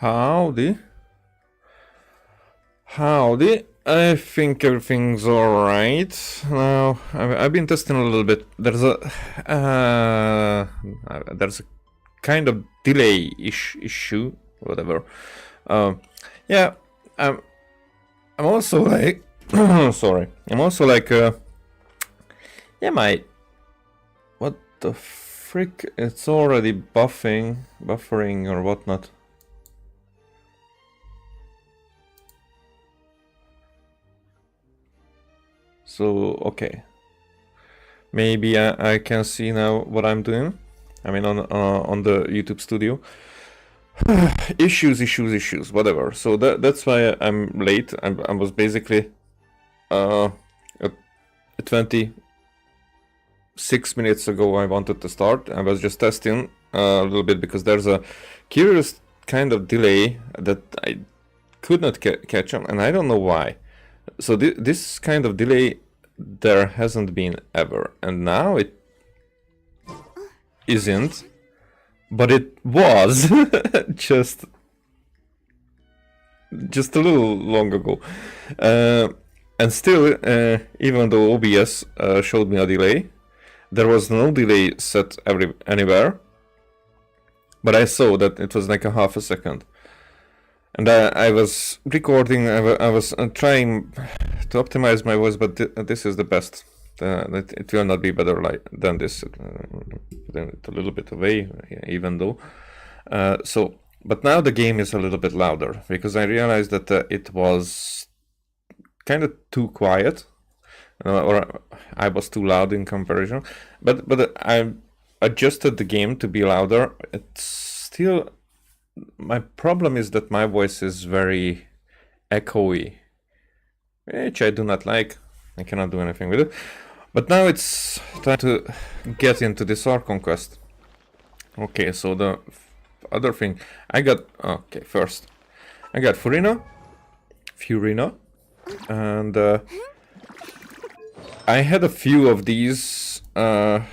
Howdy. Howdy. I think everything's alright. Now, I've been testing a little bit. There's a kind of delay issue, whatever. Yeah, I'm also like, sorry. I'm also like, yeah, what the frick? It's already buffering or whatnot. So, okay. Maybe I can see now what I'm doing. I mean, on the YouTube studio. issues, whatever. So that's why I'm late. I was basically at 26 minutes ago I wanted to start. I was just testing a little bit because there's a curious kind of delay that I could not catch on, and I don't know why. So this kind of delay there hasn't been ever, and now it isn't, but it was just a little long ago, and still, even though OBS showed me a delay, there was no delay set anywhere, but I saw that it was like a half a second. And I was recording, I was trying to optimize my voice, but this is the best. It will not be better than this. Then it's a little bit away, even though. But now the game is a little bit louder, because I realized that it was kind of too quiet, or I was too loud in comparison. But I adjusted the game to be louder. It's still... My problem is that my voice is very echoey, which I do not like. I cannot do anything with it. But now it's time to get into this Archon quest. Okay, so the other thing I got... Okay, first I got Furina, and I had a few of these. That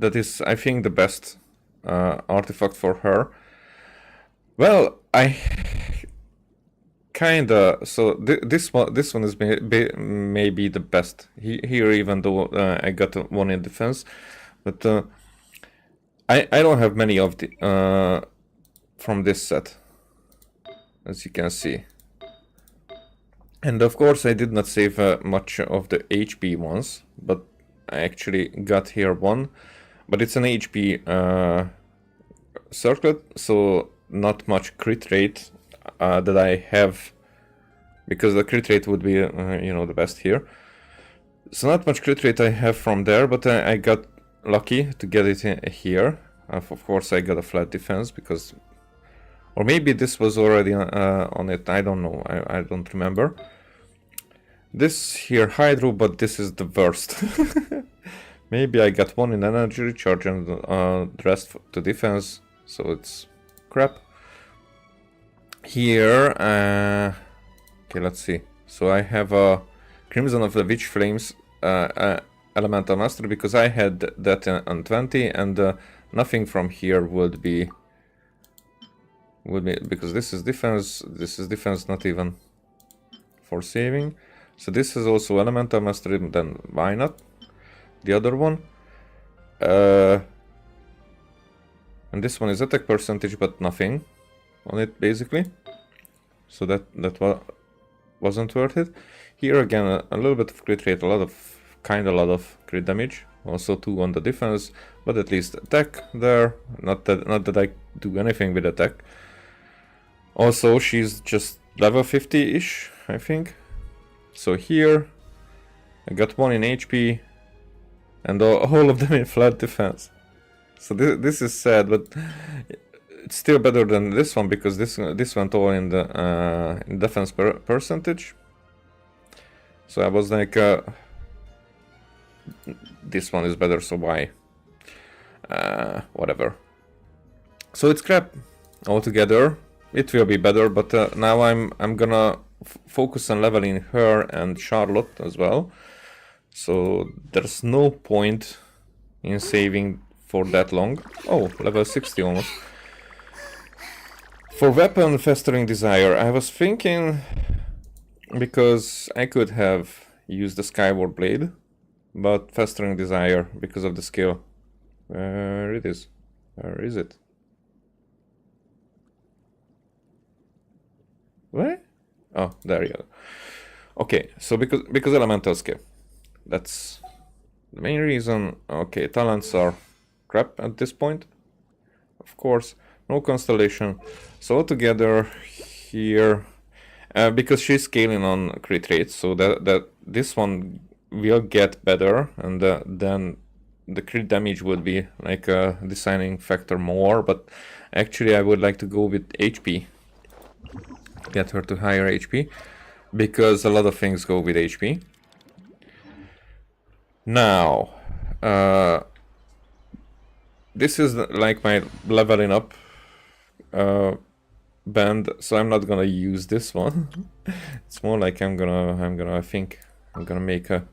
is, I think, the best artifact for her. Well, I kinda... So this one is maybe the best here, even though I got one in defense. But I don't have many of the from this set, as you can see. And of course I did not save much of the HP ones, but I actually got here one. But it's an HP circlet, so not much crit rate that I have, because the crit rate would be, the best here. So not much crit rate I have from there, but I got lucky to get it here. Of course I got a flat defense, because... Or maybe this was already on it, I don't know, I don't remember. This here Hydro, but this is the worst. Maybe I got one in energy recharge and the rest to defense, so it's crap. Here, okay, let's see. So I have a Crimson of the Witch Flames Elemental Mastery, because I had that on 20, and nothing from here would be, because this is defense, not even for saving. So this is also Elemental Mastery, then why not? The other one, and this one is attack percentage, but nothing on it basically, so that wasn't worth it. Here again a little bit of crit rate, a lot of crit damage, also 2 on the defense, but at least attack there. Not that I do anything with attack. Also she's just level 50-ish, I think. So here I got one in HP, and all of them in flat defense. So this is sad, but it's still better than this one, because this went all in the in defense percentage. So I was like, this one is better, so why? Whatever. So it's crap altogether. It will be better, but now I'm gonna focus on leveling her and Charlotte as well. So there's no point in saving for that long. Oh, level 60 almost. For weapon festering desire, I was thinking, because I could have used the skyward blade, but festering desire because of the skill. Where it is? Where is it? Where? Oh, there you go. Okay, so because elemental skill. That's the main reason. Okay, talents are crap at this point. Of course, no constellation. So altogether here, because she's scaling on crit rate, so that this one will get better, and then the crit damage would be like a deciding factor more. But actually, I would like to go with HP. Get her to higher HP, because a lot of things go with HP. Now, this is like my leveling up band, so I'm not gonna use this one. It's more like I think I'm gonna make a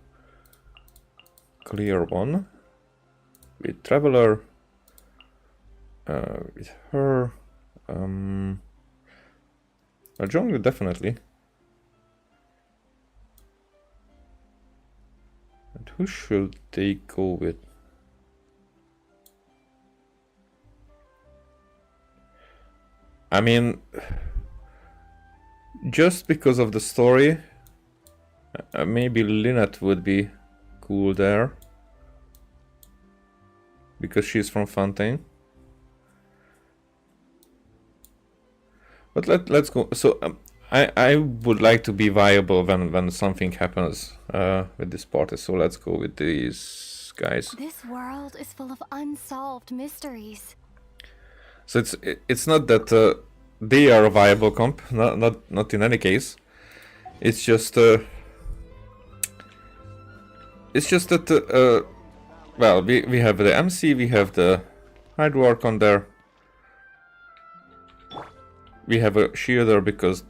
clear one with Traveler, with her, a jungle definitely. And who should they go with? I mean, just because of the story, maybe Lynette would be cool there, because she's from Fontaine. But let's go. So I would like to be viable when something happens with this party. So let's go with these guys. This world is full of unsolved mysteries. So it's not that they are a viable comp, not in any case. It's just that well, we have the MC, we have the Hydro Archon there. We have a shielder because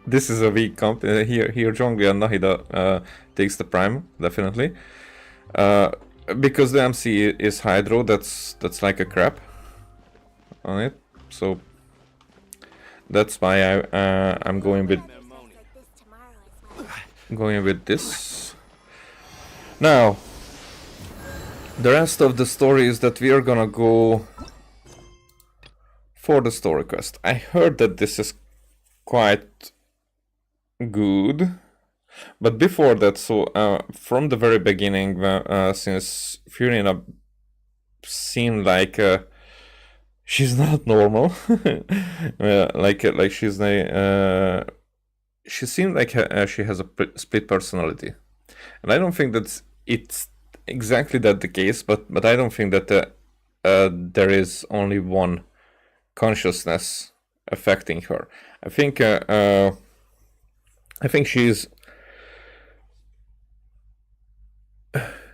this is a weak comp. Here Zhongli and Nahida takes the prime, definitely. Because the MC is Hydro, that's like a crap on it. So that's why I'm going with this. Now, the rest of the story is that we are gonna go for the story quest. I heard that this is quite good, but before that, so from the very beginning, since Fiorina seemed like she's not normal, like she's she seemed like she has a split personality, and I don't think that it's exactly that the case, but I don't think that there is only one consciousness affecting her. I think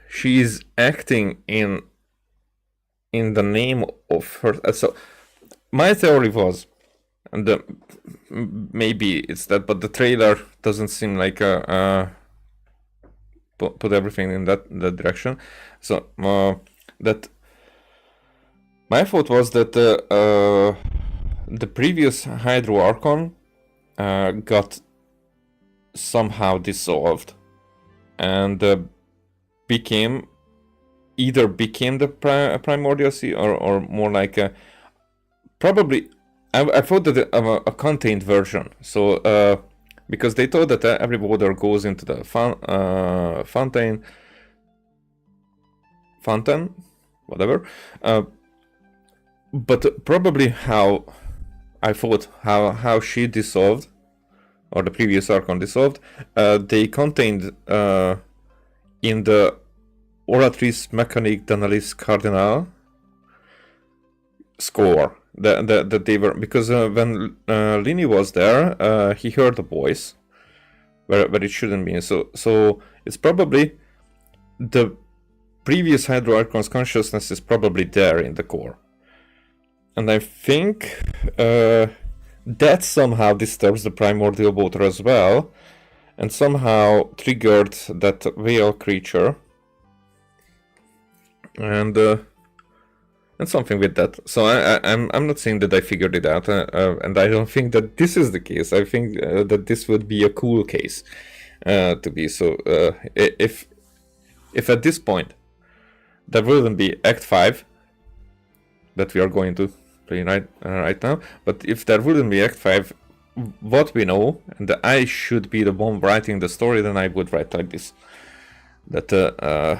she's acting in the name of her. So my theory was, and maybe it's that, but the trailer doesn't seem like put everything in that direction. So that my thought was that the previous Hydro Archon got somehow dissolved and became the primordial sea, or more like probably I thought that a contained version. So because they thought that every water goes into the Fontaine, whatever. But probably how I thought how she dissolved, or the previous Archon dissolved, they contained in the Oratrice Mécanique d'Analyse Cardinal score that they were, because when Lini was there, he heard a voice where it shouldn't be. So it's probably the previous Hydro Archon's consciousness is probably there in the core. And I think that somehow disturbs the primordial water as well, and somehow triggered that whale creature. And and something with that. So I'm not saying that I figured it out, and I don't think that this is the case. I think that this would be a cool case to be. So if at this point there wouldn't be Act 5 that we are going to play right now, but if there wouldn't be Act 5, what we know, and that I should be the one writing the story, then I would write like this. That the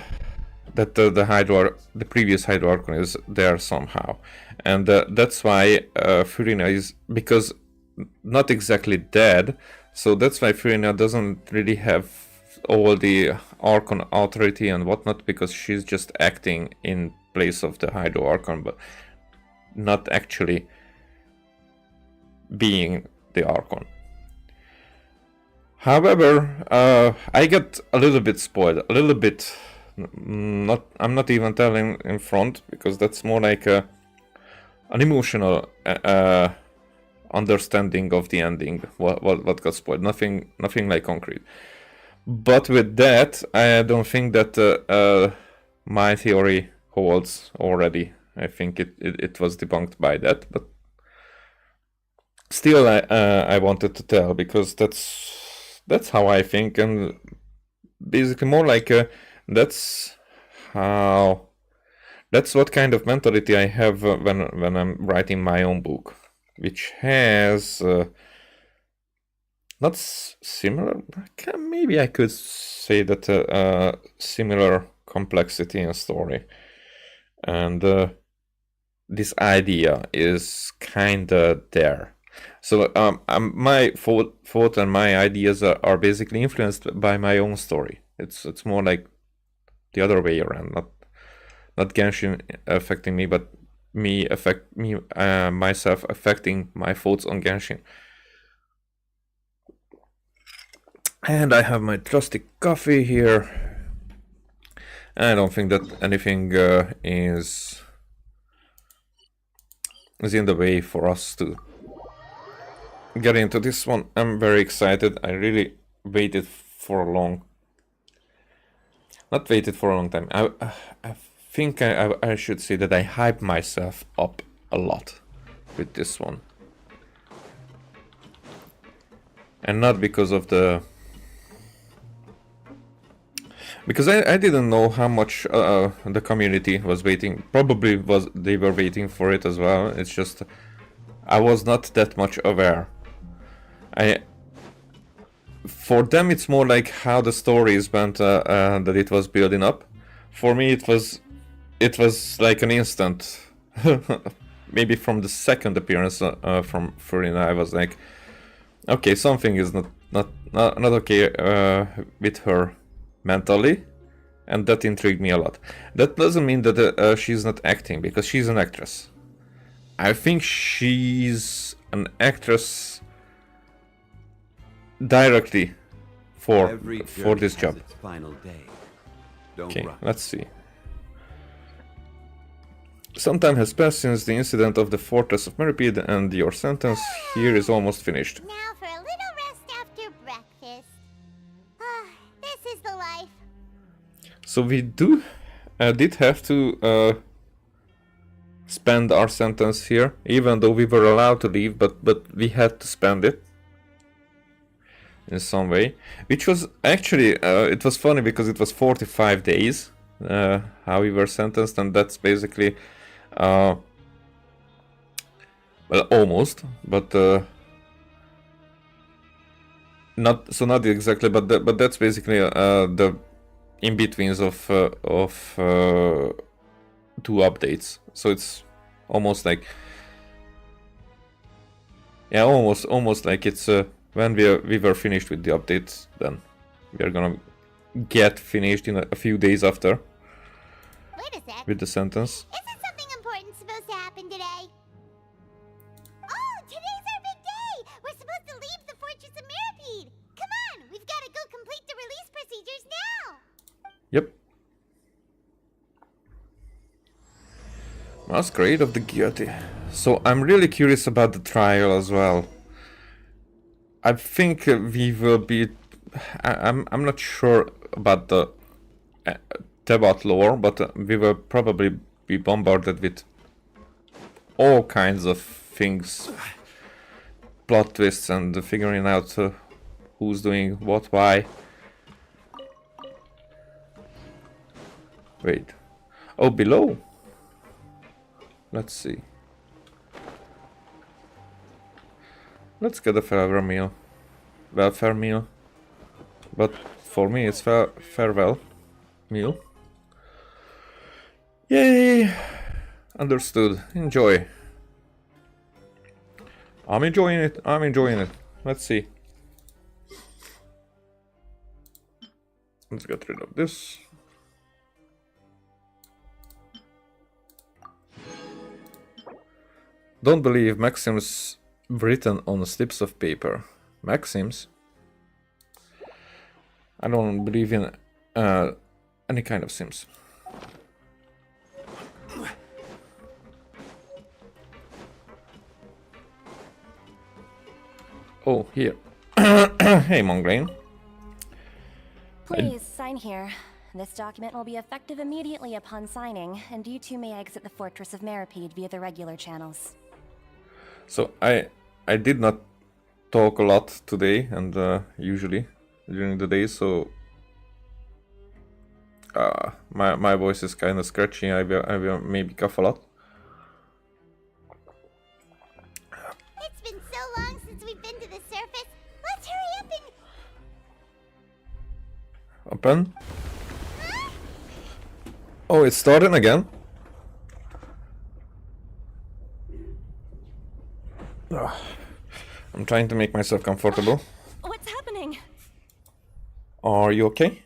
previous Hydro Archon is there somehow, and that's why Furina is, because not exactly dead, so that's why Furina doesn't really have all the Archon authority and whatnot, because she's just acting in place of the Hydro Archon, but not actually being the Archon. However, I got a little bit spoiled, a little bit. I'm not even telling in front, because that's more like an emotional understanding of the ending. What got spoiled? Nothing like concrete. But with that, I don't think that my theory holds already. I think it was debunked by that, but still, I wanted to tell, because that's how I think, and basically more like that's what kind of mentality I have when I'm writing my own book, which has not similar. Maybe I could say that similar complexity in story, and this idea is kinda there. So my thought and my ideas are basically influenced by my own story. It's more like the other way around, not Genshin affecting me, but myself affecting my thoughts on Genshin. And I have my trusty coffee here. I don't think that anything is in the way for us to get into this one. I'm very excited. I really waited for a long... Not waited for a long time. I think I should say that I hyped myself up a lot with this one. And not because of the... Because I didn't know how much the community was waiting. Probably they were waiting for it as well. It's just I was not that much aware. For them it's more like how the stories went, that it was building up. For me it was like an instant. Maybe from the second appearance from Furina, I was like, okay, something is not okay with her mentally, and that intrigued me a lot. That doesn't mean that she's not acting, because she's an actress. I think she's an actress directly for this job. Okay, let's see. Some time has passed since the incident of the Fortress of Meripede, and your sentence here is almost finished. Now for a little rest after breakfast. This is the life. So we did have to spend our sentence here, even though we were allowed to leave, but we had to spend it in some way, which was actually it was funny because it was 45 days how we were sentenced, and that's basically well, almost, but not exactly, but that's basically the in-betweens of 2 updates. So it's almost like, yeah, almost like it's when we were finished with the updates, then we are gonna get finished in a few days after. Wait a sec. With the sentence. Isn't something important supposed to happen today? Oh, today's our big day! We're supposed to leave the Fortress of Meripede! Come on, we've got to go complete the release procedures now! Yep. Masquerade of the Guilty. So I'm really curious about the trial as well. I think we will be... I'm not sure about the Tebat lore, but we will probably be bombarded with all kinds of things, plot twists, and figuring out who's doing what, why. Wait. Oh, below. Let's see. Let's get a farewell meal. Welfare meal. But for me it's farewell meal. Yay! Understood. Enjoy. I'm enjoying it. I'm enjoying it. Let's see. Let's get rid of this. Don't believe maxims written on slips of paper. Maxims? I don't believe in any kind of sims. Oh, here. Hey, Mongrain. Please, sign here. This document will be effective immediately upon signing, and you two may exit the Fortress of Meripede via the regular channels. So, I did not talk a lot today, and usually during the day, so my voice is kind of scratchy. I will maybe cough a lot. It's been so long since we've been to the surface. Let's hurry up and... Open. Oh, it's starting again. I'm trying to make myself comfortable. What's happening? Are you okay?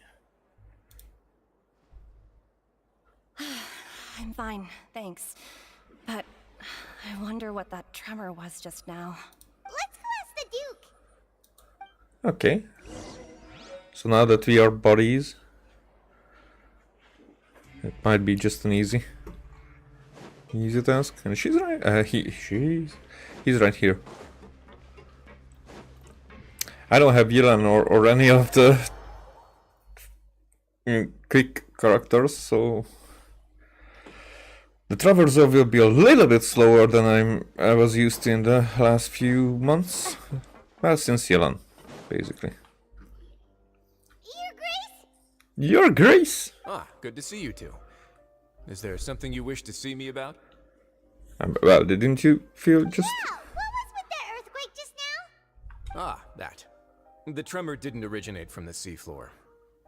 I'm fine, thanks. But I wonder what that tremor was just now. Let's go ask the Duke. Okay. So now that we are buddies, it might be just an easy task. And she's right. He's right here. I don't have Yilan or any of the quick characters, so the traversal will be a little bit slower than I was used to in the last few months. Well, since Yilan, basically. Your Grace? Your Grace! Ah, good to see you two. Is there something you wish to see me about? Well, didn't you feel just... Yeah, what was with that earthquake just now? Ah, that. The tremor didn't originate from the seafloor.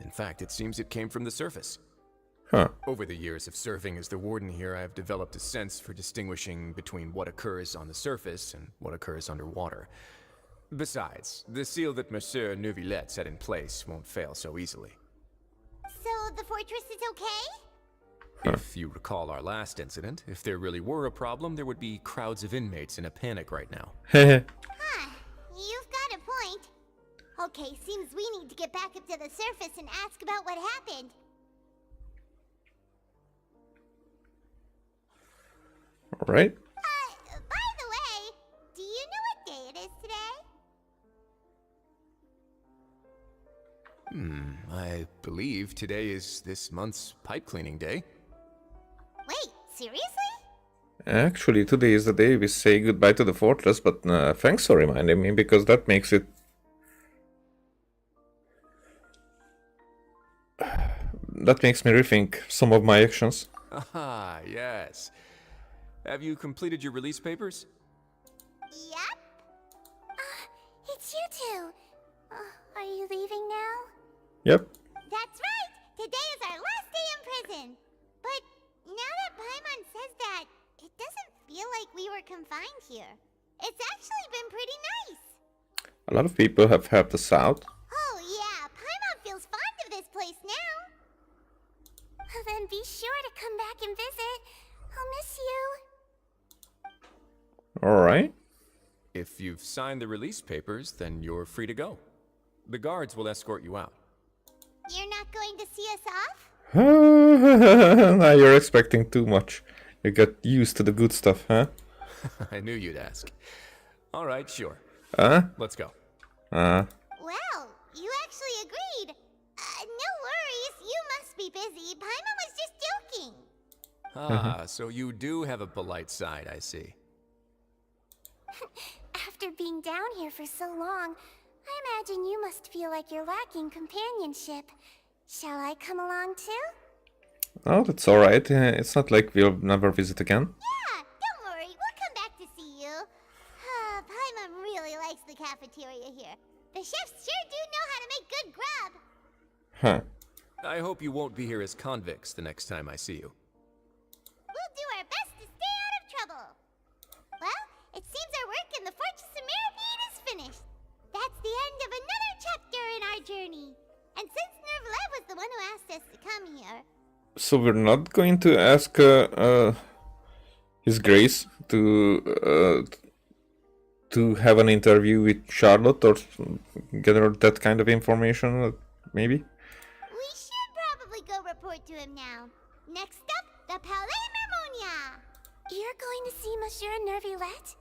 In fact, it seems it came from the surface. Huh. Over the years of serving as the warden here, I have developed a sense for distinguishing between what occurs on the surface and what occurs underwater. Besides, the seal that Monsieur Neuvillette set in place won't fail so easily. So the fortress is okay? If you recall our last incident, if there really were a problem, there would be crowds of inmates in a panic right now. Huh, you've got a point. Okay, seems we need to get back up to the surface and ask about what happened. Alright. By the way, do you know what day it is today? I believe today is this month's pipe cleaning day. Wait, seriously? Actually, today is the day we say goodbye to the fortress, but thanks for reminding me, because that makes it... that makes me rethink some of my actions. Ah, yes. Have you completed your release papers? Yep. It's you two. Are you leaving now? Yep. That's right! Today is our last day in prison! But now that Paimon says that, it doesn't feel like we were confined here. It's actually been pretty nice! A lot of people have helped us out. Oh yeah, Paimon feels fond of this place now! Then be sure to come back and visit. I'll miss you. Alright. If you've signed the release papers, then you're free to go. The guards will escort you out. You're not going to see us off? Now you're expecting too much. You got used to the good stuff, huh? I knew you'd ask. All right, sure. Huh? Let's go. Well, you actually agreed. No worries, you must be busy. Paimon was just joking. Ah, so you do have a polite side, I see. After being down here for so long, I imagine you must feel like you're lacking companionship. Shall I come along too? Oh, that's alright. It's not like we'll never visit again. Yeah, don't worry, we'll come back to see you. Paimon really likes the cafeteria here. The chefs sure do know how to make good grub. Huh. I hope you won't be here as convicts the next time I see you. We'll do our best to stay out of trouble. Well, it seems our work in the Fortress of Mirapede is finished. That's the end of another chapter in our journey. And since Nervlev was the one who asked us to come here... So we're not going to ask His Grace to have an interview with Charlotte or gather that kind of information, maybe? We should probably go report to him now. Next up, the Palais Mermonia. You're going to see Monsieur Nervulette?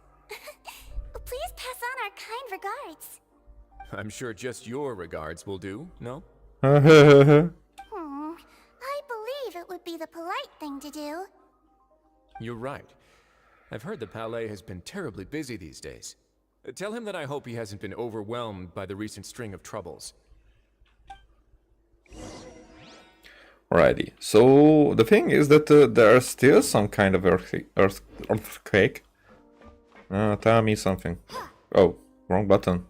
Please pass on our kind regards. I'm sure just your regards will do, no? I believe it would be the polite thing to do. You're right. I've heard the Palais has been terribly busy these days. Tell him that I hope he hasn't been overwhelmed by the recent string of troubles. Alrighty. So the thing is that there's still some kind of earthquake. Tell me something. Oh, wrong button.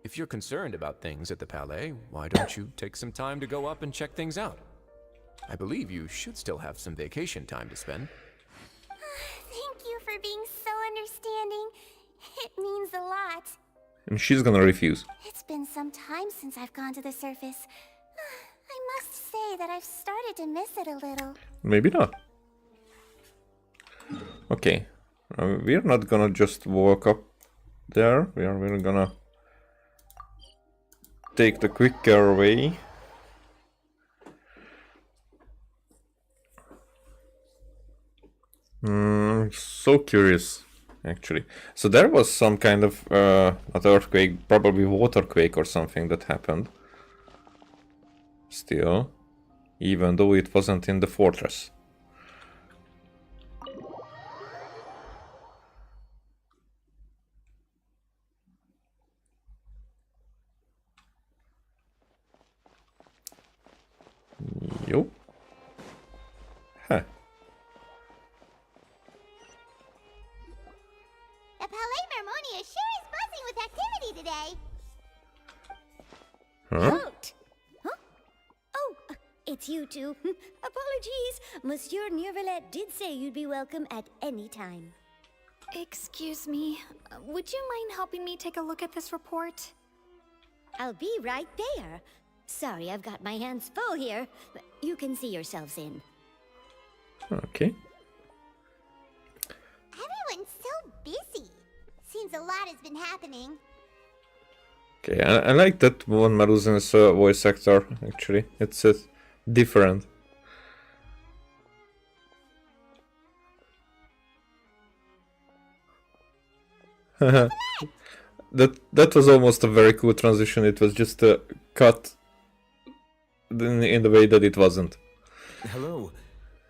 If you're concerned about things at the Palais, why don't you take some time to go up and check things out? I believe you should still have some vacation time to spend. Thank you for being so understanding. It means a lot. And she's gonna refuse. It's been some time since I've gone to the surface. I must say that I've started to miss it a little. Maybe not. Okay. We're not gonna just walk up there. We're gonna take the quicker way. So curious, actually. So there was some kind of not earthquake, probably waterquake or something that happened. Still, even though it wasn't in the fortress. Yup. Huh. The Palais Mermonia sure is buzzing with activity today. Huh? Halt! Huh? Oh, it's you two. Apologies. Monsieur Nervulette did say you'd be welcome at any time. Excuse me, would you mind helping me take a look at this report? I'll be right there. Sorry, I've got my hands full here. You can see yourselves in. Okay. Everyone's so busy. Seems a lot has been happening. Okay, I like that one Maruzen's voice actor, actually. It's different. That was almost a very cool transition. It was just a cut in the way that it wasn't. Hello.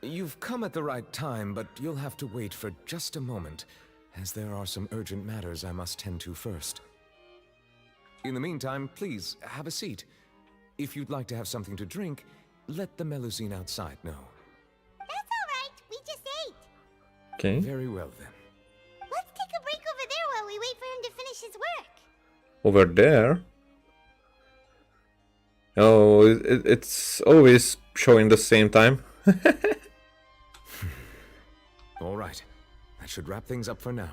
You've come at the right time, but you'll have to wait for just a moment, as there are some urgent matters I must tend to first. In the meantime, please, have a seat. If you'd like to have something to drink, let the Melusine outside know. That's all right. We just ate. Okay. Very well, then. Let's take a break over there while we wait for him to finish his work. Over there? Oh, it's always showing the same time. All right. That should wrap things up for now.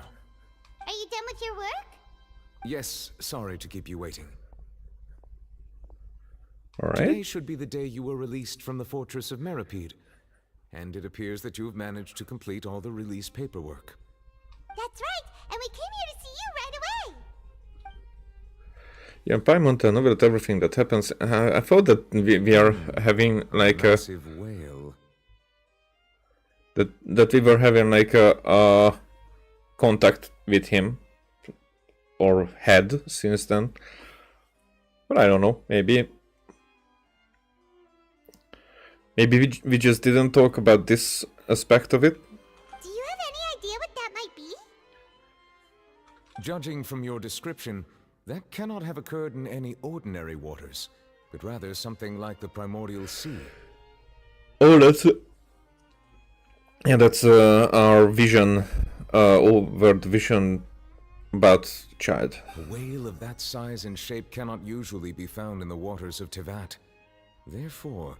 Are you done with your work? Yes, sorry to keep you waiting. Alright. Today should be the day you were released from the Fortress of Mirapede, and it appears that you've managed to complete all the release paperwork. That's right, and we came here to see you right away. Yeah, Paimon novel everything that happens. I thought that we are having like a... Massive whale. That we were having like a contact with him. Or had since then. But I don't know, maybe. Maybe we just didn't talk about this aspect of it. Do you have any idea what that might be? Judging from your description, that cannot have occurred in any ordinary waters, but rather something like the primordial sea. Oh, that's yeah, that's our vision, overt vision about child. A whale of that size and shape cannot usually be found in the waters of Tivat. Therefore,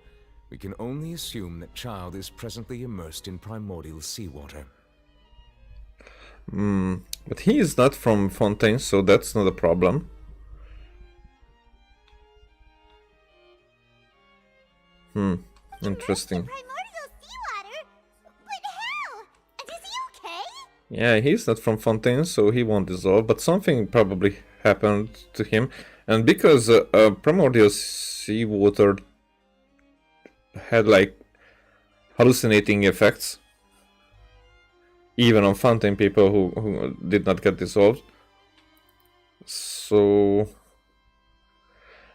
we can only assume that child is presently immersed in primordial seawater. But he is not from Fontaine, so that's not a problem. Interesting. Primordial seawater? But how? And is he okay? Yeah, he's not from Fontaine, so he won't dissolve, but something probably happened to him. And because primordial seawater had like hallucinating effects, even on Fontaine people who did not get dissolved. So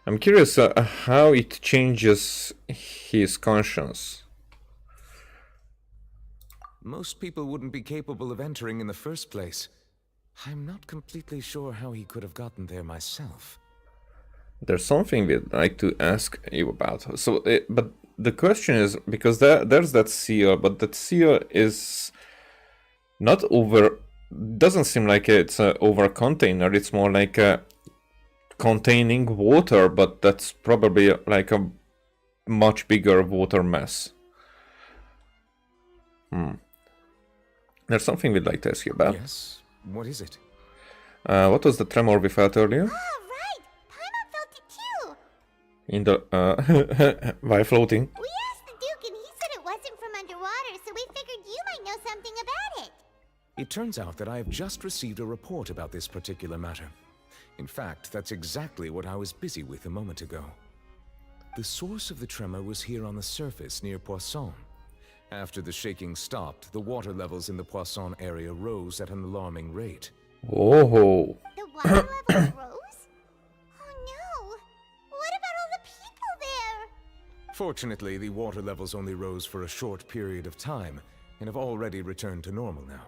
I'm curious how it changes his conscience. Most people wouldn't be capable of entering in the first place. I'm not completely sure how he could have gotten there myself. There's something we'd like to ask you about. So, but the question is, because there's that seal, but that seal is not over. Doesn't seem like it's a over container. It's more like a containing water, but that's probably like a much bigger water mass. There's something we'd like to ask you about. Yes? What is it? What was the tremor we felt earlier? Oh, right! Paimon felt it too! In the while floating. We asked the Duke and he said it wasn't from underwater, so we figured you might know something about it. It turns out that I have just received a report about this particular matter. In fact, that's exactly what I was busy with a moment ago. The source of the tremor was here on the surface near Poisson. After the shaking stopped, the water levels in the Poisson area rose at an alarming rate. Oh. The water levels rose? Oh no! What about all the people there? Fortunately, the water levels only rose for a short period of time, and have already returned to normal now.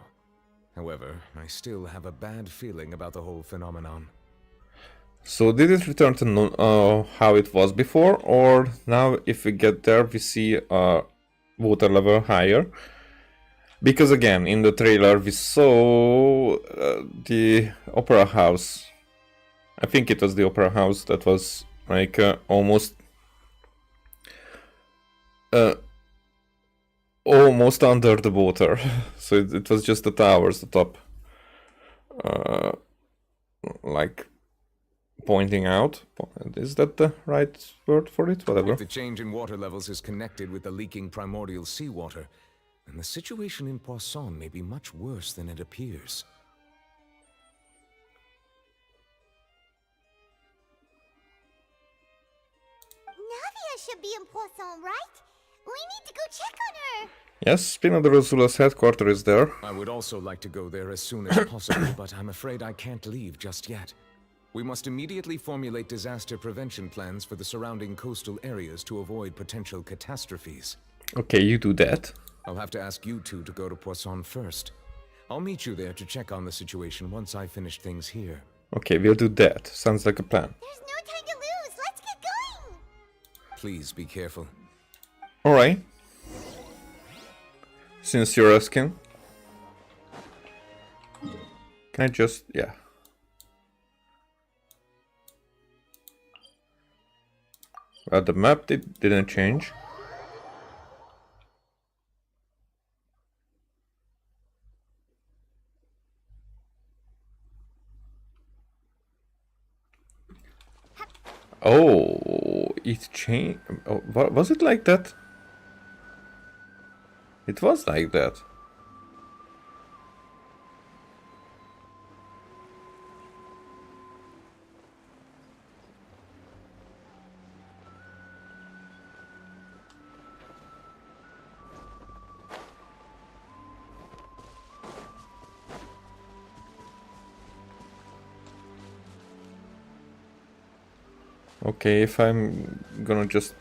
However, I still have a bad feeling about the whole phenomenon. So did it return to how it was before, or now if we get there we see water level higher? Because again, in the trailer we saw the opera house. I think it was the opera house that was like almost under the water. So it was just the towers, the top, like pointing out. Is that the right word for it? Whatever. If the change in water levels is connected with the leaking primordial seawater, then the situation in Poisson may be much worse than it appears. Navia should be in Poisson, right? We need to go check on her! Yes, Spina de Rosula's headquarters is there. I would also like to go there as soon as possible, but I'm afraid I can't leave just yet. We must immediately formulate disaster prevention plans for the surrounding coastal areas to avoid potential catastrophes. Okay, you do that. I'll have to ask you two to go to Poisson first. I'll meet you there to check on the situation once I finish things here. Okay, we'll do that. Sounds like a plan. There's no time to lose! Let's get going! Please be careful. Alright. Since you're asking. Can I just... yeah. The map didn't change. Oh, it changed. Oh, was it like that? It was like that. Okay, if I'm gonna just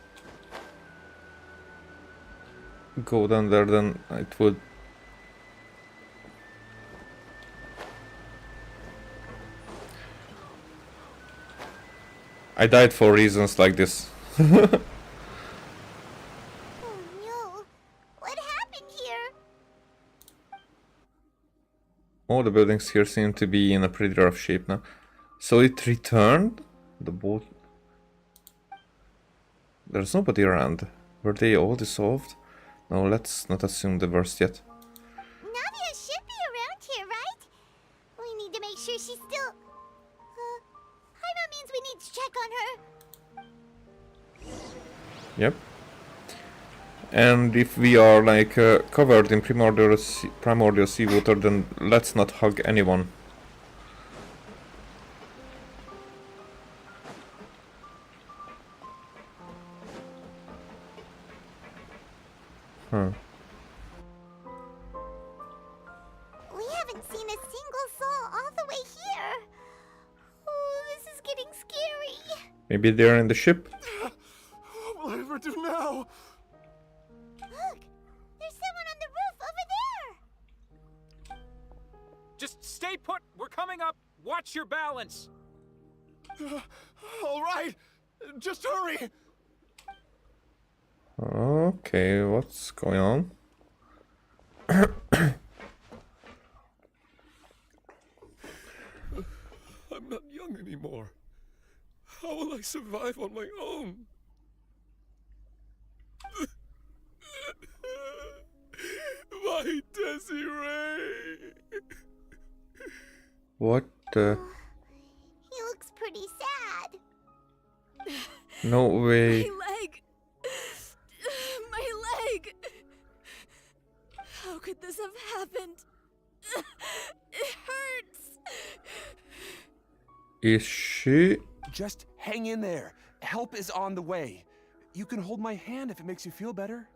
go down there, then it would. I died for reasons like this. Oh no. What happened here? All the buildings here seem to be in a pretty rough shape now. So it returned? The boat... There's nobody around. Were they all dissolved? No, let's not assume the worst yet. Navia should be around here, right? We need to make sure she's still... Hyma means we need to check on her. Yep. And if we are like covered in primordial seawater, then let's not hug anyone. Huh. We haven't seen a single soul all the way here. Oh, this is getting scary. Maybe they're in the ship? What will I ever do now? Look, there's someone on the roof over there. Just stay put. We're coming up. Watch your balance. All right, just hurry. Okay, what's going on? I'm not young anymore. How will I survive on my own? My Desiree! What the... He looks pretty sad. No way. My leg! My leg! How could this have happened? It hurts! Is she... Just hang in there. Help is on the way. You can hold my hand if it makes you feel better.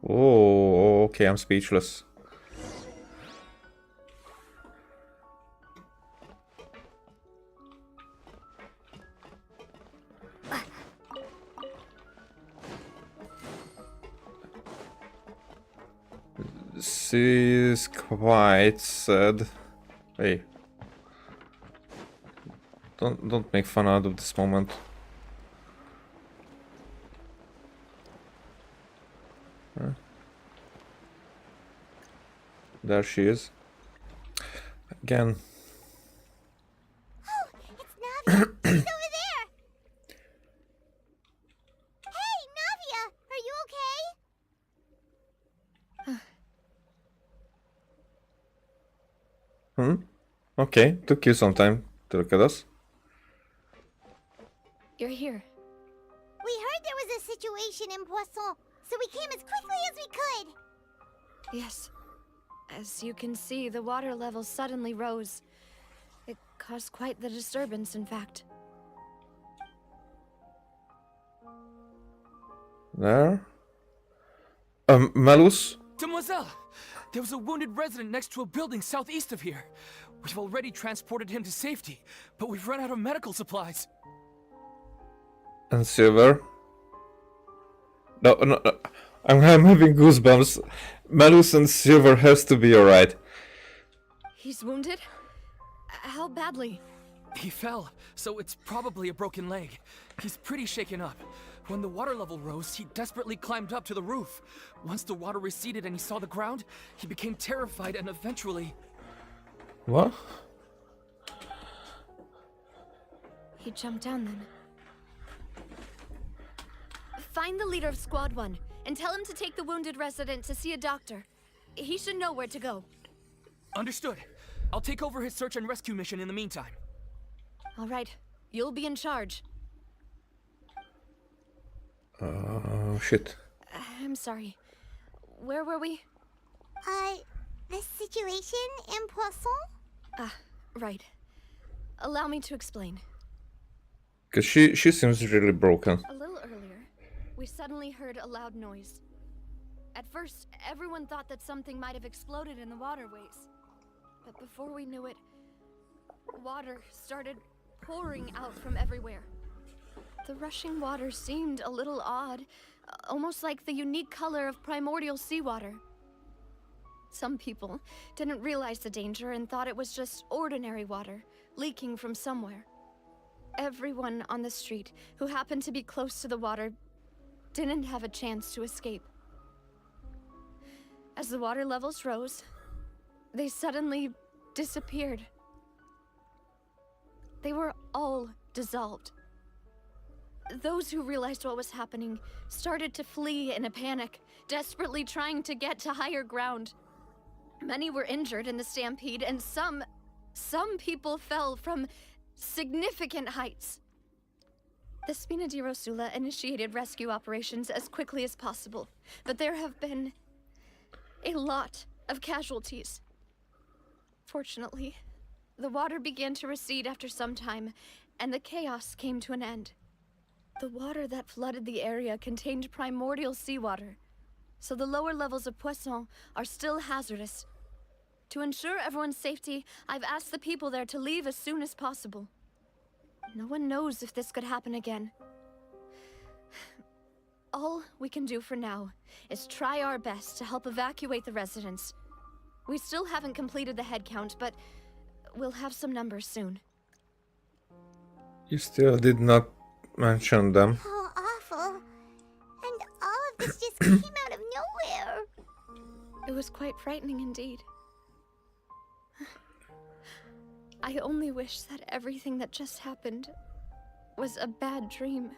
Oh, okay, I'm speechless. She's quite sad. Hey. Don't make fun out of this moment. Huh? There she is. Again. Oh, it's Navia. She's over there. Hey, Navia, are you okay? Okay, took you some time to look at us. You're here. We heard there was a situation in Poisson, so we came as quickly as we could. Yes. As you can see, the water level suddenly rose. It caused quite the disturbance, in fact. There. Malus? Demoiselle! There was a wounded resident next to a building southeast of here. We've already transported him to safety, but we've run out of medical supplies. And Silver? No, I'm having goosebumps. Malus and Silver has to be alright. He's wounded? How badly? He fell, so it's probably a broken leg. He's pretty shaken up. When the water level rose, he desperately climbed up to the roof. Once the water receded and he saw the ground, he became terrified and eventually... What? He jumped down then. Find the leader of Squad 1 and tell him to take the wounded resident to see a doctor. He should know where to go. Understood. I'll take over his search and rescue mission in the meantime. All right. You'll be in charge. Oh, shit. I'm sorry. Where were we? The situation in Poisson? Ah, right. Allow me to explain. Because she seems really broken. A little earlier, we suddenly heard a loud noise. At first, everyone thought that something might have exploded in the waterways. But before we knew it, water started pouring out from everywhere. The rushing water seemed a little odd, almost like the unique color of primordial seawater. Some people didn't realize the danger and thought it was just ordinary water, leaking from somewhere. Everyone on the street who happened to be close to the water didn't have a chance to escape. As the water levels rose, they suddenly disappeared. They were all dissolved. Those who realized what was happening started to flee in a panic, desperately trying to get to higher ground. Many were injured in the stampede, and some people fell from significant heights. The Spina di Rosula initiated rescue operations as quickly as possible, but there have been a lot of casualties. Fortunately, the water began to recede after some time, and the chaos came to an end. The water that flooded the area contained primordial seawater, so the lower levels of Poisson are still hazardous. To ensure everyone's safety, I've asked the people there to leave as soon as possible. No one knows if this could happen again. All we can do for now is try our best to help evacuate the residents. We still haven't completed the head count, but we'll have some numbers soon. You still did not mention them. How awful. And all of this just came out of nowhere. It was quite frightening indeed. I only wish that everything that just happened was a bad dream.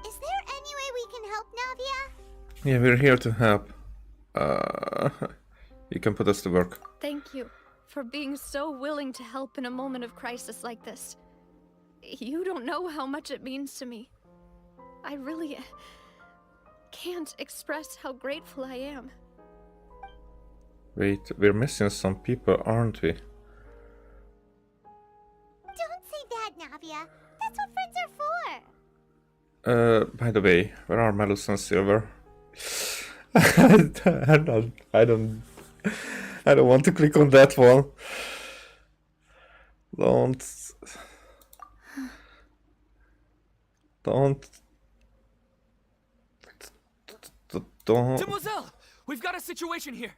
Is there any way we can help, Navia? Yeah, we're here to help. You can put us to work. Thank you for being so willing to help in a moment of crisis like this. You don't know how much it means to me. I really can't express how grateful I am. Wait, we're missing some people, aren't we? Don't say that, Navia. That's what friends are for. By the way, where are Malus and Silver? I don't want to click on that one. Don't. Demoiselle! We've got a situation here!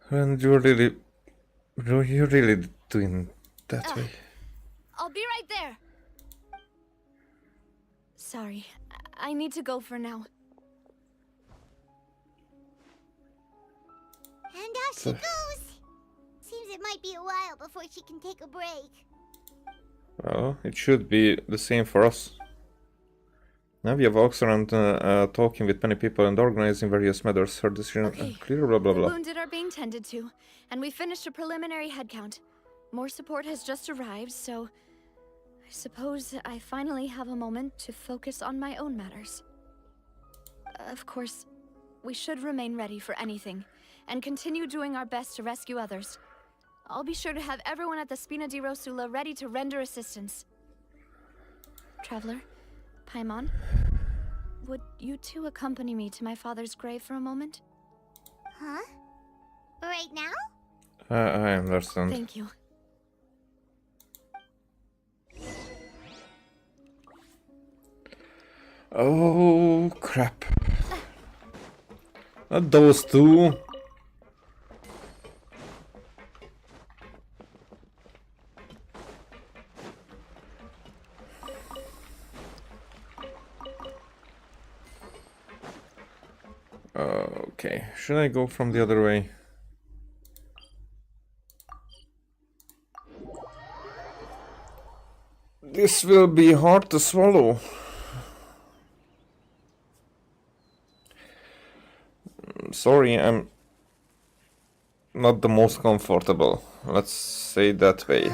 And you're really doing that way? I'll be right there. Sorry, I need to go for now. And off she goes. Seems it might be a while before she can take a break. Well, it should be the same for us. Navia walks around talking with many people and organizing various matters. Her decision clear, blah blah blah. The wounded are being tended to, and we finished a preliminary head count. More support has just arrived, so I suppose I finally have a moment to focus on my own matters. Of course, we should remain ready for anything, and continue doing our best to rescue others. I'll be sure to have everyone at the Spina di Rosula ready to render assistance. Traveler, Paimon, would you two accompany me to my father's grave for a moment? Huh? Right now? I understand. Thank you. Oh, crap. Not those two. Okay, should I go from the other way? This will be hard to swallow. Sorry, I'm not the most comfortable. Let's say that way.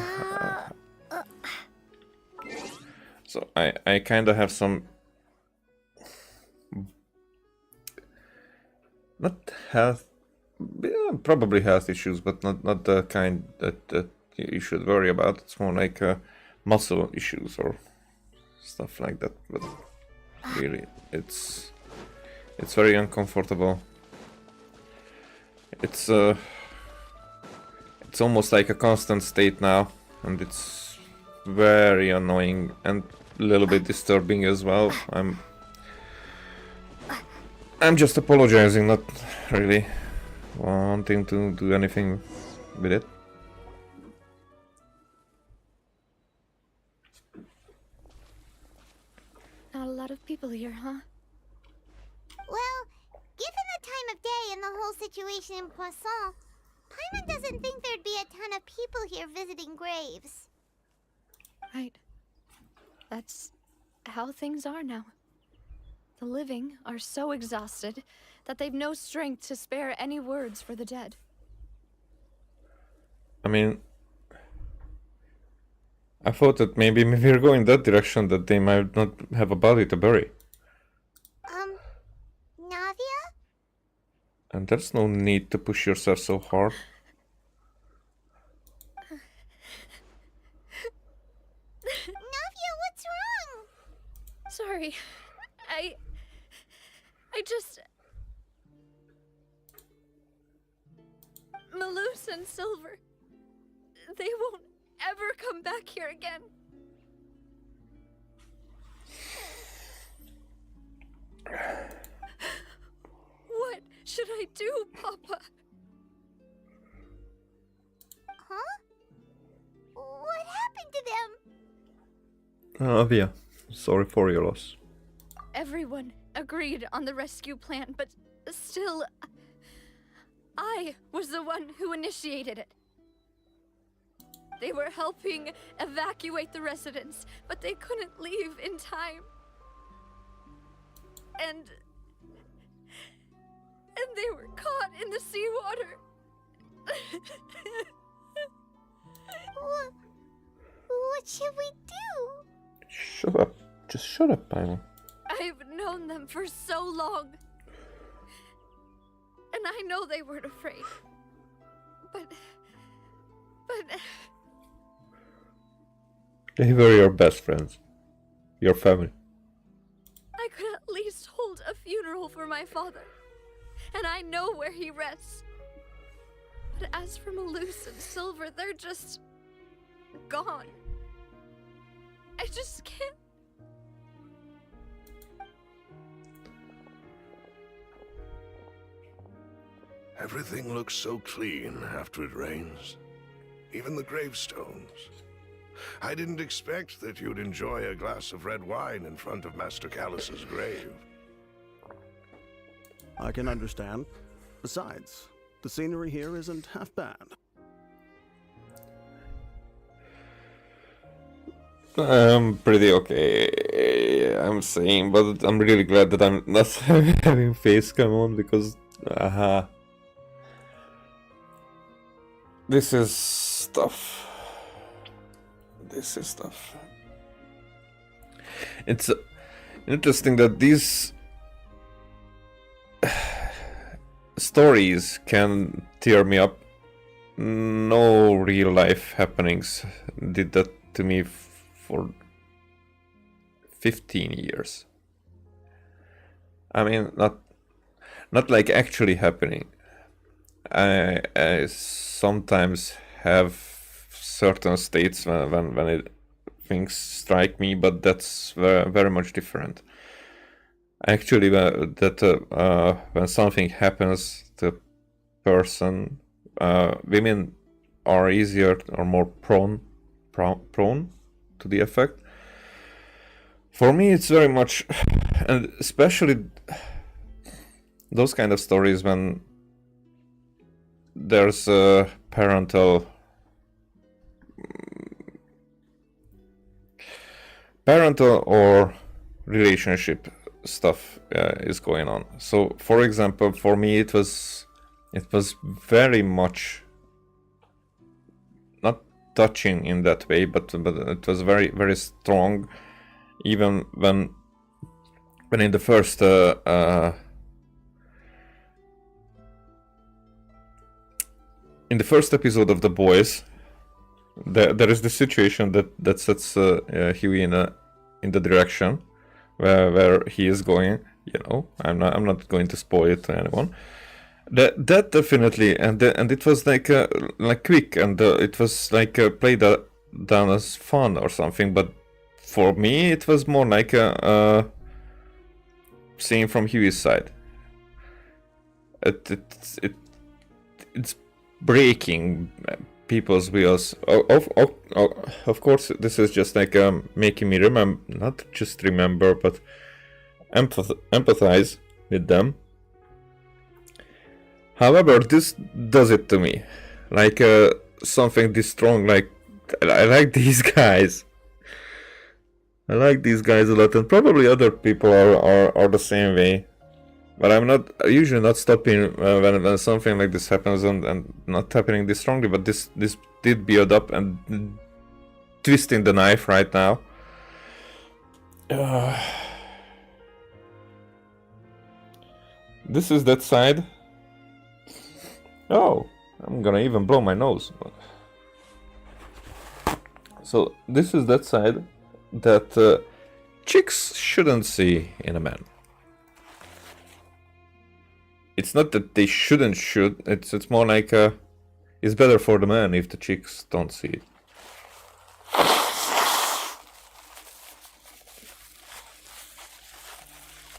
So I kind of have some not health, probably health issues, but not the kind that you should worry about. It's more like muscle issues or stuff like that. But really, it's very uncomfortable. It's almost like a constant state now, and it's very annoying and a little bit disturbing as well. I'm just apologizing, not really wanting to do anything with it. Not a lot of people here, huh? Well, given the time of day and the whole situation in Poisson, Paimon doesn't think there'd be a ton of people here visiting graves. Right. That's how things are now. The living are so exhausted that they've no strength to spare any words for the dead. I mean, I thought that maybe we're going that direction, that they might not have a body to bury. Navia? And there's no need to push yourself so hard. Navia, what's wrong? Sorry. I just... Malus and Silver... They won't ever come back here again. What should I do, Papa? Huh? What happened to them? Avia, sorry for your loss. Everyone agreed on the rescue plan, but still... I was the one who initiated it. They were helping evacuate the residents, but they couldn't leave in time. And they were caught in the seawater. What should we do? Shut up. Just shut up, Paimon. I've known them for so long. And I know they weren't afraid. But... They were your best friends. Your family. I could at least hold a funeral for my father. And I know where he rests. But as for Malus and Silver, they're just... gone. I just can't... Everything looks so clean after it rains. Even the gravestones. I didn't expect that you'd enjoy a glass of red wine in front of Master Callus's grave. I can understand. Besides, the scenery here isn't half bad. I'm pretty okay, I'm saying, but I'm really glad that I'm not having face come on, because... This is stuff. This is stuff. It's interesting that these stories can tear me up. No real life happenings did that to me for 15 years. I mean, not like actually happening. I sometimes have certain states when things strike me, but that's very much different. Actually, when something happens to a person, women are easier or more prone to the effect. For me, it's very much, and especially those kind of stories when there's a parental or relationship stuff is going on. So, for example, for me, it was very much not touching in that way, but it was very, very strong. Even when in the first episode of The Boys, there is the situation that sets Huey in the direction where he is going. You know, I'm not going to spoil it to anyone. That definitely, and it was like quick, and it was like played done as fun or something, but for me it was more like a seeing from Huey's side. It's breaking people's wheels. Of course, this is just like making me remember, not just remember, but empathize with them. However, this does it to me, like something this strong. Like I like these guys. I like these guys a lot, and probably other people are the same way. But I'm usually not stopping when something like this happens, and not happening this strongly. But this did build up, and twisting the knife right now. This is that side. Oh, I'm gonna even blow my nose. So this is that side that chicks shouldn't see in a man. It's not that they should. It's more like it's better for the man if the chicks don't see it.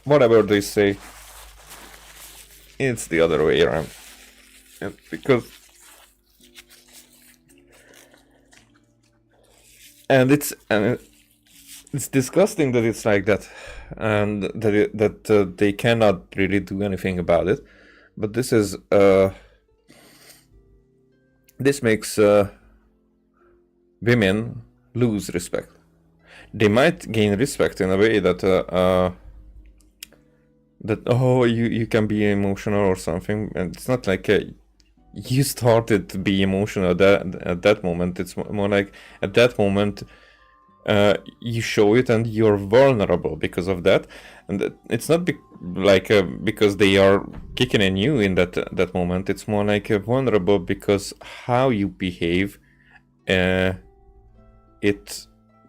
Whatever they say, it's the other way around. And because it's disgusting that it's like that, and that they cannot really do anything about it. But this is this makes women lose respect. They might gain respect in a way that that you can be emotional or something, and it's not like you started to be emotional at that moment. It's more like at that moment you show it and you're vulnerable because of that, and it's not because they are kicking in you in that moment. It's more like vulnerable because how you behave, it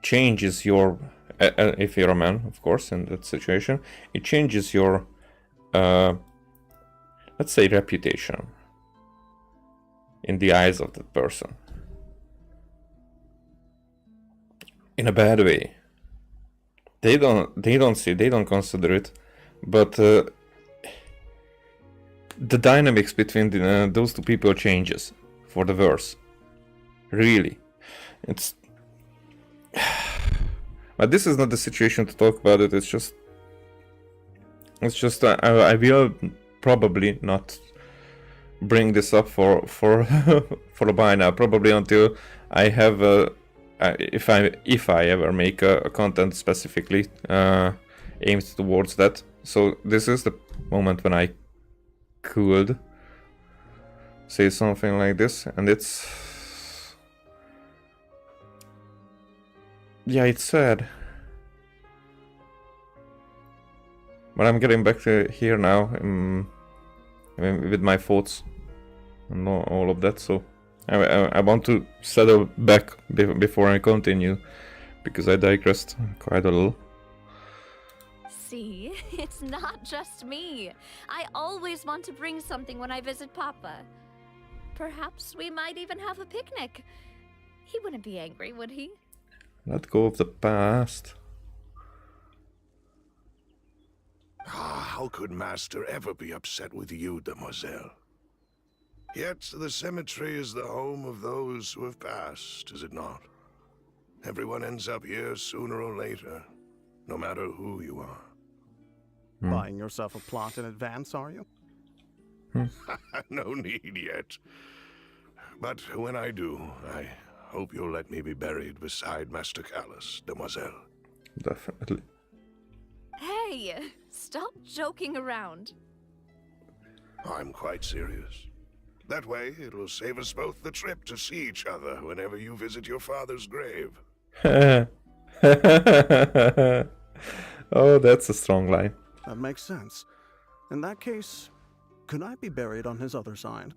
changes your if you're a man, of course, in that situation, it changes your let's say reputation in the eyes of that person. In a bad way. They don't consider it, but the dynamics between those two people changes for the worse. Really. But this is not the situation to talk about it. It's just I will probably not bring this up for a while now, probably until I have if I ever make a content specifically aimed towards that. So this is the moment when I could say something like this, and it's sad. But I'm getting back to here now with my thoughts and all of that, so I want to settle back before I continue, because I digressed quite a little. See, it's not just me. I always want to bring something when I visit Papa. Perhaps we might even have a picnic. He wouldn't be angry, would he? Let go of the past. How could Master ever be upset with you, Demoiselle? Yet the cemetery is the home of those who have passed, is it not? Everyone ends up here sooner or later, no matter who you are. Buying yourself a plot in advance, are you? No need yet. But when I do, I hope you'll let me be buried beside Master Callus, Demoiselle. Definitely. Hey, stop joking around. I'm quite serious. That way, it'll save us both the trip to see each other whenever you visit your father's grave. Oh, that's a strong line. That makes sense. In that case, could I be buried on his other side?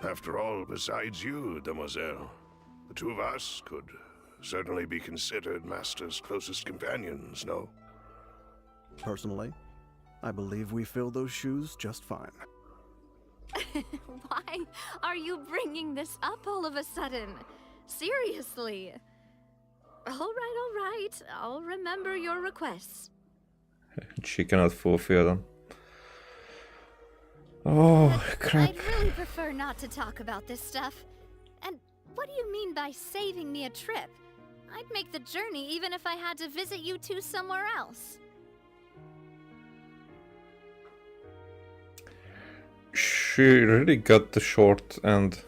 After all, besides you, Demoiselle, the two of us could certainly be considered Master's closest companions, no? Personally, I believe we fill those shoes just fine. Why are you bringing this up all of a sudden? Seriously. All right. I'll remember your requests. She cannot fulfill them. Oh, crap. I'd really prefer not to talk about this stuff. And what do you mean by saving me a trip? I'd make the journey even if I had to visit you two somewhere else. She really got the short end.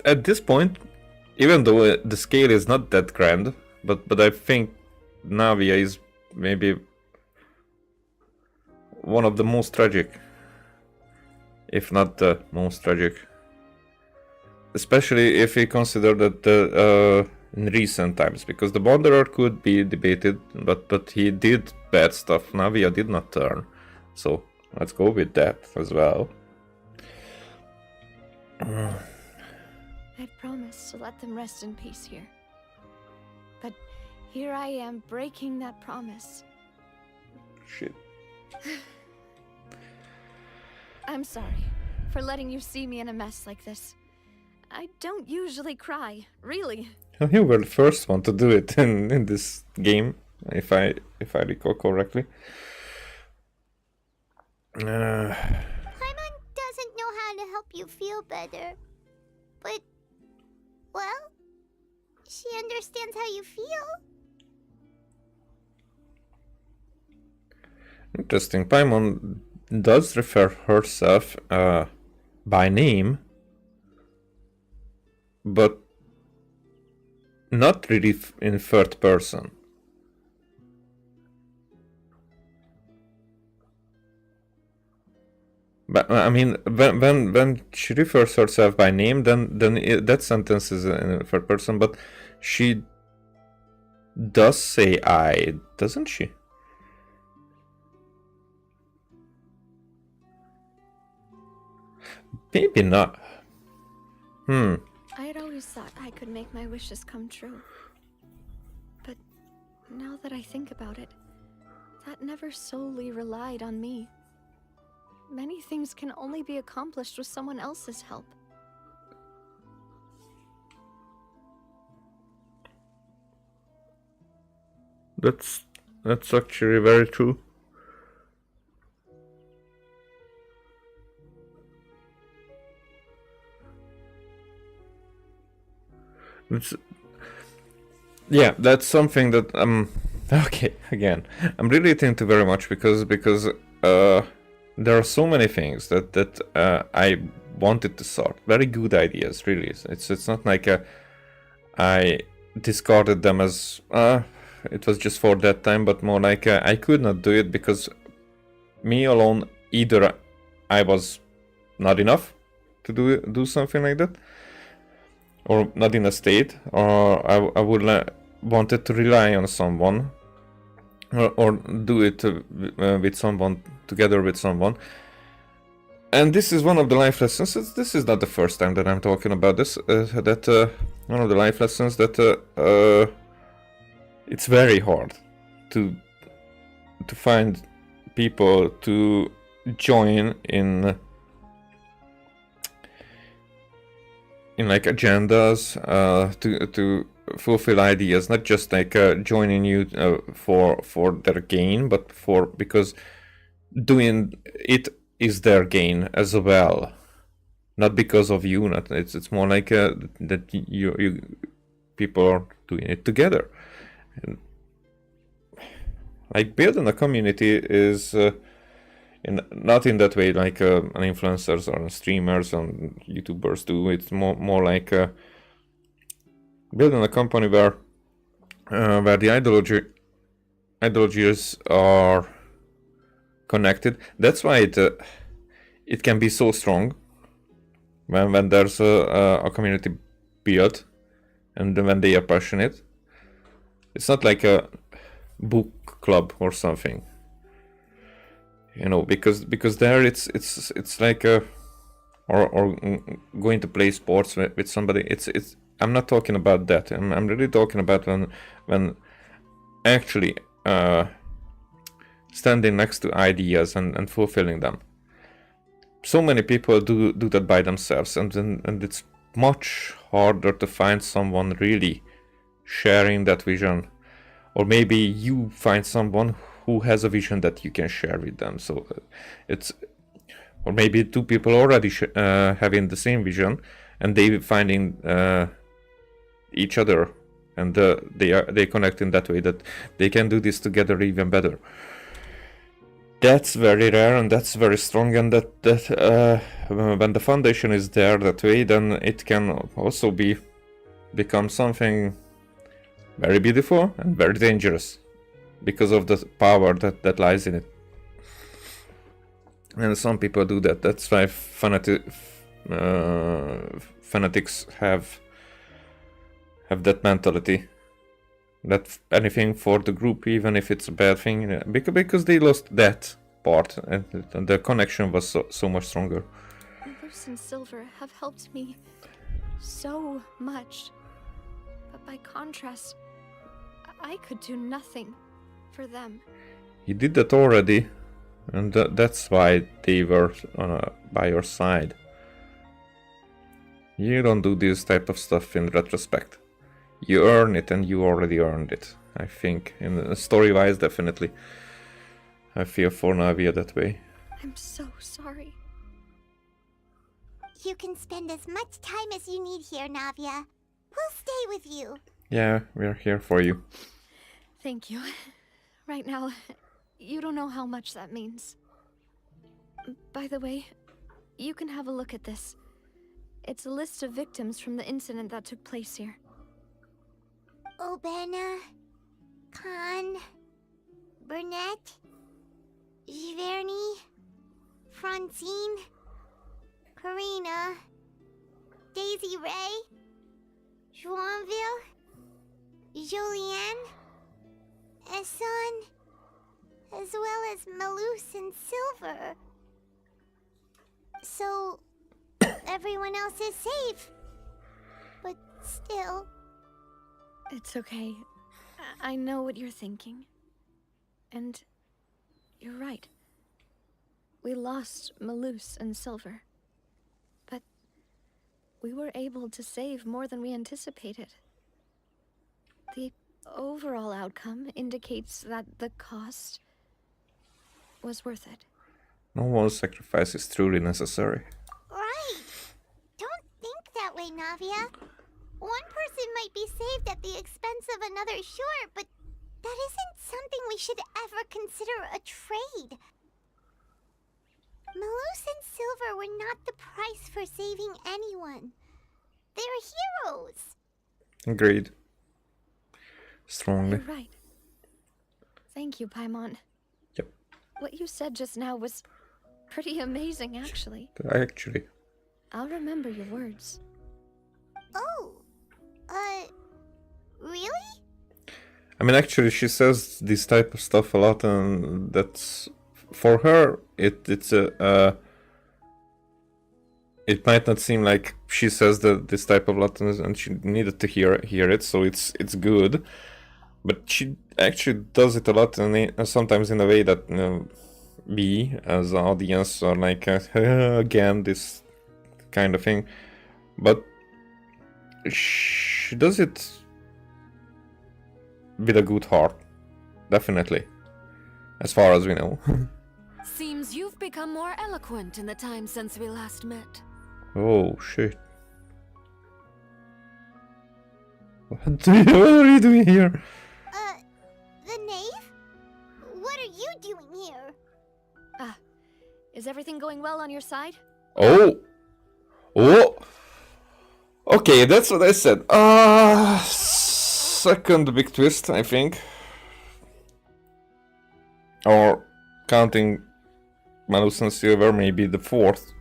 At this point, even though the scale is not that grand, but I think Navia is maybe one of the most tragic, if not the most tragic. Especially if we consider that in recent times, because the Wanderer could be debated, but he did bad stuff Navia did not turn. So let's go with that as well. I'd promised to let them rest in peace here. But here I am breaking that promise. Shit. I'm sorry for letting you see me in a mess like this. I don't usually cry, really. You were the first one to do it in this game, if I recall correctly. Paimon doesn't know how to help you feel better. But, well, she understands how you feel. Interesting. Paimon does refer herself by name, but not really in third person. But I mean, when she refers herself by name, then that sentence is in third person. But she does say I, doesn't she? Maybe not. I had always thought I could make my wishes come true. But now that I think about it, that never solely relied on me. Many things can only be accomplished with someone else's help. That's actually very true. Yeah, that's something that okay, again, I'm relating to very much because there are so many things that I wanted to sort. Very good ideas, really. It's not like I discarded them as it was just for that time, but more like I could not do it because me alone, either I was not enough to do something like that, or not in a state, or I would wanted to rely on someone, or do it with someone, together with someone. And this is one of the life lessons. This is not the first time that I'm talking about this. That one of the life lessons that it's very hard to find people to join in like agendas, to fulfill ideas, not just like joining you for their gain, but because doing it is their gain as well, not because of you. Not it's more like that you people are doing it together. And like building a community is not in that way like an influencers or streamers and YouTubers do. It's more like building a company where the ideologies are connected. That's why it can be so strong when there's a community built and when they are passionate. It's not like a book club or something, you know, because there it's like or going to play sports with somebody. It's I'm not talking about that. I'm really talking about when actually standing next to ideas and fulfilling them. So many people do that by themselves, and it's much harder to find someone really sharing that vision. Or maybe you find someone who has a vision that you can share with them. So it's, or maybe two people already having the same vision, and they finding each other, and they connect in that way that they can do this together even better. That's very rare, and that's very strong, and that when the foundation is there that way, then it can also become something very beautiful and very dangerous because of the power that lies in it. And some people do that. That's why fanatics have that mentality, that anything for the group, even if it's a bad thing, because they lost that part, and the connection was so much stronger. Luce and Silver have helped me so much, but by contrast, I could do nothing for them. You did that already, and that's why they were by your side. You don't do this type of stuff in retrospect. You earn it, and you already earned it. I think, in story-wise, definitely. I feel for Navia that way. I'm so sorry. You can spend as much time as you need here, Navia. We'll stay with you. Yeah, we're here for you. Thank you. Right now, you don't know how much that means. By the way, you can have a look at this. It's a list of victims from the incident that took place here. Obena, Khan, Burnett, Giverny, Francine, Karina, Daisy Ray, Joinville, Jolienne, Esson, as well as Malus and Silver. So, everyone else is safe. But still... It's okay. I know what you're thinking. And you're right. We lost Malus and Silver. But we were able to save more than we anticipated. The overall outcome indicates that the cost was worth it. No one's sacrifice is truly necessary. Right! Don't think that way, Navia. One person might be saved at the expense of another, sure, but that isn't something we should ever consider a trade. Malus and Silver were not the price for saving anyone. They're heroes. Agreed. Strongly. You're right. Thank you, Paimon. Yep. What you said just now was pretty amazing, actually. Actually. I'll remember your words. Oh. Really? I mean, actually, she says this type of stuff a lot, and that's... For her, it's a... It might not seem like she says this type of lot, and she needed to hear it, so it's good. But she actually does it a lot, and sometimes in a way that, you know, we, as an audience, are like, again, this kind of thing. But she does it with a good heart, definitely, as far as we know. Seems you've become more eloquent in the time since we last met. Oh shit. What are you doing here? The knave? What are you doing here? Is everything going well on your side? Oh! Okay, that's what I said. Second big twist, I think. Or, counting Malus and Silver, maybe the fourth.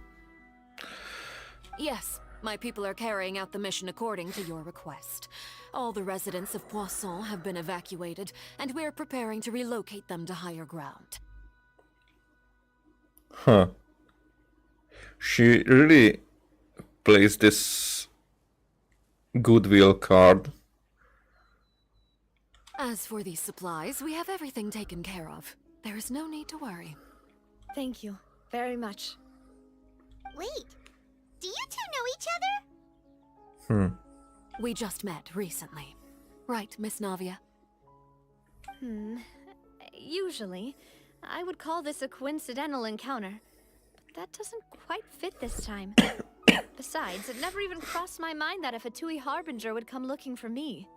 Yes, my people are carrying out the mission according to your request. All the residents of Poisson have been evacuated, and we're preparing to relocate them to higher ground. Huh. She really plays this goodwill card. As for these supplies, we have everything taken care of. There is no need to worry. Thank you very much. Wait, do you two know each other? We just met recently. Right, Miss Navia? Usually, I would call this a coincidental encounter. But that doesn't quite fit this time. Besides, it never even crossed my mind that a Fatui Harbinger would come looking for me.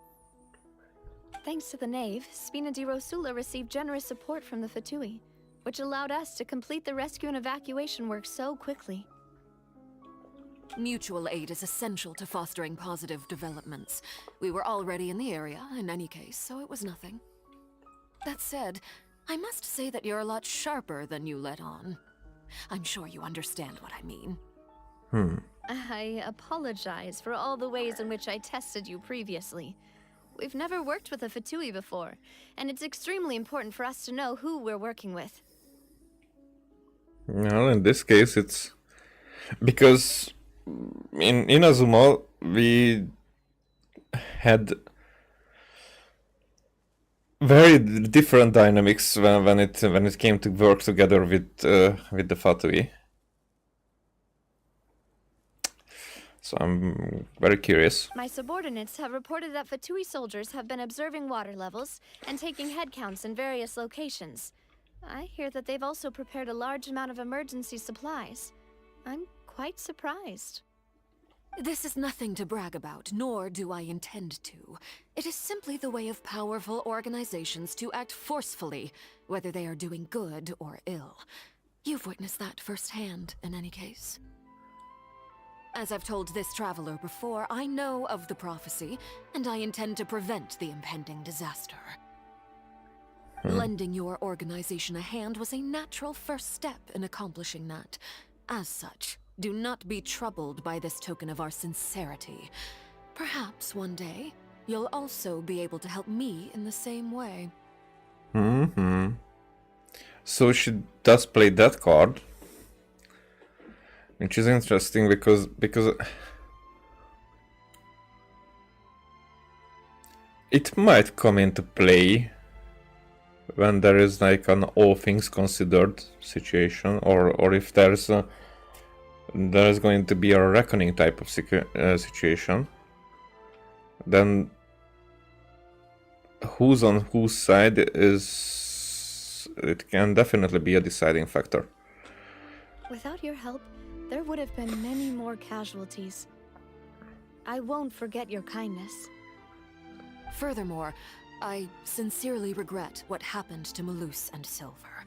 Thanks to the Knave, Spina di Rosula received generous support from the Fatui, which allowed us to complete the rescue and evacuation work so quickly. Mutual aid is essential to fostering positive developments. We were already in the area, in any case, so it was nothing. That said, I must say that you're a lot sharper than you let on. I'm sure you understand what I mean. I apologize for all the ways in which I tested you previously. We've never worked with a Fatui before, and it's extremely important for us to know who we're working with. Well, in this case, it's because in Inazuma we had very different dynamics when it came to work together with the Fatui. So I'm very curious. My subordinates have reported that Fatui soldiers have been observing water levels and taking head counts in various locations. I hear that they've also prepared a large amount of emergency supplies. I'm quite surprised. This is nothing to brag about, nor do I intend to. It is simply the way of powerful organizations to act forcefully, whether they are doing good or ill. You've witnessed that firsthand, in any case. As I've told this traveler before, I know of the prophecy, and I intend to prevent the impending disaster. Lending your organization a hand was a natural first step in accomplishing that. As such, do not be troubled by this token of our sincerity. Perhaps one day, you'll also be able to help me in the same way. So she does play that card. Which is interesting because it might come into play when there is like an all things considered situation, or if there is going to be a reckoning type of situation, then who's on whose side it can definitely be a deciding factor. Without your help, there would have been many more casualties. I won't forget your kindness. Furthermore, I sincerely regret what happened to Malus and Silver.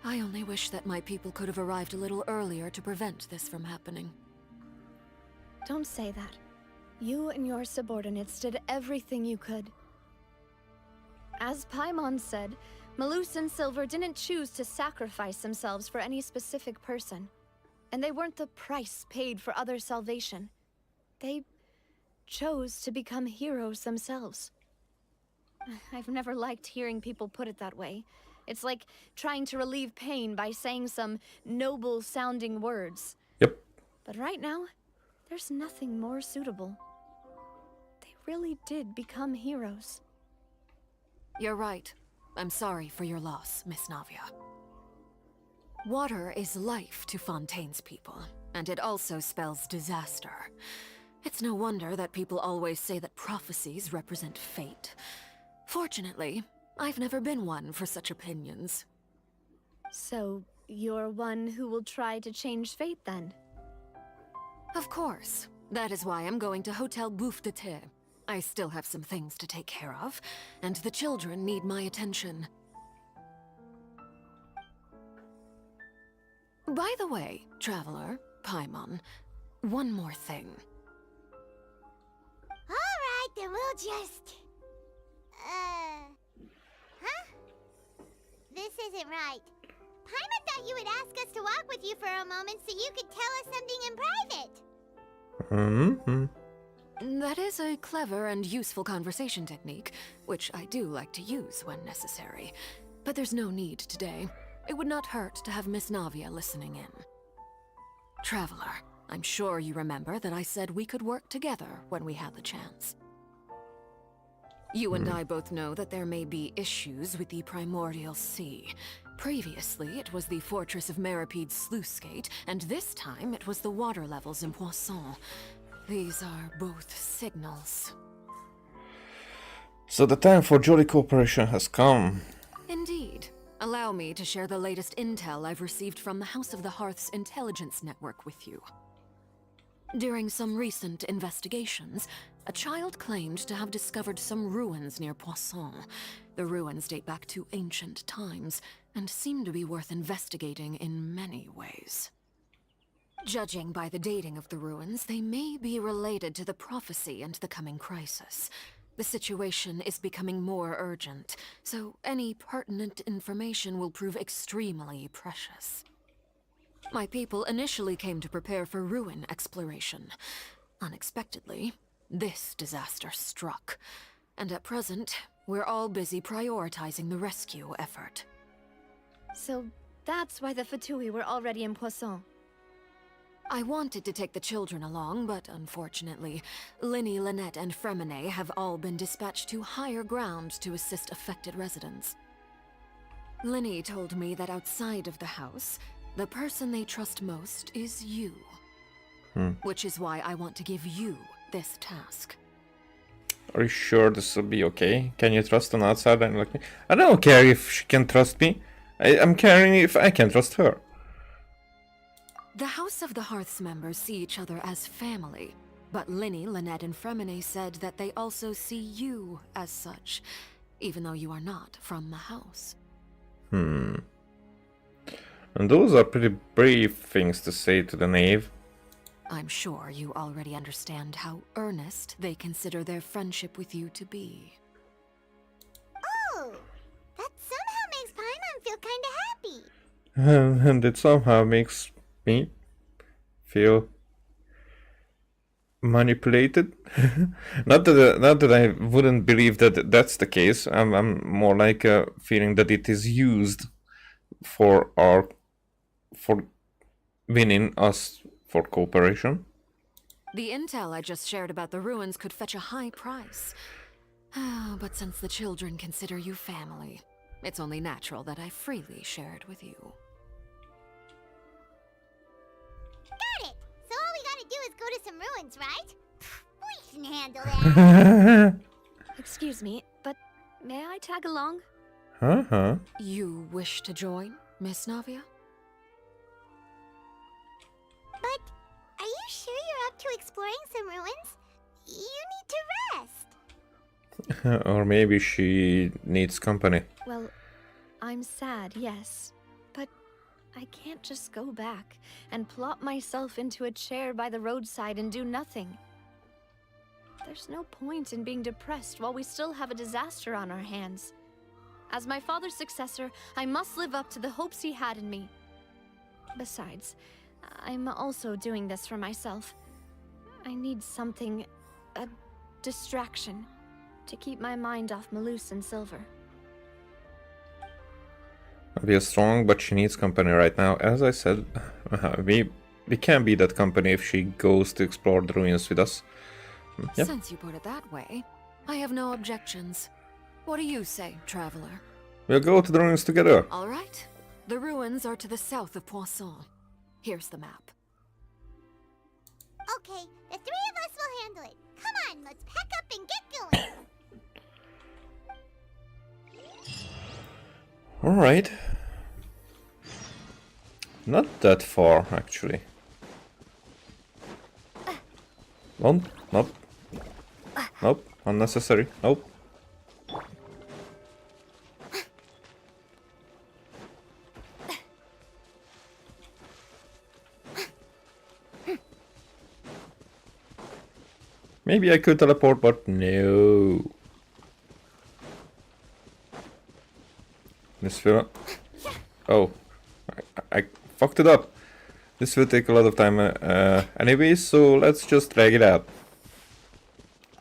I only wish that my people could have arrived a little earlier to prevent this from happening. Don't say that. You and your subordinates did everything you could. As Paimon said, Malus and Silver didn't choose to sacrifice themselves for any specific person. And they weren't the price paid for other salvation. They chose to become heroes themselves. I've never liked hearing people put it that way. It's like trying to relieve pain by saying some noble-sounding words. Yep. But right now, there's nothing more suitable. They really did become heroes. You're right. I'm sorry for your loss, Miss Navia. Water is life to Fontaine's people, and it also spells disaster. It's no wonder that people always say that prophecies represent fate. Fortunately, I've never been one for such opinions. So, you're one who will try to change fate, then? Of course. That is why I'm going to Hotel Bouffe de Thé. I still have some things to take care of, and the children need my attention. By the way, Traveler, Paimon, one more thing. Alright, then we'll just... Huh? This isn't right. Paimon thought you would ask us to walk with you for a moment so you could tell us something in private. That is a clever and useful conversation technique, which I do like to use when necessary. But there's no need today. It would not hurt to have Miss Navia listening in. Traveler, I'm sure you remember that I said we could work together when we had the chance. You and I both know that there may be issues with the Primordial Sea. Previously, it was the Fortress of Meripede's sluice gate, and this time it was the water levels in Poisson. These are both signals. So the time for jolly cooperation has come. Indeed. Allow me to share the latest intel I've received from the House of the Hearth's intelligence network with you. During some recent investigations, a child claimed to have discovered some ruins near Poisson. The ruins date back to ancient times, and seem to be worth investigating in many ways. Judging by the dating of the ruins, they may be related to the prophecy and the coming crisis. The situation is becoming more urgent, so any pertinent information will prove extremely precious. My people initially came to prepare for ruin exploration. Unexpectedly, this disaster struck, and at present, we're all busy prioritizing the rescue effort. So that's why the Fatui were already in Poisson. I wanted to take the children along, but unfortunately, Linny, Lynette, and Fremine have all been dispatched to higher ground to assist affected residents. Linny told me that outside of the house, the person they trust most is you. Which is why I want to give you this task. Are you sure this will be okay? Can you trust an outsider like me? I don't care if she can trust me. I'm caring if I can trust her. The House of the Hearth's members see each other as family, but Linny, Lynette, and Fremine said that they also see you as such, even though you are not from the house. And those are pretty brave things to say to the knave. I'm sure you already understand how earnest they consider their friendship with you to be. Oh, that somehow makes Paimon feel kinda happy. And it somehow makes me feel manipulated. not that I wouldn't believe that that's the case. I'm more like feeling that it is used for winning us for cooperation. The intel I just shared about the ruins could fetch a high price. But since the children consider you family, it's only natural that I freely share it with you. Got it! So all we gotta do is go to some ruins, right? We can handle that. Excuse me, but may I tag along? You wish to join, Miss Navia? But are you sure you're up to exploring some ruins? You need to rest. Or maybe she needs company. Well, I'm sad, yes. But I can't just go back and plop myself into a chair by the roadside and do nothing. There's no point in being depressed while we still have a disaster on our hands. As my father's successor, I must live up to the hopes he had in me. Besides, I'm also doing this for myself. I need something, a distraction, to keep my mind off Malus and Silver. We are strong, but she needs company right now. As I said, we can be that company if she goes to explore the ruins with us. Yep. Since you put it that way, I have no objections. What do you say, traveler? We'll go to the ruins together. All right. The ruins are to the south of Poisson. Here's the map. Okay, the three of us will handle it. Come on, let's pack up and get going. Alright. Not that far, actually. Nope, nope. Nope, unnecessary. Nope. Maybe I could teleport, but no. This will... Oh. I fucked it up. This will take a lot of time anyway, so let's just drag it out.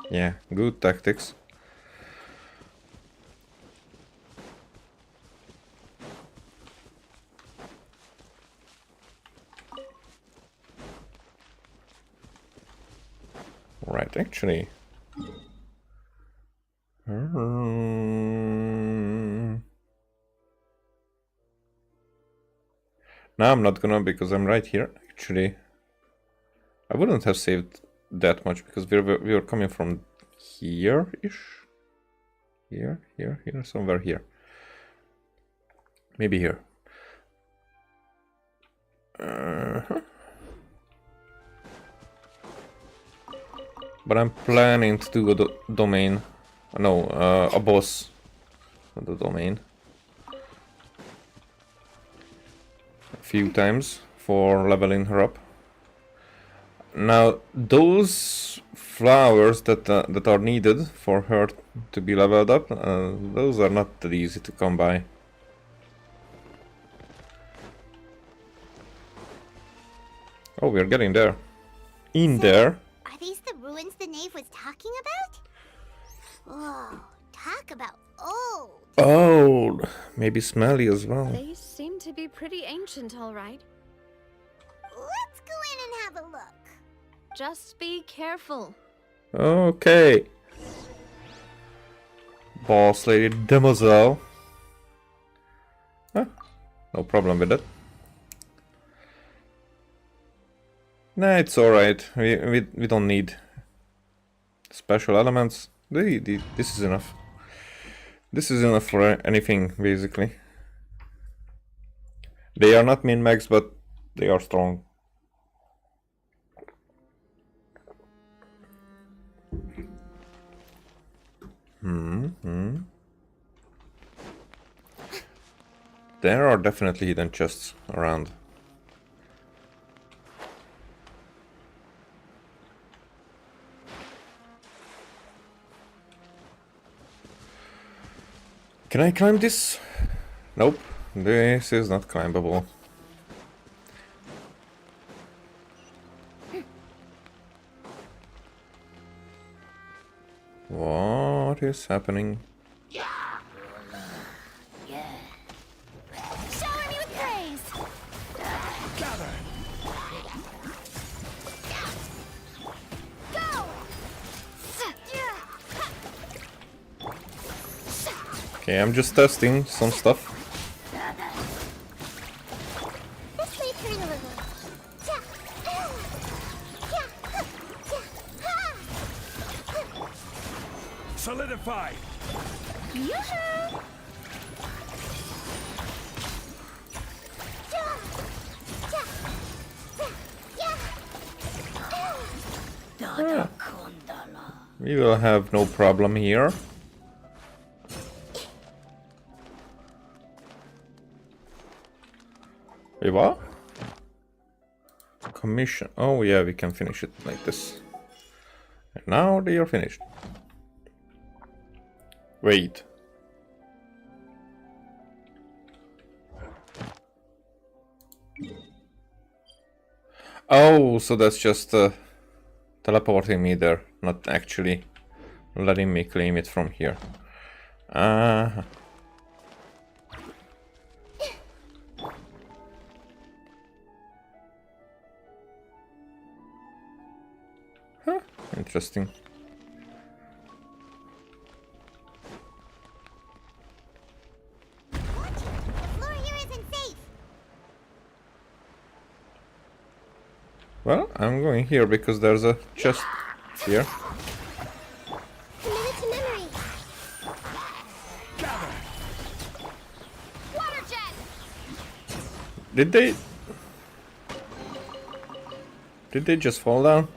Yeah, good tactics. Right, actually. Now I'm not gonna, because I'm right here. Actually, I wouldn't have saved that much because we were coming from here-ish. Here, somewhere here. Maybe here. But I'm planning to do a domain. No, a boss. Not a domain. A few times for leveling her up. Now, those flowers that are needed for her to be leveled up, those are not that easy to come by. Oh, we're getting there. There. Are these the ruins the knave was talking about? Whoa, talk about old. Old. Maybe smelly as well. They seem to be pretty ancient, all right. Let's go in and have a look. Just be careful. Okay. Boss lady demoiselle. Huh, no problem with that. Nah, it's alright. We don't need special elements. This is enough. This is enough for anything, basically. They are not min-max, but they are strong. There are definitely hidden chests around. Can I climb this? Nope, this is not climbable. What is happening? Shower me with praise. Go. Okay, I'm just testing some stuff. This way, turn a little. Solidify! Yoo-hoo! We will have no problem here. Wait, what? Commission. Oh yeah, we can finish it like this. And now they are finished. Wait. Oh, so that's just teleporting me there, not actually letting me claim it from here. Huh, interesting. Well, I'm going here because there's a chest here. Commit it to memory. Water jet. Did they just fall down?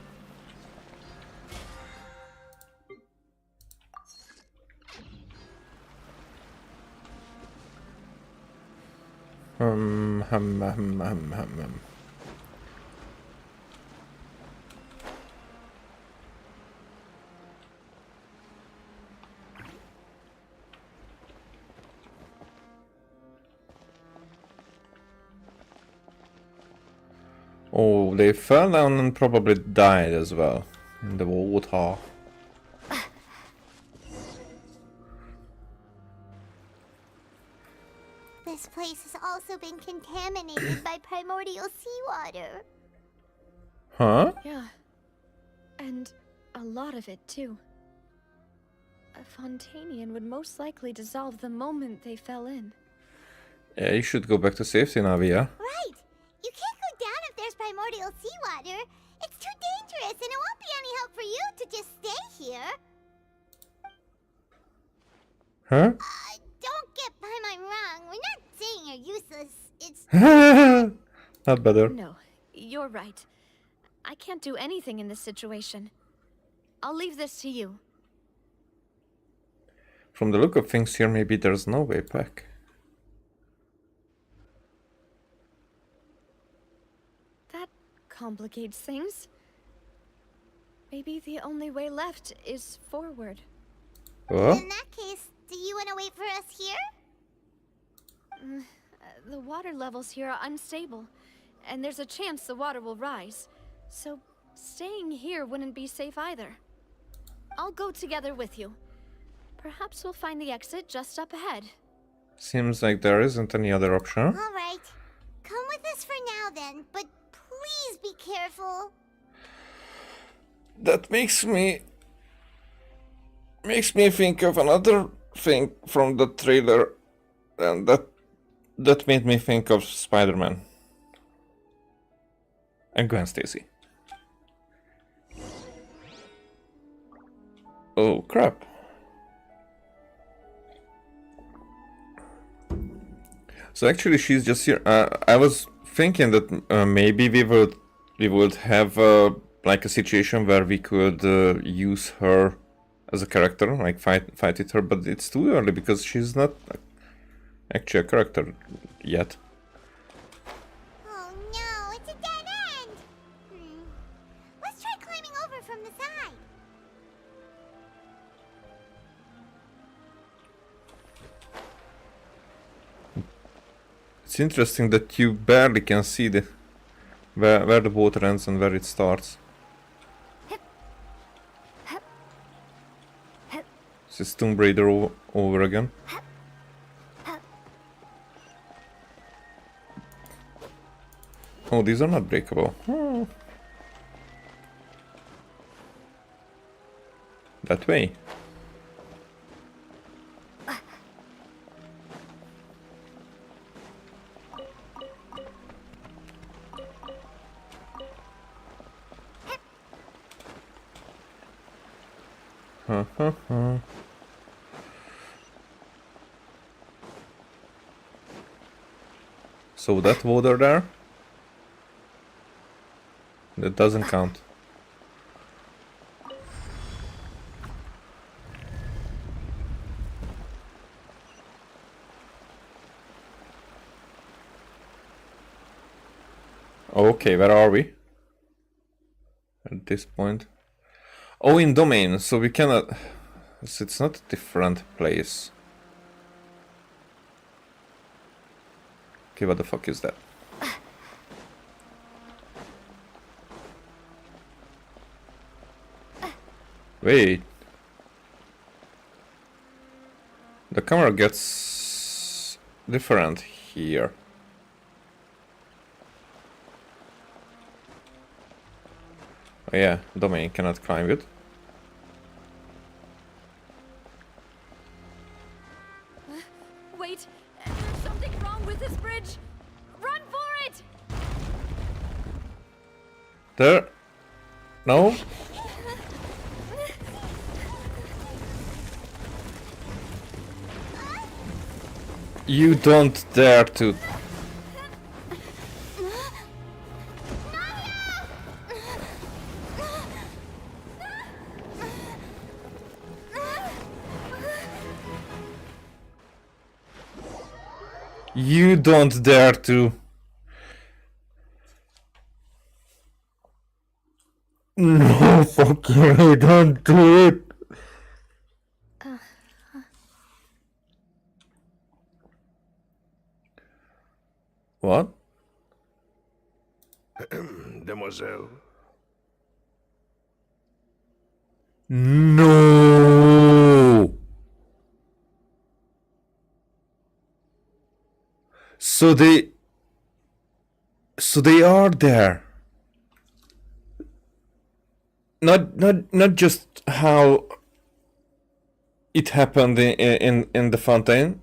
Oh, they fell down and probably died as well in the water. This place has also been contaminated by primordial seawater. Huh? Yeah. And a lot of it, too. A Fontainian would most likely dissolve the moment they fell in. Yeah, you should go back to safety, Navia. Right! primordial seawater. It's too dangerous, and it won't be any help for you to just stay here. Huh? Don't get by my wrong. We're not saying you're useless. It's... Not better. No, you're right. I can't do anything in this situation. I'll leave this to you. From the look of things here, maybe there's no way back. That complicates things. Maybe the only way left is forward. What? In that case, do you want to wait for us here? The water levels here are unstable, and there's a chance the water will rise. So, staying here wouldn't be safe either. I'll go together with you. Perhaps we'll find the exit just up ahead. Seems like there isn't any other option. All right. Come with us for now then, but please be careful. That makes me think of another thing from the trailer, and that made me think of Spider-Man and Gwen Stacy. Oh crap. So actually she's just here. I was thinking that maybe we would have like a situation where we could use her as a character, like fight with her, but it's too early because she's not actually a character yet. Oh no, it's a dead end! Let's try climbing over from the side. It's interesting that you barely can see the where the water ends and where it starts. This is Tomb Raider over again. Oh, these are not breakable. That way. So that water there, that doesn't count. Okay, where are we? At this point. Oh, in domain, so we cannot... So it's not a different place. Okay, what the fuck is that? Wait. The camera gets different here. Oh yeah, domain cannot climb it. Wait, there's something wrong with this bridge. Run for it! There. No. You don't dare to. You don't dare to. No, fucking, don't do it. What? Demoiselle. No. So they are there. Not just how it happened in the Fontaine,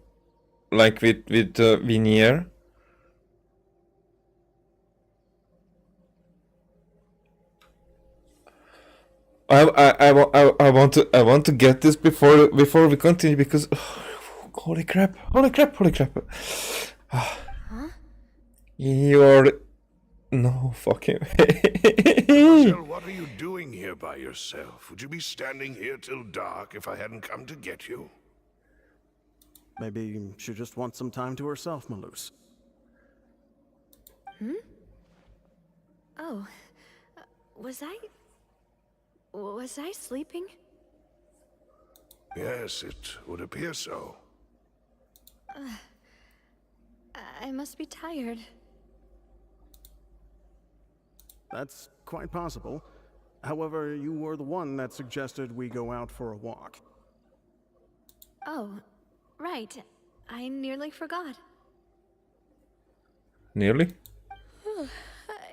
like with Vinier. I want to get this before we continue because holy crap. Huh? You're no fucking Mademoiselle, what are you doing here by yourself? Would you be standing here till dark if I hadn't come to get you? Maybe she just wants some time to herself, Malus. Oh, was I sleeping? Yes, it would appear so. I must be tired. That's quite possible. However, you were the one that suggested we go out for a walk. Oh, right. I nearly forgot. nearly.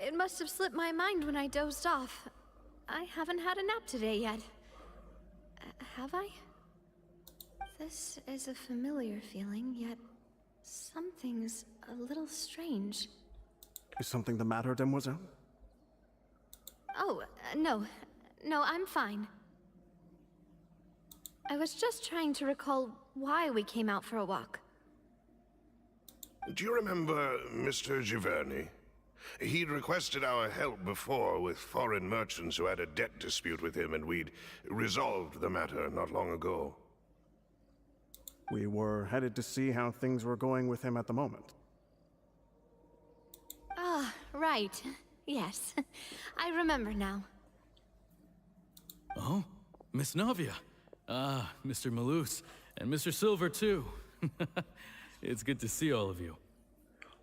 It must have slipped my mind when I dozed off. I haven't had a nap today yet. Have I? This is a familiar feeling, yet something's a little strange. Is something the matter, Demoiselle? Oh, no. No, I'm fine. I was just trying to recall why we came out for a walk. Do you remember Mr. Giverny? He'd requested our help before with foreign merchants who had a debt dispute with him, and we'd resolved the matter not long ago. We were headed to see how things were going with him at the moment. Ah, right. Yes. I remember now. Oh, Miss Navia. Ah, Mr. Malus. And Mr. Silver, too. It's good to see all of you.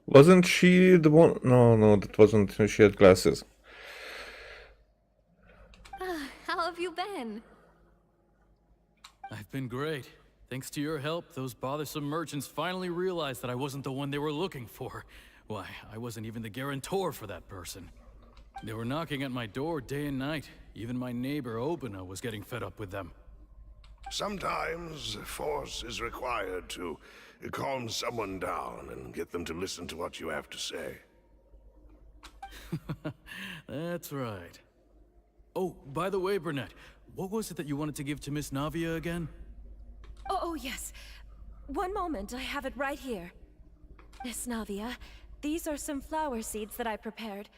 Wasn't she the one? No, that wasn't. She had glasses. How have you been? I've been great. Thanks to your help, those bothersome merchants finally realized that I wasn't the one they were looking for. Why, I wasn't even the guarantor for that person. They were knocking at my door day and night. Even my neighbor Obina was getting fed up with them. Sometimes force is required to calm someone down and get them to listen to what you have to say. That's right. Oh, by the way, Burnett, what was it that you wanted to give to Miss Navia again? Oh, yes. One moment, I have it right here. Miss Navia, these are some flower seeds that I prepared.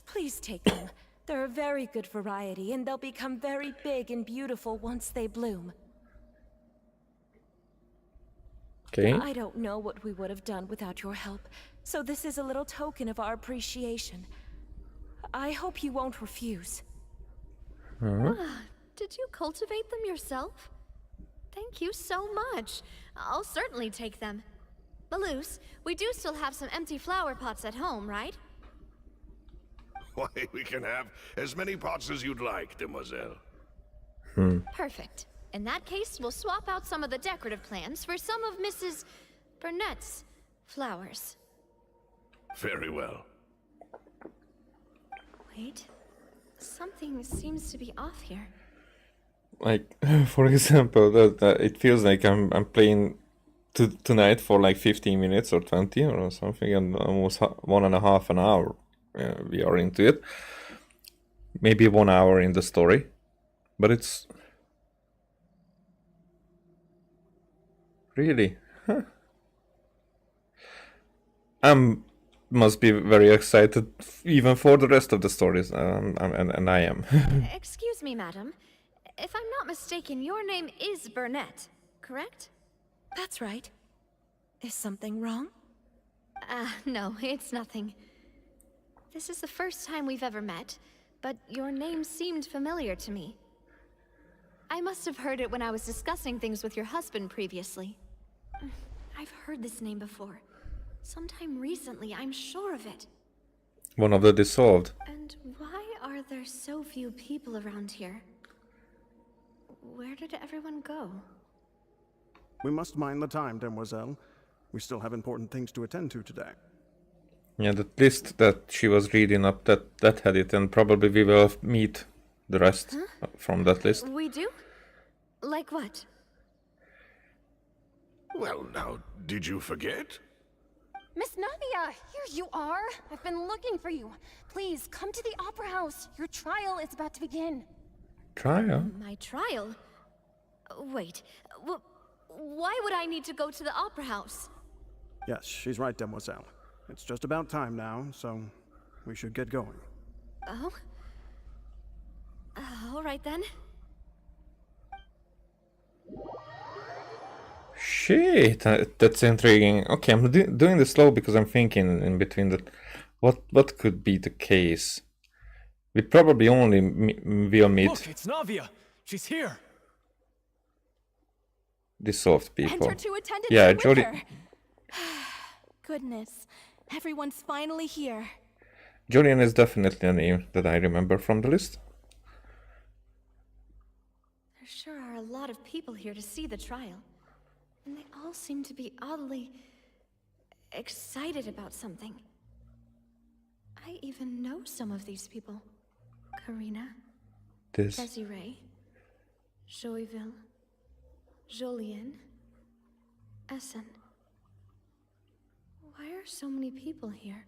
Please take them. They're a very good variety, and they'll become very big and beautiful once they bloom. Okay. I don't know what we would have done without your help, so this is a little token of our appreciation. I hope you won't refuse. Did you cultivate them yourself? Thank you so much. I'll certainly take them. Malus, we do still have some empty flower pots at home, right? Why, we can have as many pots as you'd like, Demoiselle. Perfect. In that case, we'll swap out some of the decorative plants for some of Mrs. Burnett's flowers. Very well. Wait. Something seems to be off here. Like, for example, that it feels like I'm playing tonight for like 15 minutes or 20 or something, and almost 1.5 an hour. We are into it. Maybe 1 hour in the story, but it's really. Must be very excited even for the rest of the stories, and I am. Excuse me, madam. If I'm not mistaken, your name is Burnett, correct? That's right. Is something wrong? No, it's nothing. This is the first time we've ever met, but your name seemed familiar to me. I must have heard it when I was discussing things with your husband previously. I've heard this name before. Sometime recently, I'm sure of it. One of the dissolved. And why are there so few people around here? Where did everyone go? We must mind the time, Demoiselle. We still have important things to attend to today. Yeah, the list that she was reading up, that had it, and probably we will meet the rest from that list. We do? Like what? Well, now, did you forget? Miss Navia, here you are. I've been looking for you. Please, come to the Opera House. Your trial is about to begin. Trial? My trial? Wait, why would I need to go to the opera house? Yes, she's right, Demoiselle. It's just about time now, so we should get going. Oh? All right then. Shit, that's intriguing. Okay, I'm doing this slow because I'm thinking in between that. What could be the case? We probably only will meet. Look, it's Navia. She's here. Dissolved people. And her two attendants Yeah, are with Jolly. her. Goodness, everyone's finally here. Julian is definitely a name that I remember from the list. There sure are a lot of people here to see the trial. And they all seem to be oddly excited about something. I even know some of these people. Karina, Desiree, Joyville, Jolien, Essen. Why are so many people here?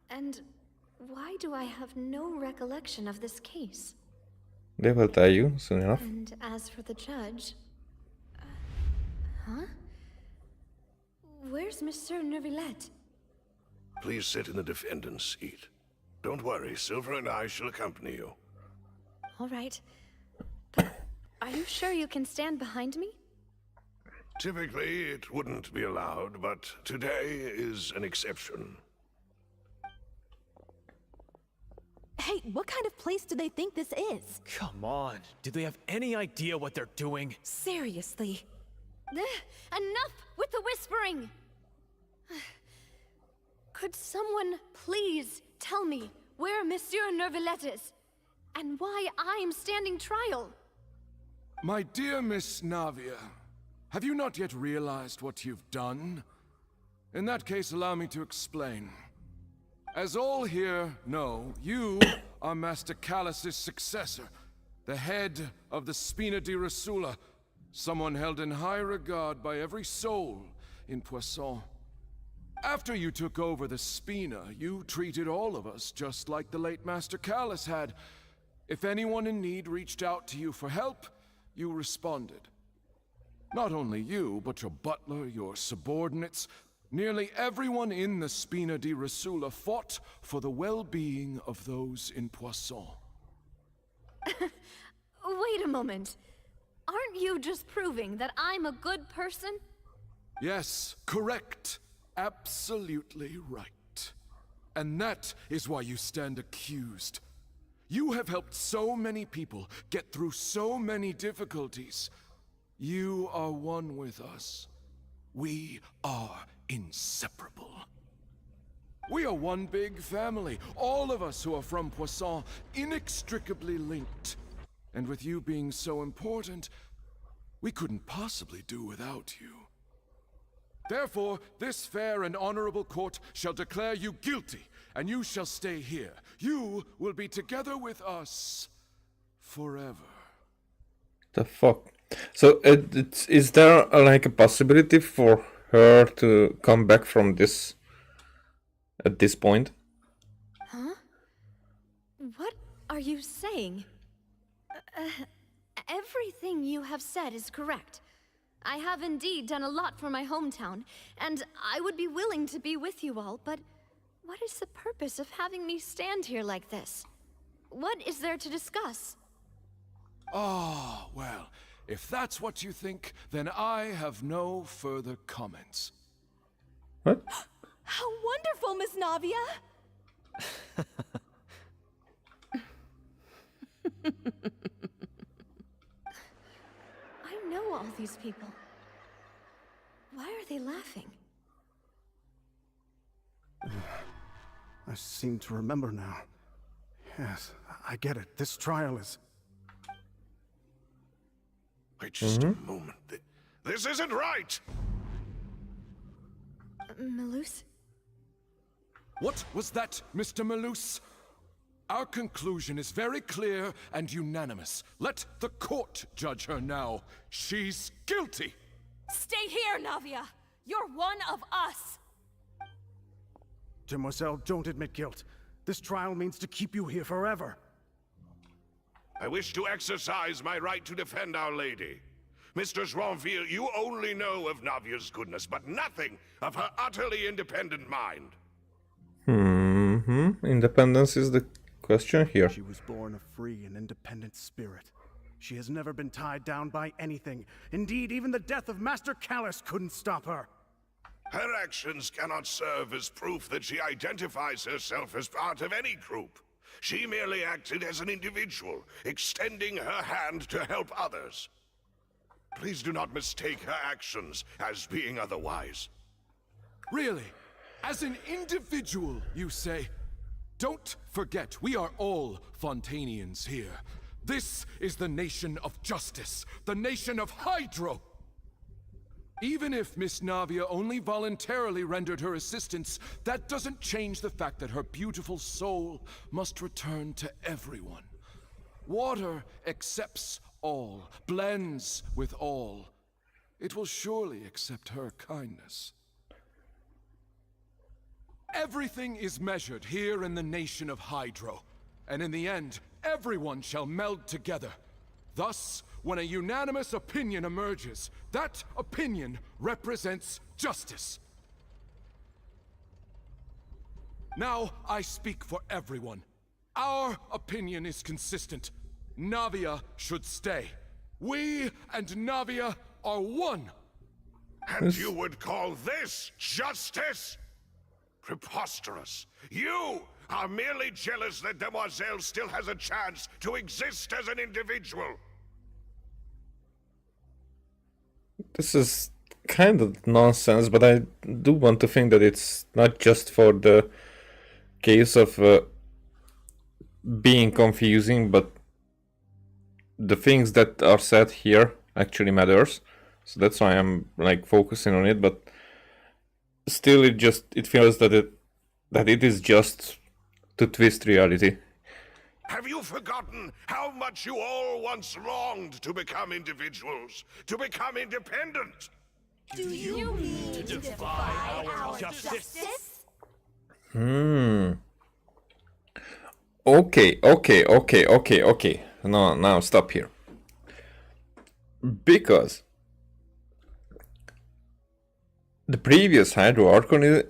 And why do I have no recollection of this case? They will tell you soon enough. And as for the judge... huh? Where's Monsieur Neuvillette? Please sit in the defendant's seat. Don't worry, Silver and I shall accompany you. All right. But are you sure you can stand behind me? Typically, it wouldn't be allowed, but today is an exception. Hey, what kind of place do they think this is? Come on. Do they have any idea what they're doing? Seriously. Enough with the whispering! Could someone please tell me where Monsieur Neuvillette is? And why I'm standing trial? My dear Miss Navia, have you not yet realized what you've done? In that case, allow me to explain. As all here know, you are Master Callus's successor, the head of the Spina di Rosula, someone held in high regard by every soul in Poisson. After you took over the Spina, you treated all of us just like the late Master Callus had. If anyone in need reached out to you for help, you responded. Not only you, but your butler, your subordinates, nearly everyone in the Spina di Rosula fought for the well-being of those in Poisson. Wait a moment. Aren't you just proving that I'm a good person? Yes, correct. Absolutely right. And that is why you stand accused. You have helped so many people get through so many difficulties. You are one with us. We are inseparable. We are one big family, all of us who are from Poisson, inextricably linked. And with you being so important, we couldn't possibly do without you. Therefore, this fair and honorable court shall declare you guilty, and you shall stay here. You will be together with us forever. The fuck? So, is there like a possibility for her to come back from this at this point? Huh? What are you saying? Everything you have said is correct. I have indeed done a lot for my hometown, and I would be willing to be with you all, but what is the purpose of having me stand here like this? What is there to discuss? Ah, well, if that's what you think, then I have no further comments. What? How wonderful, Miss Navia! I know all these people. Why are they laughing? I seem to remember now. Yes, I get it. This trial is... Wait just a moment. This isn't right! Malus? What was that, Mr. Malus? Our conclusion is very clear and unanimous. Let the court judge her now. She's guilty! Stay here, Navia! You're one of us! Demoiselle, don't admit guilt. This trial means to keep you here forever. I wish to exercise my right to defend Our Lady. Mr. Joinville, you only know of Navia's goodness, but nothing of her utterly independent mind. Independence is the question here. She was born a free and independent spirit. She has never been tied down by anything. Indeed, even the death of Master Callus couldn't stop her. Her actions cannot serve as proof that she identifies herself as part of any group. She merely acted as an individual, extending her hand to help others. Please do not mistake her actions as being otherwise. Really? As an individual, you say? Don't forget, we are all Fontainians here. This is the nation of justice, the nation of Hydro! Even if Miss Navia only voluntarily rendered her assistance, that doesn't change the fact that her beautiful soul must return to everyone. Water accepts all, blends with all. It will surely accept her kindness. Everything is measured here in the nation of Hydro, and in the end, everyone shall meld together. Thus, when a unanimous opinion emerges, that opinion represents justice. Now, I speak for everyone. Our opinion is consistent. Navia should stay. We and Navia are one. And you would call this justice? Preposterous. You are merely jealous that Demoiselle still has a chance to exist as an individual. This is kind of nonsense, but I do want to think that it's not just for the case of being confusing, but the things that are said here actually matters. So that's why I'm like focusing on it, but still it feels that it is just to twist reality. Have you forgotten how much you all once longed to become individuals, to become independent? Do you mean to defy our justice? Okay. No, now stop here. Because the previous Hydro Archon,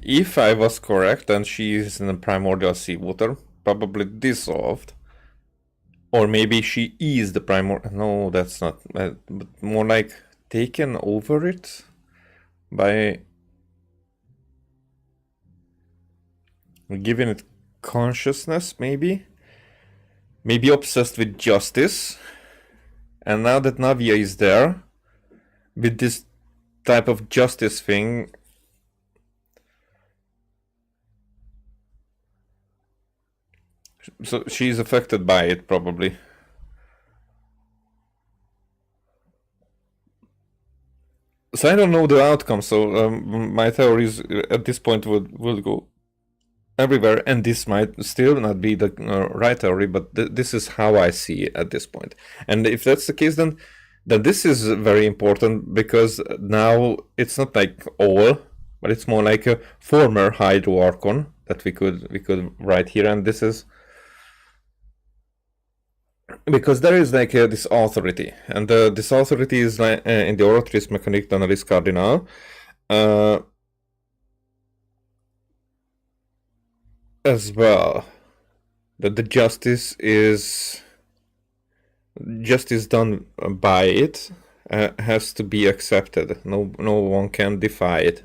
if I was correct, and she is in the primordial seawater, probably dissolved. Or maybe she is the primordial... No, that's not... but more like taken over it by giving it consciousness, maybe? Maybe obsessed with justice. And now that Navia is there, with this type of justice thing, so she's affected by it, probably. So I don't know the outcome, so my theories at this point will go everywhere, and this might still not be the right theory, but this is how I see it at this point. And if that's the case, then this is very important, because now it's not like all, but it's more like a former Hydro Archon that we could write here, and this is because there is like this authority, and this authority is like in the Oratrice Mécanique d'Analyse Cardinal. As well, that the justice done by it has to be accepted. No one can defy it.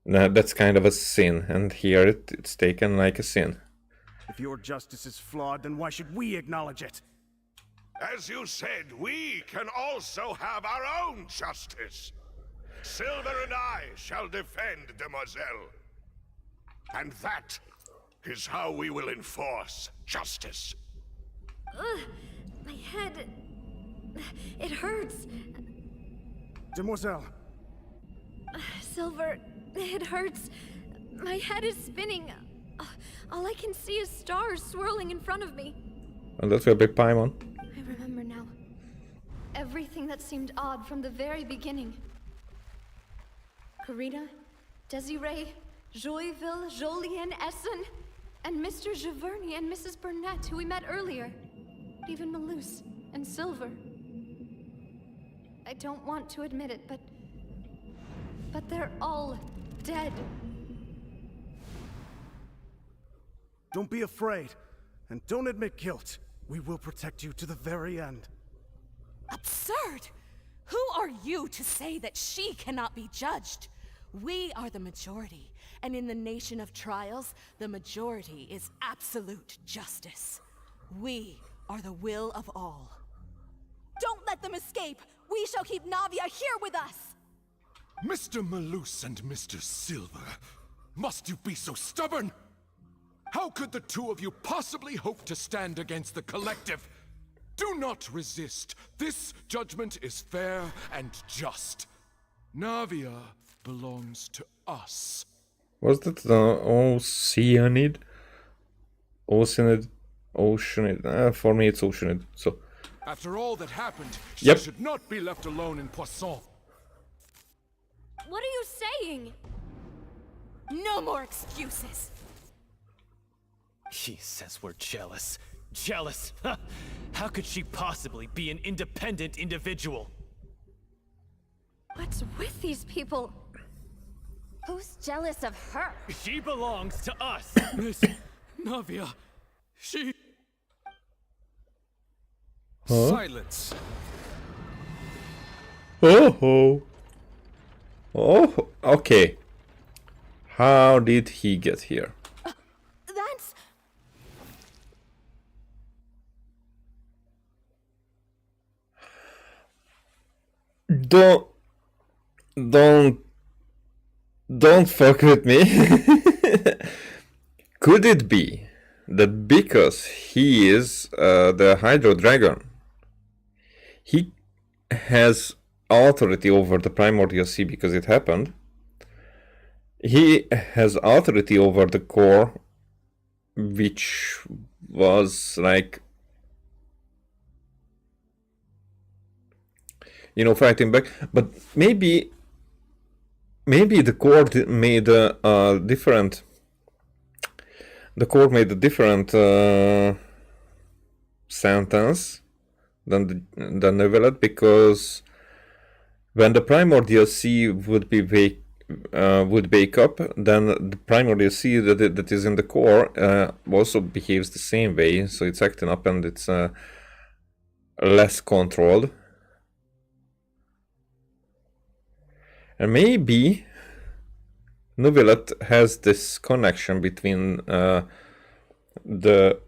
That's kind of a sin, and here it's taken like a sin. If your justice is flawed, then why should we acknowledge it? As you said, we can also have our own justice. Silver and I shall defend Demoiselle. And that is how we will enforce justice. My head... it hurts. Demoiselle. Silver, it hurts. My head is spinning. All I can see is stars swirling in front of me. And that's a big Paimon. I remember now. Everything that seemed odd from the very beginning. Karina, Desiree, Joyville, Jolien, Essen, and Mr. Giverny and Mrs. Burnett, who we met earlier. Even Malus and Silver. I don't want to admit it, but they're all dead. Don't be afraid, and don't admit guilt. We will protect you to the very end. Absurd! Who are you to say that she cannot be judged? We are the majority, and in the nation of trials, the majority is absolute justice. We are the will of all. Don't let them escape! We shall keep Navia here with us! Mr. Malus and Mr. Silver, must you be so stubborn? How could the two of you possibly hope to stand against the collective? Do not resist. This judgment is fair and just. Navia belongs to us. Was that the Oceanid? Oceanid? Oceanid? For me it's Oceanid, so... After all that happened, Yep. she should not be left alone in Poisson. What are you saying? No more excuses! She says we're jealous. Jealous? How could she possibly be an independent individual? What's with these people? Who's jealous of her? She belongs to us. Miss Navia, she... Huh? Silence. Oh, oh, okay. How did he get here? That's... Don't fuck with me. Could it be that because he is the Hydro Dragon, he has authority over the Primordial Sea because it happened? He has authority over the core, which was like, you know, fighting back. But maybe the core made a different. The core made a different sentence than Nevelet, because when the Primordial Sea would wake up, then the Primordial Sea that is in the core also behaves the same way. So it's acting up and it's less controlled. And maybe Nevelet has this connection between the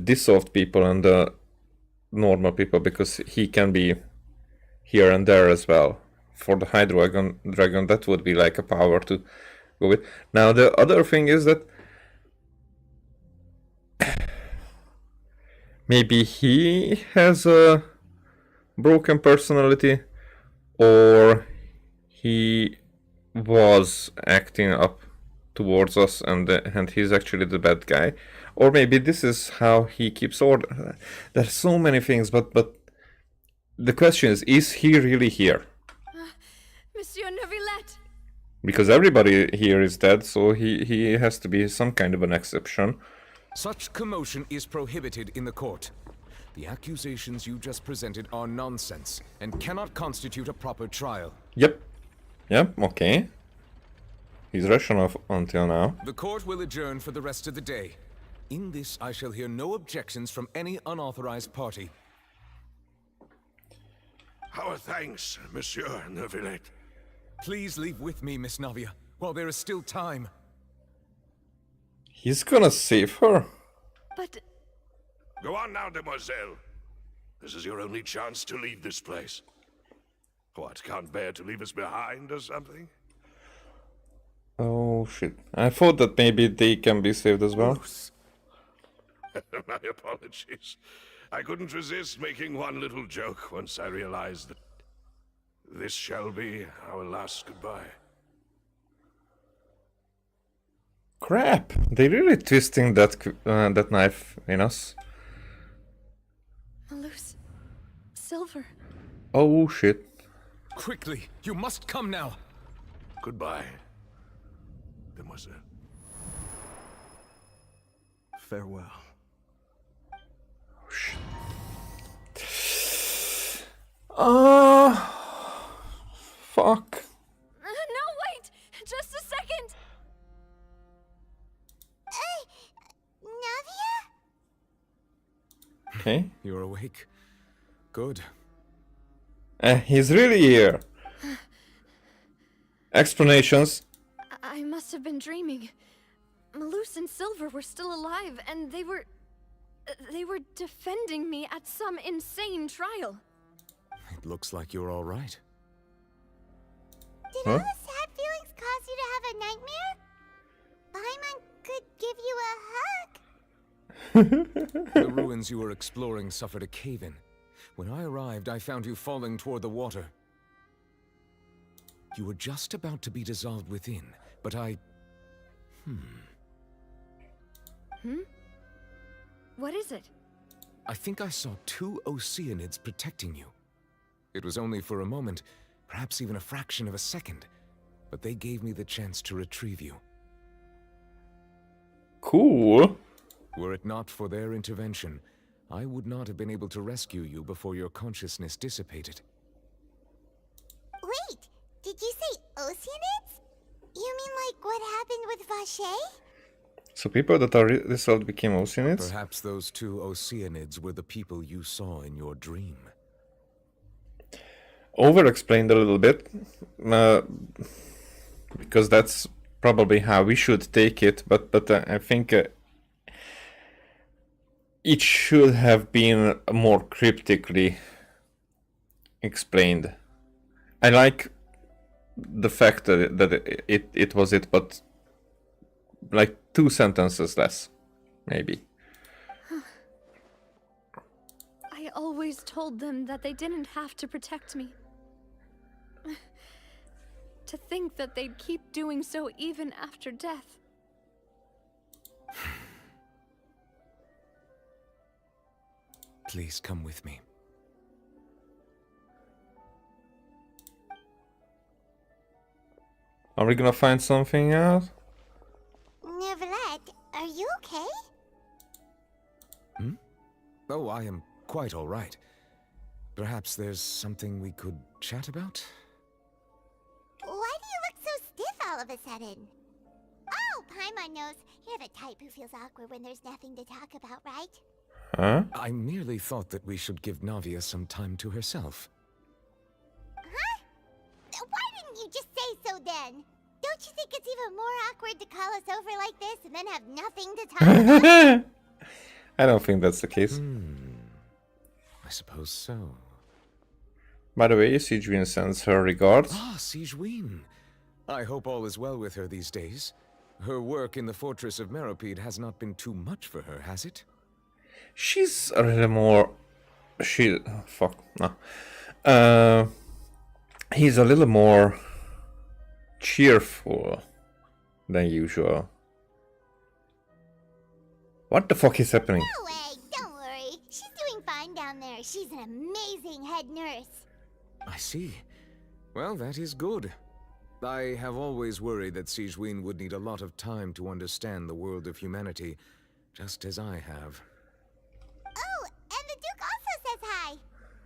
dissolved people and the normal people, because he can be here and there as well. For the Hydro Dragon, that would be like a power to go with. Now the other thing is that maybe he has a broken personality, or he was acting up towards us and he's actually the bad guy. Or maybe this is how he keeps order. There's so many things, but the question is he really here? Monsieur Neuvillette! Because everybody here is dead, so he has to be some kind of an exception. Such commotion is prohibited in the court. The accusations you just presented are nonsense and cannot constitute a proper trial. Yep, okay. He's rational until now. The court will adjourn for the rest of the day. In this, I shall hear no objections from any unauthorized party. Our thanks, Monsieur Neuvillette. Please leave with me, Miss Navia, while there is still time. He's gonna save her. But... Go on now, demoiselle. This is your only chance to leave this place. What, can't bear to leave us behind or something? Oh shit. I thought that maybe they can be saved as well. My apologies. I couldn't resist making one little joke once I realized that this shall be our last goodbye. Crap! They really twisting that knife in us. Malus... Silver... Oh shit. Quickly, you must come now. Goodbye, demoiselle. Farewell. Oh, shit. Fuck. No, wait! Just a second! Navia? Okay. You're awake. Good. He's really here. Explanations. I must have been dreaming. Malus and Silver were still alive, and they were defending me at some insane trial. It looks like you're all right. Did all the sad feelings cause you to have a nightmare? Paimon could give you a hug. The ruins you were exploring suffered a cave-in. When I arrived, I found you falling toward the water. You were just about to be dissolved within, but I... What is it? I think I saw 2 Oceanids protecting you. It was only for a moment, perhaps even a fraction of a second, but they gave me the chance to retrieve you. Cool. Were it not for their intervention, I would not have been able to rescue you before your consciousness dissipated. Wait, did you say Oceanids? You mean like what happened with Vache? So people that are dissolved became Oceanids? Perhaps those 2 Oceanids were the people you saw in your dream. Over-explained a little bit. Because that's probably how we should take it, but I think it should have been more cryptically explained. I like the fact that it was it, but like 2 sentences less, maybe. I always told them that they didn't have to protect me. To think that they'd keep doing so even after death. Please come with me. Are we gonna find something out? Neverlet, are you okay? Oh, I am quite all right. Perhaps there's something we could chat about? Why do you look so stiff all of a sudden? Oh, Paimon knows. You're the type who feels awkward when there's nothing to talk about, right? Huh? I merely thought that we should give Navia some time to herself. Huh? Why didn't you just say so then? Don't you think it's even more awkward to call us over like this and then have nothing to talk about? I don't think that's the case. I suppose so. By the way, Sigewin sends her regards. Ah, Sigewin. I hope all is well with her these days. Her work in the Fortress of Meropide has not been too much for her, has it? She's a little more... fuck, no. He's a little more cheerful than usual. What the fuck is happening? No way, don't worry. She's doing fine down there. She's an amazing head nurse. I see. Well, that is good. I have always worried that Sigewin would need a lot of time to understand the world of humanity, just as I have. Oh, and the Duke also says hi.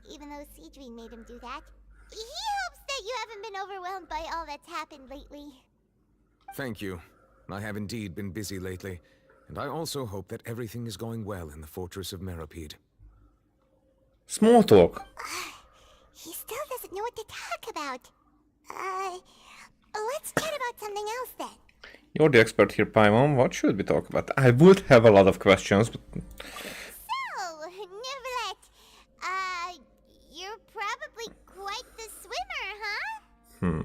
Even though Sigewin made him do that. He hopes that you haven't been overwhelmed by all that's happened lately. Thank you. I have indeed been busy lately, and I also hope that everything is going well in the Fortress of Meropide. Small talk. He still doesn't know what to talk about. Let's chat about something else then. You're the expert here, Paimon. What should we talk about? I would have a lot of questions, but... So, Neverlet, you're probably quite the swimmer, huh?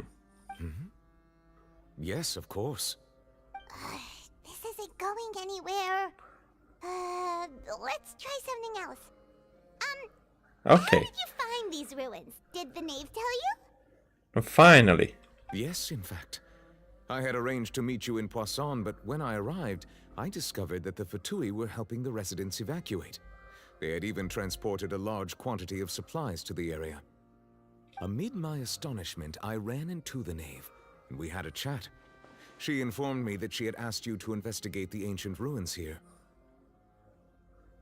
Yes, of course. This isn't going anywhere. Let's try something else. Okay. How did you find these ruins? Did the knave tell you? Finally. Yes, in fact. I had arranged to meet you in Poisson, but when I arrived, I discovered that the Pithew were helping the residents evacuate. They had even transported a large quantity of supplies to the area. Amid my astonishment, I ran into the knave, and we had a chat. She informed me that she had asked you to investigate the ancient ruins here.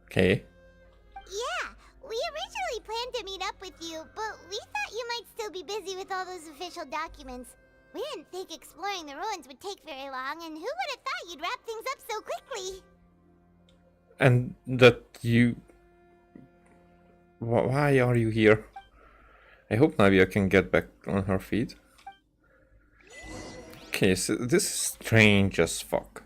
Okay. Yeah, we originally planned to meet up with you, but we thought you might still be busy with all those official documents. We didn't think exploring the ruins would take very long, and who would have thought you'd wrap things up so quickly? And that you... Why are you here? I hope Navia can get back on her feet. Okay, so this is strange as fuck.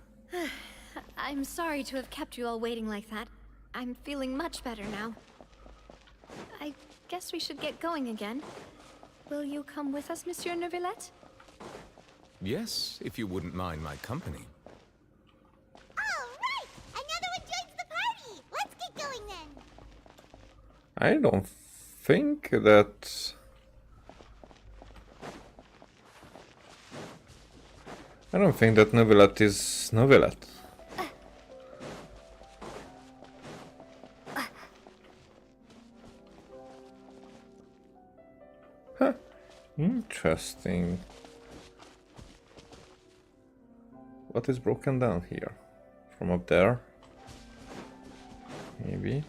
I'm sorry to have kept you all waiting like that. I'm feeling much better now. I guess we should get going again. Will you come with us, Monsieur Neuvillette? Yes, if you wouldn't mind my company. All right! Another one joins the party! Let's get going then! I don't think that... I don't think that Neuvillette is Neuvillette. Huh. Interesting. What is broken down here? From up there? Maybe.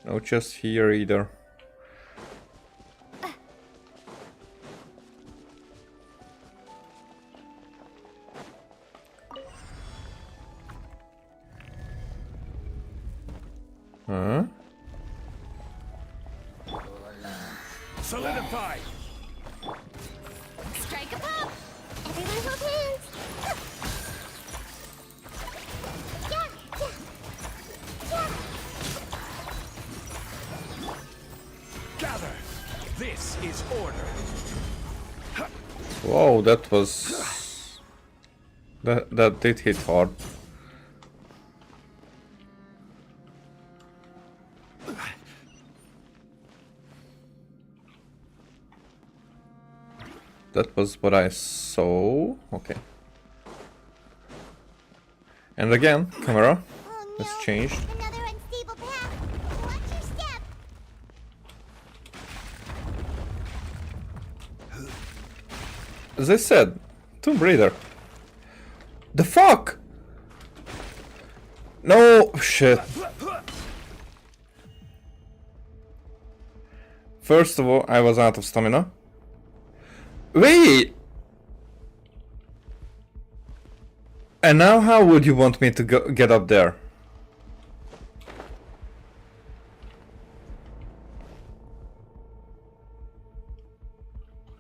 No chest here either. Huh? Solidify! Strike a pop! Everyone hold hands! Yeah, yeah, yeah. Gather! This is order! Whoa, that was... That did hit hard. That was what I saw. Okay. And again, camera. Let's change. Another unstable path. Watch your step. As I said, Tomb Raider. The fuck? No shit. First of all, I was out of stamina. Wait! And now how would you want me to get up there?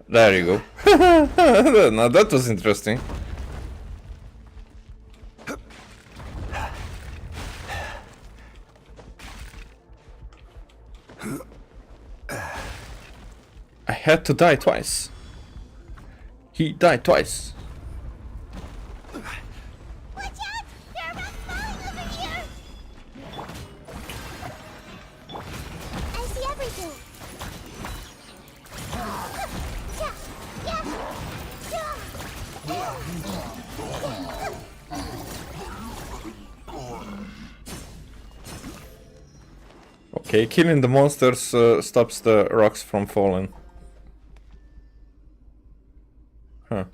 There you go. Now that was interesting. I had to die twice. He died twice. Watch out! There are rocks falling over here! I see everything. Okay, killing the monsters stops the rocks from falling. Huh.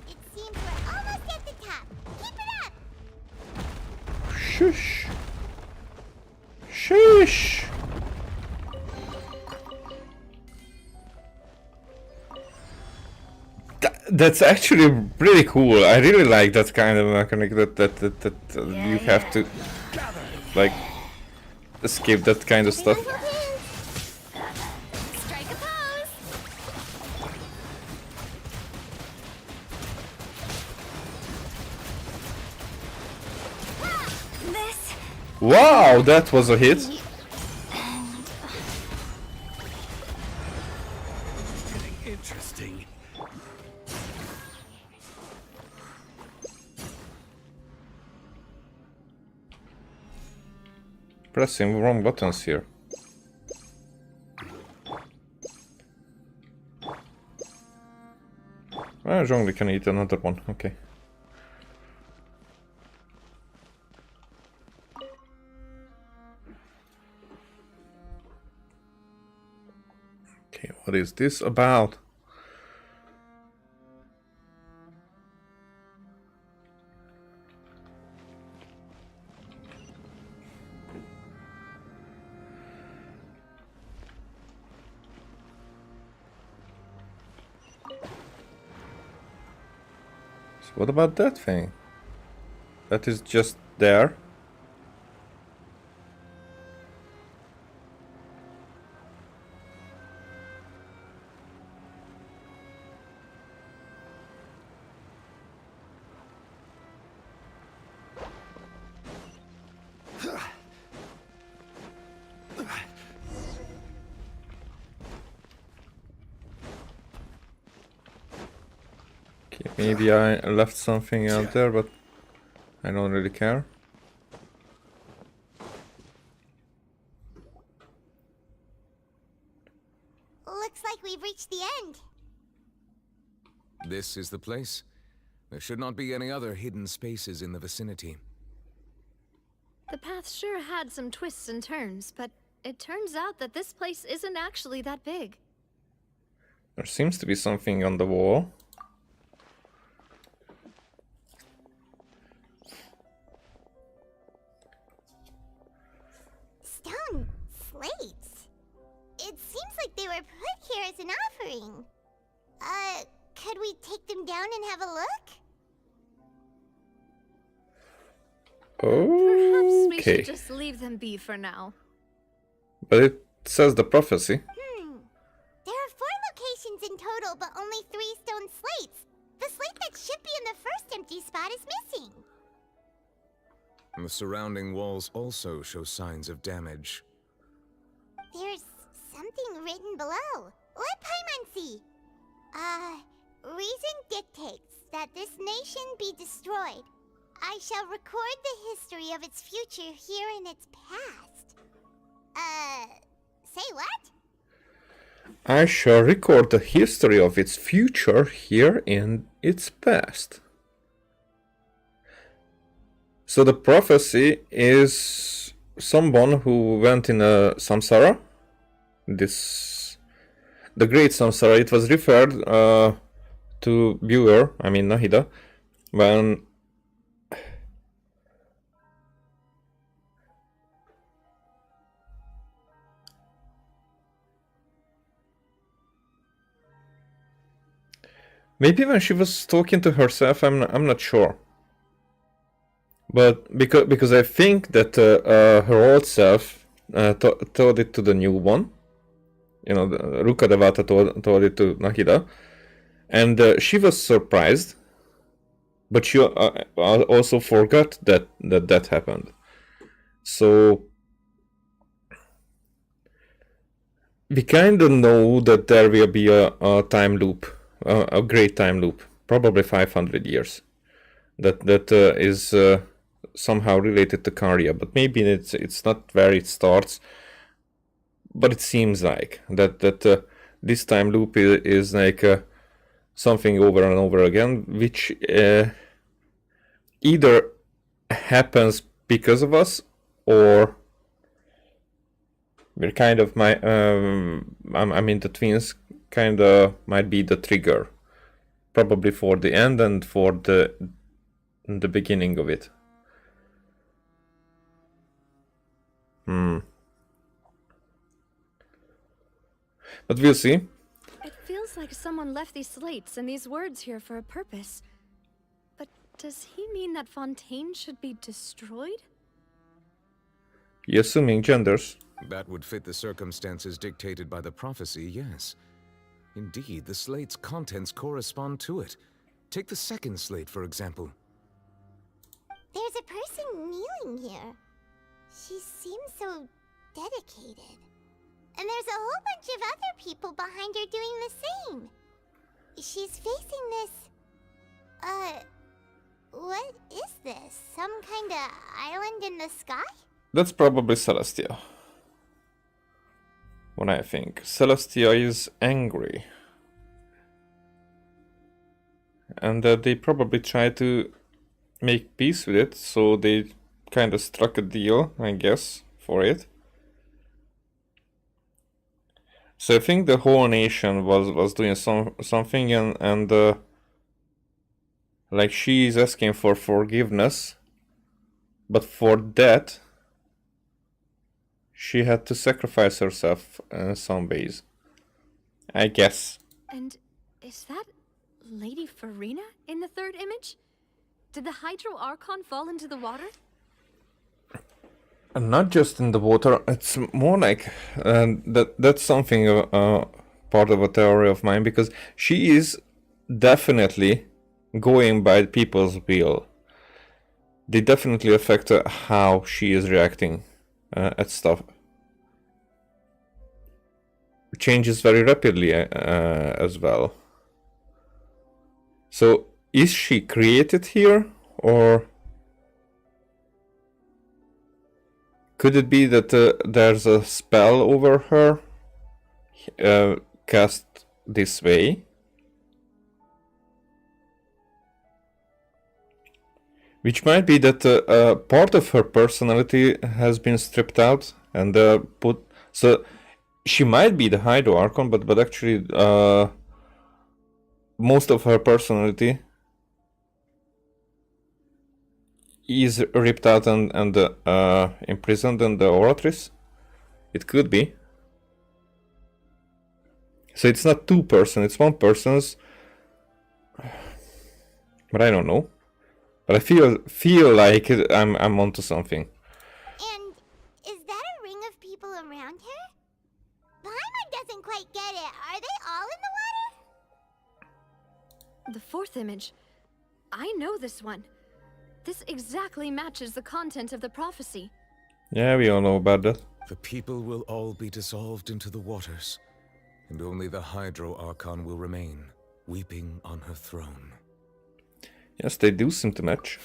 It seems we're almost at the top. Keep it up! Shush. Shush. That's actually pretty cool. I really like that kind of mechanic that you have to like escape that kind of stuff. Strike a pose! This... Wow, that was a hit. Interesting. Pressing wrong buttons here. Ah, Zhongli can eat another one, okay. Okay, what is this about? So what about that thing? That is just there. Okay, maybe I left something out there, but I don't really care. Looks like we've reached the end. This is the place. There should not be any other hidden spaces in the vicinity. The path sure had some twists and turns, but it turns out that this place isn't actually that big. There seems to be something on the wall. Stone slates. It seems like they were put here as an offering. Could we take them down and have a look? Perhaps we Okay. should just leave them be for now. But it says the prophecy. There are 4 locations in total, but only 3 stone slates. The slate that should be in the first empty spot is missing. The surrounding walls also show signs of damage. There's something written below. Let Paimon see. Reason dictates that this nation be destroyed. I shall record the history of its future here in its past. Say what? I shall record the history of its future here in its past. So the prophecy is someone who went in a samsara. The great samsara. It was referred to viewer, I mean Nahida, when maybe when she was talking to herself. I'm not sure. But because I think that her old self told it to the new one. You know, Ruka Devata told it to Nahida. And she was surprised. But she also forgot that happened. So we kind of know that there will be a time loop. A great time loop. Probably 500 years. That is... somehow related to Karya, but maybe it's not where it starts. But it seems like that this time loop is like something over and over again, which either happens because of us, or we're kind of I mean the twins kind of might be the trigger, probably for the end and for the beginning of it. But we'll see. It feels like someone left these slates and these words here for a purpose. But does he mean that Fontaine should be destroyed? You're assuming genders. That would fit the circumstances dictated by the prophecy, yes. Indeed, the slate's contents correspond to it. Take the second slate, for example. There's a person kneeling here. She seems so dedicated. And there's a whole bunch of other people behind her doing the same. She's facing this... what is this? Some kind of island in the sky? That's probably Celestia. What I think. Celestia is angry. And they probably try to make peace with it, so they kind of struck a deal, I guess, for it. So I think the whole nation was doing something, and like she is asking for forgiveness, but for that she had to sacrifice herself in some ways, I guess. And is that Lady Farina in the third image? Did the Hydro Archon fall into the water? And not just in the water, it's more like that's something part of a theory of mine, because she is definitely going by people's will. They definitely affect how she is reacting at stuff. Changes very rapidly as well. So is she created here, or could it be that there's a spell over her cast this way? Which might be that part of her personality has been stripped out and put. So she might be the Hydro Archon, but actually most of her personality is ripped out and imprisoned in the Oratrice. It could be. So it's not two persons, it's one person's. But I don't know. But I feel like I'm onto something. And is that a ring of people around her? Paimon doesn't quite get it. Are they all in the water? The fourth image. I know this one. This exactly matches the content of the prophecy. Yeah, we all know about that. The people will all be dissolved into the waters, and only the Hydro Archon will remain, weeping on her throne. Yes, they do seem to match.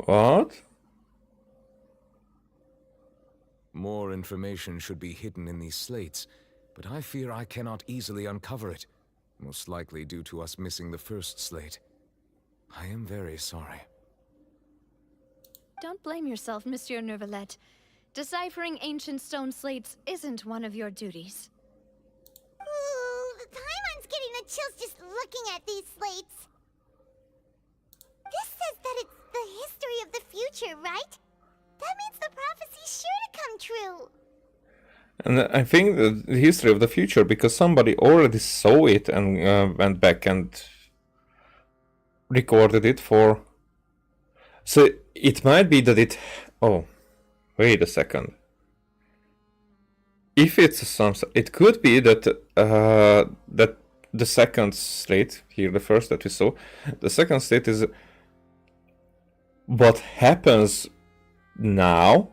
What? More information should be hidden in these slates, but I fear I cannot easily uncover it, most likely due to us missing the first slate. I am very sorry. Don't blame yourself, Monsieur Neuvillette. Deciphering ancient stone slates isn't one of your duties. Ooh, Paimon's getting the chills just looking at these slates. This says that it's the history of the future, right? That means the prophecy's sure to come true. And I think the history of the future, because somebody already saw it and went back and recorded it for. So it might be that it. Oh, wait a second. If it's some, it could be that that the second slate here, the first that we saw, the second slate is what happens now.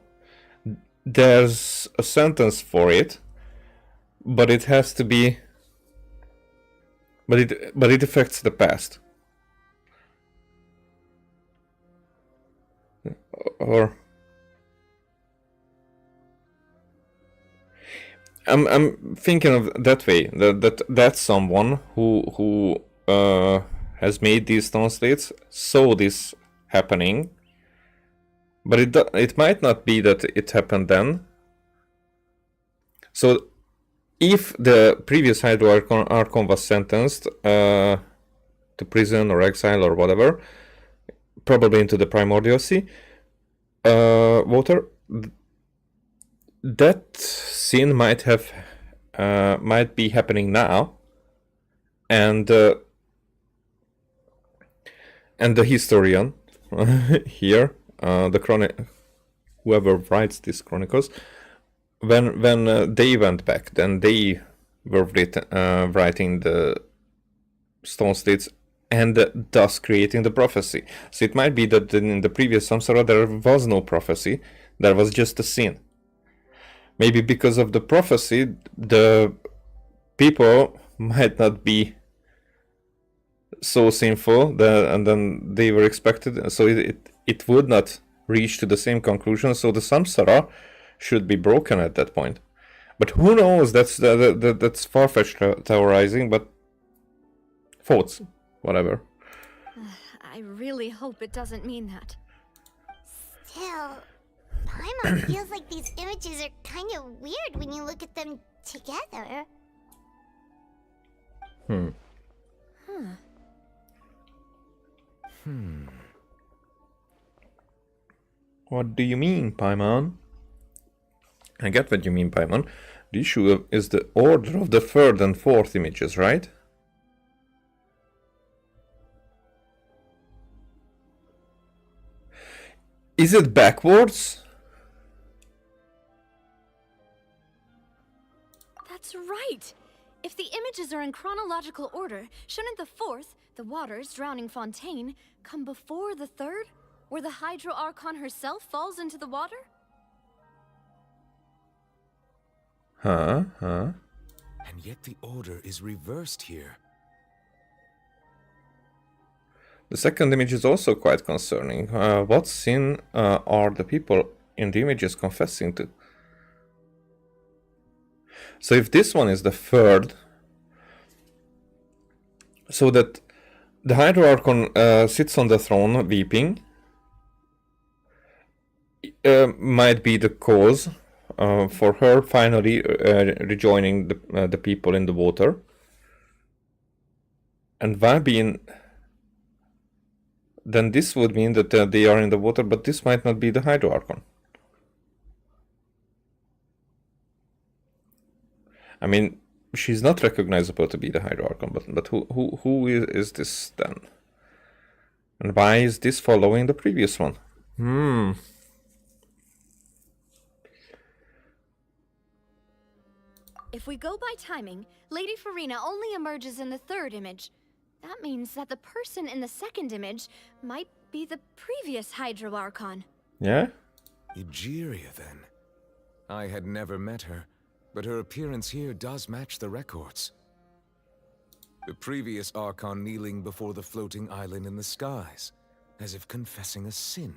There's a sentence for it, but it has to be. But it affects the past. Or I'm thinking of that way, that's someone who has made these stone slates, saw this happening, but it might not be that it happened then. So if the previous Hydro Archon was sentenced to prison or exile or whatever, probably into the Primordial Sea water, that scene might be happening now, and the historian here, whoever writes these chronicles, when they went back, then they were writing the stone slates and thus creating the prophecy. So it might be that in the previous Samsara there was no prophecy, there was just a sin. Maybe because of the prophecy, the people might not be so sinful, and then they were expected, so it would not reach to the same conclusion, so the Samsara should be broken at that point. But who knows, that's far-fetched theorizing, but thoughts, whatever. I really hope it doesn't mean that. Still, Paimon feels like these images are kind of weird when you look at them together. Hmm. Huh. What do you mean, Paimon? I get what you mean, Paimon. The issue is the order of the third and fourth images, right? Is it backwards? That's right! If the images are in chronological order, shouldn't the fourth, the waters drowning Fontaine, come before the third? Where the Hydro Archon herself falls into the water? Huh? And yet the order is reversed here. The second image is also quite concerning. What sin are the people in the images confessing to? So if this one is the third, so that the Hydro Archon sits on the throne weeping, might be the cause for her finally rejoining the people in the water. And why being... Then this would mean that they are in the water, but this might not be the Hydro Archon. I mean, she's not recognizable to be the Hydro Archon, but who is this then? And why is this following the previous one? If we go by timing, Lady Farina only emerges in the third image. That means that the person in the second image might be the previous Hydro Archon. Yeah? Egeria, then. I had never met her, but her appearance here does match the records. The previous Archon kneeling before the floating island in the skies, as if confessing a sin.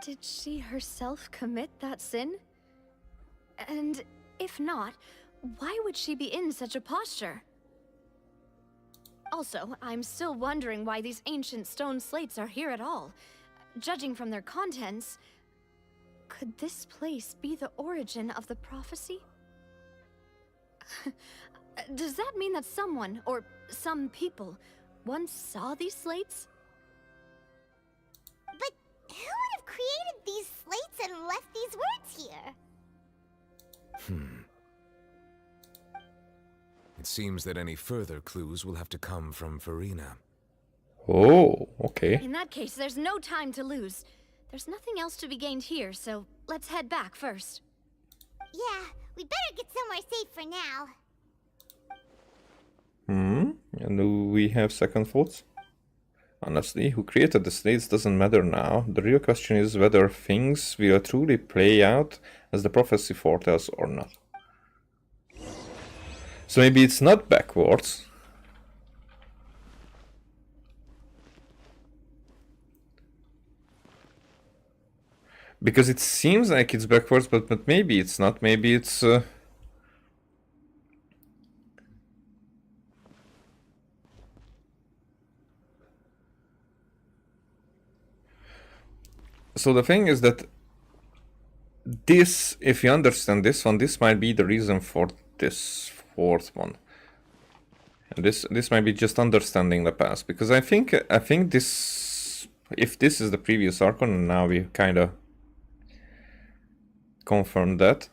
Did she herself commit that sin? And if not, why would she be in such a posture? Also, I'm still wondering why these ancient stone slates are here at all. Judging from their contents, could this place be the origin of the prophecy? Does that mean that someone, or some people, once saw these slates? But who would have created these slates and left these words here? It seems that any further clues will have to come from Farina. Oh, okay. In that case, there's no time to lose. There's nothing else to be gained here, so let's head back first. Yeah, we better get somewhere safe for now. And do we have second thoughts? Honestly, who created the slates doesn't matter now. The real question is whether things will truly play out as the prophecy foretells or not. So maybe it's not backwards. Because it seems like it's backwards, but maybe it's not. Maybe it's... So the thing is that this, if you understand this one, this might be the reason for this fourth one. And this might be just understanding the past, because I think this, if this is the previous Archon, and now we kind of confirmed that,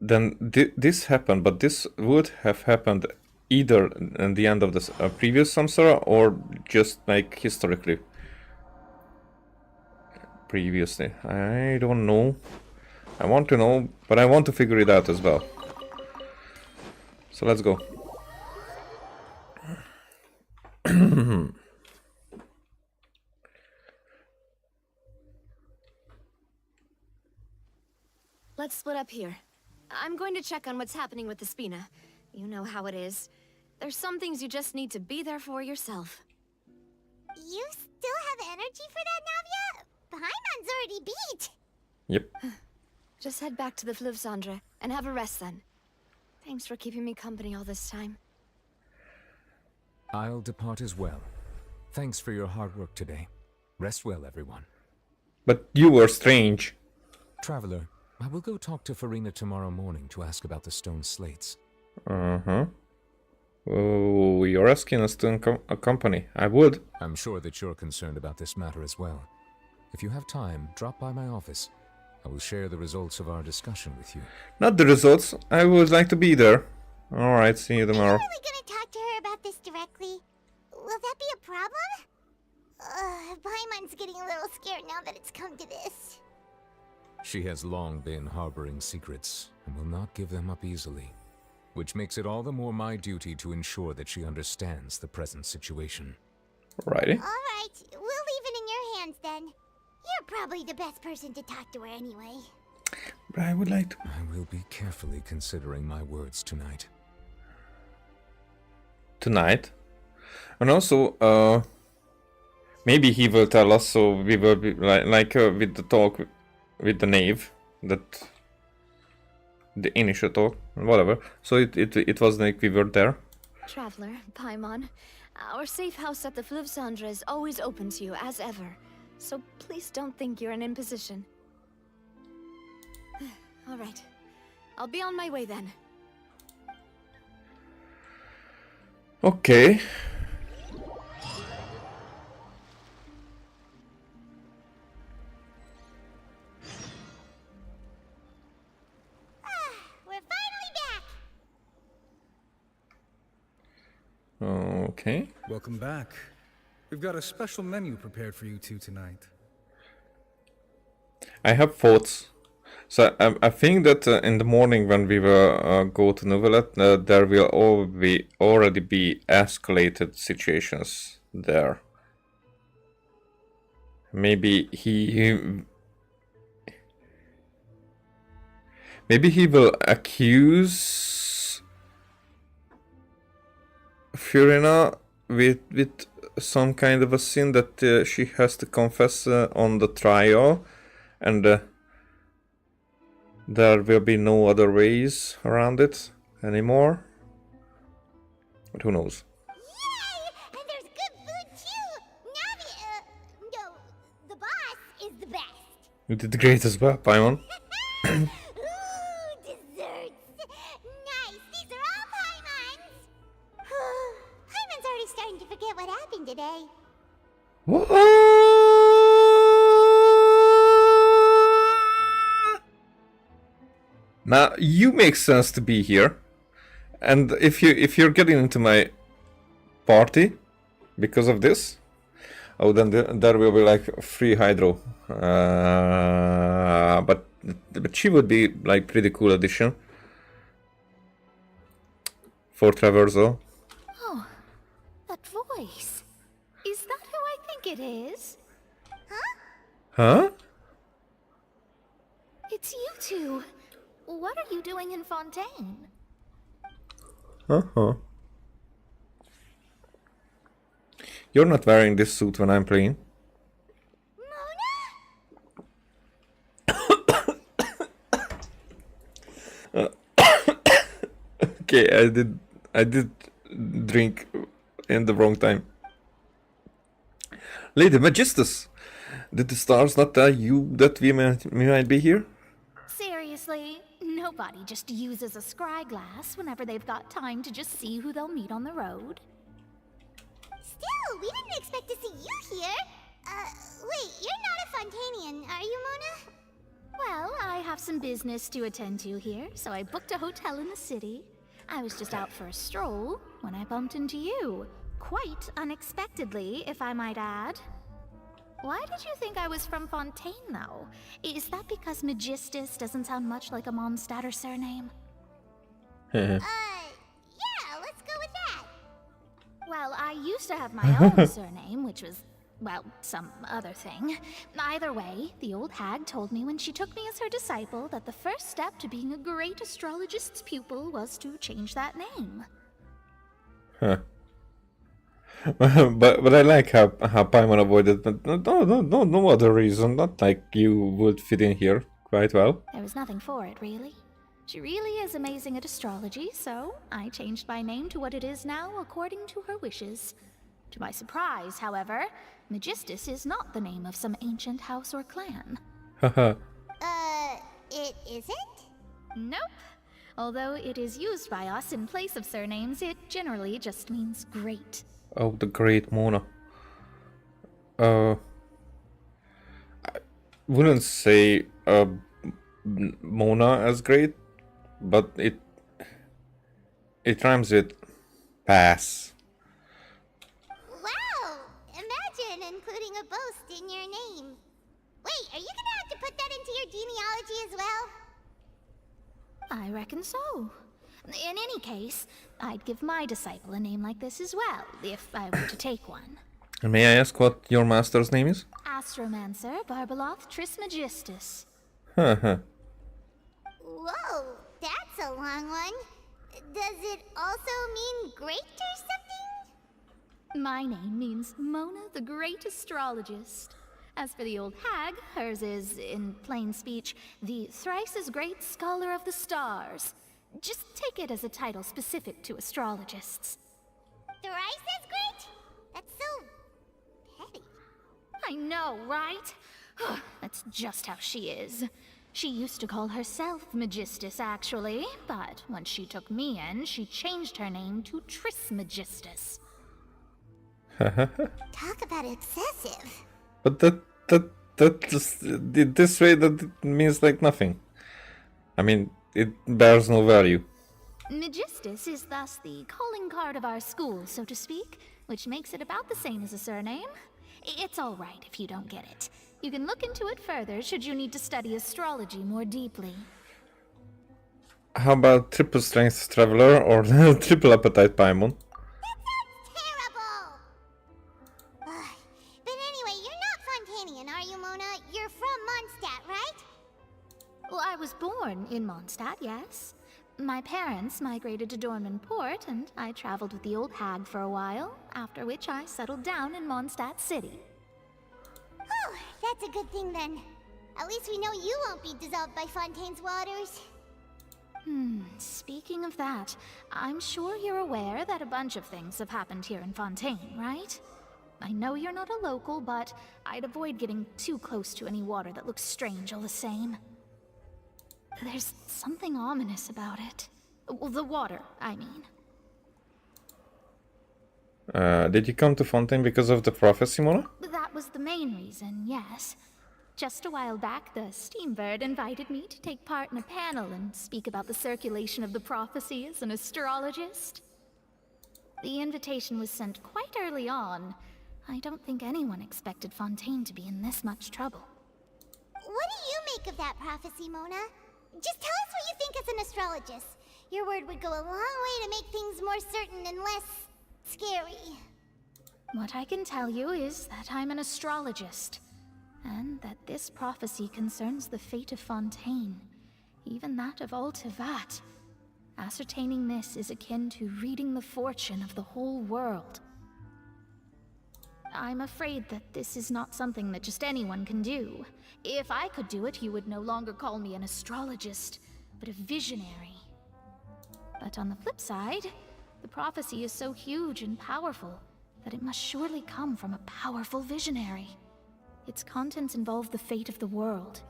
then this happened, but this would have happened either in the end of the previous Samsara or just like historically. Previously. I don't know. I want to know, but I want to figure it out as well. So let's go. Let's split up here. I'm going to check on what's happening with the Spina. You know how it is. There's some things you just need to be there for yourself. You still have energy for that, Navia? Paimon's already beat. Yep. Just head back to the Fleuve Cendre and have a rest then. Thanks for keeping me company all this time. I'll depart as well. Thanks for your hard work today. Rest well, everyone. But you were strange. Traveler, I will go talk to Farina tomorrow morning to ask about the stone slates. Uh-huh. Oh, you're asking us to accompany. I would. I'm sure that you're concerned about this matter as well. If you have time, drop by my office. I will share the results of our discussion with you. Not the results. I would like to be there. Alright, see you tomorrow. Are you really gonna talk to her about this directly? Will that be a problem? Paimon's getting a little scared now that it's come to this. She has long been harboring secrets and will not give them up easily, which makes it all the more my duty to ensure that she understands the present situation. Righty. Alright, we'll leave it in your hands then. You're probably the best person to talk to her anyway. But I would like to... I will be carefully considering my words tonight. Tonight? And also, maybe he will tell us, so we will be like with the talk with the knave, that the initial talk, whatever. So it was like we were there. Traveler, Paimon, our safe house at the Fleuve Cendre is always open to you, as ever. So please don't think you're an imposition. Alright. I'll be on my way then. Okay. We're finally back! Okay. Welcome back. We've got a special menu prepared for you two tonight. I have thoughts. So I think that in the morning when we will go to Neuvillette, there will already be escalated situations there. Maybe he will accuse Farina with some kind of a sin that she has to confess on the trial, and there will be no other ways around it anymore. But who knows? Yay! And there's good food too! Navi, no, the boss is the best. You did great as well, Paimon. Ooh, desserts! Nice, these are all Paimon's! Paimon's already starting to forget what happened today. Now you make sense to be here, and if you're getting into my party because of this, oh, then there will be like free hydro. But she would be like pretty cool addition for Traverso. Oh, that voice. Is that who I think it is? Huh? It's you two. What are you doing in Fontaine? Uh-huh. You're not wearing this suit when I'm playing. Okay, I did drink in the wrong time. Lady Magistus, did the stars not tell you that we might be here? Seriously, nobody just uses a scry glass whenever they've got time to just see who they'll meet on the road. Still, we didn't expect to see you here. Wait, you're not a Fontainian, are you, Mona? Well, I have some business to attend to here, so I booked a hotel in the city. I was just out for a stroll when I bumped into you. Quite unexpectedly, if I might add. Why did you think I was from Fontaine, though? Is that because Magistus doesn't sound much like a Mondstatter surname? Yeah, let's go with that. Well, I used to have my own surname, which was, well, some other thing. Either way, the old hag told me when she took me as her disciple that the first step to being a great astrologist's pupil was to change that name. Huh. but I like how Paimon avoided, but no other reason. Not like you would fit in here quite well. There was nothing for it, really. She really is amazing at astrology, so I changed my name to what it is now according to her wishes. To my surprise, however, Megistus is not the name of some ancient house or clan. Haha. It isn't? Nope. Although it is used by us in place of surnames, it generally just means great. Oh, the great Mona. I wouldn't say Mona as great, but it rhymes with pass. Wow! Imagine including a boast in your name. Wait, are you gonna have to put that into your genealogy as well? I reckon so. In any case, I'd give my disciple a name like this as well, if I were to take one. May I ask what your master's name is? Astromancer Barbeloth Trismegistus. Haha. Whoa, that's a long one. Does it also mean great or something? My name means Mona the Great Astrologist. As for the old hag, hers is, in plain speech, the thrice-as-great Scholar of the Stars. Just take it as a title specific to astrologists. Thrice as great? That's so petty. I know, right? That's just how she is. She used to call herself Megistus, actually, but when she took me in, she changed her name to Trismegistus. Talk about excessive. But that just this way that it means like nothing. I mean, it bears no value. Megistus is thus the calling card of our school, so to speak, which makes it about the same as a surname. It's all right if you don't get it. You can look into it further should you need to study astrology more deeply. How about triple strength traveler or triple appetite paimon? Terrible! But anyway, you're not Fontainian, are you, Mona? You're from Mondstadt, right? Well, I was born in Mondstadt, yes. My parents migrated to Dorman Port, and I traveled with the old hag for a while, after which I settled down in Mondstadt City. Oh, that's a good thing then. At least we know you won't be dissolved by Fontaine's waters. Speaking of that, I'm sure you're aware that a bunch of things have happened here in Fontaine, right? I know you're not a local, but I'd avoid getting too close to any water that looks strange all the same. There's something ominous about it. Well, the water, I mean. Did you come to Fontaine because of the prophecy, Mona? That was the main reason, yes. Just a while back, the Steambird invited me to take part in a panel and speak about the circulation of the prophecy as an astrologist. The invitation was sent quite early on. I don't think anyone expected Fontaine to be in this much trouble. What do you make of that prophecy, Mona? Just tell us what you think as an astrologist. Your word would go a long way to make things more certain and less scary. What I can tell you is that I'm an astrologist, and that this prophecy concerns the fate of Fontaine, even that of Altivat. Ascertaining this is akin to reading the fortune of the whole world. I'm afraid that this is not something that just anyone can do. If I could do it, you would no longer call me an astrologist, but a visionary. But on the flip side, the prophecy is so huge and powerful that it must surely come from a powerful visionary. Its contents involve the fate of the world.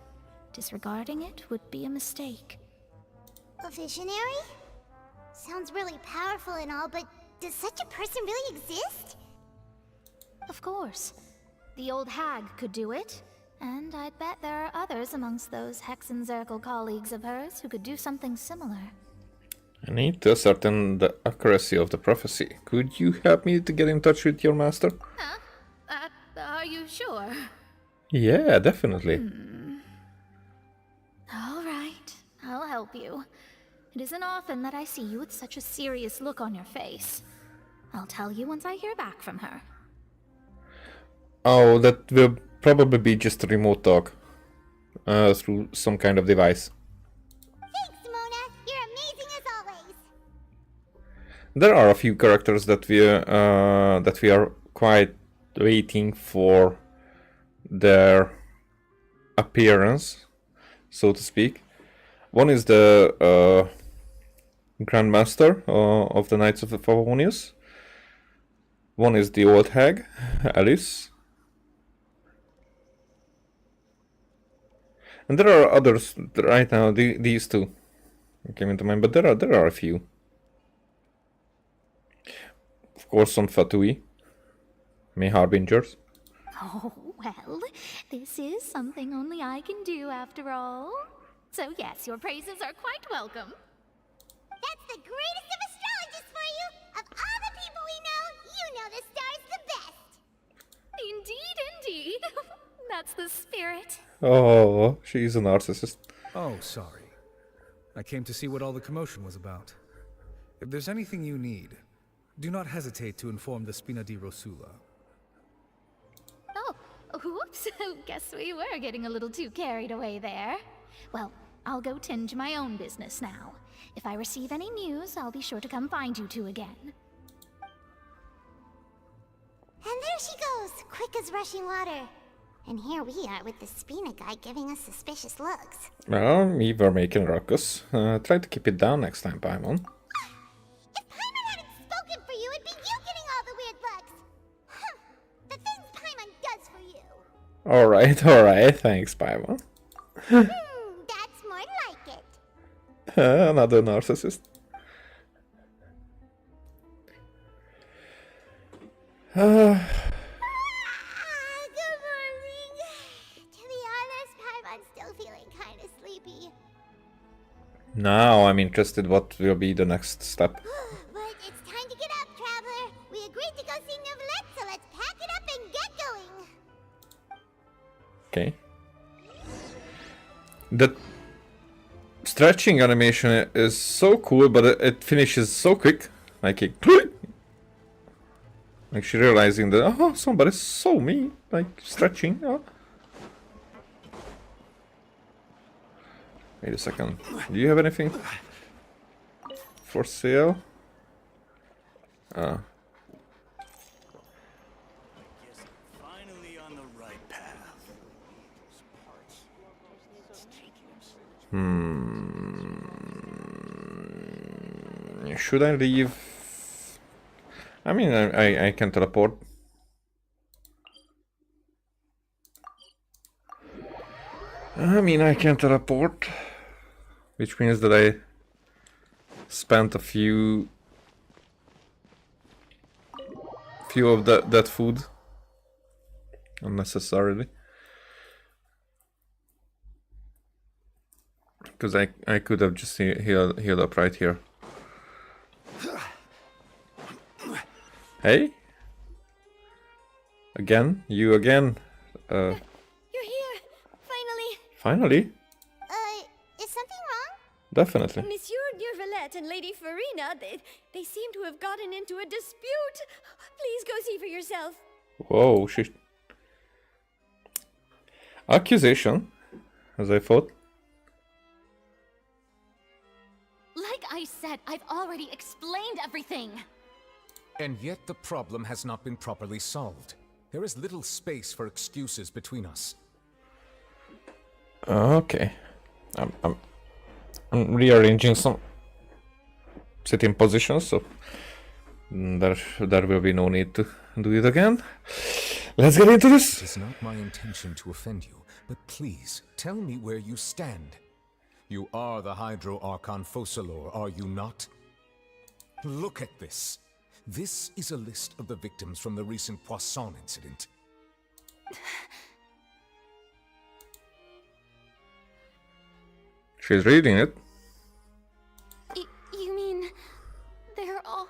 Disregarding it would be a mistake. A visionary? Sounds really powerful and all, but does such a person really exist? Of course. The old hag could do it, and I'd bet there are others amongst those Hexenzirkel colleagues of hers who could do something similar. I need to ascertain the accuracy of the prophecy. Could you help me to get in touch with your master? Huh? Are you sure? Yeah, definitely. All right, I'll help you. It isn't often that I see you with such a serious look on your face. I'll tell you once I hear back from her. Oh, that will probably be just a remote talk. Through some kind of device. Thanks, Mona. You're amazing as always. There are a few characters that we are quite waiting for their appearance, so to speak. One is the Grandmaster of the Knights of the Favonius. One is the old hag, Alice. And there are others right now. These two came into mind, but there are a few. Of course, on Fatui, May Harbingers. Oh, well, this is something only I can do after all. So yes, your praises are quite welcome. That's the greatest of astrologists for you! Of all the people we know, you know the star's the best! Indeed, indeed. That's the spirit. Oh, she's a narcissist. Oh, sorry. I came to see what all the commotion was about. If there's anything you need, do not hesitate to inform the Spina di Rosula. Oh, whoops. Guess we were getting a little too carried away there. Well, I'll go tend to my own business now. If I receive any news, I'll be sure to come find you two again. And there she goes, quick as rushing water. And here we are with the Spina guy giving us suspicious looks. Well, we were making ruckus. Try to keep it down next time, Paimon. If Paimon hadn't spoken for you, it'd be you getting all the weird looks. Huh. The things Paimon does for you. Alright, thanks, Paimon. That's more like it. Another narcissist. Good morning. To be honest, Paimon's still feeling kind of sleepy. Now I'm interested what will be the next step. But it's time to get up, traveler. We agreed to go see Neuvillette, so let's pack it up and get going. Okay. The stretching animation is so cool, but it finishes so quick. Like it, like she realizing that, oh, somebody saw me, like stretching. Oh. Wait a second. Do you have anything for sale? Finally on the right path. Should I leave? I mean, I can teleport. I can teleport. Which means that I spent a few of that food unnecessarily. Because I could have just healed up right here. Hey? Again? You again? You're here! Finally! Finally? Is something wrong? Definitely. Monsieur Neuvillette and Lady Farina, they seem to have gotten into a dispute. Please go see for yourself. Whoa, she... Accusation, as I thought. Like I said, I've already explained everything. And yet the problem has not been properly solved. There is little space for excuses between us. Okay. I'm rearranging some sitting positions, so there will be no need to do it again. Let's get into this. It is not my intention to offend you, but please tell me where you stand. You are the Hydro Archon Focalor, are you not? Look at this. This is a list of the victims from the recent Poisson incident. She's reading it. You mean they're all...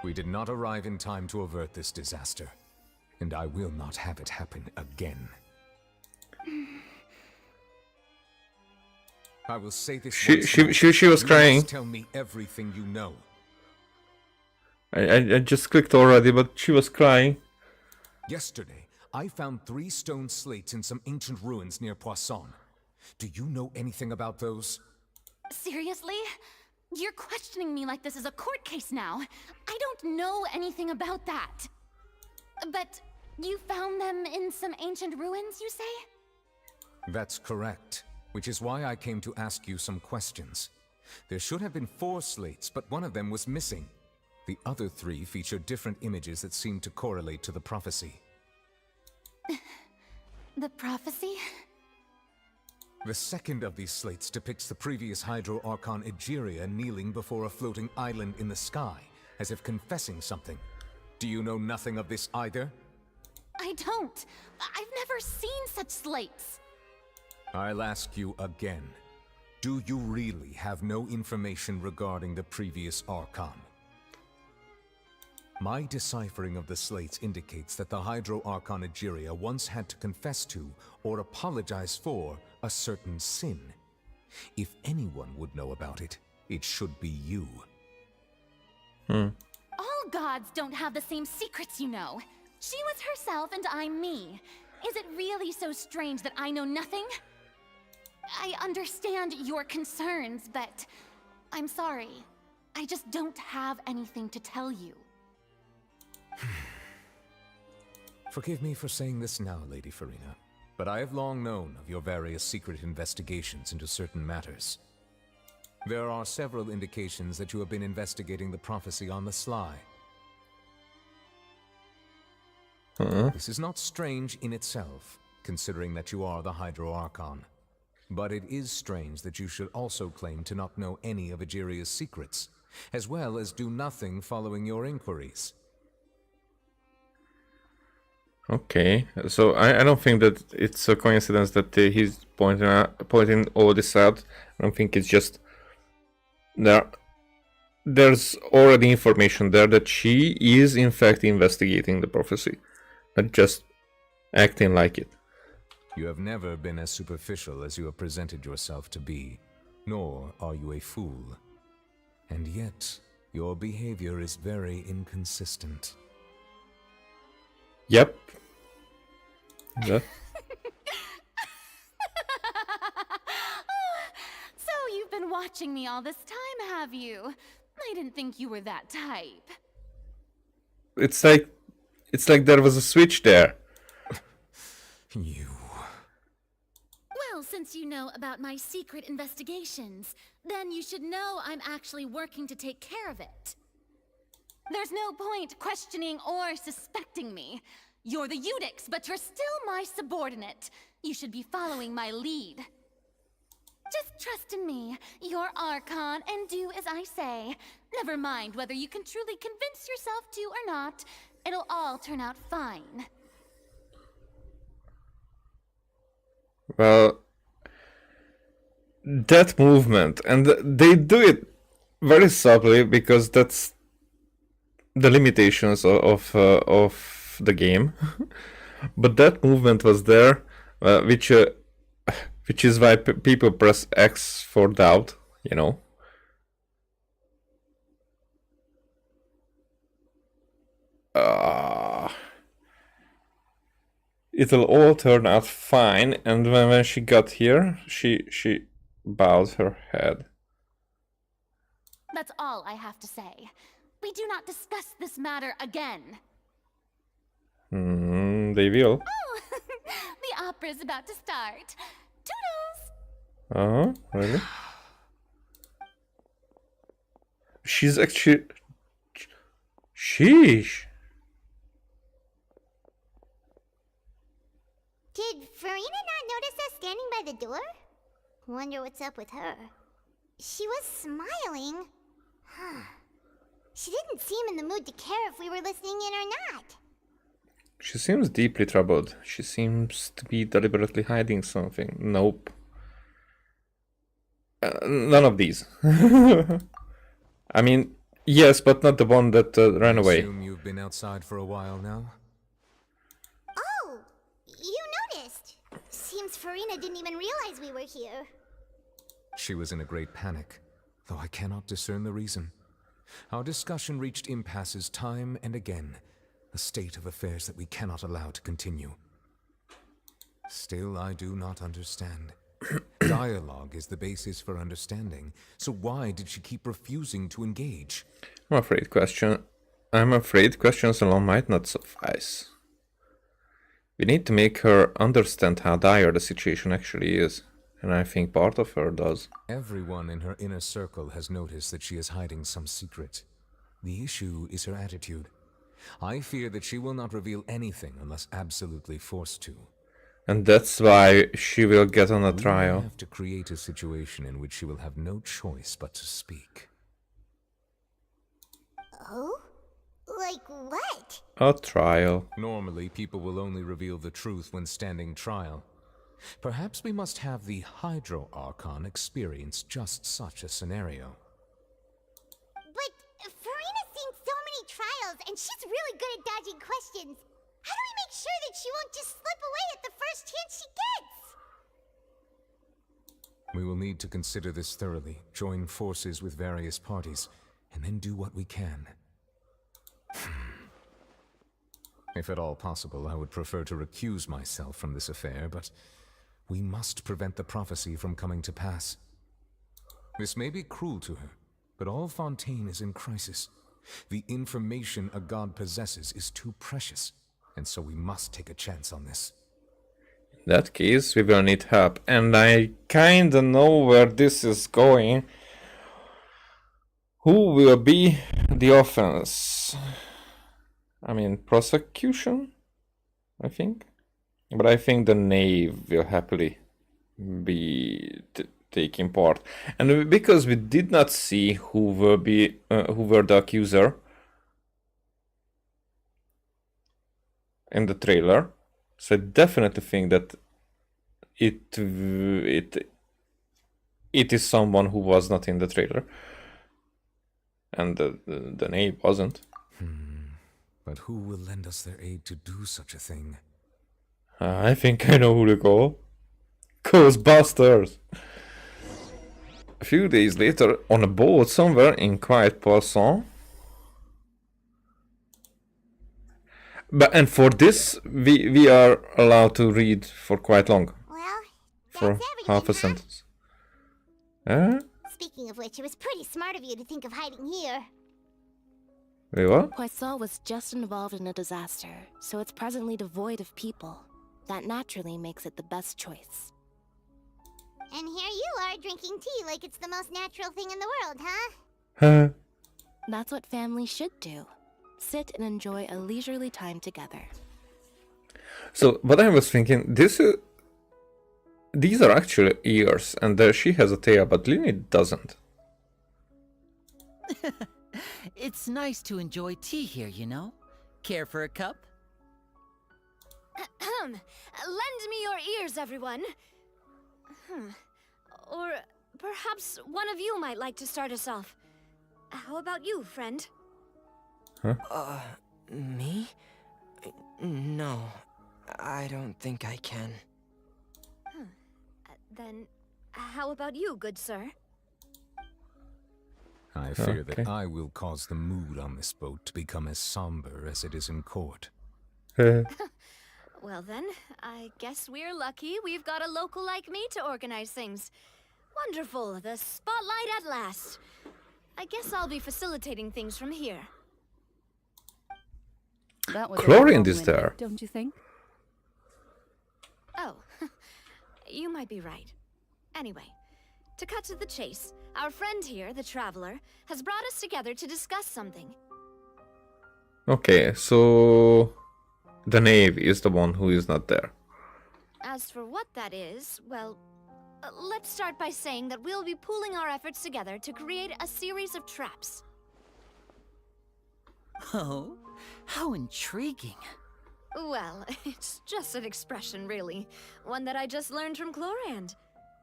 We did not arrive in time to avert this disaster, and I will not have it happen again. I will say this. She was crying. You must tell me everything you know. I just clicked already, but she was crying. Yesterday, I found 3 stone slates in some ancient ruins near Poisson. Do you know anything about those? Seriously? You're questioning me like this is a court case now. I don't know anything about that. But you found them in some ancient ruins, you say? That's correct, which is why I came to ask you some questions. There should have been 4 slates, but one of them was missing. The other 3 featured different images that seemed to correlate to the prophecy. The prophecy? The second of these slates depicts the previous Hydro Archon Egeria kneeling before a floating island in the sky, as if confessing something. Do you know nothing of this either? I don't. I've never seen such slates. I'll ask you again. Do you really have no information regarding the previous Archon? My deciphering of the slates indicates that the Hydro Archon Egeria once had to confess to, or apologize for, a certain sin. If anyone would know about it, it should be you. All gods don't have the same secrets, you know. She was herself and I'm me. Is it really so strange that I know nothing? I understand your concerns, but I'm sorry. I just don't have anything to tell you. Forgive me for saying this now, Lady Farina, but I have long known of your various secret investigations into certain matters. There are several indications that you have been investigating the prophecy on the sly. This is not strange in itself, considering that you are the Hydro Archon. But it is strange that you should also claim to not know any of Egeria's secrets, as well as do nothing following your inquiries. Okay, so I don't think that it's a coincidence that he's pointing all this out. I don't think it's just there's already information there that she is in fact investigating the prophecy, not just acting like it. You have never been as superficial as you have presented yourself to be, nor are you a fool. And yet, your behavior is very inconsistent. Yep. Yeah. So you've been watching me all this time, have you? I didn't think you were that type. It's like there was a switch there. You. Well, since you know about my secret investigations, then you should know I'm actually working to take care of it. There's no point questioning or suspecting me. You're the Eudix, but you're still my subordinate. You should be following my lead. Just trust in me. You're Archon, and do as I say. Never mind whether you can truly convince yourself to or not. It'll all turn out fine. Well, that movement, and they do it very subtly because that's the limitations of the game. But that movement was there, which is why people press X for doubt, you know. It'll all turn out fine, and when she got here, she bowed her head. That's all I have to say. We do not discuss this matter again. They will. Oh, the opera's about to start. Toodles! Really? She's actually... Sheesh. Did Farina not notice us standing by the door? Wonder what's up with her. She was smiling. She didn't seem in the mood to care if we were listening in or not. She seems deeply troubled. She seems to be deliberately hiding something. Nope. None of these. I mean, yes, but not the one that ran away. I assume you've been outside for a while now? Oh, you noticed. Seems Farina didn't even realize we were here. She was in a great panic, though I cannot discern the reason. Our discussion reached impasses time and again, a state of affairs that we cannot allow to continue. Still, I do not understand. Dialogue is the basis for understanding, so why did she keep refusing to engage? I'm afraid questions alone might not suffice. We need to make her understand how dire the situation actually is. And I think part of her does. Everyone in her inner circle has noticed that she is hiding some secret. The issue is her attitude. I fear that she will not reveal anything unless absolutely forced to. And that's why she will get on a We trial. have to create a situation in which she will have no choice but to speak. Oh? Like what? A trial. Normally, people will only reveal the truth when standing trial. Perhaps we must have the Hydro Archon experience just such a scenario. But Farina's seen so many trials, and she's really good at dodging questions. How do we make sure that she won't just slip away at the first chance she gets? We will need to consider this thoroughly, join forces with various parties, and then do what we can. If at all possible, I would prefer to recuse myself from this affair, but we must prevent the prophecy from coming to pass. This may be cruel to her, but all Fontaine is in crisis. The information a god possesses is too precious, and so we must take a chance on this. In that case, we will need help. And I kinda know where this is going. Who will be the offense? I mean, prosecution, I think. But I think the knave will happily be taking part. And because we did not see who were the accuser in the trailer, so I definitely think that it is someone who was not in the trailer. And the knave wasn't. But who will lend us their aid to do such a thing? I think I know who to call. Ghostbusters! A few days later, on a boat somewhere in quiet Poisson. And for this, we are allowed to read for quite long. Well, for half a sentence. Huh? Speaking of which, it was pretty smart of you to think of hiding here. Wait, what? Poisson was just involved in a disaster, so it's presently devoid of people. That naturally makes it the best choice. And here you are drinking tea like it's the most natural thing in the world, huh? Huh? That's what families should do. Sit and enjoy a leisurely time together. So, what I was thinking, these are actually ears, and she has a tail, but Lily doesn't. It's nice to enjoy tea here, you know? Care for a cup? Lend me your ears, everyone. Or perhaps one of you might like to start us off. How about you, friend? Huh? Me? No, I don't think I can. Then, how about you, good sir? I fear that I will cause the mood on this boat to become as somber as it is in court. Well then, I guess we're lucky we've got a local like me to organize things. Wonderful, the spotlight at last. I guess I'll be facilitating things from here. That was Chlorine is there. Don't you think? Oh, you might be right. Anyway, to cut to the chase, our friend here, the Traveler, has brought us together to discuss something. Okay, so the knave is the one who is not there. As for what that is, well, let's start by saying that we'll be pooling our efforts together to create a series of traps. Oh, how intriguing. Well, it's just an expression, really. One that I just learned from Chlorand,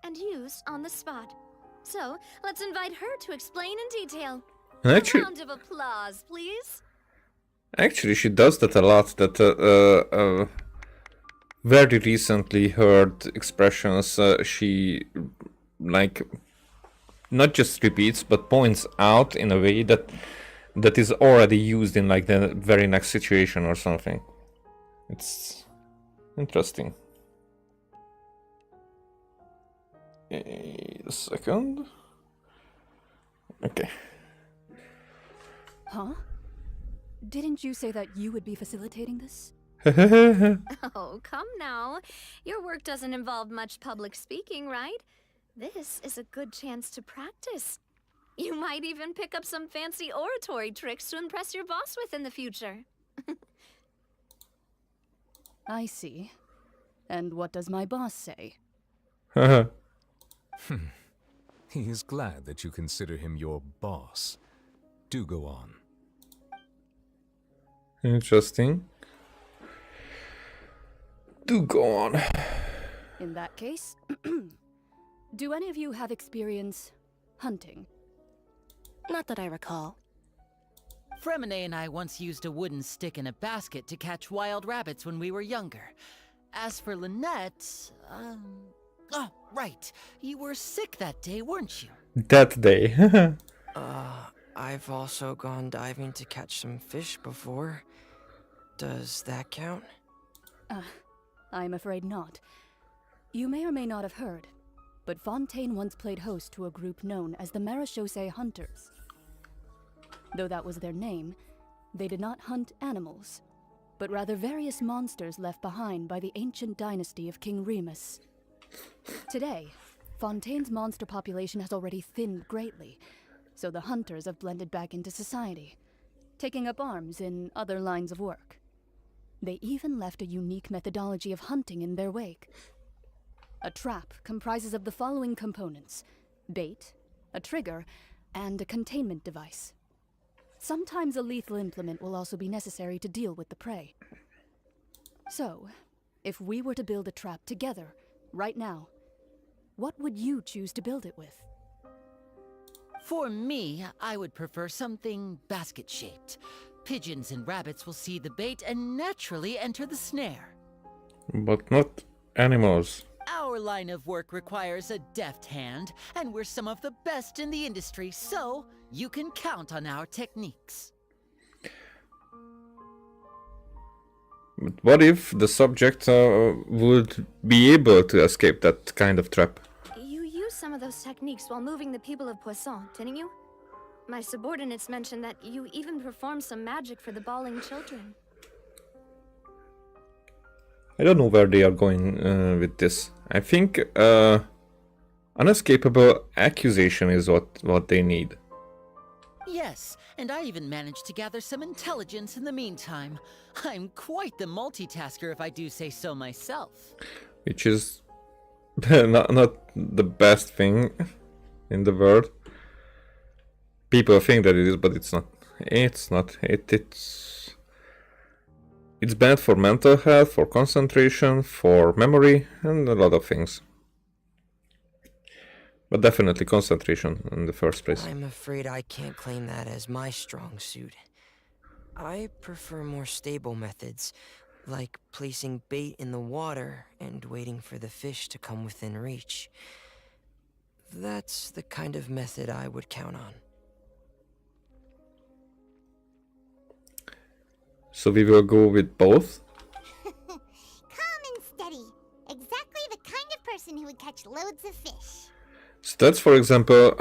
and used on the spot. So, let's invite her to explain in detail. Actually, A round of applause, please. Actually, she does that a lot. That very recently heard expressions she like not just repeats but points out in a way that is already used in like the very next situation or something. It's interesting. A second. Okay. Huh? Didn't you say that you would be facilitating this? Oh, come now. Your work doesn't involve much public speaking, right? This is a good chance to practice. You might even pick up some fancy oratory tricks to impress your boss with in the future. I see. And what does my boss say? He is glad that you consider him your boss. Do go on. Interesting. Do go on. In that case, do any of you have experience hunting? Not that I recall. Fremine and I once used a wooden stick in a basket to catch wild rabbits when we were younger. As for Lynette, oh, right. You were sick that day, weren't you? That day. I've also gone diving to catch some fish before. Does that count? I'm afraid not. You may or may not have heard, but Fontaine once played host to a group known as the Marechaussee Hunters. Though that was their name, they did not hunt animals, but rather various monsters left behind by the ancient dynasty of King Remus. Today, Fontaine's monster population has already thinned greatly, so the hunters have blended back into society, taking up arms in other lines of work. They even left a unique methodology of hunting in their wake. A trap comprises of the following components: bait, a trigger, and a containment device. Sometimes a lethal implement will also be necessary to deal with the prey. So, if we were to build a trap together, right now, what would you choose to build it with? For me, I would prefer something basket-shaped. Pigeons and rabbits will see the bait and naturally enter the snare. But not animals. Our line of work requires a deft hand, and we're some of the best in the industry, so you can count on our techniques. But what if the subject would be able to escape that kind of trap? You used some of those techniques while moving the people of Poisson, didn't you? My subordinates mentioned that you even performed some magic for the bawling children. I don't know where they are going with this. I think unescapable accusation is what they need. Yes, and I even managed to gather some intelligence in the meantime. I'm quite the multitasker if I do say so myself. Which is not the best thing in the world. People think that it is, but it's not. It's not. It's bad for mental health, for concentration, for memory, and a lot of things. But definitely concentration in the first place. I'm afraid I can't claim that as my strong suit. I prefer more stable methods, like placing bait in the water and waiting for the fish to come within reach. That's the kind of method I would count on. So we will go with both? Calm and steady. Exactly the kind of person who would catch loads of fish. So that's, for example,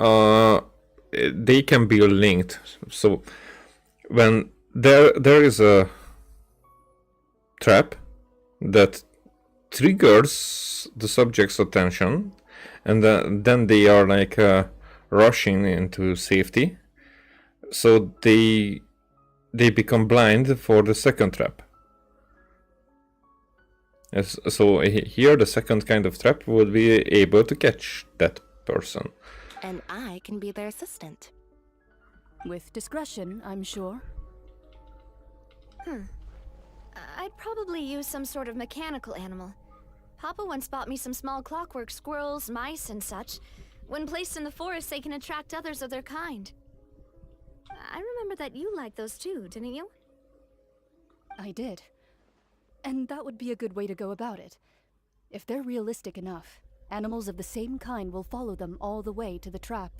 they can be linked. So when there is a trap that triggers the subject's attention, and then they are like rushing into safety, so they become blind for the second trap. Yes, so here the second kind of trap would be able to catch that person. And I can be their assistant. With discretion, I'm sure. I'd probably use some sort of mechanical animal. Papa once bought me some small clockwork squirrels, mice, and such. When placed in the forest, they can attract others of their kind. I remember that you liked those too, didn't you? I did. And that would be a good way to go about it. If they're realistic enough, animals of the same kind will follow them all the way to the trap.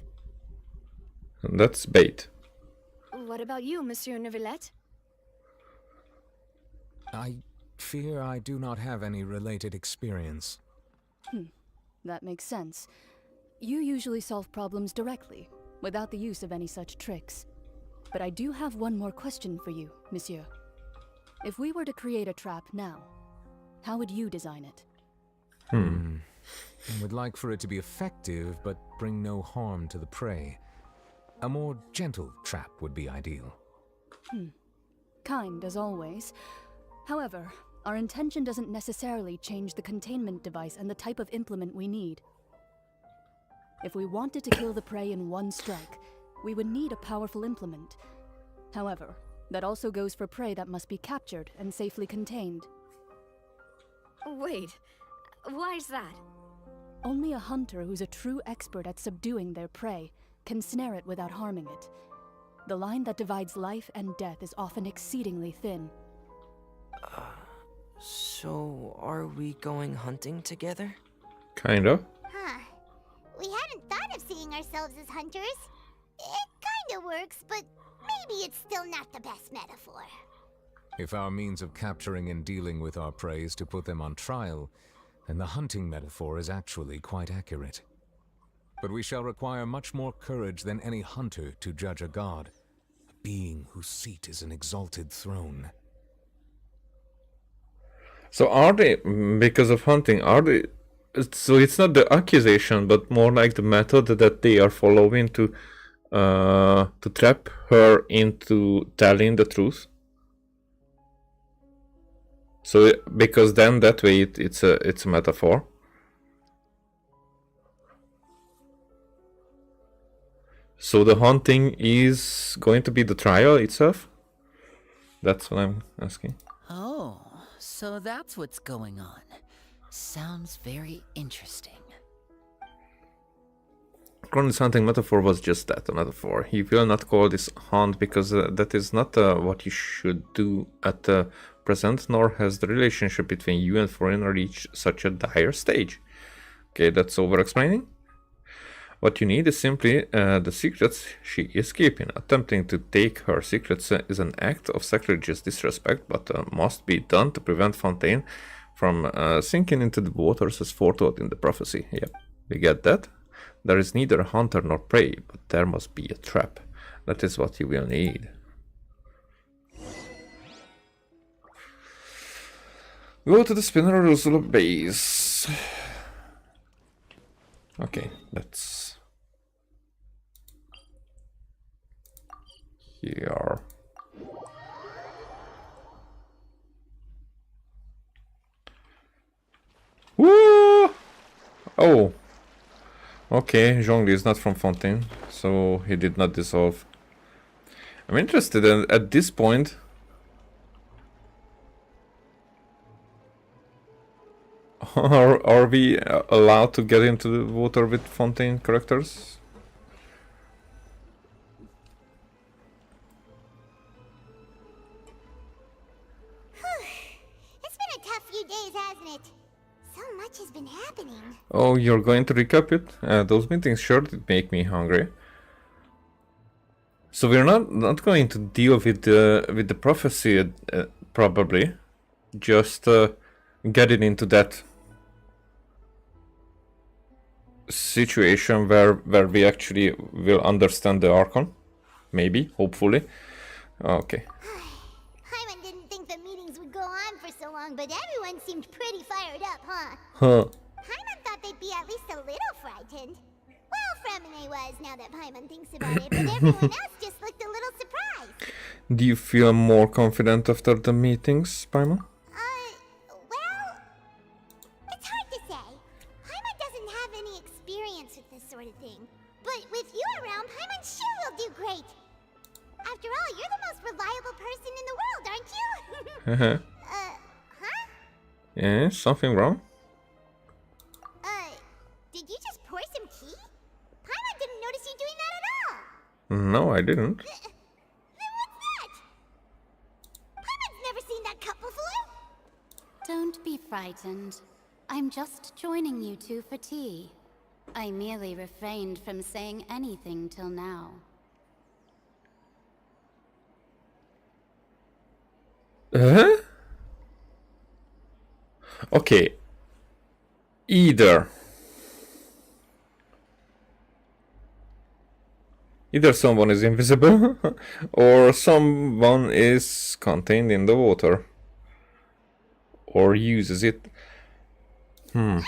And that's bait. What about you, Monsieur Neuvillette? I fear I do not have any related experience. That makes sense. You usually solve problems directly, without the use of any such tricks. But I do have one more question for you, Monsieur. If we were to create a trap now, how would you design it? I would like for it to be effective, but bring no harm to the prey. A more gentle trap would be ideal. Kind, as always. However, our intention doesn't necessarily change the containment device and the type of implement we need. If we wanted to kill the prey in one strike, we would need a powerful implement. However, that also goes for prey that must be captured and safely contained. Wait, why's that? Only a hunter who's a true expert at subduing their prey can snare it without harming it. The line that divides life and death is often exceedingly thin. So are we going hunting together? Kind of. Huh. We hadn't thought of seeing ourselves as hunters. It kinda works, but maybe it's still not the best metaphor. If our means of capturing and dealing with our prey is to put them on trial, then the hunting metaphor is actually quite accurate. But we shall require much more courage than any hunter to judge a god, a being whose seat is an exalted throne. So are they, because of hunting, are they... So it's not the accusation, but more like the method that they are following to trap her into telling the truth? So, because then that way it's a metaphor. So the hunting is going to be the trial itself? That's what I'm asking. Oh, so that's what's going on. Sounds very interesting. Cronus hunting metaphor was just that, a metaphor. He will not call this hunt because that is not what you should do at the present, nor has the relationship between you and foreigner reached such a dire stage. Okay, that's over-explaining. What you need is simply the secrets she is keeping. Attempting to take her secrets is an act of sacrilegious disrespect, but must be done to prevent Fontaine from sinking into the waters as foretold in the prophecy. Yep, we get that. There is neither hunter nor prey, but there must be a trap. That is what you will need. Go to the Spinner base. Okay, that's here. Woo! Oh. Okay, Zhongli is not from Fontaine, so he did not dissolve. I'm interested in, at this point. Are we allowed to get into the water with Fontaine characters? It's been a tough few days, hasn't it? So much has been happening. Oh, you're going to recap it? Those meetings sure did make me hungry. So we're not going to deal with the prophecy probably. Just getting into that situation where we actually will understand the Archon. Maybe, hopefully. Okay. Paimon didn't think the meetings would go on for so long, but everyone seemed pretty fired up, huh? Huh. Paimon thought they'd be at least a little frightened. Well, Fremine was, now that Paimon thinks about it, but everyone else just looked a little surprised. Do you feel more confident after the meetings, Paimon? Well, it's hard to say. Paimon doesn't have any experience with this sort of thing. But with you around, Paimon sure will do great. After all, you're the most reliable person in the world, aren't you? Huh? Yeah, something wrong? Did you just pour some tea? Paimon didn't notice you doing that at all. No, I didn't. Then what's that? Paimon's never seen that cup before. Don't be frightened. I'm just joining you two for tea. I merely refrained from saying anything till now. Okay. Either someone is invisible or someone is contained in the water. or uses it. Who's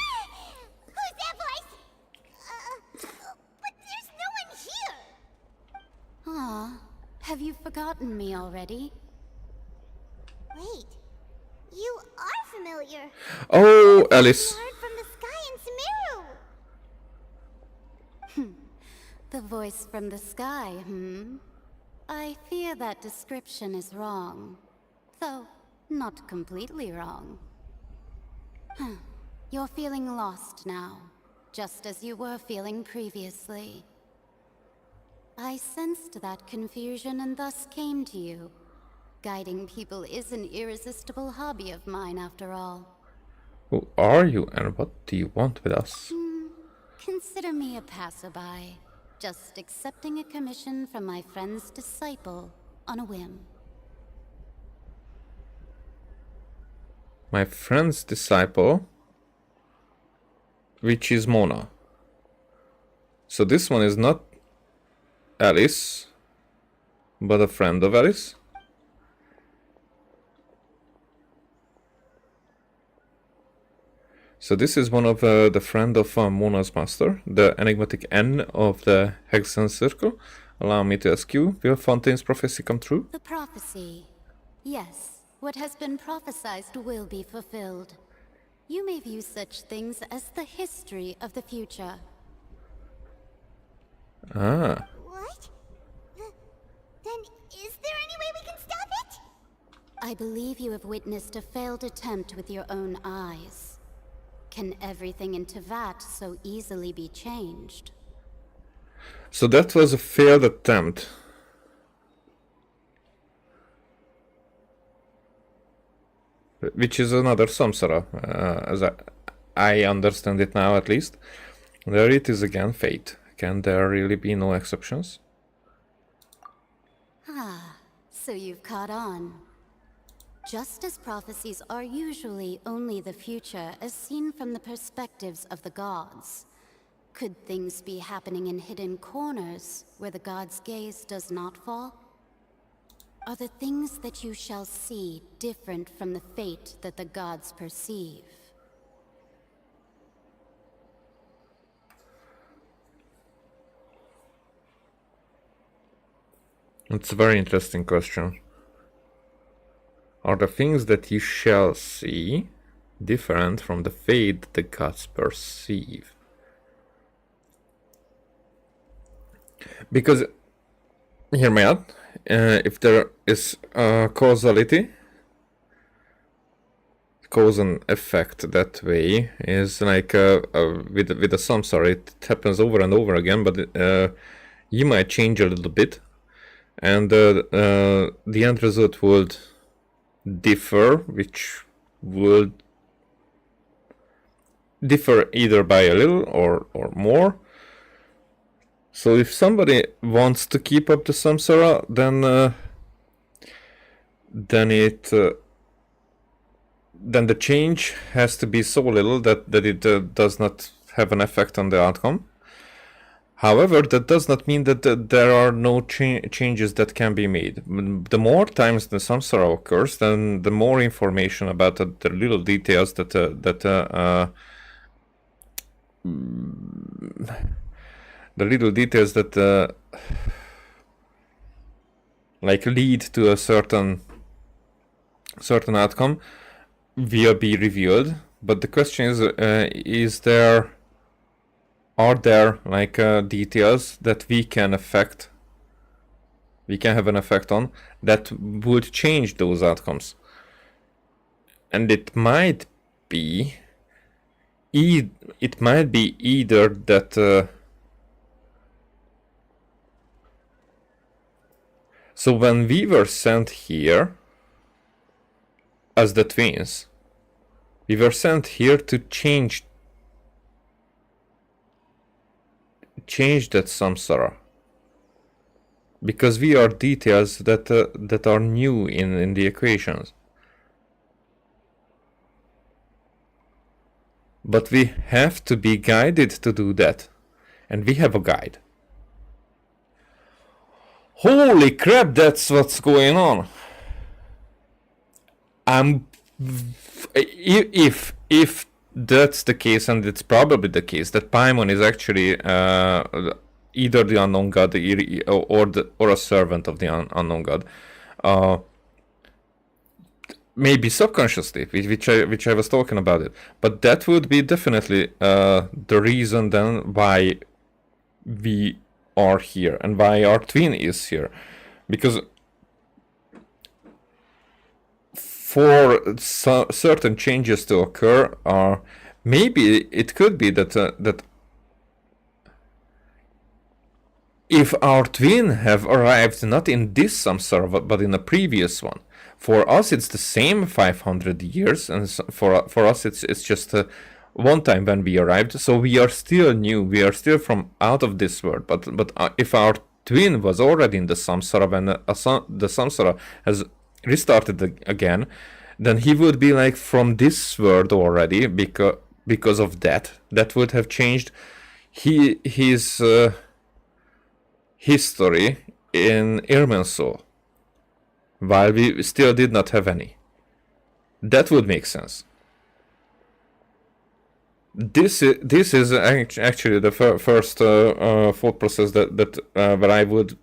that voice? But there's no one here. Aw, have you forgotten me already? Wait, you are familiar. Oh, Alice. You heard from the sky in Sumeru. The voice from the sky, I fear that description is wrong. Though, not completely wrong. You're feeling lost now, just as you were feeling previously. I sensed that confusion and thus came to you. Guiding people is an irresistible hobby of mine, after all. Who are you and what do you want with us? Consider me a passerby, just accepting a commission from my friend's disciple on a whim. My friend's disciple, which is Mona. So this one is not Alice, but a friend of Alice. So this is one of the friend of Mona's master, the enigmatic N of the Hexen Circle. Allow me to ask you, will Fontaine's prophecy come true? The prophecy. Yes, what has been prophesied will be fulfilled. You may view such things as the history of the future. Ah. What? Then is there any way we can stop it? I believe you have witnessed a failed attempt with your own eyes. Can everything in Tevat so easily be changed? So that was a failed attempt. Which is another samsara, as I understand it now at least. There it is again, fate. Can there really be no exceptions? Ah, so you've caught on. Just as prophecies are usually only the future as seen from the perspectives of the gods, could things be happening in hidden corners where the gods' gaze does not fall? Are the things that you shall see different from the fate that the gods perceive? It's a very interesting question. Are the things that you shall see different from the fate the gods perceive? Because, hear me out, if there is causality, cause and effect that way is like with a samsara, it happens over and over again, but you might change a little bit, and the end result would differ, which would differ either by a little or more. So if somebody wants to keep up the samsara, then the change has to be so little that it does not have an effect on the outcome. However, that does not mean that there are no changes that can be made. The more times the samsara occurs, then the more information about the little details that like lead to a certain outcome will be revealed. But the question is are there like details that we can have an effect on that would change those outcomes? And it might be either that so when we were sent here as the twins, we were sent here to change that samsara, because we are details that are new in the equations. But we have to be guided to do that, and we have a guide. Holy crap, that's what's going on. I'm If that's the case, and it's probably the case, that Paimon is actually either the unknown god or a servant of the unknown god, maybe subconsciously, which I was talking about it, but that would be definitely the reason then why we are here and why our twin is here, because for certain changes to occur, maybe it could be that if our twin have arrived not in this samsara but in a previous one, for us it's the same 500 years, and for us it's just one time when we arrived. So we are still new. We are still from out of this world. But if our twin was already in the samsara when the samsara has restarted again, then he would be like from this world already, because of that would have changed his history in Irminsul, while we still did not have any. That would make sense. This is actually the first thought process that where I would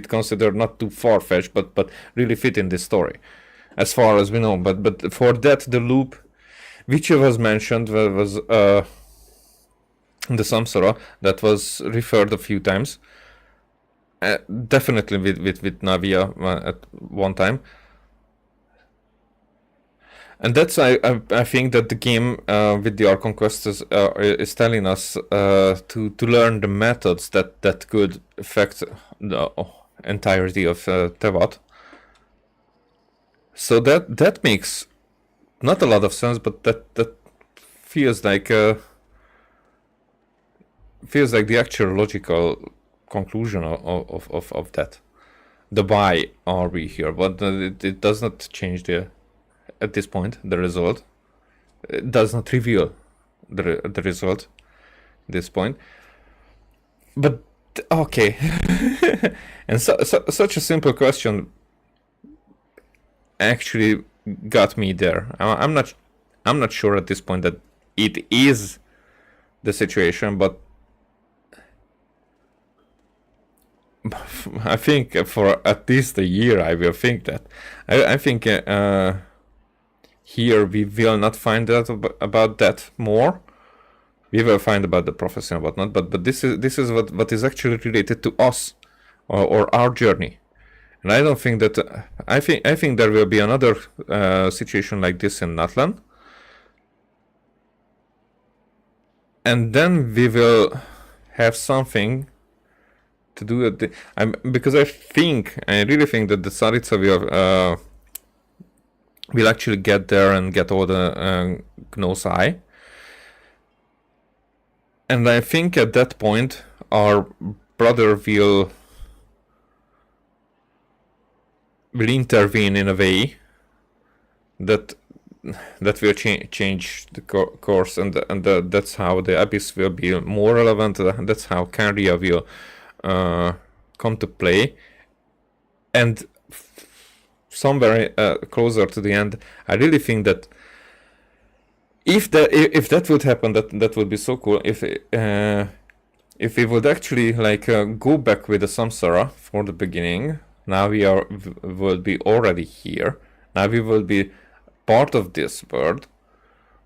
consider not too far-fetched, but really fit in this story, as far as we know. But for that, the loop, which was mentioned, was the samsara that was referred a few times. Definitely with Navia at one time. And that's I think that the game with the Archon quest is telling us to learn the methods that could affect the entirety of Tevat. So that makes not a lot of sense, but that feels like the actual logical conclusion of that. The why are we here, but it does not change at this point the result. It does not reveal the result at this point. But okay. And such a simple question actually got me there. I'm not sure at this point that it is the situation, but I think for at least a year I will think that. I think here we will not find out about that more. We will find about the prophecy and whatnot, but this is what is actually related to us or our journey. And I don't think that I think there will be another situation like this in Natlan, and then we will have something to do at because I really think that the Tsaritsa will actually get there and get all the Gno's Eye. And I think at that point our brother will intervene in a way that will change the course, and that's how the Abyss will be more relevant. That's how Canria will come to play, and somewhere closer to the end, I really think that if that would happen, that would be so cool. If we would actually go back with the samsara for the beginning. Now will be already here. Now we will be part of this world,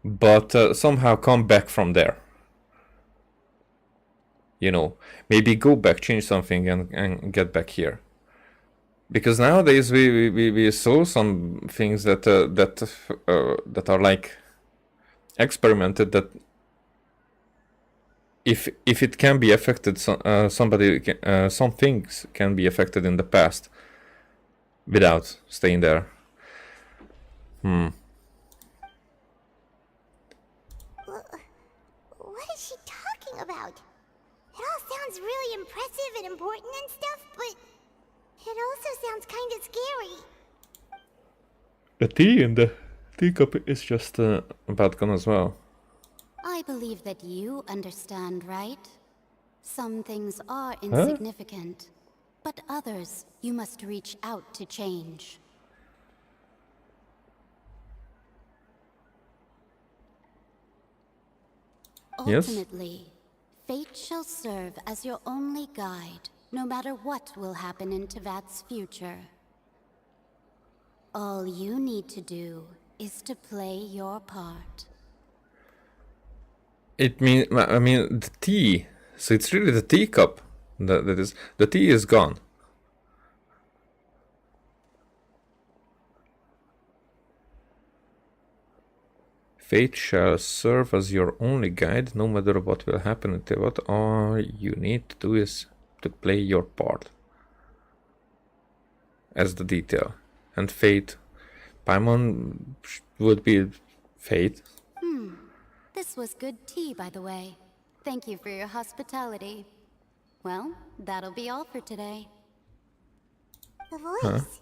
but somehow come back from there. You know, maybe go back, change something, and get back here. Because nowadays we saw some things that are like experimented, that if it can be affected, some things can be affected in the past without staying there. What is she talking about? It all sounds really impressive and important and stuff, but it also sounds kind of scary. The tea in the teacup is just about gone as well. I believe that you understand, right? Some things are insignificant, but others you must reach out to change. Yes? Ultimately, fate shall serve as your only guide, no matter what will happen in Tevat's future. All you need to do is to play your part. It mean, I mean, the tea. So it's really the teacup that is. The tea is gone. Fate shall serve as your only guide, no matter what will happen to what. All you need to do is to play your part. As the detail. And fate. Paimon would be fate. This was good tea, by the way. Thank you for your hospitality. Well, that'll be all for today. The voice.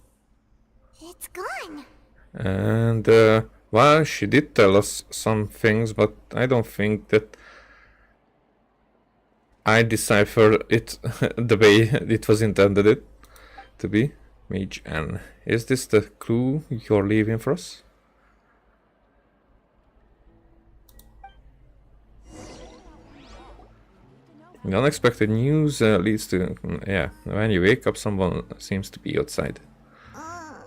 It's gone. And, well, she did tell us some things, but I don't think that I deciphered it the way it was intended it to be. Mage N. Is this the clue you're leaving for us? The unexpected news leads to... yeah, when you wake up, someone seems to be outside. I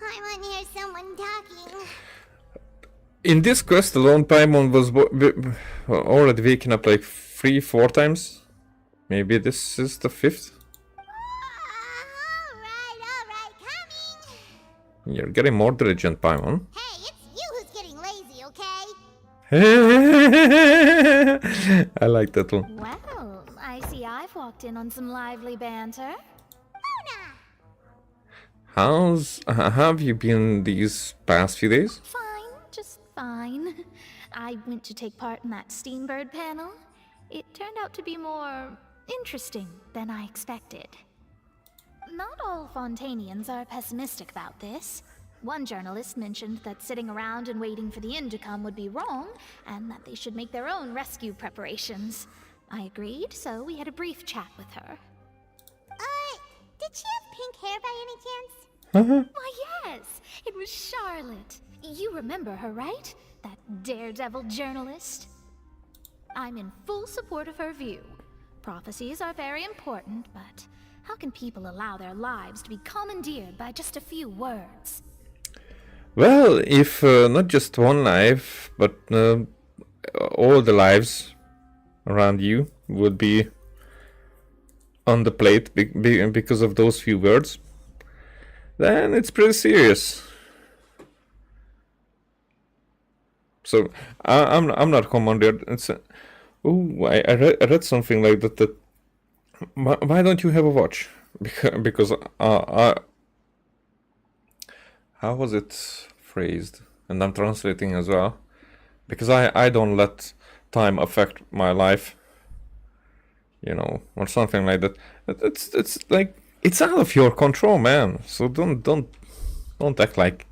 want to hear someone talking. In this quest alone, Paimon was already waking up like 3-4 times. Maybe this is the 5th. Alright, coming. You're getting more diligent, Paimon. Hey, it's you who's getting lazy, okay? I like that one. Well, I see I've walked in on some lively banter. Have you been these past few days? Fine, just fine. I went to take part in that Steambird panel. It turned out to be more interesting than I expected. Not all Fontainians are pessimistic about this. One journalist mentioned that sitting around and waiting for the end to come would be wrong, and that they should make their own rescue preparations. I agreed, so we had a brief chat with her. Did she have pink hair by any chance? Why, yes! It was Charlotte. You remember her, right? That daredevil journalist? I'm in full support of her view. Prophecies are very important, but how can people allow their lives to be commandeered by just a few words? Well, if not just one life, but all the lives around you would be on the plate because of those few words, then it's pretty serious. So I'm not commandeered. It's I read something like that. Why don't you have a watch? Because how was it phrased? And I'm translating as well. Because I don't let time affect my life. You know, or something like that. It's like it's out of your control, man. So don't act like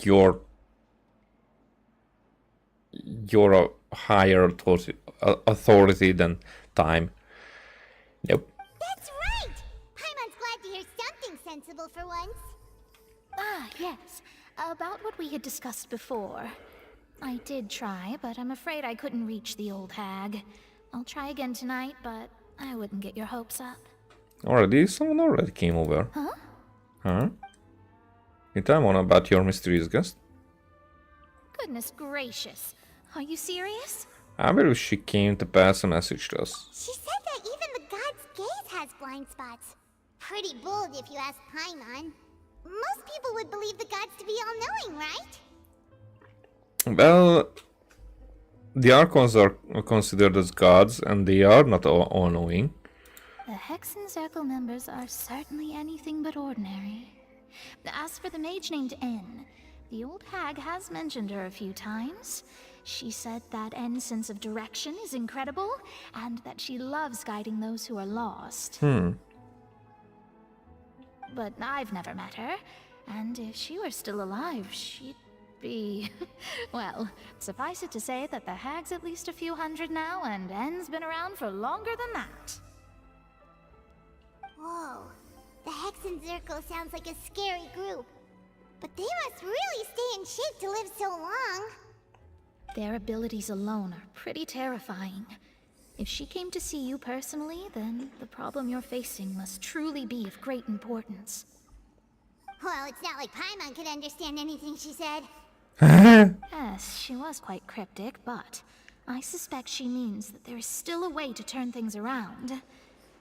you're a higher authority than time. Nope. That's right! Paimon's glad to hear something sensible for once. Ah, yes. About what we had discussed before. I did try, but I'm afraid I couldn't reach the old hag. I'll try again tonight, but I wouldn't get your hopes up. Already? Someone already came over. Huh? Huh? You tell me about your mysterious guest? Goodness gracious. Are you serious? I believe she came to pass a message to us. She said that even the god's gaze has blind spots. Pretty bold if you ask Paimon. Most people would believe the gods to be all-knowing, right? Well, the Archons are considered as gods, and they are not all-knowing. The Hexen Circle members are certainly anything but ordinary. As for the mage named N, the old hag has mentioned her a few times. She said that N's sense of direction is incredible, and that she loves guiding those who are lost. But I've never met her, and if she were still alive, she'd be... well, suffice it to say that the hag's at least a few hundred now, and N's been around for longer than that. Whoa. The Hexen Circle sounds like a scary group. But they must really stay in shape to live so long. Their abilities alone are pretty terrifying. If she came to see you personally, then the problem you're facing must truly be of great importance. Well, it's not like Paimon could understand anything she said. Yes, she was quite cryptic, but I suspect she means that there is still a way to turn things around.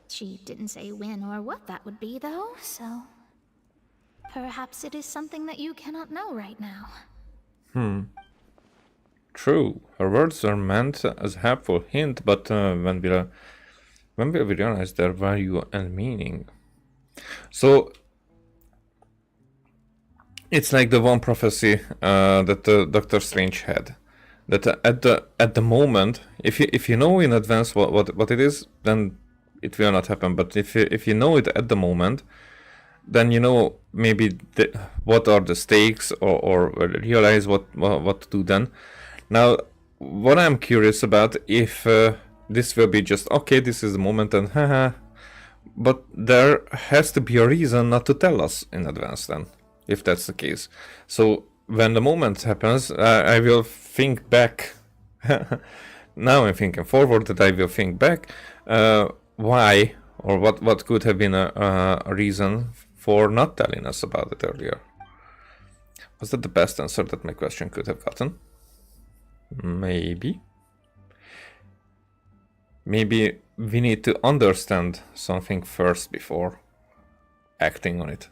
She didn't say when or what that would be, though, so... perhaps it is something that you cannot know right now. True. Her words are meant as a helpful hint, but when will we realize their value and meaning? So it's like the one prophecy that Doctor Strange had. That at the moment, if you know in advance what it is, then it will not happen. But if you know it at the moment, then you know maybe what are the stakes, or realize what to do then. Now, what I'm curious about, if this will be just okay, this is the moment and haha, but there has to be a reason not to tell us in advance then, if that's the case. So when the moment happens, I will think back. Now I'm thinking forward, that I will think back why or what could have been a reason for not telling us about it earlier. Was that the best answer that my question could have gotten? Maybe. Maybe we need to understand something first before acting on it.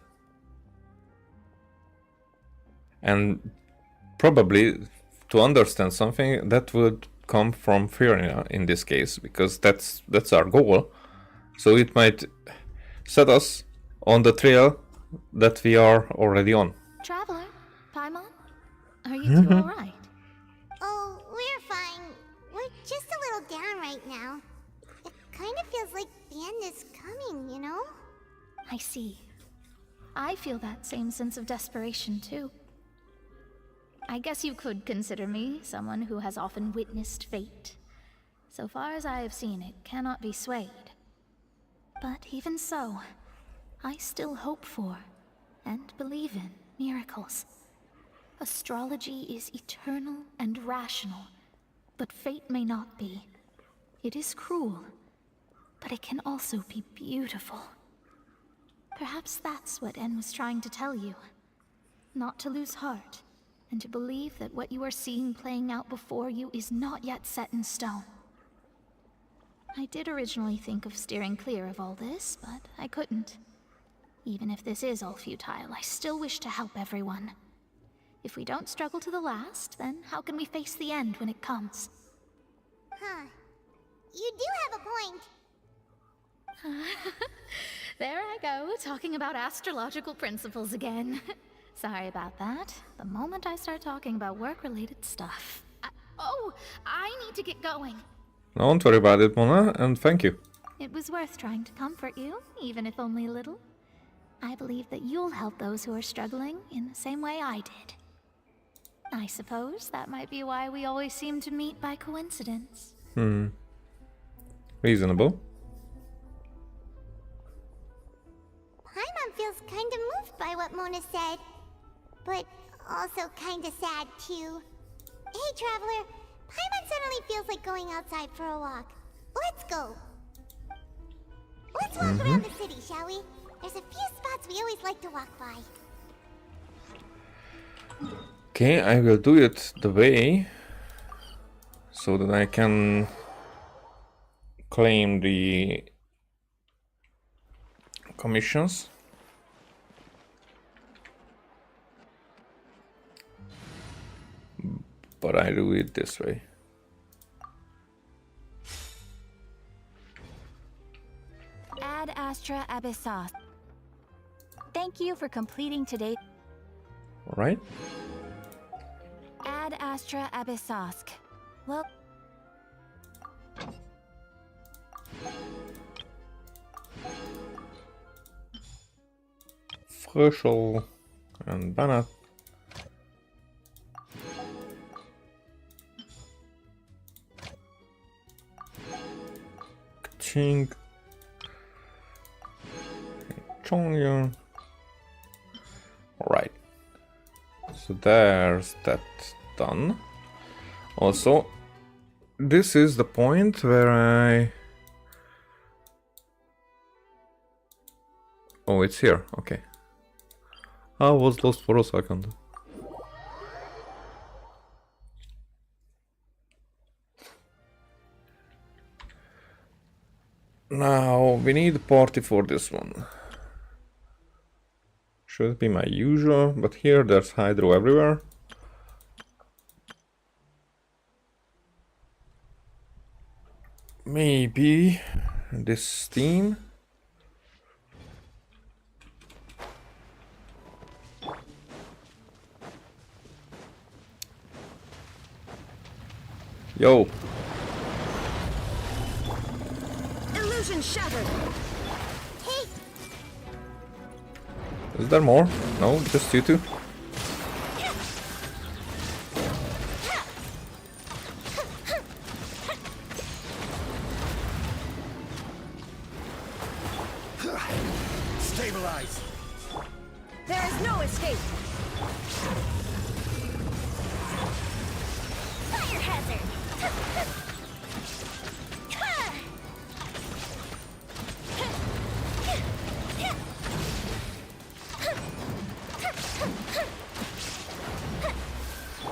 And probably to understand something, that would come from fear in this case, because that's our goal. So it might set us on the trail that we are already on. Traveler, Paimon, are you two alright? Oh, we're fine. We're just a little down right now. It kind of feels like the end is coming, you know? I see. I feel that same sense of desperation, too. I guess you could consider me someone who has often witnessed fate. So far as I have seen, it cannot be swayed. But even so, I still hope for, and believe in, miracles. Astrology is eternal and rational, but fate may not be. It is cruel, but it can also be beautiful. Perhaps that's what En was trying to tell you. Not to lose heart, and to believe that what you are seeing playing out before you is not yet set in stone. I did originally think of steering clear of all this, but I couldn't. Even if this is all futile, I still wish to help everyone. If we don't struggle to the last, then how can we face the end when it comes? Huh. You do have a point. There I go, talking about astrological principles again. Sorry about that. The moment I start talking about work-related stuff... I need to get going. Don't worry about it, Mona, and thank you. It was worth trying to comfort you, even if only a little. I believe that you'll help those who are struggling in the same way I did. I suppose that might be why we always seem to meet by coincidence. Reasonable. Paimon feels kind of moved by what Mona said, but also kind of sad too. Hey, Traveler, Paimon suddenly feels like going outside for a walk. Let's go. Let's walk around the city, shall we? There's a few spots we always like to walk by. Okay, I will do it the way so that I can claim the commissions. But I do it this way. Ad Astra Abyssos. Thank you for completing today. All right. Ad Astra Abyssosk. Well. Frischl and Banner. Ching. Chongya. Alright. So there's that done. Also, this is the point where I... Oh, it's here. Okay. I was lost for a second. Now, we need a party for this one. Should be my usual, but here there's hydro everywhere. Maybe this steam. Yo. Illusion shattered. Hey, Is there more? No, just you two. Stabilize. There is no escape. Fire hazard.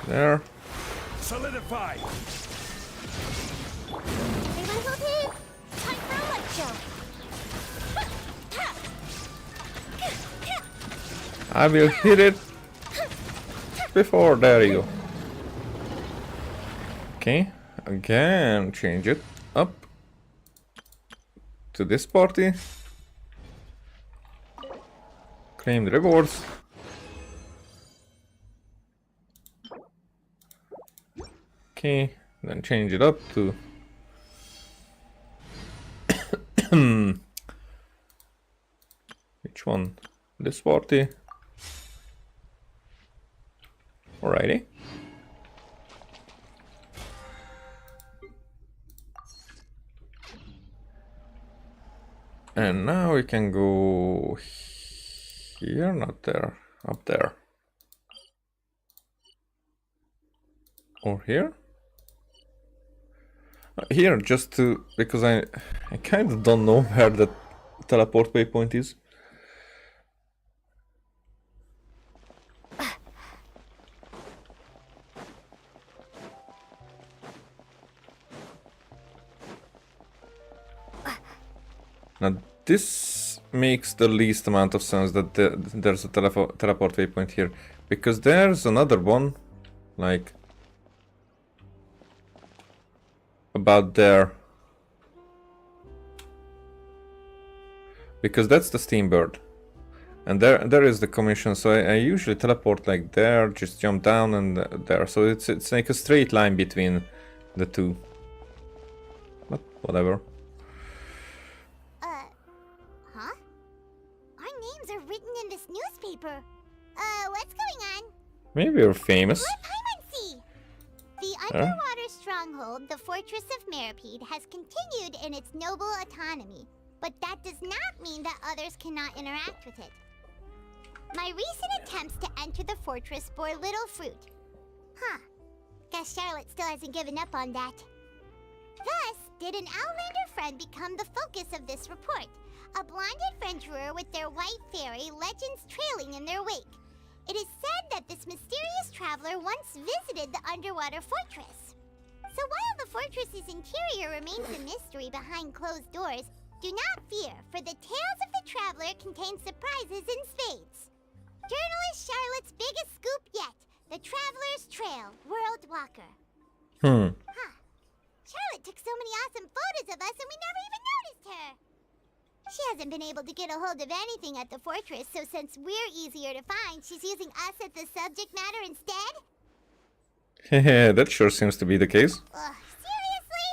There. Solidify. Revival team. Time for a light show. I will hit it before. There you go. Okay, again, change it up to this party. Claim the rewards. Okay, then change it up to which one? This party. Alrighty. And now we can go here, not there, up there. Or here? Here, just to, because I kind of don't know where the teleport waypoint is. Now this makes the least amount of sense that there's a teleport waypoint here, because there's another one, like about there, because that's the steam bird, and there is the commission. So I usually teleport like there, just jump down and there. So it's like a straight line between the two. But whatever. huh? Our names are written in this newspaper. What's going on? Maybe you're famous. The underwater stronghold, the Fortress of Meripede, has continued in its noble autonomy, but that does not mean that others cannot interact with it. My recent attempts to enter the fortress bore little fruit. Huh. Guess Charlotte still hasn't given up on that. Thus, did an Outlander friend become the focus of this report, a blonde adventurer with their white fairy legends trailing in their wake. It is said that this mysterious traveler once visited the underwater fortress. So while the fortress's interior remains a mystery behind closed doors, do not fear, for the tales of the traveler contain surprises in spades. Journalist Charlotte's biggest scoop yet, the Traveler's Trail, World Walker. Huh. Charlotte took so many awesome photos of us and we never even noticed her. She hasn't been able to get a hold of anything at the fortress, so since we're easier to find, she's using us as the subject matter instead? Hehe, that sure seems to be the case. Seriously?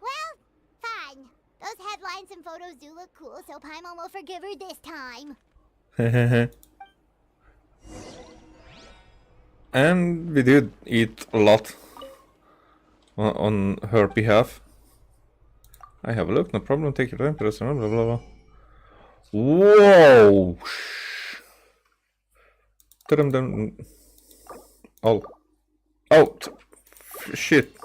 Well, fine. Those headlines and photos do look cool, so Paimon will forgive her this time. And we did eat a lot on her behalf. I have a look, no problem, take your time, press blah blah blah. Whoa! Oh. Out! shit.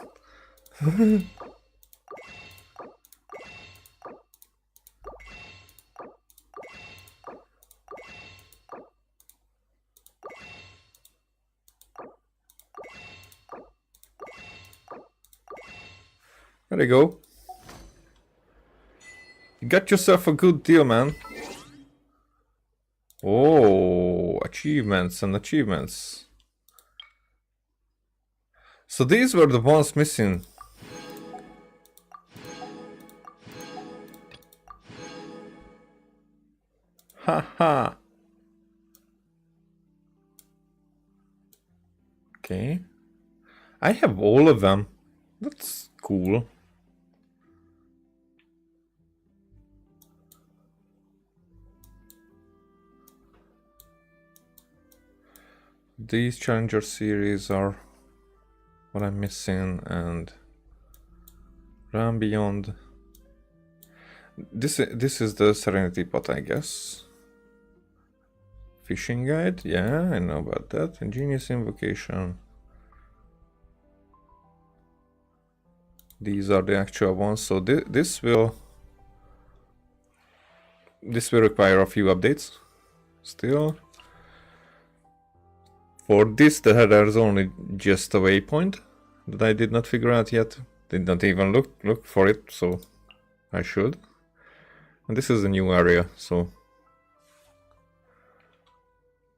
There you go. You got yourself a good deal, man. Oh, achievements and achievements. So these were the ones missing. Haha. Okay. I have all of them. That's cool. These Challenger series are what I'm missing, and Run Beyond. This is the Serenity Pot, I guess. Fishing Guide, yeah, I know about that. Ingenious Invocation. These are the actual ones, so this will require a few updates still. For this, there's only just a waypoint that I did not figure out yet. Did not even look for it, so I should. And this is a new area, so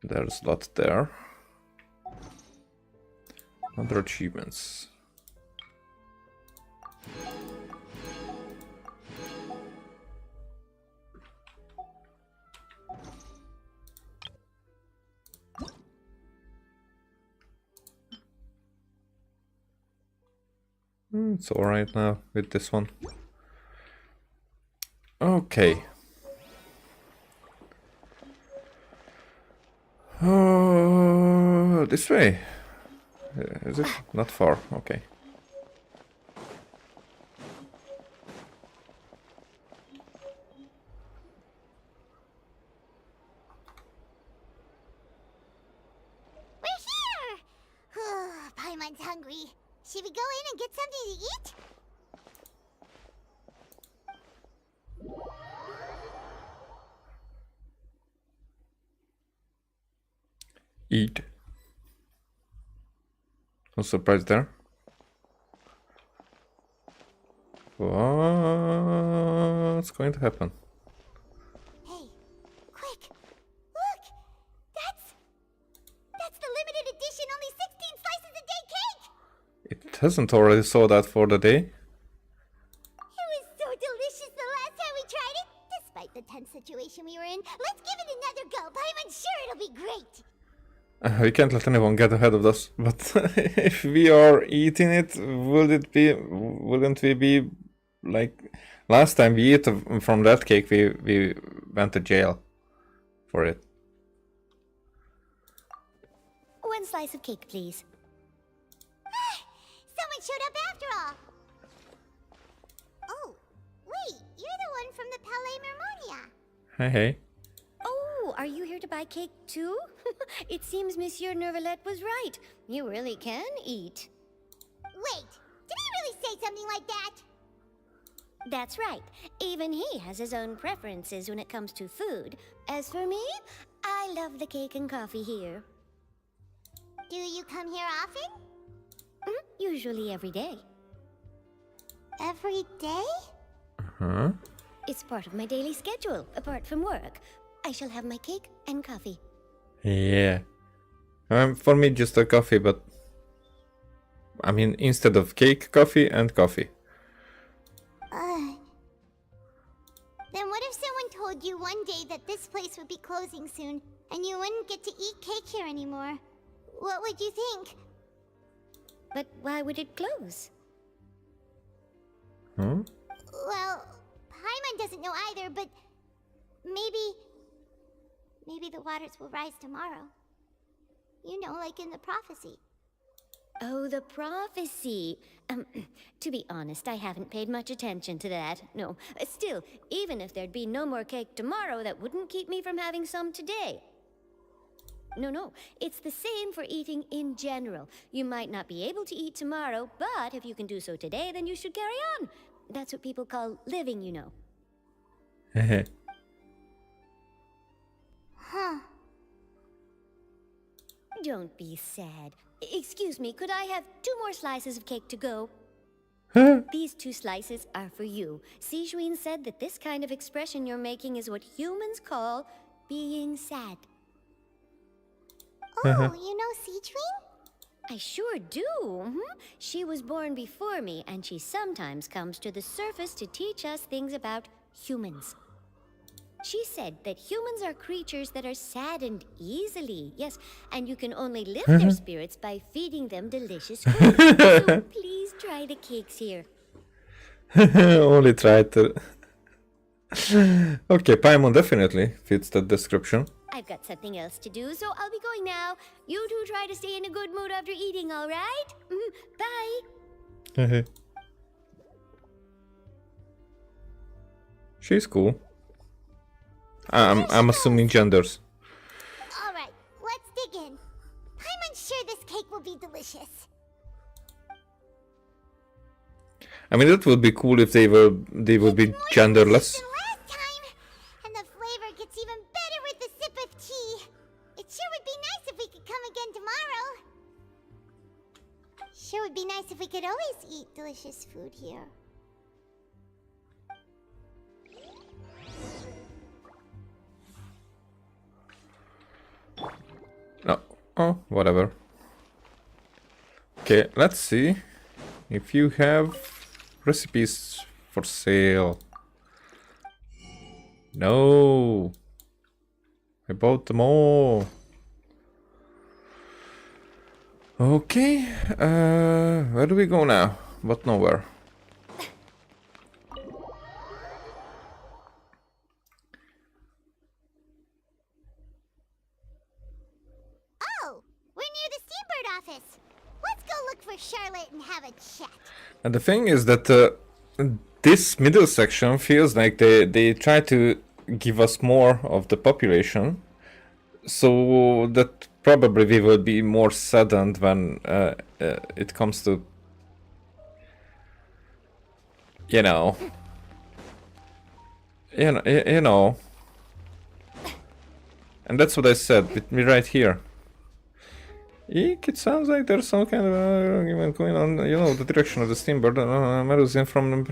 there's a lot there. Other achievements. It's alright now with this one. Okay. This way. Is it? Not far. Okay. We're here! Paimon's hungry. Should we go in and get something to eat? Eat. No surprise there. What's going to happen? Hey, quick! Look! That's the limited edition only 16 slices a day cake! It hasn't already saw that for the day. It was so delicious the last time we tried it. Despite the tense situation we were in, let's give it another go. Paimon's sure it'll be great. We can't let anyone get ahead of us, but if we are eating it, wouldn't we be like last time we ate from that cake, we went to jail for it. One slice of cake, please. Someone showed up after all. Oh, wait, you're the one from the Palais Mermonia. Hey. Oh, are you here to buy cake too? It seems Monsieur Neuvillette was right. You really can eat. Wait, did he really say something like that? That's right. Even he has his own preferences when it comes to food. As for me, I love the cake and coffee here. Do you come here often? Usually every day. Every day? Huh? It's part of my daily schedule, apart from work. I shall have my cake and coffee. Yeah. For me, just a coffee, but I mean, instead of cake, coffee and coffee. Then what if someone told you one day that this place would be closing soon, and you wouldn't get to eat cake here anymore? What would you think? But why would it close? Hmm? Well, Paimon doesn't know either, but maybe the waters will rise tomorrow. You know, like in the prophecy. Oh, the prophecy. To be honest, I haven't paid much attention to that. No, still, even if there'd be no more cake tomorrow, that wouldn't keep me from having some today. No. It's the same for eating in general. You might not be able to eat tomorrow, but if you can do so today, then you should carry on. That's what people call living, you know. Huh. Don't be sad. Excuse me, could I have 2 more slices of cake to go? These 2 slices are for you. Sijuin said that this kind of expression you're making is what humans call being sad. Oh, you know Sijuin? I sure do. She was born before me, and she sometimes comes to the surface to teach us things about humans. She said that humans are creatures that are saddened easily. Yes, and you can only lift their spirits by feeding them delicious food. So please try the cakes here. Only try to. Okay, Paimon definitely fits that description. I've got something else to do, so I'll be going now. You two try to stay in a good mood after eating, all right? Bye. She's cool. I'm assuming genders. Alright, let's dig in. I'm unsure this cake will be delicious. I mean, that would be cool if they would be genderless. Last time, and the flavor gets even better with a sip of tea. It sure would be nice if we could come again tomorrow. Sure would be nice if we could always eat delicious food here. No. Oh, whatever. Okay, let's see if you have recipes for sale. No. I bought them all. Okay, where do we go now? But nowhere. Oh, we're near the Steambird office. Let's go look for Charlotte and have a chat. And the thing is that this middle section feels like they try to give us more of the population, so that probably we will be more saddened when it comes to, you know, and that's what I said with me right here. Eek, it sounds like there's some kind of argument going on, you know, the direction of the steamboat. Melusine from Wow!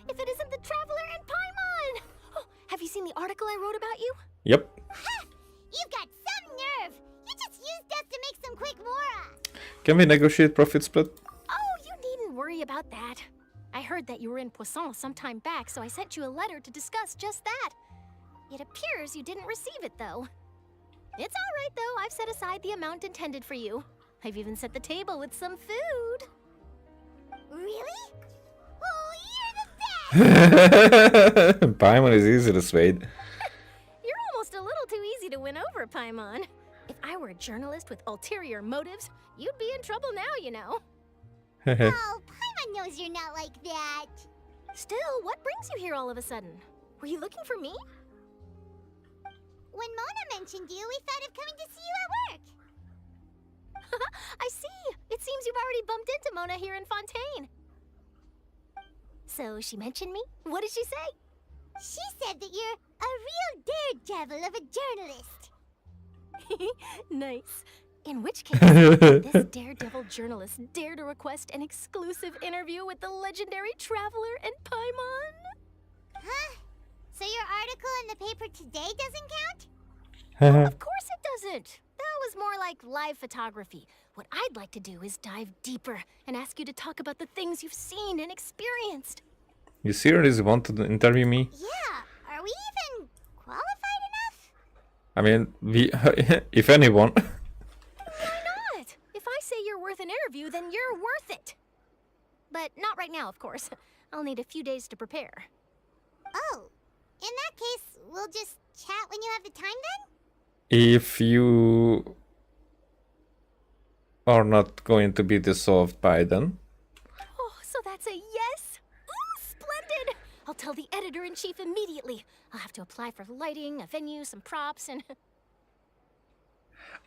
If it isn't the Traveler and Paimon! Oh, have you seen the article I wrote about you? Yep. Ha! You've got some nerve! You just used us to make some quick mora! Can we negotiate profit split? Oh, you needn't worry about that. I heard that you were in Poisson some time back, so I sent you a letter to discuss just that. It appears you didn't receive it, though. It's all right, though. I've set aside the amount intended for you. I've even set the table with some food. Really? Oh, you're the best! Paimon is easy to sway. You're almost a little too easy to win over, Paimon. If I were a journalist with ulterior motives, you'd be in trouble now, you know. Oh, Paimon knows you're not like that. Still, what brings you here all of a sudden? Were you looking for me? When Mona mentioned you, we thought of coming to see you at work. I see. It seems you've already bumped into Mona here in Fontaine. So she mentioned me? What did she say? She said that you're a real daredevil of a journalist. Nice. In which case, this daredevil journalist dare to request an exclusive interview with the legendary Traveler and Paimon? Huh? So your article in the paper today doesn't count? Of course it doesn't. That was more like live photography. What I'd like to do is dive deeper and ask you to talk about the things you've seen and experienced. You seriously want to interview me? Yeah. Are we even qualified enough? I mean, if anyone. Why not? If I say you're worth an interview, then you're worth it. But not right now, of course. I'll need a few days to prepare. Oh. In that case, we'll just chat when you have the time then? If you are not going to be dissolved by then. Oh, so that's a yes? Ooh, splendid! I'll tell the editor-in-chief immediately. I'll have to apply for lighting, a venue, some props, and...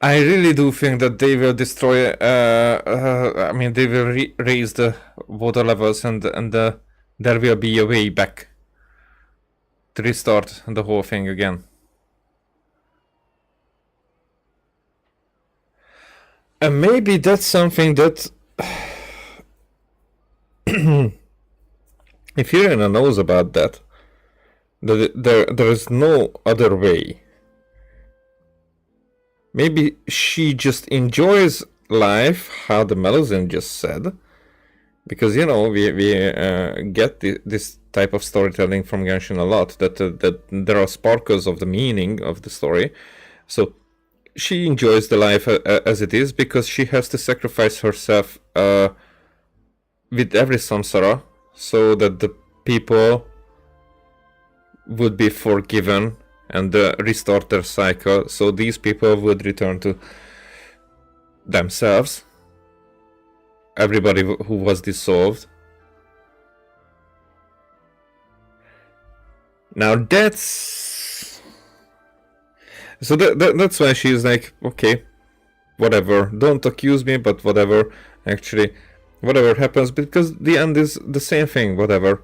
I really do think that they will destroy. I mean, they will raise the water levels, and there will be a way back to restart the whole thing again. And maybe that's something that if Irina knows about that there is no other way. Maybe she just enjoys life, how the Melusine just said, because you know we get this type of storytelling from Genshin a lot. That there are sparkles of the meaning of the story, so she enjoys the life as it is because she has to sacrifice herself with every samsara, so that the people would be forgiven and restart their cycle, so these people would return to themselves, everybody who was dissolved. Now that's... So that's why she's like, okay, whatever, don't accuse me, but whatever, actually, whatever happens, because the end is the same thing, whatever.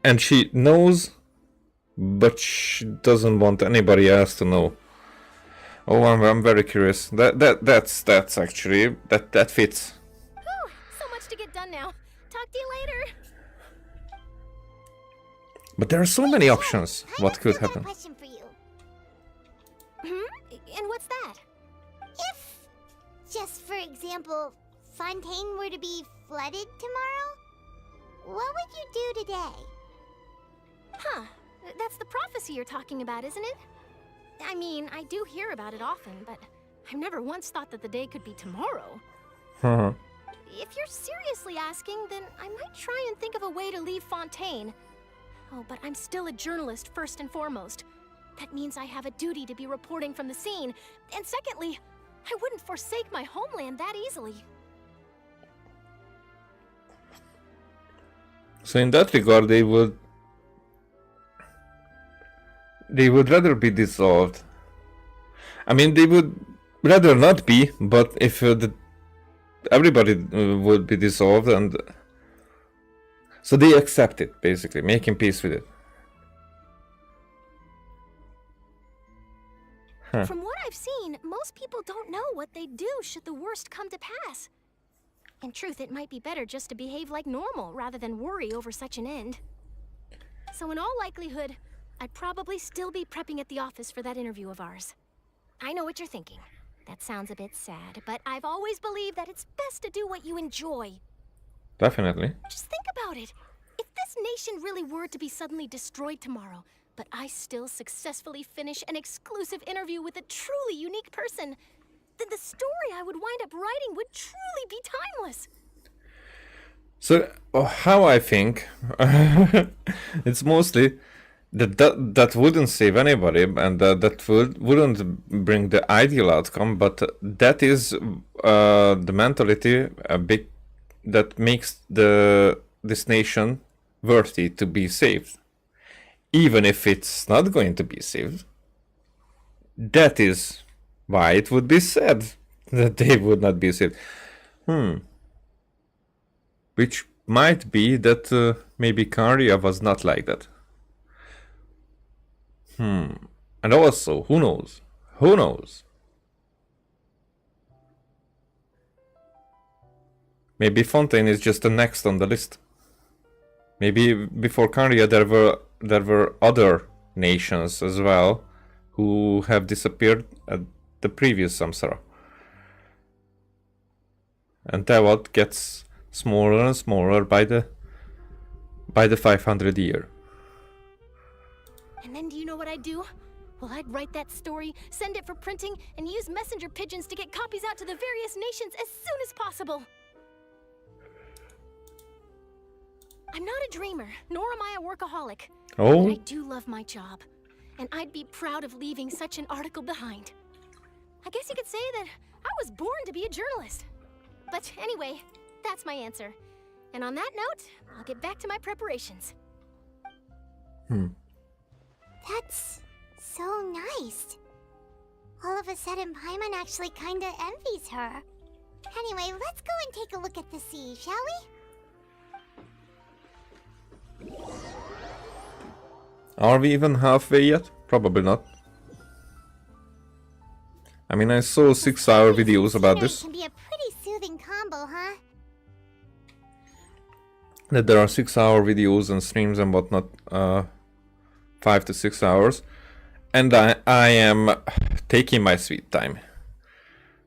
And she knows, but she doesn't want anybody else to know. Oh, I'm very curious. That's actually that fits. Whew, so much to get done now. Talk to you later. But there are so many options. What could happen? Question for you. And what's that? If, just for example, Fontaine were to be flooded tomorrow, what would you do today? Huh. That's the prophecy you're talking about, isn't it? I mean, I do hear about it often, but I've never once thought that the day could be tomorrow. If you're seriously asking, then I might try and think of a way to leave Fontaine. Oh, but I'm still a journalist first and foremost. That means I have a duty to be reporting from the scene. And secondly, I wouldn't forsake my homeland that easily. So in that regard, they would rather be dissolved. I mean, they would rather not be, but if everybody would be dissolved, and so they accept it, basically, making peace with it. Huh. From what I've seen, most people don't know what they'd do should the worst come to pass. In truth, it might be better just to behave like normal rather than worry over such an end. So in all likelihood, I'd probably still be prepping at the office for that interview of ours. I know what you're thinking. That sounds a bit sad, but I've always believed that it's best to do what you enjoy. Definitely. Just think about it. If this nation really were to be suddenly destroyed tomorrow, but I still successfully finish an exclusive interview with a truly unique person, then the story I would wind up writing would truly be timeless. So how I think, it's mostly that wouldn't save anybody, and that wouldn't bring the ideal outcome, but that is the mentality that makes this nation worthy to be saved. Even if it's not going to be saved, that is why it would be said that they would not be saved. Which might be that maybe Kanria was not like that. And also, who knows? Who knows? Maybe Fontaine is just the next on the list. Maybe before Kanria there were other nations as well who have disappeared at the previous samsara. And that gets smaller and smaller by the 500 year. And then do you know what I'd do? Well, I'd write that story, send it for printing, and use messenger pigeons to get copies out to the various nations as soon as possible. I'm not a dreamer, nor am I a workaholic. Oh. But I do love my job, and I'd be proud of leaving such an article behind. I guess you could say that I was born to be a journalist. But anyway, that's my answer. And on that note, I'll get back to my preparations. That's so nice. All of a sudden, Paimon actually kinda envies her. Anyway, let's go and take a look at the sea, shall we? Are we even halfway yet? Probably not. I mean, I saw 6-hour videos about this. Can be a pretty soothing combo, huh? That there are 6-hour videos and streams and whatnot, 5 to 6 hours, and I am taking my sweet time.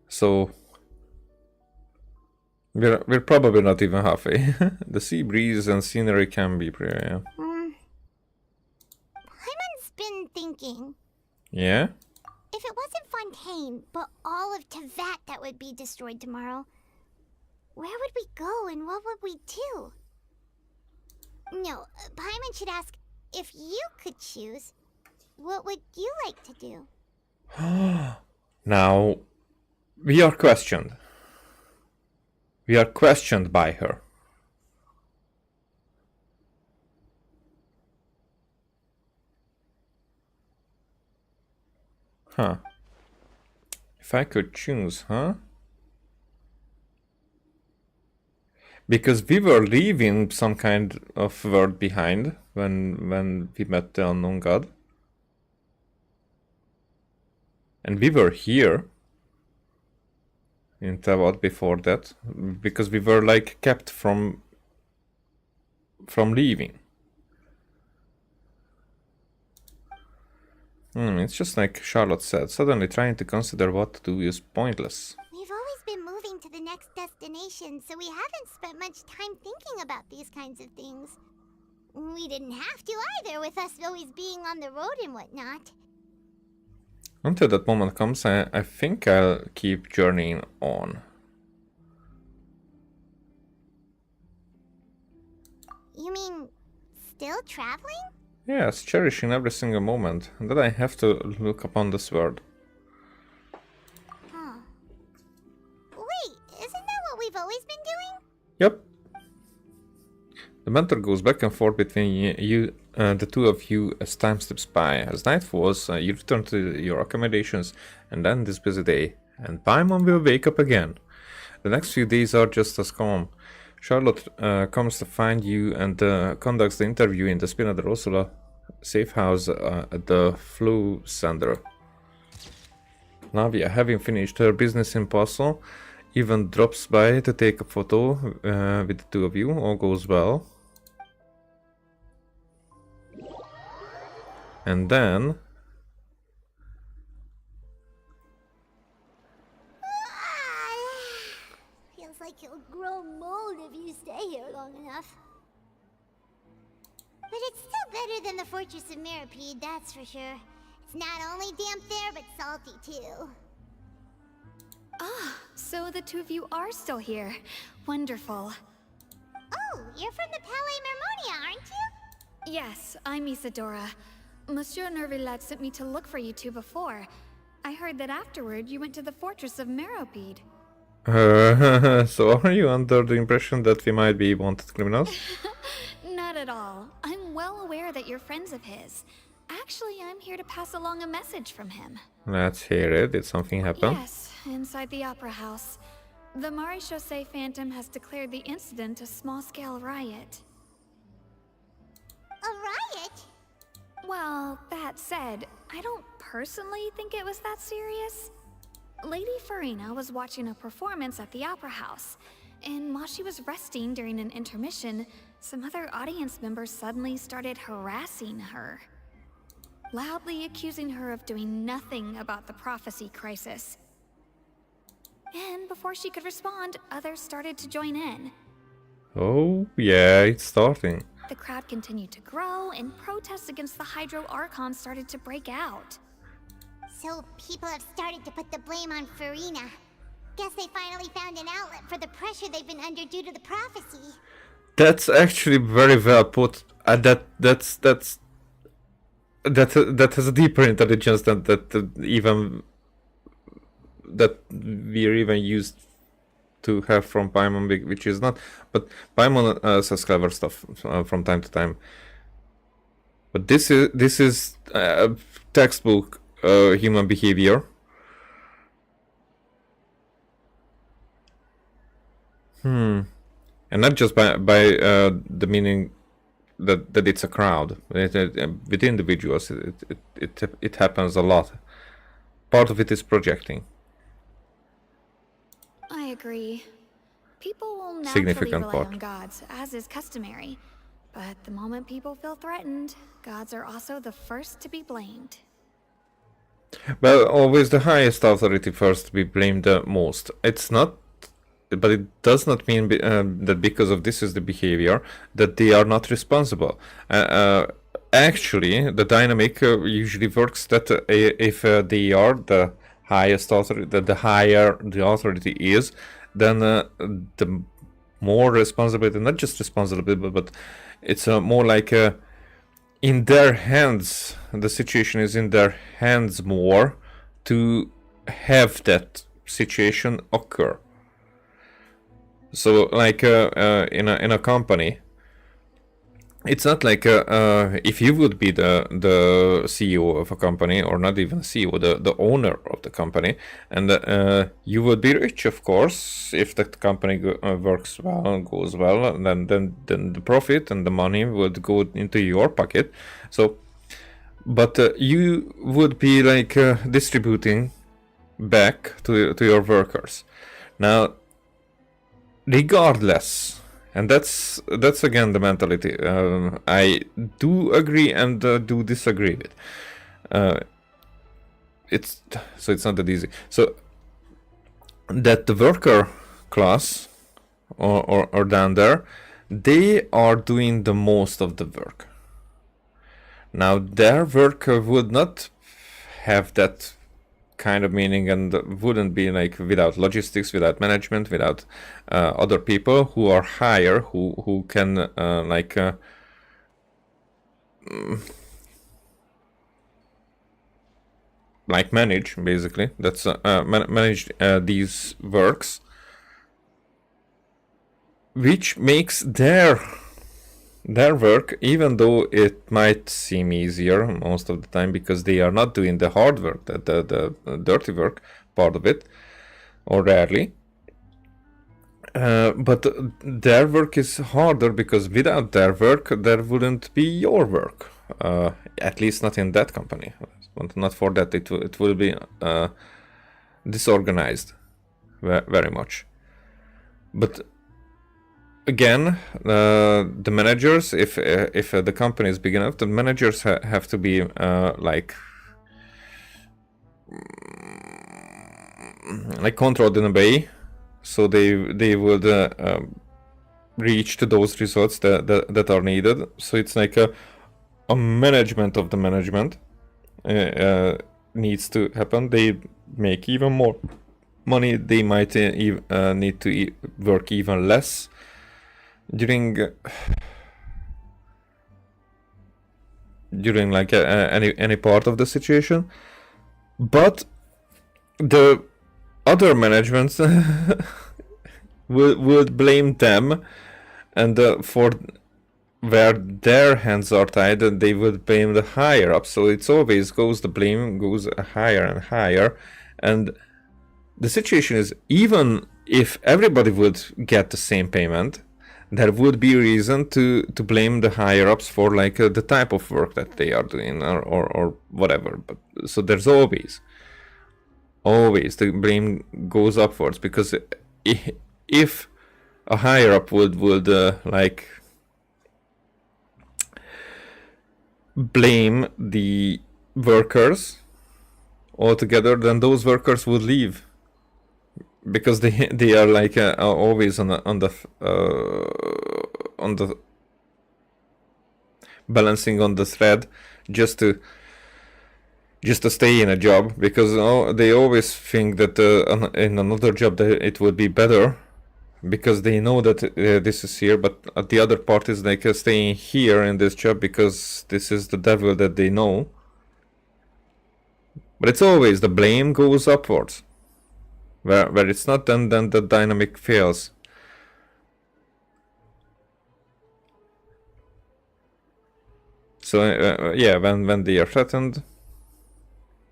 So we're probably not even halfway. The sea breeze and scenery can be pretty. Paimon's been thinking. Yeah. If it wasn't Fontaine, but all of Tevat that would be destroyed tomorrow, where would we go and what would we do? No, Paimon should ask, if you could choose, what would you like to do? Now, we are questioned. We are questioned by her. Huh. If I could choose, huh? Because we were leaving some kind of world behind when we met the unknown god. And we were here in Tevat before that, because we were like kept from leaving. It's just like Charlotte said, suddenly trying to consider what to do is pointless. We've always been moving to the next destination, so we haven't spent much time thinking about these kinds of things. We didn't have to either, with us always being on the road and whatnot. Until that moment comes, I think I'll keep journeying on. You mean, still traveling? Yes, cherishing every single moment. That I have to look upon this world. Huh. Wait, isn't that what we've always been doing? Yep. The mentor goes back and forth between you, the two of you, as time slips by. As night falls, you return to your accommodations, and then this busy day. And Paimon will wake up again. The next few days are just as calm. Charlotte comes to find you and conducts the interview in the Spina de Rosula safe house at the Flow Center. Navia, having finished her business in Paso, even drops by to take a photo with the two of you. All goes well. And then... Feels like you'll grow mold if you stay here long enough. But it's still better than the Fortress of Mirapede, that's for sure. It's not only damp there, but salty too. Ah, so the two of you are still here. Wonderful. Oh, you're from the Palais Mermonia, aren't you? Yes, I'm Isadora. Monsieur Nervillet sent me to look for you two before. I heard that afterward you went to the Fortress of Meropide. So are you under the impression that we might be wanted criminals? Not at all. I'm well aware that you're friends of his. Actually, I'm here to pass along a message from him. Let's hear it. Did something happen? Yes, inside the Opera House. The Maréchaussée Phantom has declared the incident a small-scale riot. A riot? Well, that said, I don't personally think it was that serious. Lady Farina was watching a performance at the Opera House, and while she was resting during an intermission, some other audience members suddenly started harassing her, loudly accusing her of doing nothing about the prophecy crisis. And before she could respond, others started to join in. Oh, yeah, it's starting. The crowd continued to grow, and protests against the Hydro Archon started to break out. So people have started to put the blame on Farina. Guess they finally found an outlet for the pressure they've been under due to the prophecy. That's actually very well put. That has a deeper intelligence than that we're even used to have from Paimon, which is not. But Paimon says clever stuff from time to time. But this is textbook human behavior. And not just by the meaning that it's a crowd. With individuals, it happens a lot. Part of it is projecting. I agree. People will naturally Significant rely part. on gods, as is customary. But the moment people feel threatened, gods are also the first to be blamed. Well, always the highest authority first to be blamed the most. It's not, but it does not mean that because of this is the behavior that they are not responsible. Actually, the dynamic usually works that if they are the highest authority, that the higher the authority is, then the more responsibility, not just responsibility, but it's more like in their hands. The situation is in their hands more to have that situation occur. So, like in a company, it's not like if you would be the CEO of a company, or not even CEO, the owner of the company, and you would be rich, of course, if the company works well and goes well, and then the profit and the money would go into your pocket. So, but you would be like distributing back to your workers. Now, regardless. And that's again the mentality. I do agree and do disagree with. It's not that easy. So that the worker class or down there, they are doing the most of the work. Now their work would not have that kind of meaning and wouldn't be like without logistics, without management, without other people who are higher, who can like manage, basically. That's manage these works, which makes their work, even though it might seem easier most of the time because they are not doing the hard work, the dirty work part of it, or rarely. But their work is harder because without their work, there wouldn't be your work. At least not in that company. Not for that. It will be disorganized very much. But again, the managers, if the company is big enough, the managers have to be like controlled in a way, so they would reach to those results that are needed. So it's like a management of the management needs to happen. They make even more money. They might need to work even less during like any part of the situation, but the other managements would blame them, and for where their hands are tied, they would blame the higher up. So it's always the blame goes higher and higher, and the situation is, even if everybody would get the same payment, there would be reason to blame the higher ups for like the type of work that they are doing or whatever. But so there's always the blame goes upwards, because if a higher up would like blame the workers altogether, then those workers would leave, because they are like always on the balancing on the thread just to stay in a job, because they always think that in another job that it would be better, because they know that this is here, but the other part is like staying here in this job because this is the devil that they know. But it's always the blame goes upwards. Where it's not, then the dynamic fails. So yeah, when they are threatened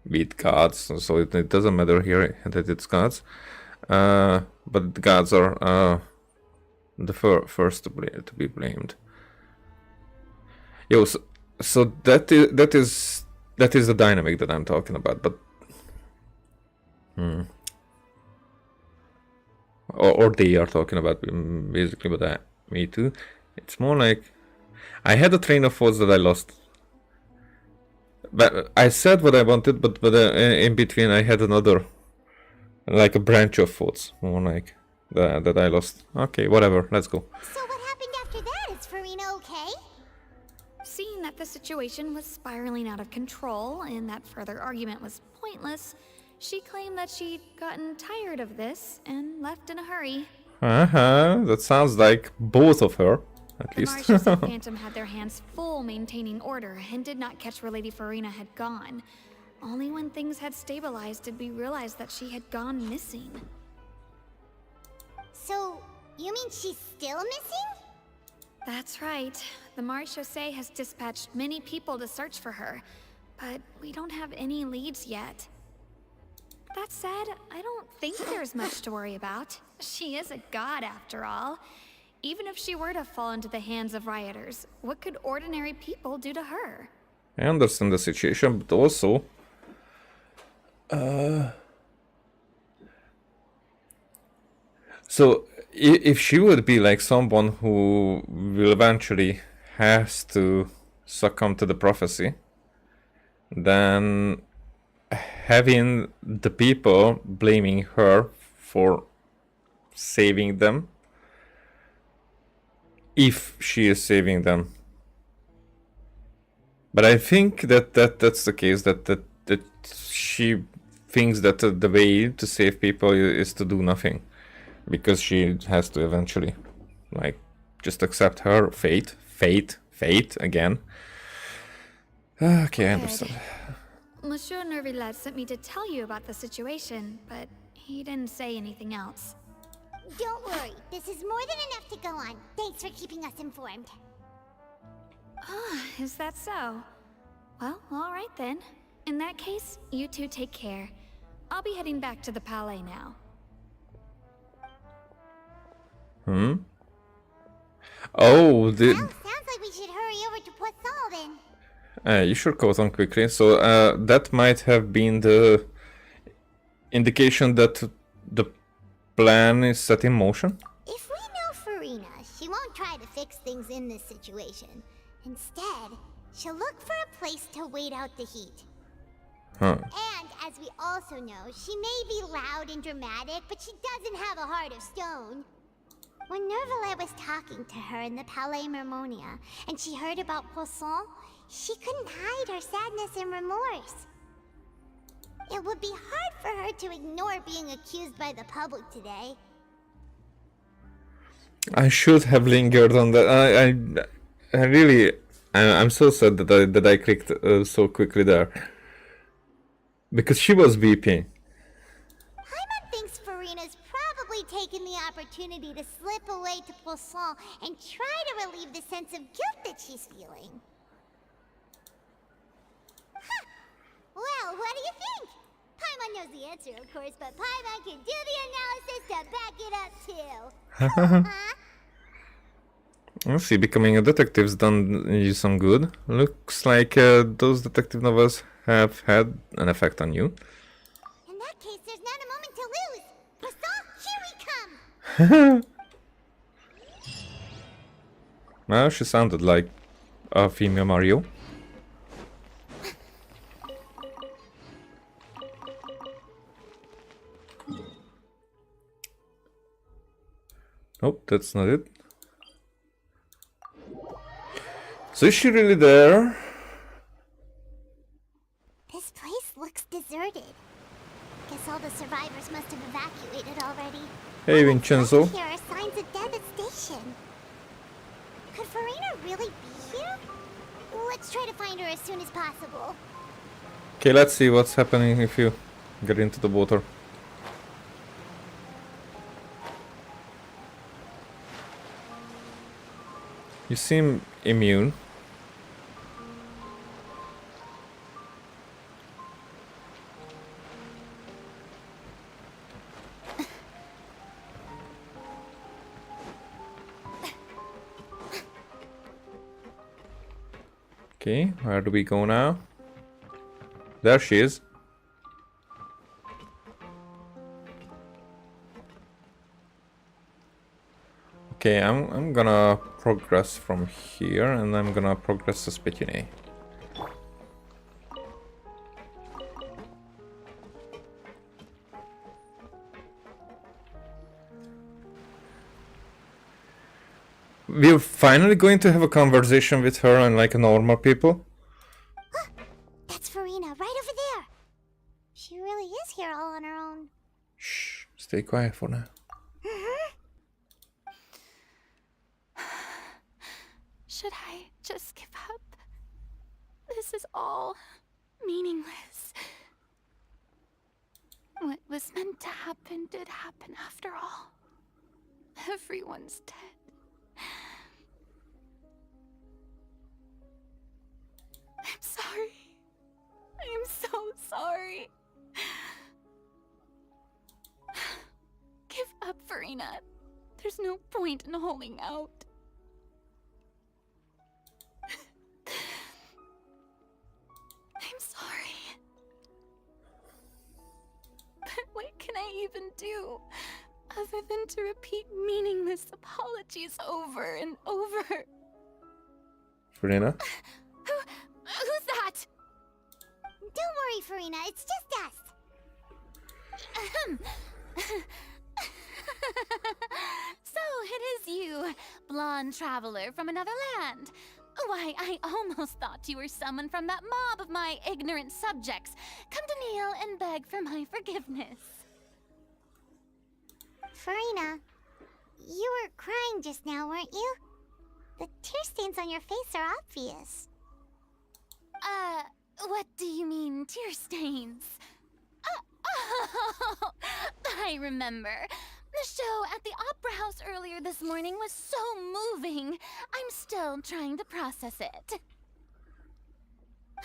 with gods, so it doesn't matter here that it's gods, but the gods are the first to be blamed. Yo, so that is the dynamic that I'm talking about, but or they are talking about basically, but me too. It's more like I had a train of thoughts that I lost. But I said what I wanted, but in between I had another, like a branch of thoughts, more like that I lost. Okay, whatever, let's go. So what happened after that? Is Farina okay? Seeing that the situation was spiraling out of control and that further argument was pointless, she claimed that she'd gotten tired of this and left in a hurry. That sounds like both of her, at The least. Marshalls and Phantom had their hands full maintaining order and did not catch where Lady Farina had gone. Only when things had stabilized did we realize that she had gone missing. So, you mean she's still missing? That's right. The Marechaussee has dispatched many people to search for her, but we don't have any leads yet. That said, I don't think there's much to worry about. She is a god after all. Even if she were to fall into the hands of rioters, what could ordinary people do to her? I understand the situation, but also so if she would be like someone who will eventually has to succumb to the prophecy, then having the people blaming her for saving them, if she is saving them. But I think that's the case, that she thinks that the way to save people is to do nothing, because she has to eventually, like, just accept her fate again. Okay, I understand. Monsieur Nervillet sent me to tell you about the situation, but he didn't say anything else. Don't worry, this is more than enough to go on. Thanks for keeping us informed. Ah, is that so? Well, alright then. In that case, you two take care. I'll be heading back to the Palais now. Oh, Well, sounds like we should hurry over to Poisson then. you should go on quickly. So that might have been the indication that the plan is set in motion. If we know Farina, she won't try to fix things in this situation. Instead, she'll look for a place to wait out the heat. And as we also know, she may be loud and dramatic, but she doesn't have a heart of stone. When Nervillet was talking to her in the Palais Mermonia, and she heard about Poisson, she couldn't hide her sadness and remorse. It would be hard for her to ignore being accused by the public today. I should have lingered on that. I really, I'm so sad that I clicked so quickly there, because she was weeping. Paimon thinks Farina's probably taken the opportunity to slip away to Poisson and try to relieve the sense of guilt that she's feeling. Huh. Well, what do you think? Paimon knows the answer, of course, but Paimon can do the analysis to back it up too. Let's see, becoming a detective's done you some good. Looks like those detective novels have had an effect on you. In that case, there's not a moment to lose. Poisson, here we come! Well, she sounded like a female Mario. Nope, that's not it. So is she really there? This place looks deserted. Guess all the survivors must have evacuated already. Hey, Vincenzo. Here are signs of devastation. Could Farina really be here? Let's try to find her as soon as possible. Okay, let's see what's happening if you get into the water. You seem immune. Okay, where do we go now? There she is. Okay, I'm gonna progress from here, and I'm gonna progress to Spitune. We're finally going to have a conversation with her and like normal people. That's Farina, right over there. She really is here all on her own. Shh, stay quiet for now. Should I just give up? This is all meaningless. What was meant to happen did happen after all. Everyone's dead. I'm sorry. I am so sorry. Give up, Farina. There's no point in holding out. I'm sorry. But what can I even do other than to repeat meaningless apologies over and over? Farina? Who's that? Don't worry, Farina, it's just us. So it is you, blonde traveler from another land. Why, I almost thought you were someone from that mob of my ignorant subjects, come to kneel and beg for my forgiveness. Farina, you were crying just now, weren't you? The tear stains on your face are obvious. What do you mean, tear stains? Oh, I remember. The show at the Opera House earlier this morning was so moving. I'm still trying to process it.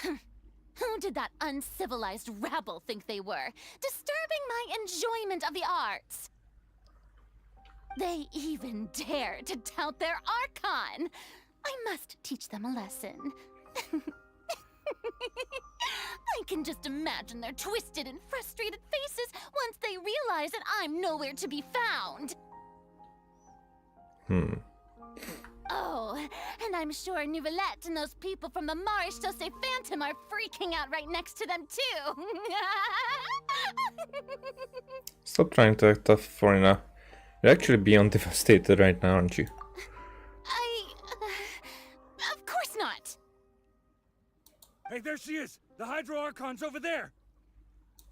Who did that uncivilized rabble think they were? Disturbing my enjoyment of the arts. They even dare to tout their Archon. I must teach them a lesson. I can just imagine their twisted and frustrated faces once they realize that I'm nowhere to be found. Oh, and I'm sure Nouvellette and those people from the Marish Chaussee Phantom are freaking out right next to them too. Stop trying to act tough, Farina. You're actually beyond devastated right now, aren't you? Of course not. Hey, there she is! The Hydro Archon's over there!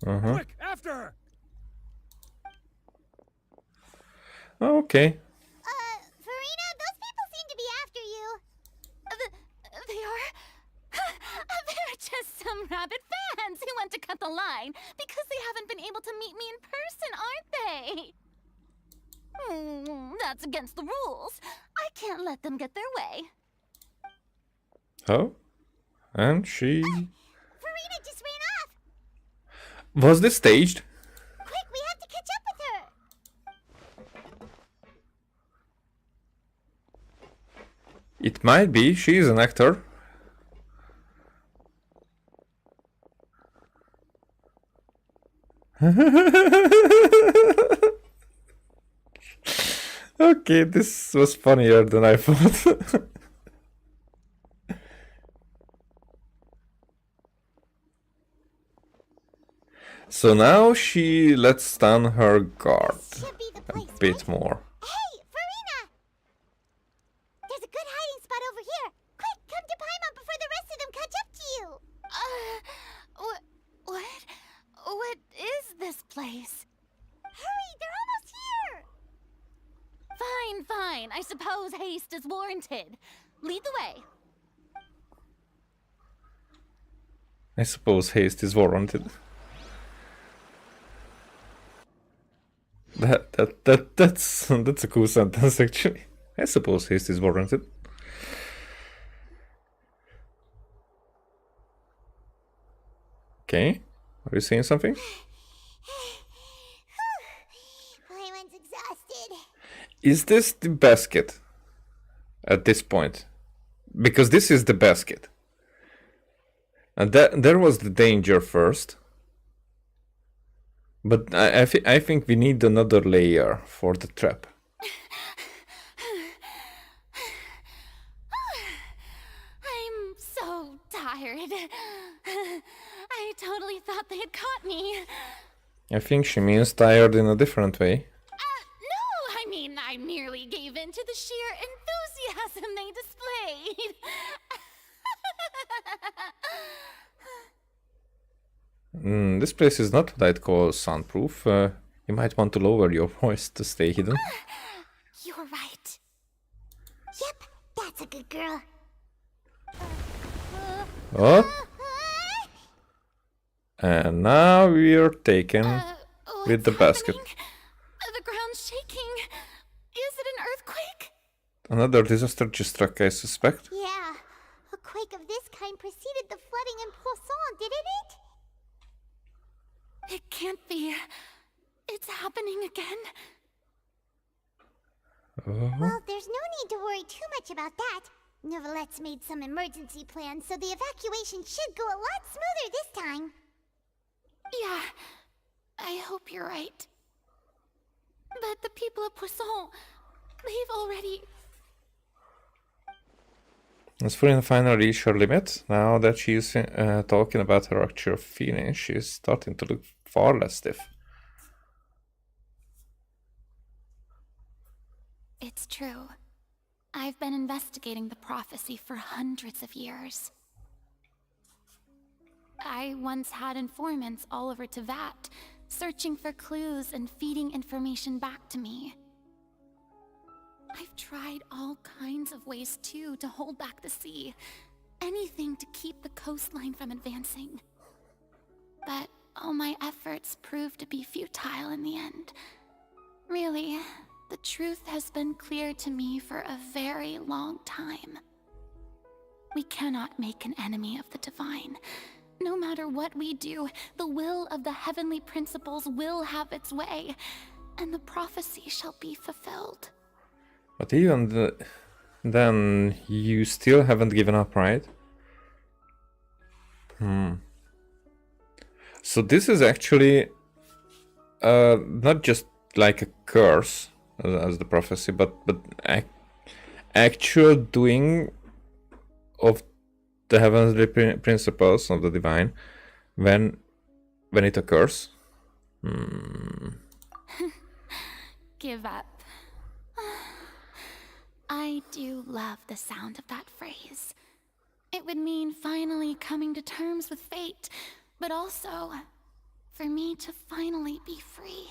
Uh-huh. Quick, after her! Okay. Farina, those people seem to be after you. They are? They're just some rabid fans who want to cut the line because they haven't been able to meet me in person, aren't they? That's against the rules. I can't let them get their way. Oh? And she... Farina just ran off! Was this staged? Quick, we have to catch up with her! It might be. She is an actor. Okay, this was funnier than I thought. So now she lets down her guard a bit more. Hey, Farina! There's a good hiding spot over here. Quick, come to Paimon before the rest of them catch up to you. What is this place? Hurry, they're almost here. Fine. I suppose haste is warranted. Lead the way. I suppose haste is warranted. That's a cool sentence actually. I suppose haste is warranted. Okay, are you saying something? Paimon's exhausted. Is this the basket? At this point? Because this is the basket. And there was the danger first. But I think we need another layer for the trap. I'm so tired. I totally thought they had caught me. I think she means tired in a different way. No, I mean, I merely gave in to the sheer enthusiasm they displayed. This place is not what I'd call soundproof. You might want to lower your voice to stay hidden. You're right. Yep, that's a good girl. What? And now we're taken with the basket. The ground's shaking. Is it an earthquake? Another disaster just struck, I suspect. Yeah, a quake of this kind preceded the flooding in Poisson, didn't it? It can't be. It's happening again. Well, there's no need to worry too much about that. Neverlette's made some emergency plans, so the evacuation should go a lot smoother this time. Yeah, I hope you're right. But the people of Poisson, they've already... As Fontaine finally reached her limit, now that she's talking about her actual feelings, she's starting to look far less stiff. It's true. I've been investigating the prophecy for hundreds of years. I once had informants all over Tevat, searching for clues and feeding information back to me. I've tried all kinds of ways too to hold back the sea. Anything to keep the coastline from advancing. But all my efforts proved to be futile in the end. Really, the truth has been clear to me for a very long time. We cannot make an enemy of the divine. No matter what we do, the will of the heavenly principles will have its way, and the prophecy shall be fulfilled. But even then, you still haven't given up, right? So this is actually not just like a curse as the prophecy, but actual doing of the heavenly principles of the divine when it occurs. Give up. I do love the sound of that phrase. It would mean finally coming to terms with fate, but also for me to finally be free.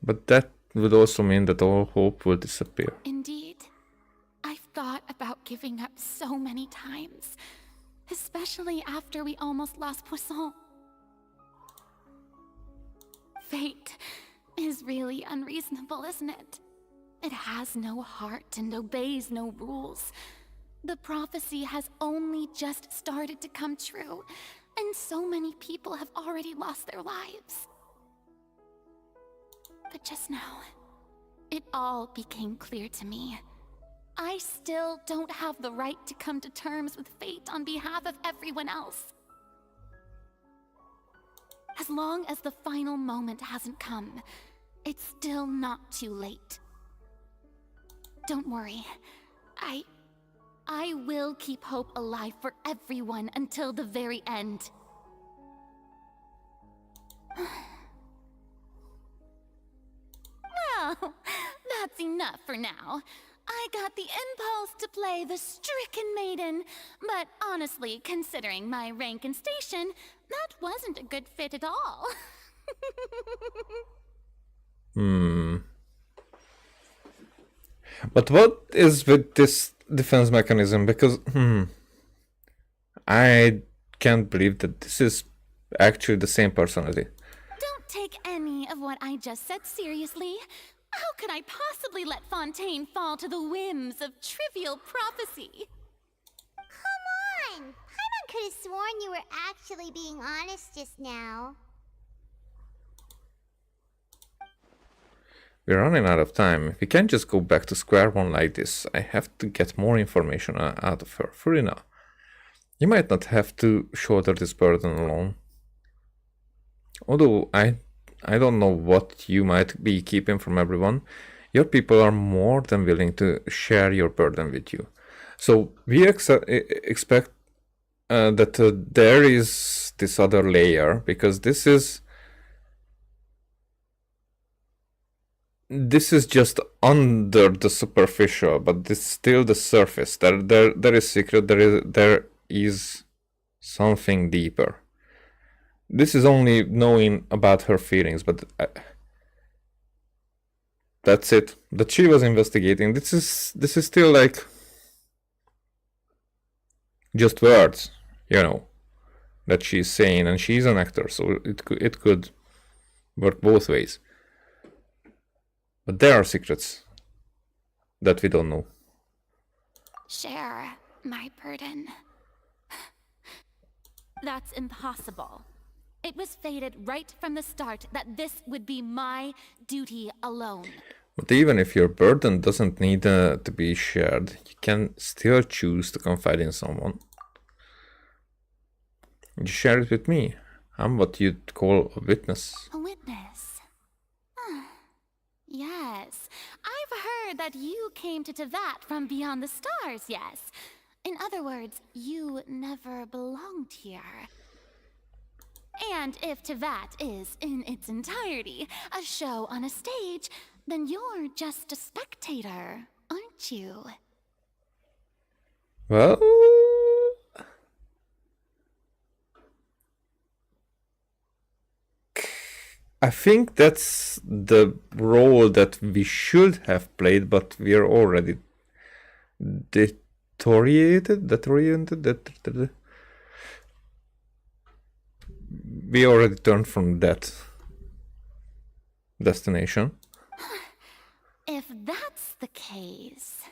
But that would also mean that all hope will disappear. Indeed. I've thought about giving up so many times, especially after we almost lost Poisson. Fate is really unreasonable, isn't it? It has no heart and obeys no rules. The prophecy has only just started to come true, and so many people have already lost their lives. But just now, it all became clear to me. I still don't have the right to come to terms with fate on behalf of everyone else. As long as the final moment hasn't come, it's still not too late. Don't worry. I will keep hope alive for everyone until the very end. Well, that's enough for now. I got the impulse to play the stricken maiden, but honestly, considering my rank and station, that wasn't a good fit at all. But what is with this defense mechanism? Because I can't believe that this is actually the same personality. Don't take any of what I just said seriously. How could I possibly let Fontaine fall to the whims of trivial prophecy? Come on! Paimon could have sworn you were actually being honest just now. We're running out of time. We can't just go back to square one like this. I have to get more information out of her. Furina, You might not have to shoulder this burden alone. Although I don't know what you might be keeping from everyone, your people are more than willing to share your burden with you. So we expect that there is this other layer, because this is just under the superficial, but it's still the surface. There is secret. There is something deeper. This is only knowing about her feelings, but that's it. That she was investigating. This is still like just words, you know, that she's saying, and she's an actor, so it could work both ways. But there are secrets that we don't know. Share my burden. That's impossible. It was fated right from the start that this would be my duty alone. But even if your burden doesn't need to be shared, you can still choose to confide in someone. You share it with me. I'm what you'd call a witness. A witness? Yes. I've heard that you came to Tevat from beyond the stars, yes. In other words, you never belonged here. And if Tevat is, in its entirety, a show on a stage, then you're just a spectator, aren't you? Well, I think that's the role that we should have played, but we are already deteriorated. We already turned from that destination. If that's the case...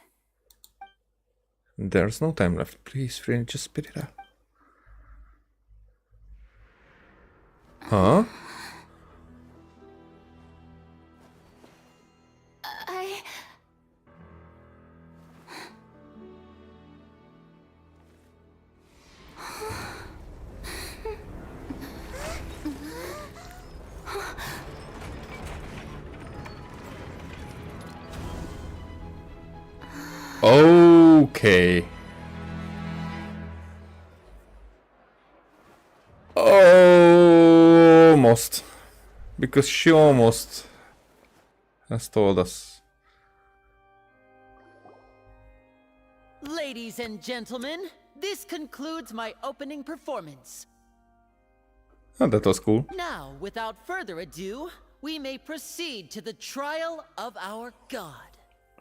There's no time left. Please, friend, just spit it out. Huh? Okay. Almost. Because she almost has told us. Ladies and gentlemen, this concludes my opening performance. Oh, that was cool. Now, without further ado, we may proceed to the trial of our god.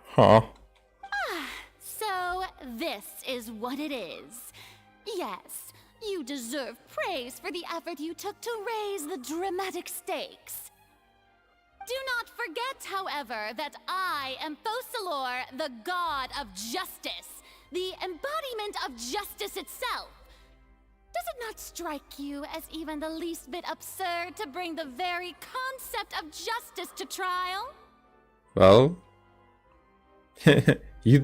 Huh. So, this is what it is. Yes, you deserve praise for the effort you took to raise the dramatic stakes. Do not forget, however, that I am Fosalor, the god of justice, the embodiment of justice itself. Does it not strike you as even the least bit absurd to bring the very concept of justice to trial? Well... You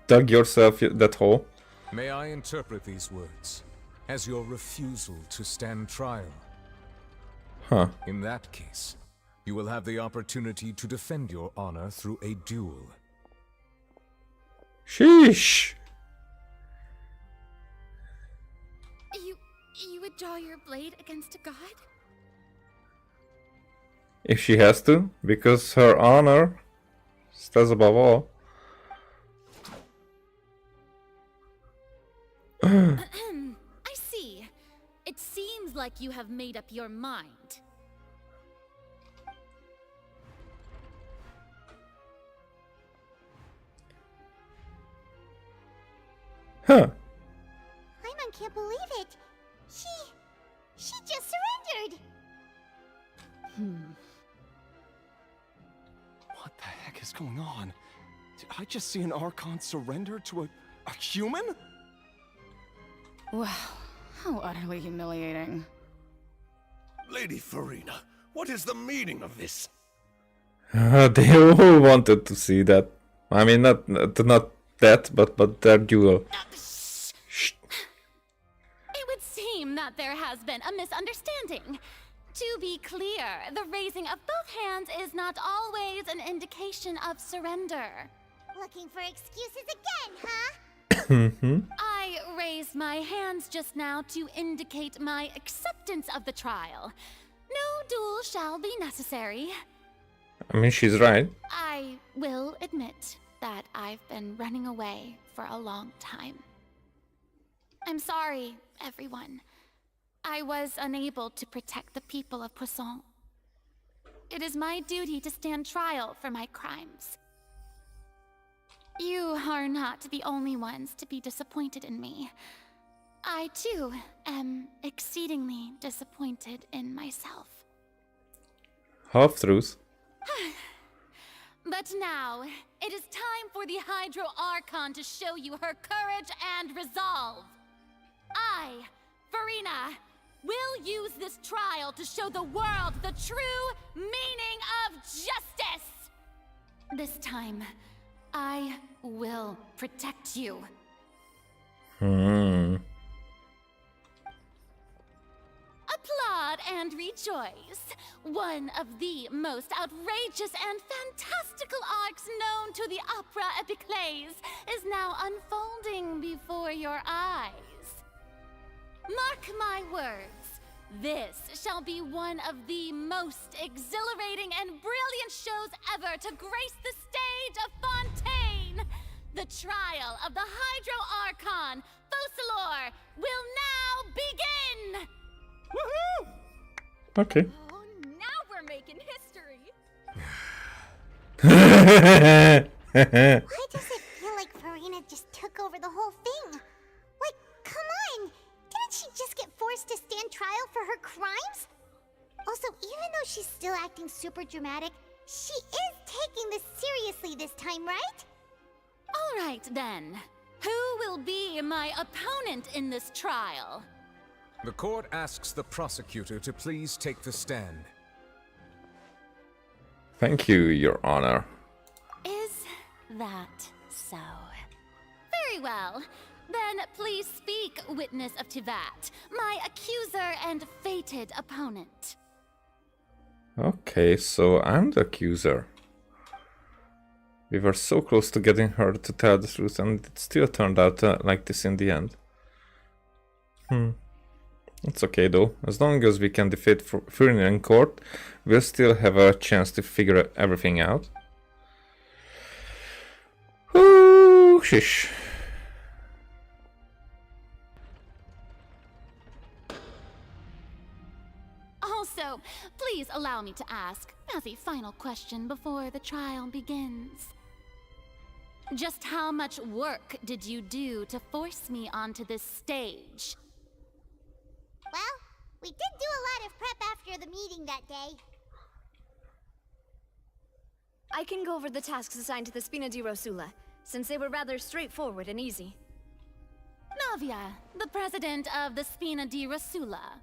dug yourself that hole. May I interpret these words as your refusal to stand trial? Huh. In that case, you will have the opportunity to defend your honor through a duel. Sheesh. You would draw your blade against a god? If she has to, because her honor stands above all. I see. It seems like you have made up your mind. Huh. Paimon can't believe it. She just surrendered. What the heck is going on? Did I just see an Archon surrender to a human? Wow, how utterly humiliating. Lady Farina, what is the meaning of this? They all wanted to see that. I mean, not that, but their duel. seem that there has been a misunderstanding. To be clear, the raising of both hands is not always an indication of surrender. Looking for excuses again, huh? I raised my hands just now to indicate my acceptance of the trial. No duel shall be necessary. I mean, she's right. I will admit that I've been running away for a long time. I'm sorry, everyone. I was unable to protect the people of Poisson. It is my duty to stand trial for my crimes. You are not the only ones to be disappointed in me. I, too, am exceedingly disappointed in myself. Half-truth. But now, it is time for the Hydro Archon to show you her courage and resolve. I, Farina, will use this trial to show the world the true meaning of justice! This time, I will protect you. Applaud and rejoice. One of the most outrageous and fantastical arcs known to the opera epiclese is now unfolding before your eyes. Mark my words, this shall be one of the most exhilarating and brilliant shows ever to grace the stage of Fontaine. The trial of the Hydro Archon, Focalor, will now begin! Woohoo! Okay. Oh, now we're making history. Why does it feel like Farina just took over the whole thing? Like, come on! Didn't she just get forced to stand trial for her crimes? Also, even though she's still acting super dramatic, she is taking this seriously this time, right? All right, then. Who will be my opponent in this trial? The court asks the prosecutor to please take the stand. Thank you, Your Honor. Is that so? Very well. Then please speak, witness of Tivat, my accuser and fated opponent. Okay, so I'm the accuser. We were so close to getting her to tell the truth, and it still turned out like this in the end. It's okay though. As long as we can defeat Farina in court, we'll still have a chance to figure everything out. Ooh, shish. Also, please allow me to ask, as a final question before the trial begins. Just how much work did you do to force me onto this stage? Well, we did do a lot of prep after the meeting that day. I can go over the tasks assigned to the Spina di Rosula, since they were rather straightforward and easy. Navia, the president of the Spina di Rosula.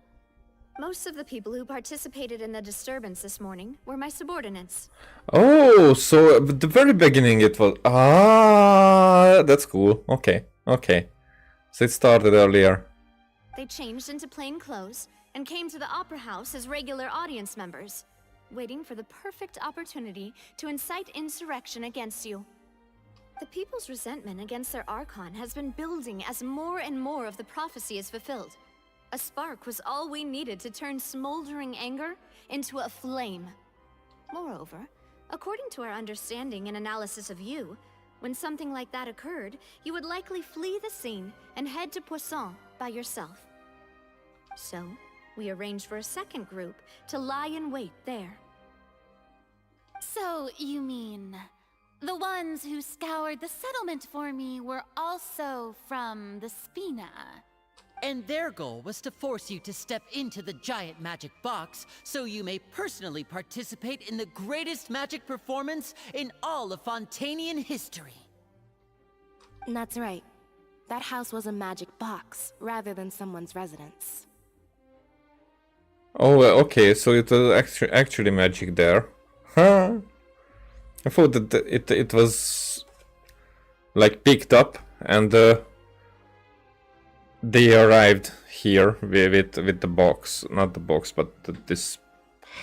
Most of the people who participated in the disturbance this morning were my subordinates. Oh, so at the very beginning it was... Ah, that's cool. Okay, okay. So it started earlier. They changed into plain clothes and came to the Opera House as regular audience members, waiting for the perfect opportunity to incite insurrection against you. The people's resentment against their Archon has been building as more and more of the prophecy is fulfilled. A spark was all we needed to turn smoldering anger into a flame. Moreover, according to our understanding and analysis of you, when something like that occurred, you would likely flee the scene and head to Poisson by yourself. So, we arranged for a second group to lie in wait there. So, you mean... the ones who scoured the settlement for me were also from the Spina? And their goal was to force you to step into the giant magic box so you may personally participate in the greatest magic performance in all of Fontainian history. That's right. That house was a magic box, rather than someone's residence. Oh, okay, so it was actually magic there. Huh? I thought that it was like picked up and they arrived here with the box, not the box, but this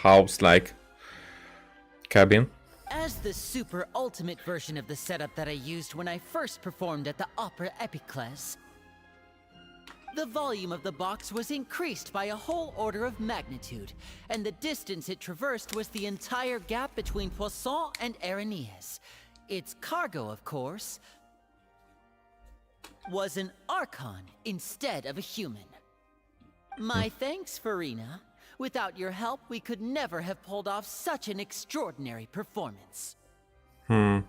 house-like cabin. As the super ultimate version of the setup that I used when I first performed at the Opera Epiclese, the volume of the box was increased by a whole order of magnitude, and the distance it traversed was the entire gap between Poisson and Aranias. Its cargo, of course, was an Archon instead of a human. My thanks, Farina. Without your help, we could never have pulled off such an extraordinary performance. Now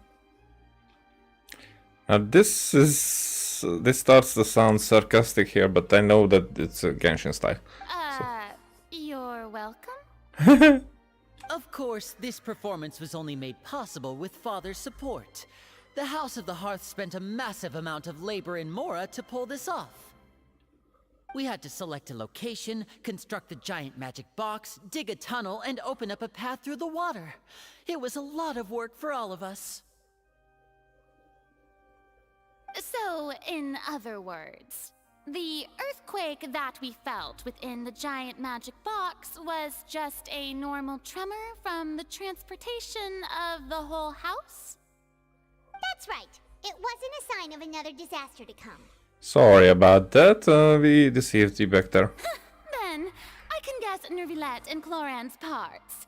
this starts to sound sarcastic here, but I know that it's a Genshin style. You're welcome? Of course, this performance was only made possible with Father's support. The House of the Hearth spent a massive amount of labor in Mora to pull this off. We had to select a location, construct the giant magic box, dig a tunnel, and open up a path through the water. It was a lot of work for all of us. So, in other words, the earthquake that we felt within the giant magic box was just a normal tremor from the transportation of the whole house? That's right. It wasn't a sign of another disaster to come. Sorry about that, we deceived you back there. Then, I can guess Nervilette and Cloran's parts.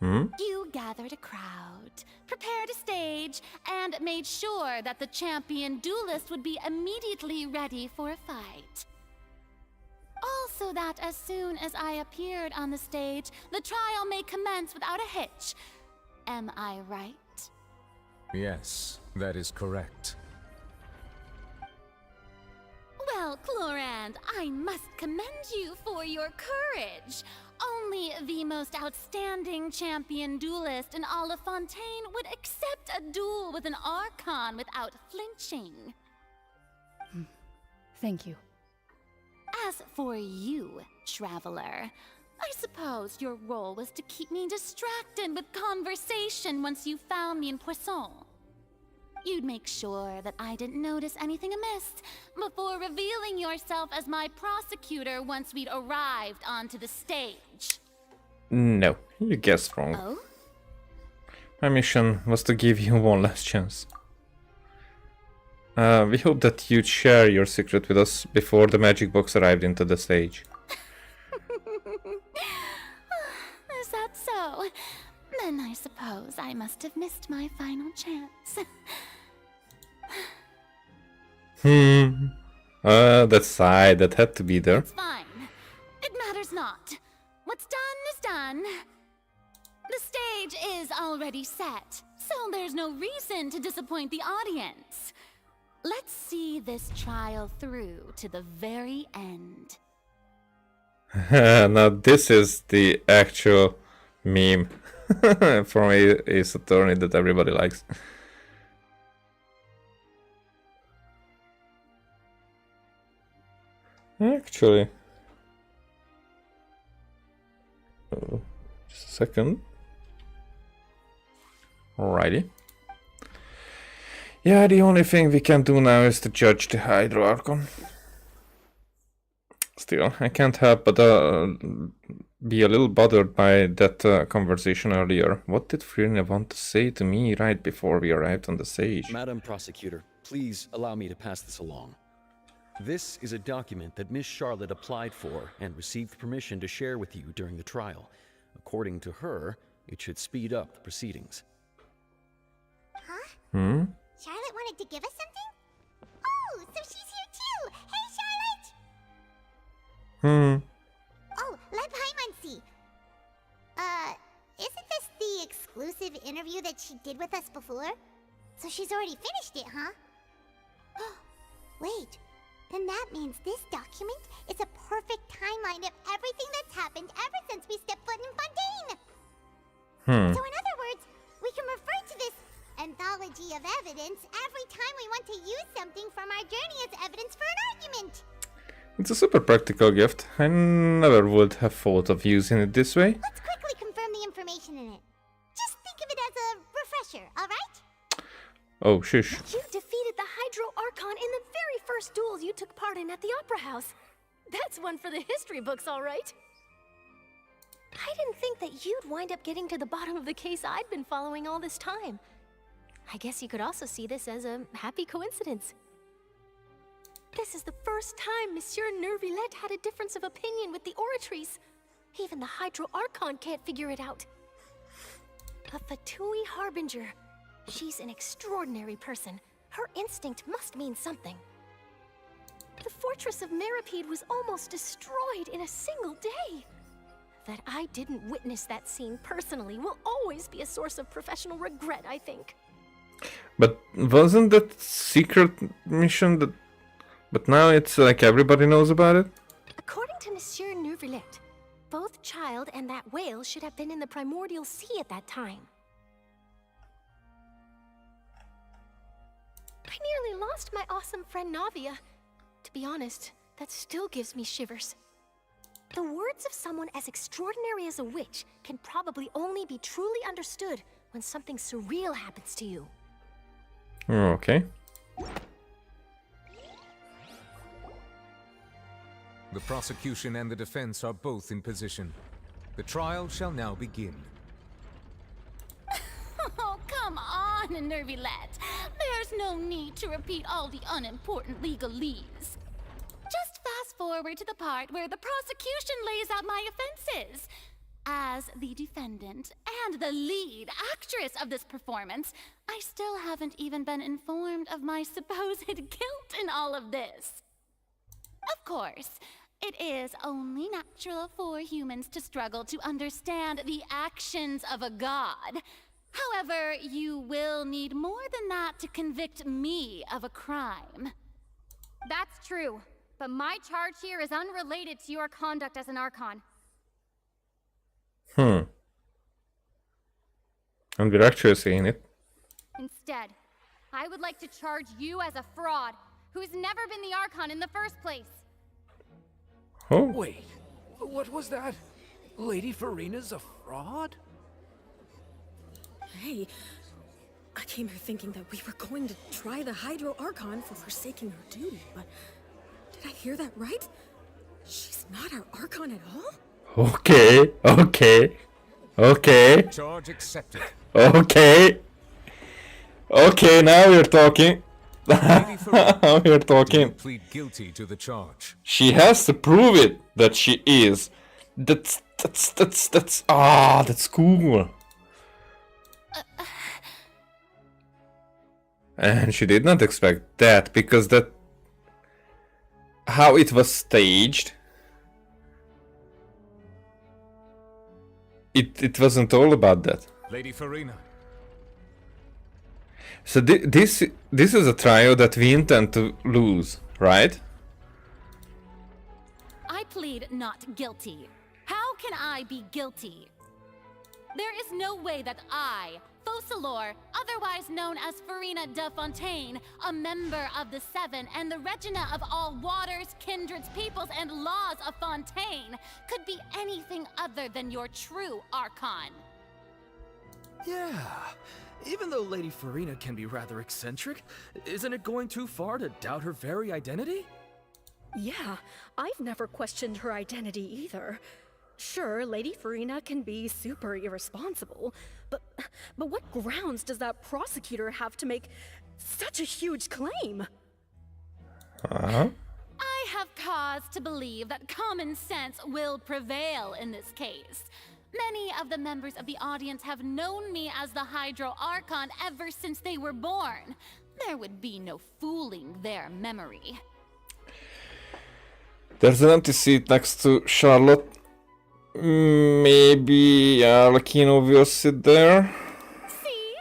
You gathered a crowd, prepared a stage, and made sure that the champion duelist would be immediately ready for a fight. Also that as soon as I appeared on the stage, the trial may commence without a hitch. Am I right? Yes, that is correct. Well, Clorand, I must commend you for your courage. Only the most outstanding champion duelist in all of Fontaine would accept a duel with an Archon without flinching. Thank you. As for you, Traveler, I suppose your role was to keep me distracted with conversation once you found me in Poisson. You'd make sure that I didn't notice anything amiss before revealing yourself as my prosecutor once we'd arrived onto the stage. No, you guessed wrong. Oh? My mission was to give you one last chance. We hope that you'd share your secret with us before the magic box arrived into the stage. Is that so? Then I suppose I must have missed my final chance. That sigh, that had to be there. It's fine. It matters not. What's done is done. The stage is already set, so there's no reason to disappoint the audience. Let's see this trial through to the very end. Now this is the actual meme from Ace Attorney that everybody likes. Actually, just a second. Alrighty. Yeah, the only thing we can do now is to judge the Hydro Archon. Still, I can't help but be a little bothered by that conversation earlier. What did Frina want to say to me right before we arrived on the stage? Madam Prosecutor, please allow me to pass this along. This is a document that Miss Charlotte applied for and received permission to share with you during the trial. According to her, it should speed up the proceedings. Huh? Charlotte wanted to give us something? Oh, so she's here too! Hey, Charlotte! Oh, let Paimon see. Isn't this the exclusive interview that she did with us before? So she's already finished it, huh? Wait, then that means this document is a perfect timeline of everything that's happened ever since we stepped foot in Fontaine! So in other words, we can refer to this anthology of evidence every time we want to use something from our journey as evidence for an argument! It's a super practical gift. I never would have thought of using it this way. Let's quickly confirm the information in it. Just think of it as a refresher, alright? Oh, shush. You defeated the Hydro Archon in the very first duel you took part in at the Opera House. That's one for the history books, all right. I didn't think that you'd wind up getting to the bottom of the case I'd been following all this time. I guess you could also see this as a happy coincidence. This is the first time Monsieur Neuvillette had a difference of opinion with the Oratrice. Even the Hydro Archon can't figure it out. A Fatui Harbinger. She's an extraordinary person. Her instinct must mean something. The fortress of Meripede was almost destroyed in a single day. That I didn't witness that scene personally will always be a source of professional regret, I think. But wasn't that secret mission that... But now it's like everybody knows about it? According to Monsieur Neuvillette, both Child and that whale should have been in the Primordial Sea at that time. I nearly lost my awesome friend Navia. To be honest, that still gives me shivers. The words of someone as extraordinary as a witch can probably only be truly understood when something surreal happens to you. Okay. The prosecution and the defense are both in position. The trial shall now begin. Oh, come on, Neuvillette. There's no need to repeat all the unimportant legalese. Just fast forward to the part where the prosecution lays out my offenses. As the defendant and the lead actress of this performance, I still haven't even been informed of my supposed guilt in all of this. Of course, it is only natural for humans to struggle to understand the actions of a god. However, you will need more than that to convict me of a crime. That's true, but my charge here is unrelated to your conduct as an Archon. And we're actually seeing it. Instead, I would like to charge you as a fraud who's never been the Archon in the first place. Oh. Wait, what was that? Lady Farina's a fraud? Hey, I came here thinking that we were going to try the Hydro Archon for forsaking her duty, but did I hear that right? She's not our Archon at all? Okay. Charge accepted. Okay, now we're talking. Now we're talking. Plead guilty to the charge. She has to prove it that she is. That's cool. And she did not expect that, because that how it was staged, it wasn't all about that. Lady Farina. So this is a trial that we intend to lose, right? I plead not guilty. How can I be guilty? There is no way that I, Focalor, otherwise known as Farina de Fontaine, a member of the Seven and the Regina of all waters, kindreds, peoples, and laws of Fontaine, could be anything other than your true Archon. Yeah. Even though Lady Farina can be rather eccentric, isn't it going too far to doubt her very identity? Yeah, I've never questioned her identity either. Sure, Lady Farina can be super irresponsible, but what grounds does that prosecutor have to make such a huge claim? Uh-huh. I have cause to believe that common sense will prevail in this case. Many of the members of the audience have known me as the Hydro Archon ever since they were born. There would be no fooling their memory. There's an empty seat next to Charlotte. Maybe Arlecchino will sit there. See?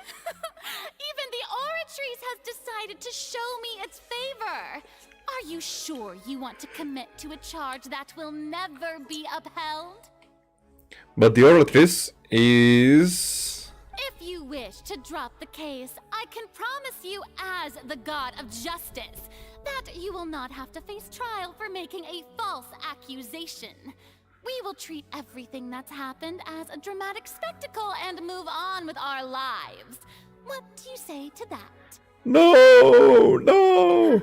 Even the Oratrice has decided to show me its favor. Are you sure you want to commit to a charge that will never be upheld? But the Oratrice is... If you wish to drop the case, I can promise you as the God of Justice that you will not have to face trial for making a false accusation. We will treat everything that's happened as a dramatic spectacle and move on with our lives. What do you say to that? No!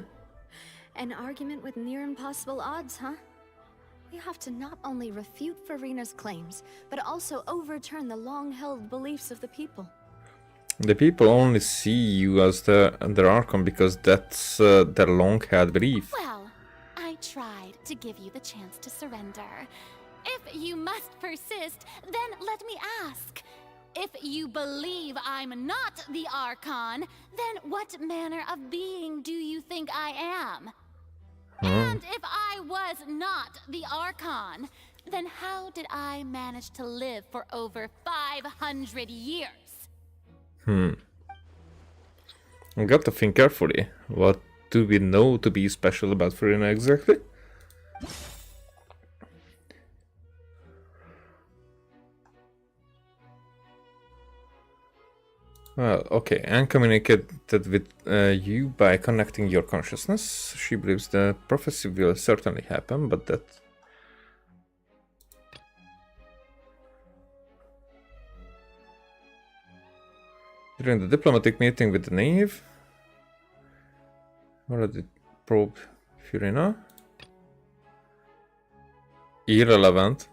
An argument with near impossible odds, huh? We have to not only refute Furina's claims, but also overturn the long-held beliefs of the people. The people only see you as their Archon because that's their long-held belief. Well, I tried to give you the chance to surrender. If you must persist, then let me ask. If you believe I'm not the Archon, then what manner of being do you think I am? And if I was not the Archon, then how did I manage to live for over 500 years? I got to think carefully. What do we know to be special about Furina exactly? Well, okay, Anne communicated with you by connecting your consciousness. She believes the prophecy will certainly happen, but that... During the diplomatic meeting with the knave, already probed Furina. Irrelevant.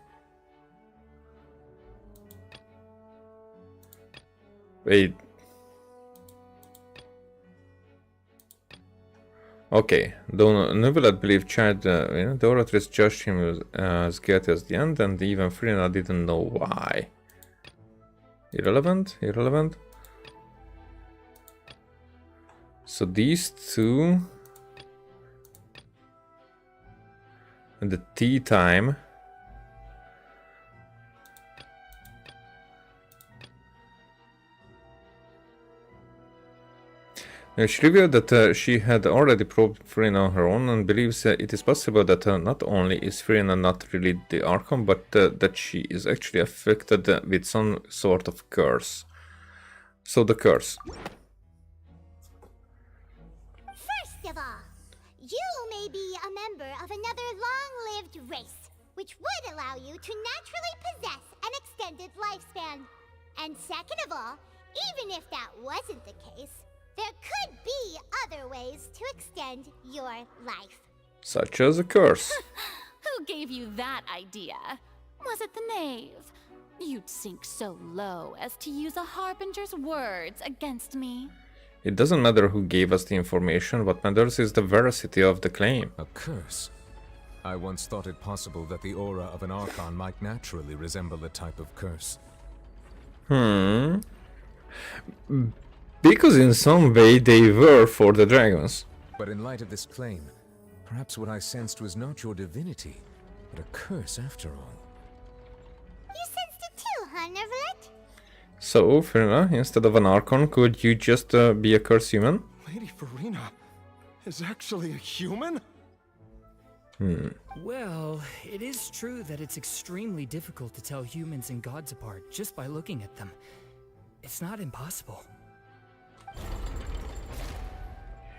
Wait. Okay, though Neuvillette believed Chad, the oratress judged him as guilty as the end, and even Furina didn't know why. Irrelevant? Irrelevant? So these two... And the tea time... She revealed that she had already probed Furina on her own and believes it is possible that not only is Furina not really the Archon, but that she is actually afflicted with some sort of curse. So the curse. First of all, you may be a member of another long-lived race, which would allow you to naturally possess an extended lifespan. And second of all, even if that wasn't the case, there could be other ways to extend your life. Such as a curse. Who gave you that idea? Was it the knave? You'd sink so low as to use a harbinger's words against me. It doesn't matter who gave us the information, what matters is the veracity of the claim. A curse? I once thought it possible that the aura of an Archon might naturally resemble a type of curse. Because in some way they were for the dragons. But in light of this claim, perhaps what I sensed was not your divinity, but a curse after all. You sensed it too, huh, Neuvillette? So, Furina, instead of an Archon, could you just be a curse human? Lady Furina is actually a human? Well, it is true that it's extremely difficult to tell humans and gods apart just by looking at them. It's not impossible.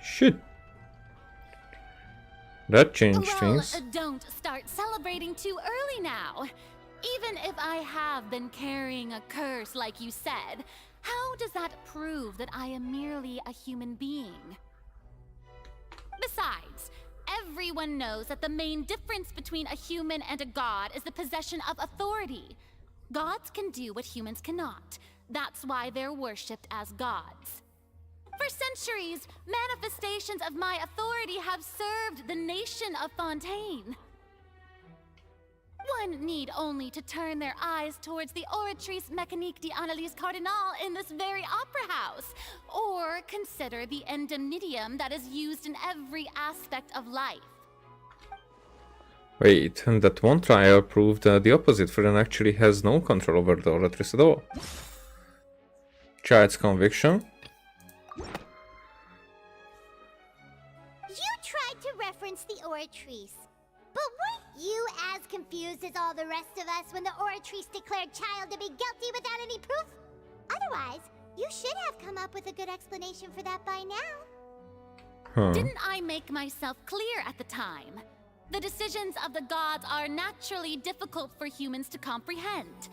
Shit. That changed things. Don't start celebrating too early now. Even if I have been carrying a curse like you said, how does that prove that I am merely a human being? Besides, everyone knows that the main difference between a human and a god is the possession of authority. Gods can do what humans cannot. That's why they're worshipped as gods. For centuries, manifestations of my authority have served the nation of Fontaine. One need only to turn their eyes towards the Oratrice Mécanique d'Analyse Cardinal in this very opera house, or consider the indemnitium that is used in every aspect of life. Wait, and that one trial proved the opposite. Furina actually has no control over the Oratrice at all. Child's conviction. You tried to reference the Oratrice, but weren't you as confused as all the rest of us when the Oratrice declared Child to be guilty without any proof? Otherwise, you should have come up with a good explanation for that by now. Didn't I make myself clear at the time? The decisions of the gods are naturally difficult for humans to comprehend.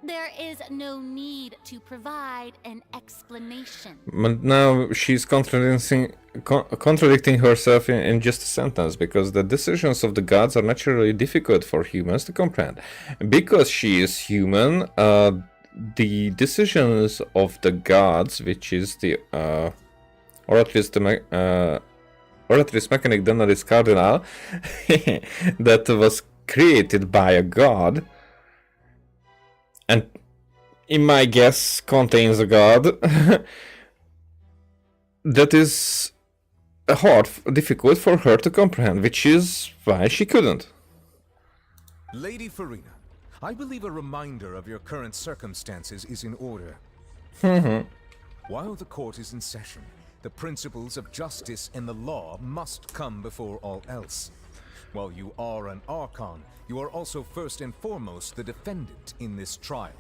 There is no need to provide an explanation. But now she's contradicting contradicting herself in just a sentence, because the decisions of the gods are naturally difficult for humans to comprehend. Because she is human, the decisions of the gods, which is the or at least the mechanic Dennalis Cardinal that was created by a god, and in my guess contains a god, that is difficult for her to comprehend, which is why she couldn't. Lady Farina, I believe a reminder of your current circumstances is in order. While the court is in session, the principles of justice and the law must come before all else. While you are an Archon, you are also first and foremost the defendant in this trial.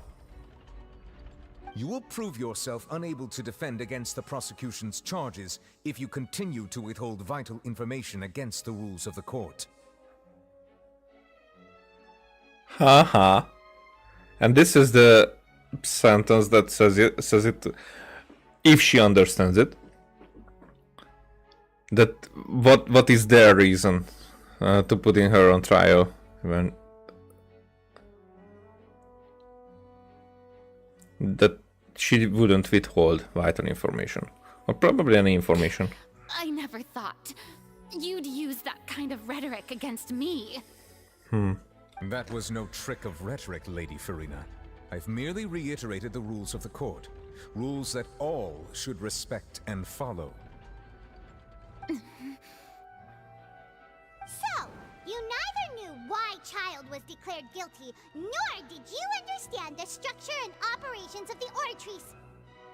You will prove yourself unable to defend against the prosecution's charges if you continue to withhold vital information against the rules of the court. Haha. And this is the sentence that says it if she understands it. That what is their reason to putting her on trial when that she wouldn't withhold vital information, or probably any information. I never thought you'd use that kind of rhetoric against me. That was no trick of rhetoric, Lady Farina. I've merely reiterated the rules of the court. Rules that all should respect and follow. So, you neither knew why Child was declared guilty, nor did you understand the structure and operations of the Oratrice.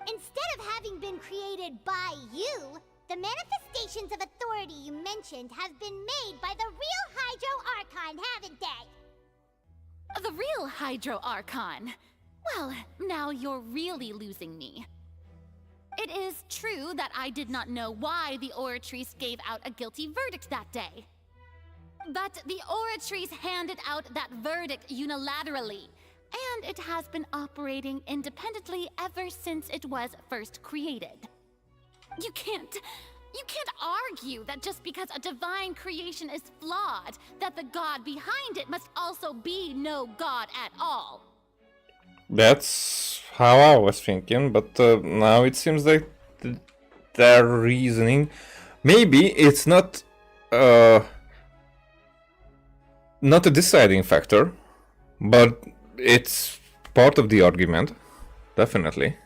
Instead of having been created by you, the manifestations of authority you mentioned have been made by the real Hydro Archon, haven't they? The real Hydro Archon? Well, now you're really losing me. It is true that I did not know why the Oratrice gave out a guilty verdict that day. But the Oratrice handed out that verdict unilaterally, and it has been operating independently ever since it was first created. You can't argue that just because a divine creation is flawed, that the god behind it must also be no god at all. That's how I was thinking, but now it seems like their reasoning, maybe it's not a deciding factor, but it's part of the argument, definitely,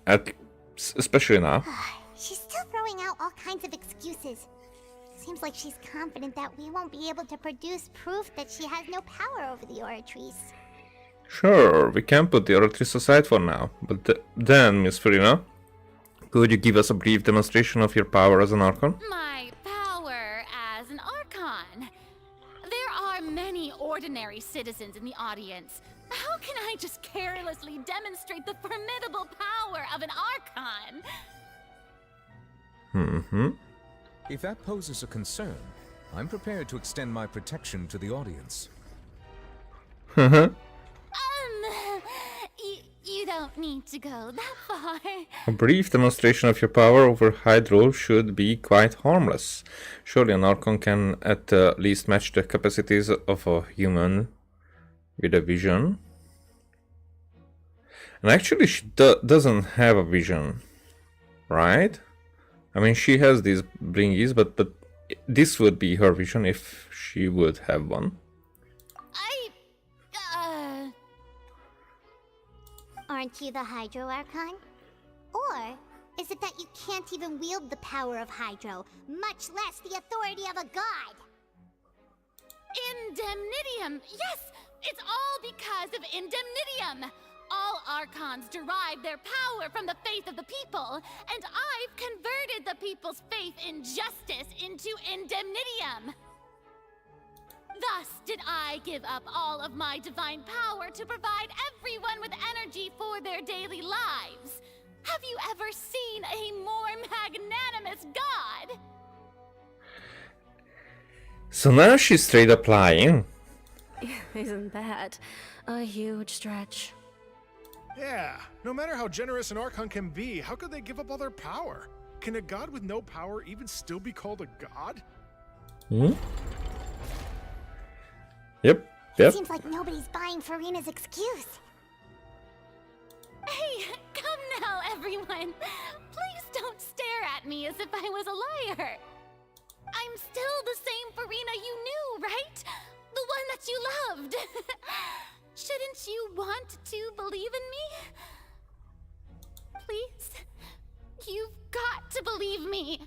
especially now. She's still throwing out all kinds of excuses. Seems like she's confident that we won't be able to produce proof that she has no power over the Oratrice. Sure, we can put the Oratrice aside for now, but then, Miss Farina, could you give us a brief demonstration of your power as an Archon? My power as an Archon? There are many ordinary citizens in the audience. How can I just carelessly demonstrate the formidable power of an Archon? If that poses a concern, I'm prepared to extend my protection to the audience. You don't need to go that far. A brief demonstration of your power over Hydro should be quite harmless. Surely an Archon can at least match the capacities of a human with a vision. And actually she doesn't have a vision, right? I mean, she has these blingies, but this would be her vision if she would have one. Aren't you the Hydro Archon? Or is it that you can't even wield the power of Hydro, much less the authority of a god? Indemnitium! Yes! It's all because of Indemnitium! All Archons derive their power from the faith of the people, and I've converted the people's faith in justice into Indemnitium! Thus did I give up all of my divine power to provide everyone with energy for their daily lives. Have you ever seen a more magnanimous god? So now she's straight up lying. Isn't that a huge stretch? Yeah, no matter how generous an Archon can be, how could they give up all their power? Can a god with no power even still be called a god? Hmm? Yep. Yep. Seems like nobody's buying Farina's excuse. Hey, come now, everyone. Please don't stare at me as if I was a liar. I'm still the same Farina you knew, right? The one that you loved. Shouldn't you want to believe in me? Please? You've got to believe me.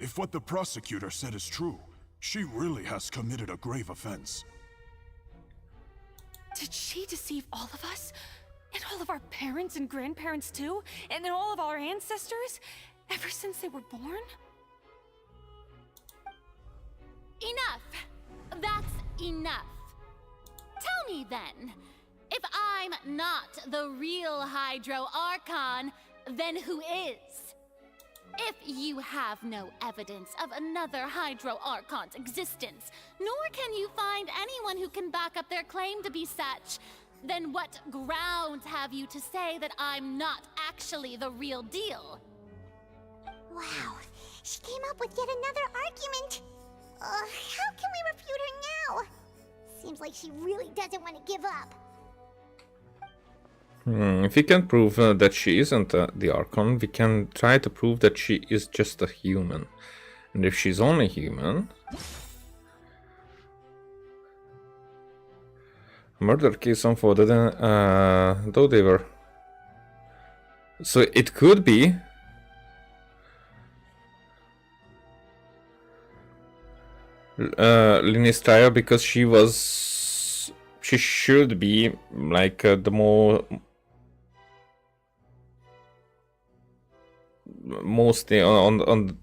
If what the prosecutor said is true, she really has committed a grave offense. Did she deceive all of us? And all of our parents and grandparents too? And all of our ancestors? Ever since they were born? Enough! That's enough. Tell me then, if I'm not the real Hydro Archon, then who is? If you have no evidence of another Hydro Archon's existence, nor can you find anyone who can back up their claim to be such, then what grounds have you to say that I'm not actually the real deal? Wow, she came up with yet another argument. How can we refute her now? Seems like she really doesn't want to give up. If we can prove that she isn't the Archon, we can try to prove that she is just a human. And if she's only human... Murder case unfolded, though they were... So it could be... Linny's trial, because she was... She should be, like, the mostly on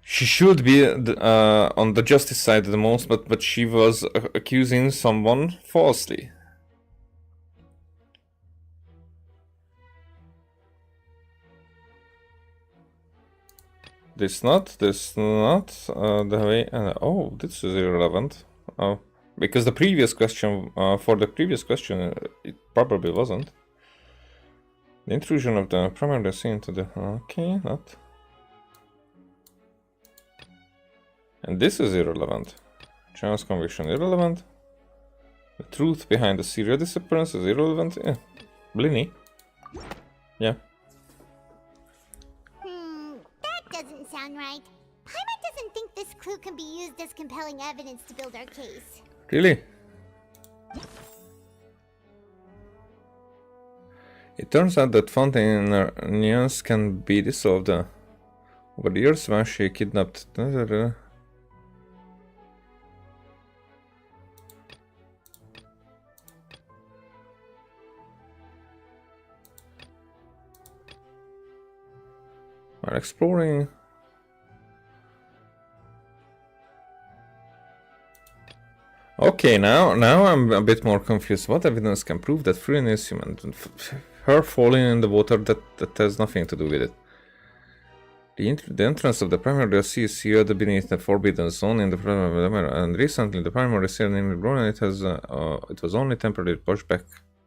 she should be on the justice side the most, but she was accusing someone falsely. This not the way. Oh, this is irrelevant. Oh, because the previous question, for the previous question, it probably wasn't. The intrusion of the primary scene into the... Okay, not. And this is irrelevant. Chance conviction irrelevant. The truth behind the serial disappearance is irrelevant. Yeah. Blinny. Yeah. That doesn't sound right. Paimon doesn't think this clue can be used as compelling evidence to build our case. Really? It turns out that Fontaine's can be dissolved. Over the years when she kidnapped... While exploring... Okay, now I'm a bit more confused. What evidence can prove that Freen is human? Her falling in the water, that has nothing to do with it. The entrance of the primary sea is sealed beneath the forbidden zone in the primary, and recently the primary sea named grown, and it was only temporarily pushed back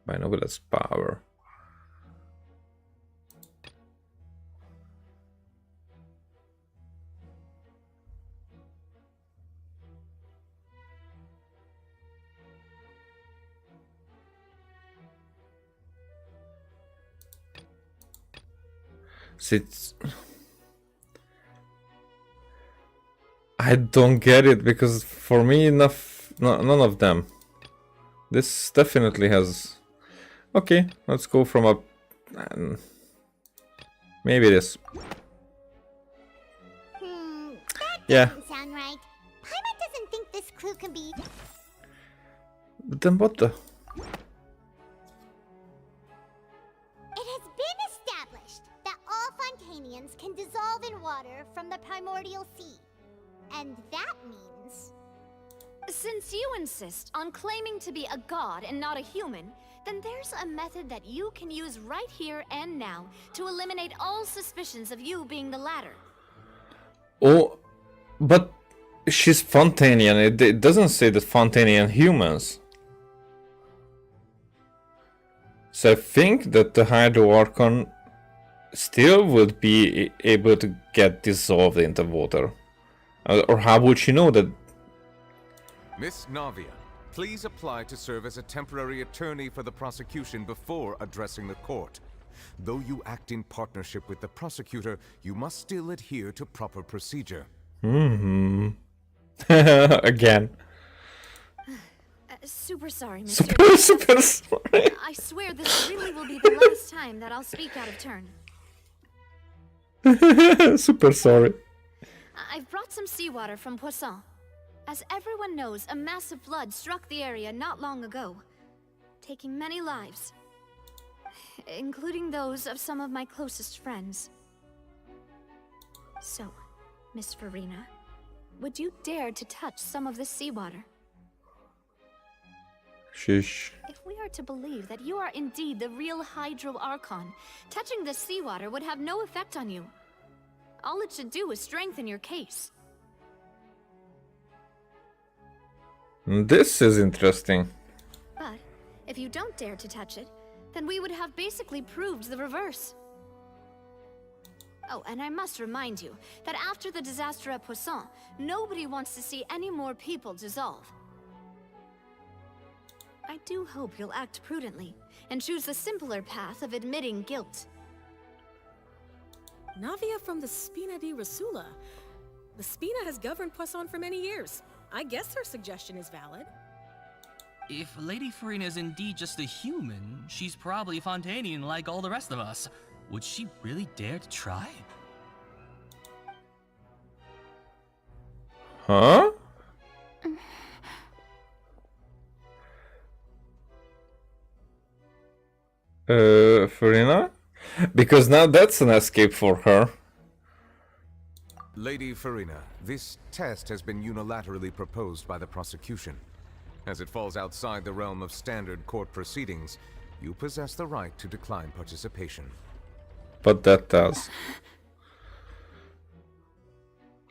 by Nobile's power. I don't get it, because for me none of them. This definitely has... Okay, let's go from a... maybe this. Yeah. Doesn't sound right. Paimon doesn't think this clue can be... But then what the... It has been established that all Fontainians can dissolve in water from the primordial sea. And that means... Since you insist on claiming to be a god and not a human, then there's a method that you can use right here and now to eliminate all suspicions of you being the latter. Oh, but she's Fontainian. It doesn't say that Fontainian humans. So I think that the Hydro Archon still would be able to get dissolved into water. Or how would she know that? Miss Navia, please apply to serve as a temporary attorney for the prosecution before addressing the court. Though you act in partnership with the prosecutor, you must still adhere to proper procedure. Again. Super sorry, Mr. Super sorry. I swear this really will be the last time that I'll speak out of turn. Super sorry. I've brought some seawater from Poisson. As everyone knows, a massive flood struck the area not long ago, taking many lives, including those of some of my closest friends. So, Miss Farina, would you dare to touch some of this seawater? Shush. If we are to believe that you are indeed the real Hydro Archon, touching this seawater would have no effect on you. All it should do is strengthen your case. This is interesting. But if you don't dare to touch it, then we would have basically proved the reverse. Oh, and I must remind you that after the disaster at Poisson, nobody wants to see any more people dissolve. I do hope you'll act prudently and choose the simpler path of admitting guilt. Navia from the Spina di Rasula. The Spina has governed Poisson for many years. I guess her suggestion is valid. If Lady Farina is indeed just a human, she's probably Fontainian like all the rest of us. Would she really dare to try? Huh? Farina? Because now that's an escape for her. Lady Farina, this test has been unilaterally proposed by the prosecution. As it falls outside the realm of standard court proceedings, you possess the right to decline participation. But that does.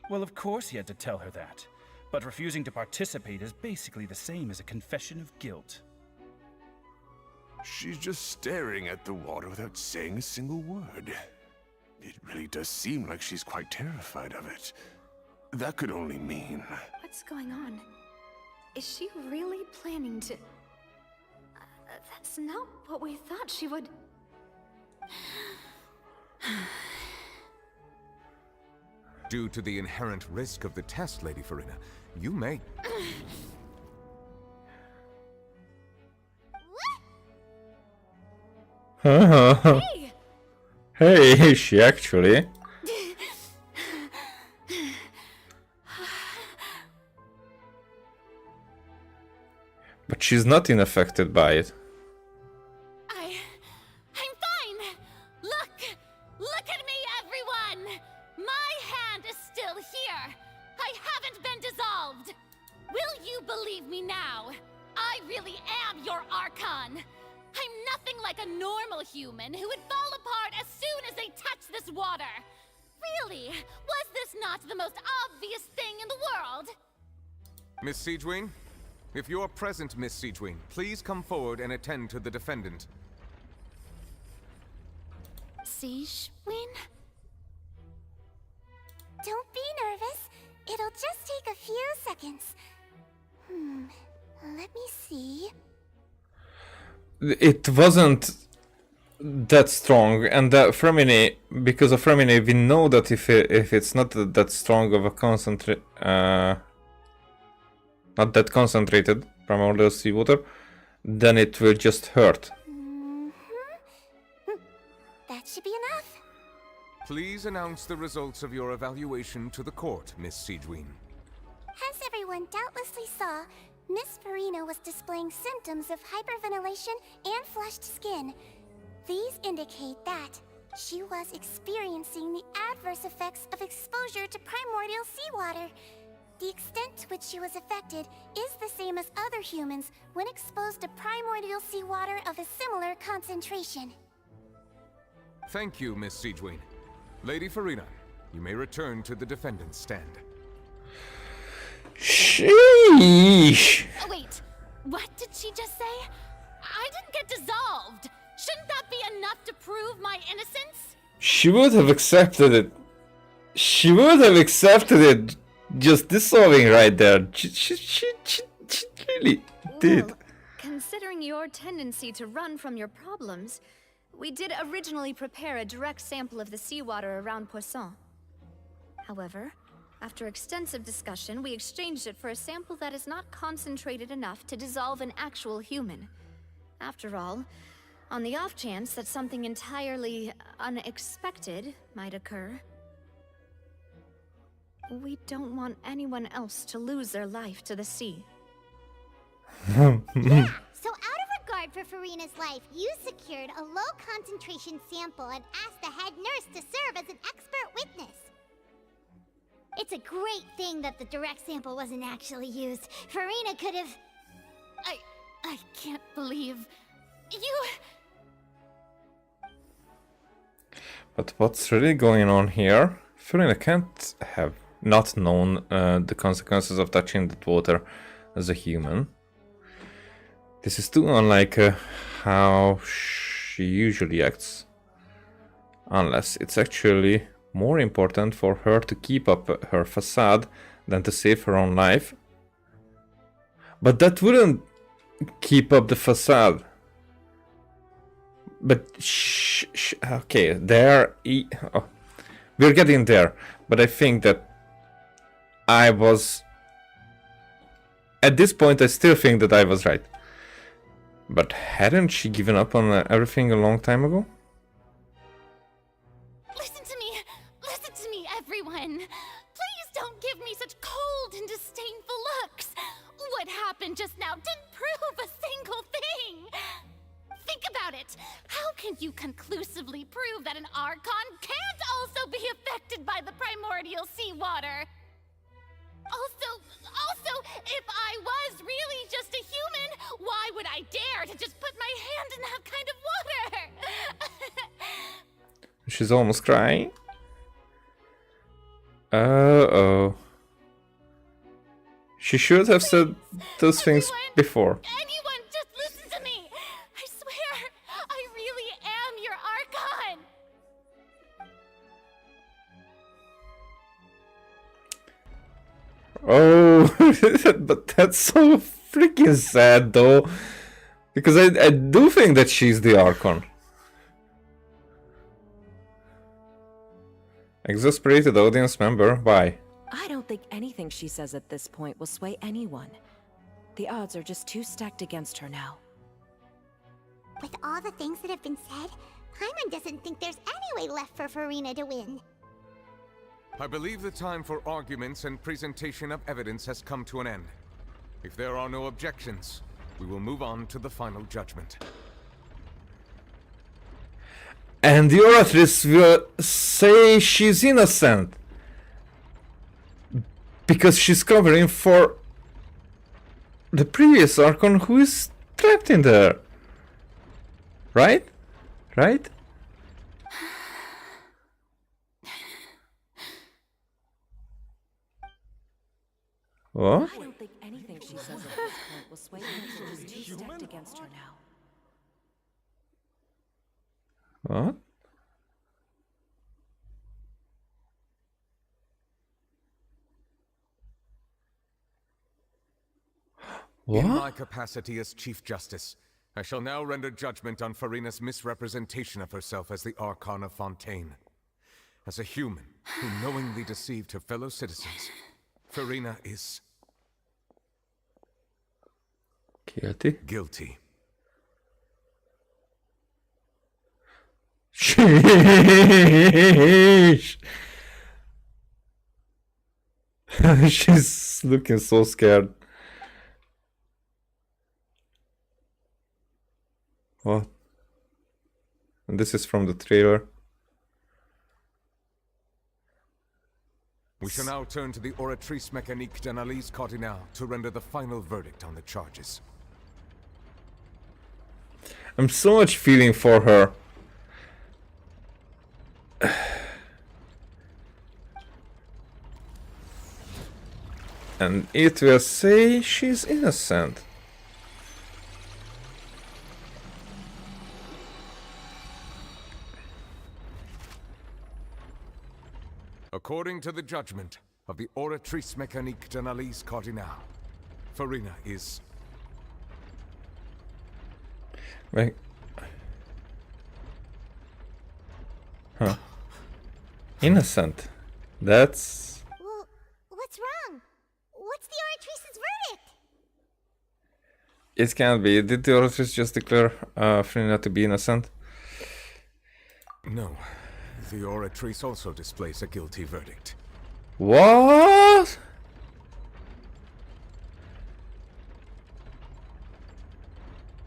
Well, of course he had to tell her that. But refusing to participate is basically the same as a confession of guilt. She's just staring at the water without saying a single word. It really does seem like she's quite terrified of it. That could only mean... What's going on? Is she really planning to... that's not what we thought she would... Due to the inherent risk of the test, Lady Farina, you may... Hey! Hey, is she actually? But she's not unaffected by it. I'm fine! Look at me, everyone! My hand is still here! I haven't been dissolved! Will you believe me now? I really am your Archon! I'm nothing like a normal human who would fall apart as soon as they touch this water! Really? Was this not the most obvious thing in the world? Miss Siegewin? If you're present, Miss Siegewin, please come forward and attend to the defendant. Siegewin? Don't be nervous. It'll just take a few seconds. Let me see. It wasn't that strong, and that Fremine, because of Fremine, we know that if it's not that strong of a concentrate, not that concentrated primordial seawater, then it will just hurt. That should be enough. Please announce the results of your evaluation to the court, Miss Siegewin. As everyone doubtlessly saw, Miss Farina was displaying symptoms of hyperventilation and flushed skin. These indicate that she was experiencing the adverse effects of exposure to primordial seawater. The extent to which she was affected is the same as other humans when exposed to primordial seawater of a similar concentration. Thank you, Miss Siegewin. Lady Farina, you may return to the defendant's stand. Sheesh! Oh, wait. What did she just say? I didn't get dissolved. Shouldn't that be enough to prove my innocence? She would have accepted it. She would have accepted it. Just dissolving right there. She really did. Well, considering your tendency to run from your problems, we did originally prepare a direct sample of the seawater around Poisson. However, after extensive discussion, we exchanged it for a sample that is not concentrated enough to dissolve an actual human. After all, on the off chance that something entirely unexpected might occur, we don't want anyone else to lose their life to the sea. Yeah, so out of regard for Farina's life, you secured a low concentration sample and asked the head nurse to serve as an expert witness. It's a great thing that the direct sample wasn't actually used. Farina could have... I can't believe... you... But what's really going on here? Farina can't have not known the consequences of touching that water as a human. This is too unlike how she usually acts. Unless it's actually more important for her to keep up her facade than to save her own life. But that wouldn't keep up the facade. But okay, there. We're getting there. But I think that I was... At this point, I still think that I was right. But hadn't she given up on everything a long time ago? Listen to me, everyone. Please don't give me such cold and disdainful looks. What happened just now didn't prove a single thing. Think about it. How can you conclusively prove that an Archon can't also be affected by the primordial seawater? Also, if I was really just a human, why would I dare to just put my hand in that kind of water? She's almost crying. Uh-oh. She should have said those things before. Anyone, just listen to me. I swear, I really am your Archon. Oh, but that's so freaking sad though. Because I do think that she's the Archon. Exasperated audience member, why? I don't think anything she says at this point will sway anyone. The odds are just too stacked against her now. With all the things that have been said, Paimon doesn't think there's any way left for Farina to win. I believe the time for arguments and presentation of evidence has come to an end. If there are no objections, we will move on to the final judgment. And the oratress will say she's innocent. Because she's covering for the previous Archon who is trapped in there. Right? Right? What? I don't think anything she says at this point will sway anyone. She's too stacked against her now. What? What? In my capacity as Chief Justice, I shall now render judgment on Farina's misrepresentation of herself as the Archon of Fontaine. As a human who knowingly deceived her fellow citizens, Farina is... Guilty? Guilty. Sheesh. She's looking so scared. What? And this is from the trailer. We shall now turn to the Oratrice Mécanique d'Analyse Cardinal to render the final verdict on the charges. I'm so much feeling for her. And it will say she's innocent. According to the judgment of the Oratrice Mécanique d'Analyse Cardinale, Farina is... Wait. Huh. Innocent. That's... Well, what's wrong? What's the Oratrice's verdict? It can't be. Did the Oratrice just declare Farina to be innocent? No. The Oratrice also displays a guilty verdict. What?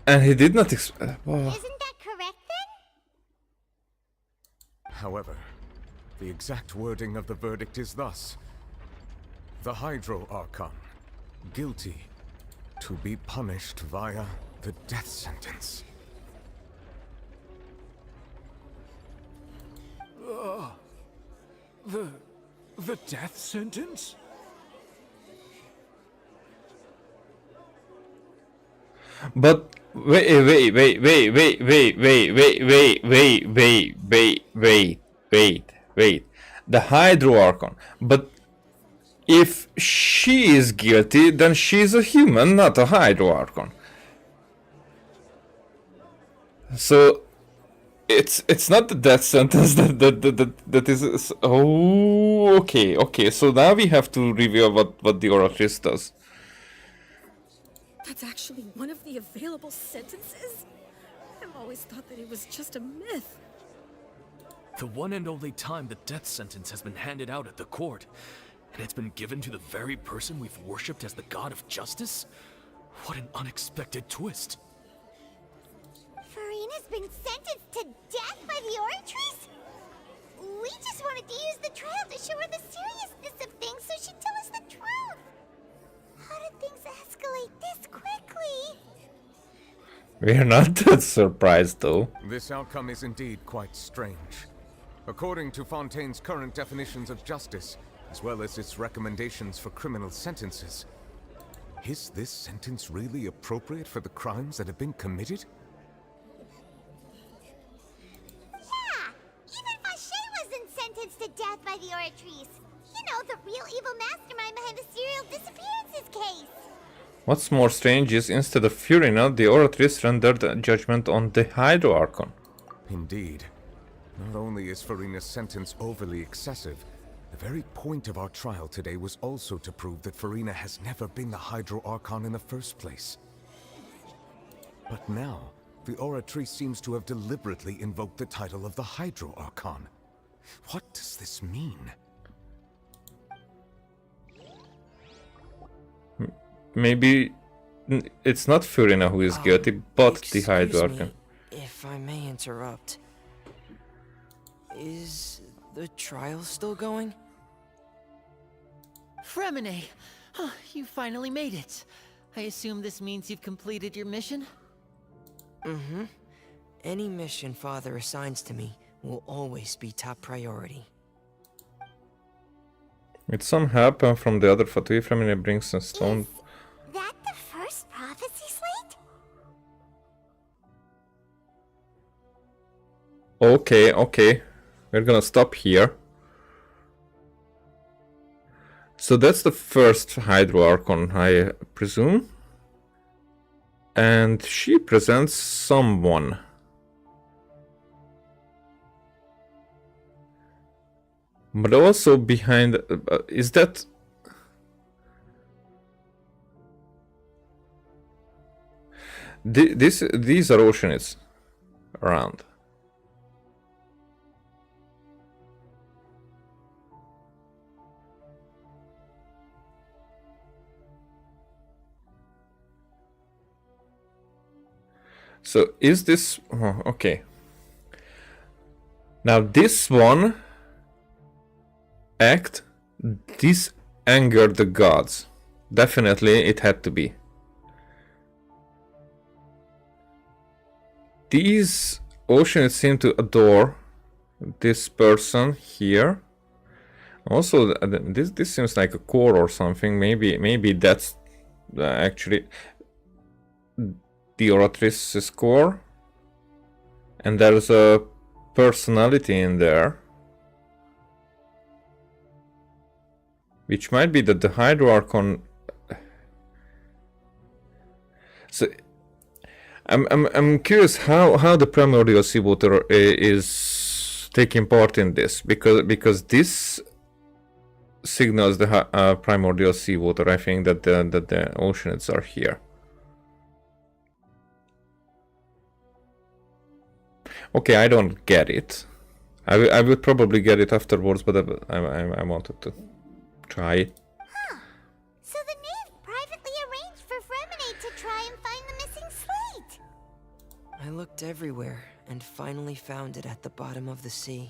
And he did not Isn't that correct then? However, the exact wording of the verdict is thus. The Hydro Archon, guilty, to be punished via the death sentence. The death sentence? But wait. The Hydro Archon. But if she is guilty, then she's a human, not a Hydro Archon. So it's not the death sentence that is. Oh, okay. So now we have to review what the Oratrice does. That's actually one of the available sentences? I've always thought that it was just a myth. The one and only time the death sentence has been handed out at the court, and it's been given to the very person we've worshipped as the god of justice? What an unexpected twist. Farina's been sentenced to death by the Oratrice? We just wanted to use the trial to show her the seriousness of things so she'd tell us the truth. How did things escalate this quickly? We're not that surprised, though. This outcome is indeed quite strange. According to Fontaine's current definitions of justice, as well as its recommendations for criminal sentences, is this sentence really appropriate for the crimes that have been committed? Yeah! Even Fauché wasn't sentenced to death by the Oratrice. You know, the real evil mastermind behind the serial disappearances case. What's more strange is instead of Farina, the Oratrice rendered a judgment on the Hydro Archon. Indeed. Not only is Farina's sentence overly excessive, the very point of our trial today was also to prove that Farina has never been the Hydro Archon in the first place. But now, the Oratrice seems to have deliberately invoked the title of the Hydro Archon. What does this mean? Maybe it's not Farina who is guilty, but the Hydro Archon. If I may interrupt, is the trial still going? Fremine! Oh, you finally made it. I assume this means you've completed your mission? Mm-hmm. Any mission Father assigns to me will always be top priority. With some help from the other Fatui, Farina brings a stone. Is that the first prophecy slate? Okay. We're gonna stop here. So that's the first Hydro Archon, I presume. And she presents someone. But also behind... is that... These are Oceanids around. So is this... oh, okay. Now this one act, this angered the gods. Definitely it had to be. These Oceanids seem to adore this person here. Also, this seems like a core or something. Maybe that's actually the Oratrice's core, and there's a personality in there. which might be that the Hydro Archon. So I'm curious how the primordial seawater is taking part in this, because this signals the primordial seawater. I think that the oceanids are here. Okay, I don't get it. I will probably get it afterwards, but I wanted to try it. So the knave privately arranged for Fremenade to try and find the missing slate. I looked everywhere and finally found it at the bottom of the sea.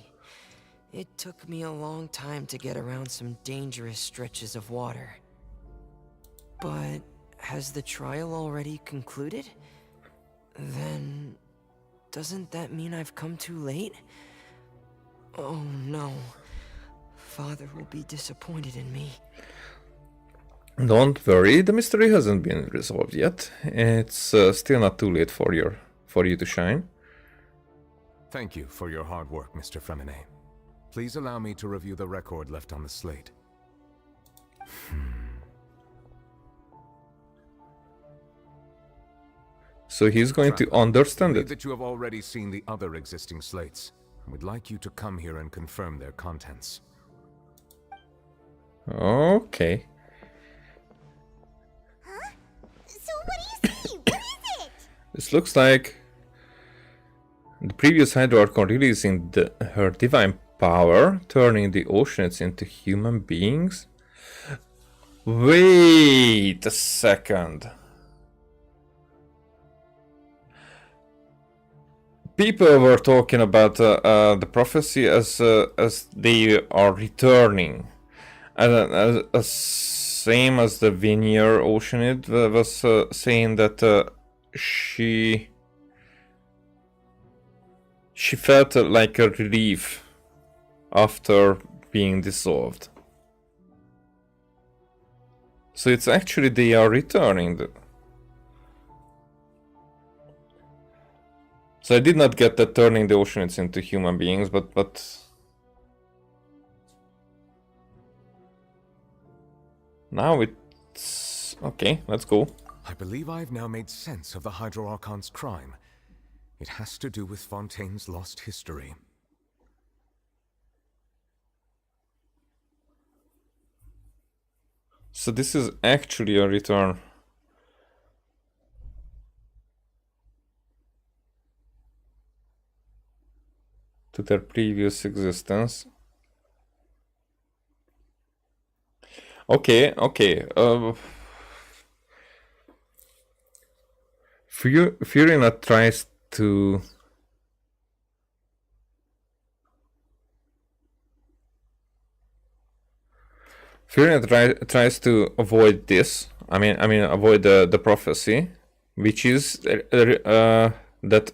It took me a long time to get around some dangerous stretches of water. But has the trial already concluded? Then doesn't that mean I've come too late? Oh no. Father will be disappointed in me. Don't worry, the mystery hasn't been resolved yet. It's still not too late for you to shine. Thank you for your hard work, Mr. Fremenade. Please allow me to review the record left on the slate. So he's going to understand it. That you have already seen the other existing slates. I would like you to come here and confirm their contents. Okay. Huh? So what do you see? What is it? This looks like the previous Hydro Archon releasing her divine power, turning the oceans into human beings. Wait a second. People were talking about the prophecy as they are returning, as same as the Vineyard Oceanid was saying that she felt like a relief after being dissolved. So it's actually they are returning. So I did not get that turning the oceanids into human beings, but now it's okay. Let's go. I believe I've now made sense of the Hydro Archon's crime. It has to do with Fontaine's lost history. So this is actually a return. To their previous existence. Okay. Furina tries to tries to avoid this. I mean avoid the prophecy, which is that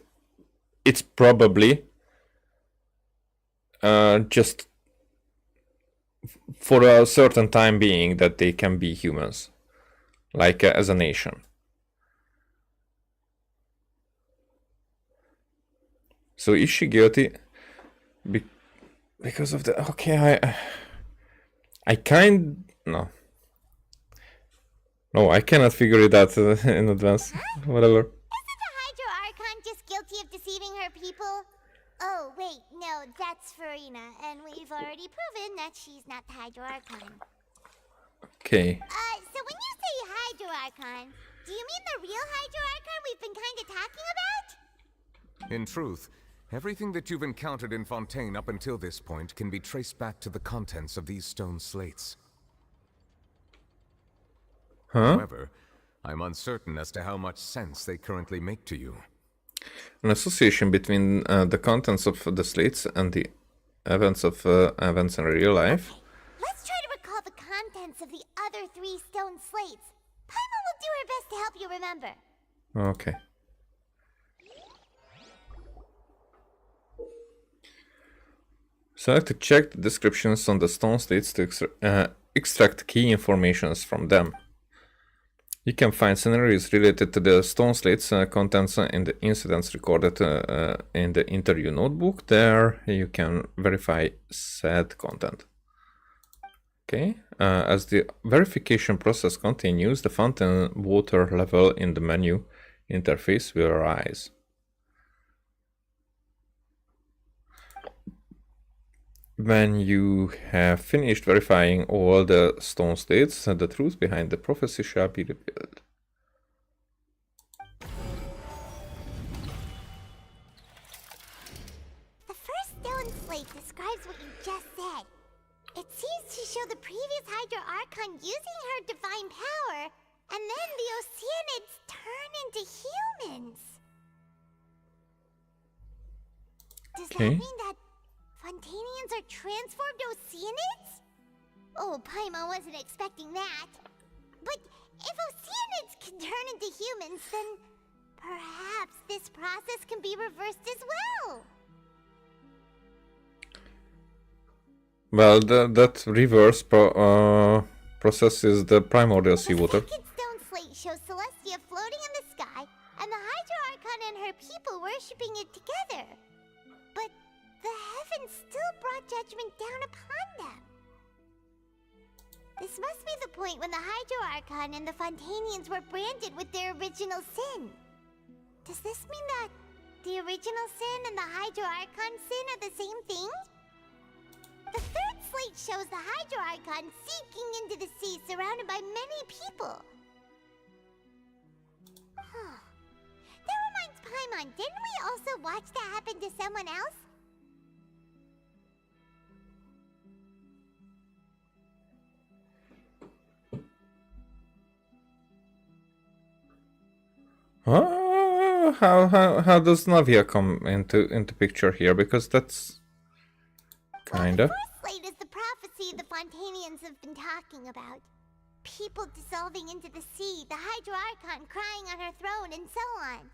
it's probably just for a certain time being that they can be humans, like as a nation. So is she guilty because of the? Okay, no, I cannot figure it out in advance. Whatever. Isn't the Hydro Archon just guilty of deceiving her people? Oh, wait, no, that's Furina, and we've already proven that she's not the Hydro Archon. Okay. So when you say Hydro Archon, do you mean the real Hydro Archon we've been kind of talking about? In truth, everything that you've encountered in Fontaine up until this point can be traced back to the contents of these stone slates. Huh? However, I'm uncertain as to how much sense they currently make to you. An association between the contents of the slates and the events in real life. Okay, let's try to recall the contents of the other 3 stone slates. Paimon will do her best to help you remember. Okay. So I have to check the descriptions on the stone slates to extract key informations from them. You can find scenarios related to the stone slates contents in the incidents recorded in the interview notebook. There you can verify said content. Okay, as the verification process continues, the fountain water level in the menu interface will rise. When you have finished verifying all the stone states, the truth behind the prophecy shall be revealed. The first stone slate describes what you just said. It seems to show the previous Hydra Archon using her divine power, and then the Oceanids turn into humans. Does that mean that Fontainians are transformed Oceanids? Oh, Paimon wasn't expecting that. But if Oceanids can turn into humans, then perhaps this process can be reversed as well. Well, that reverse process is the primordial seawater. The second stone slate shows Celestia floating in the sky, and the Hydra Archon and her people worshipping it together. But the heavens still brought judgment down upon them. This must be the point when the Hydra Archon and the Fontainians were branded with their original sin. Does this mean that the original sin and the Hydra Archon sin are the same thing? The third slate shows the Hydra Archon sinking into the sea surrounded by many people. That reminds Paimon, didn't we also watch that happen to someone else? How does Navia come into picture here? Because that's kinda. The first slate is the prophecy the Fontainians have been talking about. People dissolving into the sea, the Hydra Archon crying on her throne, and so on.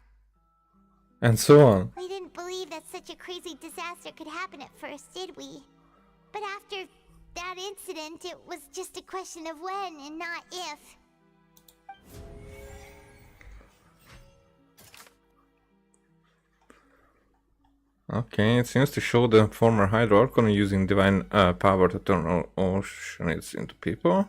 And so on. We didn't believe that such a crazy disaster could happen at first, did we? But after that incident, it was just a question of when and not if. Okay, it seems to show the former Hydra Archon using divine power to turn oceanids into people.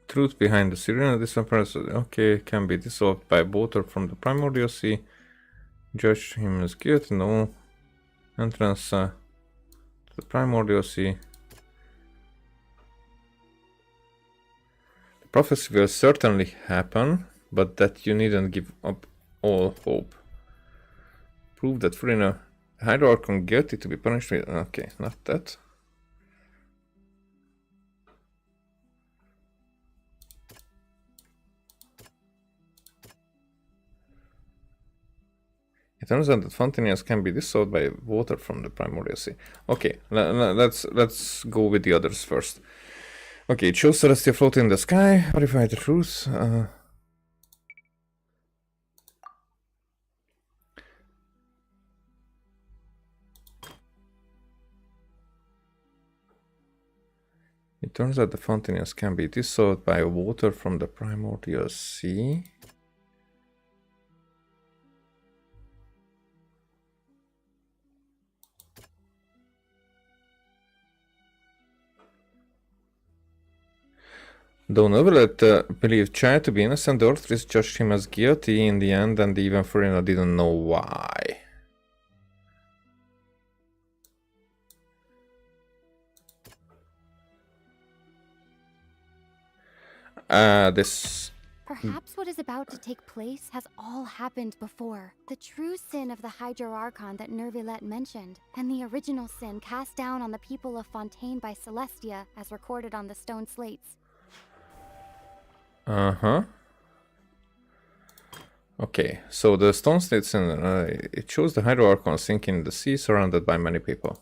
Truth behind the Sirena, this person, okay, can be dissolved by water from the primordial sea. Judge him as guilty, no entrance to the primordial sea. The prophecy will certainly happen, but that you needn't give up all hope. Prove that Furina, Hydra Archon guilty to be punished with, okay, not that. It turns out that Fontainians can be dissolved by water from the primordial sea. Okay, let's go with the others first. Okay, it shows Celestia floating in the sky. Verify the truth. It turns out the Fontainians can be dissolved by water from the primordial sea. Though Neuvillette believed Chai to be innocent, the Orthris judged him as guilty in the end, and even Furina didn't know why. Perhaps what is about to take place has all happened before. The true sin of the Hydra Archon that Neuvillette mentioned, and the original sin cast down on the people of Fontaine by Celestia, as recorded on the stone slates. Uh-huh. Okay, so the stone slates in it shows the Hydra Archon sinking in the sea, surrounded by many people.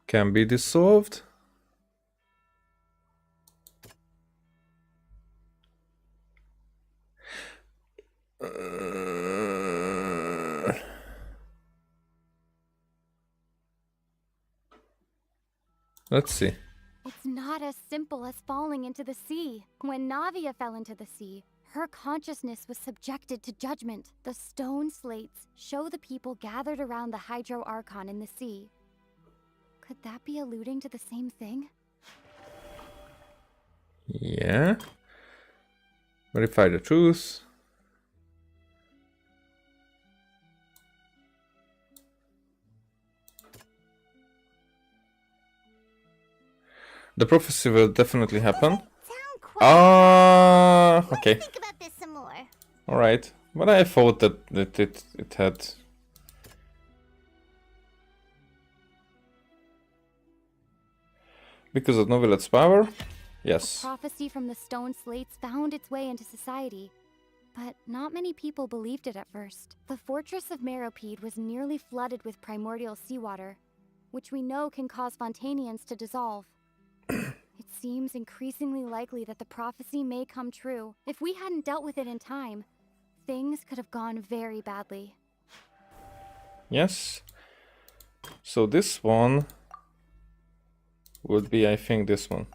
Can be dissolved. Let's see. It's not as simple as falling into the sea. When Navia fell into the sea, her consciousness was subjected to judgment. The stone slates show the people gathered around the Hydro Archon in the sea. Could that be alluding to the same thing? Yeah. Verify the truth. The prophecy will definitely happen. Ah, okay. Think about this some more. All right, but I thought that it had. Because of Novilet's power, yes. Prophecy from the stone slates found its way into society, but not many people believed it at first. The fortress of Meropide was nearly flooded with primordial seawater, which we know can cause Fontainians to dissolve. It seems increasingly likely that the prophecy may come true. If we hadn't dealt with it in time, things could have gone very badly. Yes. So this one would be, I think, this one.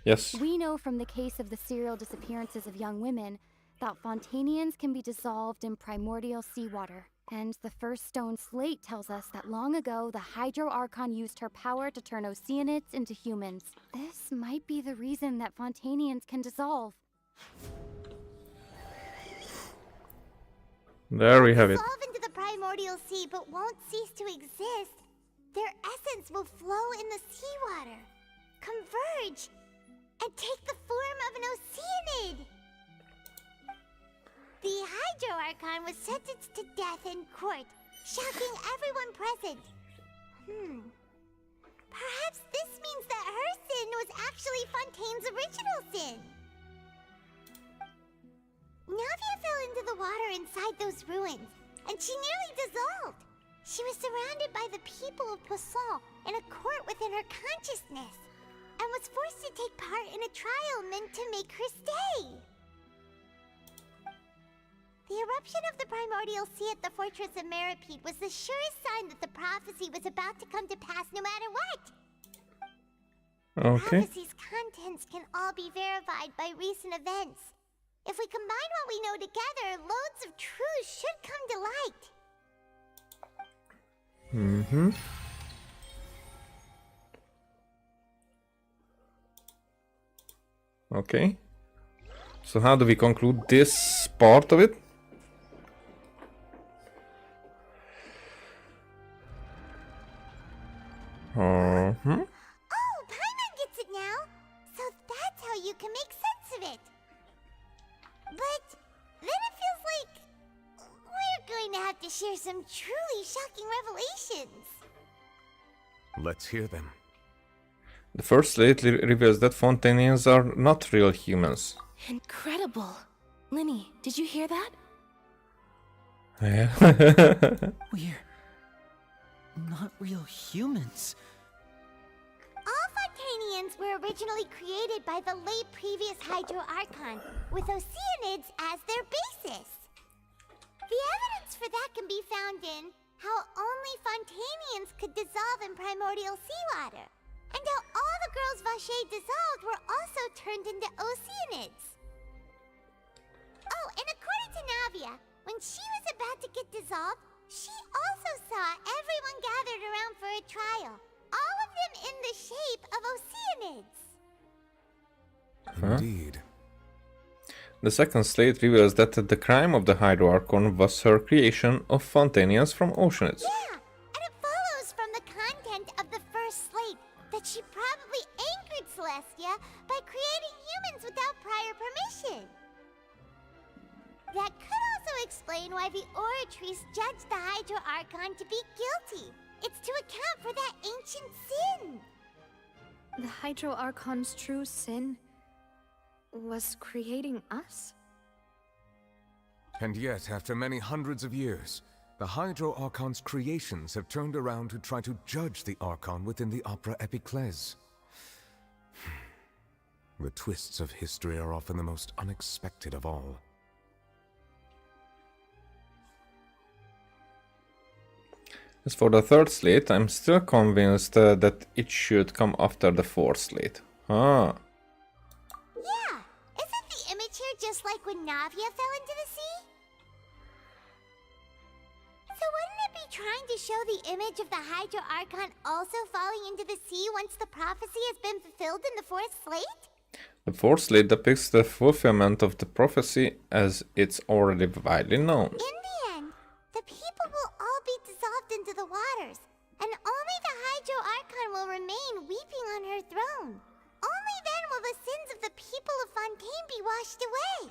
Yes. We know from the case of the serial disappearances of young women that Fontainians can be dissolved in primordial seawater. And the first stone slate tells us that long ago, the Hydro Archon used her power to turn Oceanids into humans. This might be the reason that Fontainians can dissolve. There we have it. Dissolve into the primordial sea but won't cease to exist. Their essence will flow in the seawater, converge, and take the form of an Oceanid. The Hydro Archon was sentenced to death in court, shocking everyone present. Perhaps this means that her sin was actually Fontaine's original sin. Navia fell into the water inside those ruins, and she nearly dissolved. She was surrounded by the people of Poisson in a court within her consciousness, and was forced to take part in a trial meant to make her stay. The eruption of the primordial sea at the fortress of Meropide was the surest sign that the prophecy was about to come to pass no matter what. Okay. Prophecy's contents can all be verified by recent events. If we combine what we know together, loads of truths should come to light. Mm-hmm. Okay. So how do we conclude this part of it? Oh, Paimon gets it now! So that's how you can make sense of it. But then it feels like we're going to have to share some truly shocking revelations. Let's hear them. The first slate reveals that Fontainians are not real humans. Incredible. Linny, did you hear that? Yeah. We're not real humans. All Fontainians were originally created by the late previous Hydro Archon, with Oceanids as their basis. The evidence for that can be found in how only Fontainians could dissolve in primordial seawater, and how all the girls Vacher dissolved were also turned into Oceanids. Oh, and according to Navia, when she was about to get dissolved, she also saw everyone gathered around for a trial, all of them in the shape of Oceanids. Indeed. The second slate reveals that the crime of the Hydro Archon was her creation of Fontainians from Oceanids. Yeah, and it follows from the content of the first slate that she probably angered Celestia by creating humans without prior permission. That could also explain why the Oratrice judged the Hydro Archon to be guilty. It's to account for that ancient sin. The Hydro Archon's true sin was creating us? And yet, after many hundreds of years, the Hydro Archon's creations have turned around to try to judge the Archon within the Opera Epiclese. The twists of history are often the most unexpected of all. As for the third slate, I'm still convinced that it should come after the fourth slate. Ah. just like when Navia fell into the sea? So wouldn't it be trying to show the image of the Hydro Archon also falling into the sea once the prophecy has been fulfilled in the fourth slate? The fourth slate depicts the fulfillment of the prophecy as it's already widely known. In the end, the people will all be dissolved into the waters, and only the Hydro Archon will remain weeping on her throne. Only then will the sins of the people of Fontaine be washed away.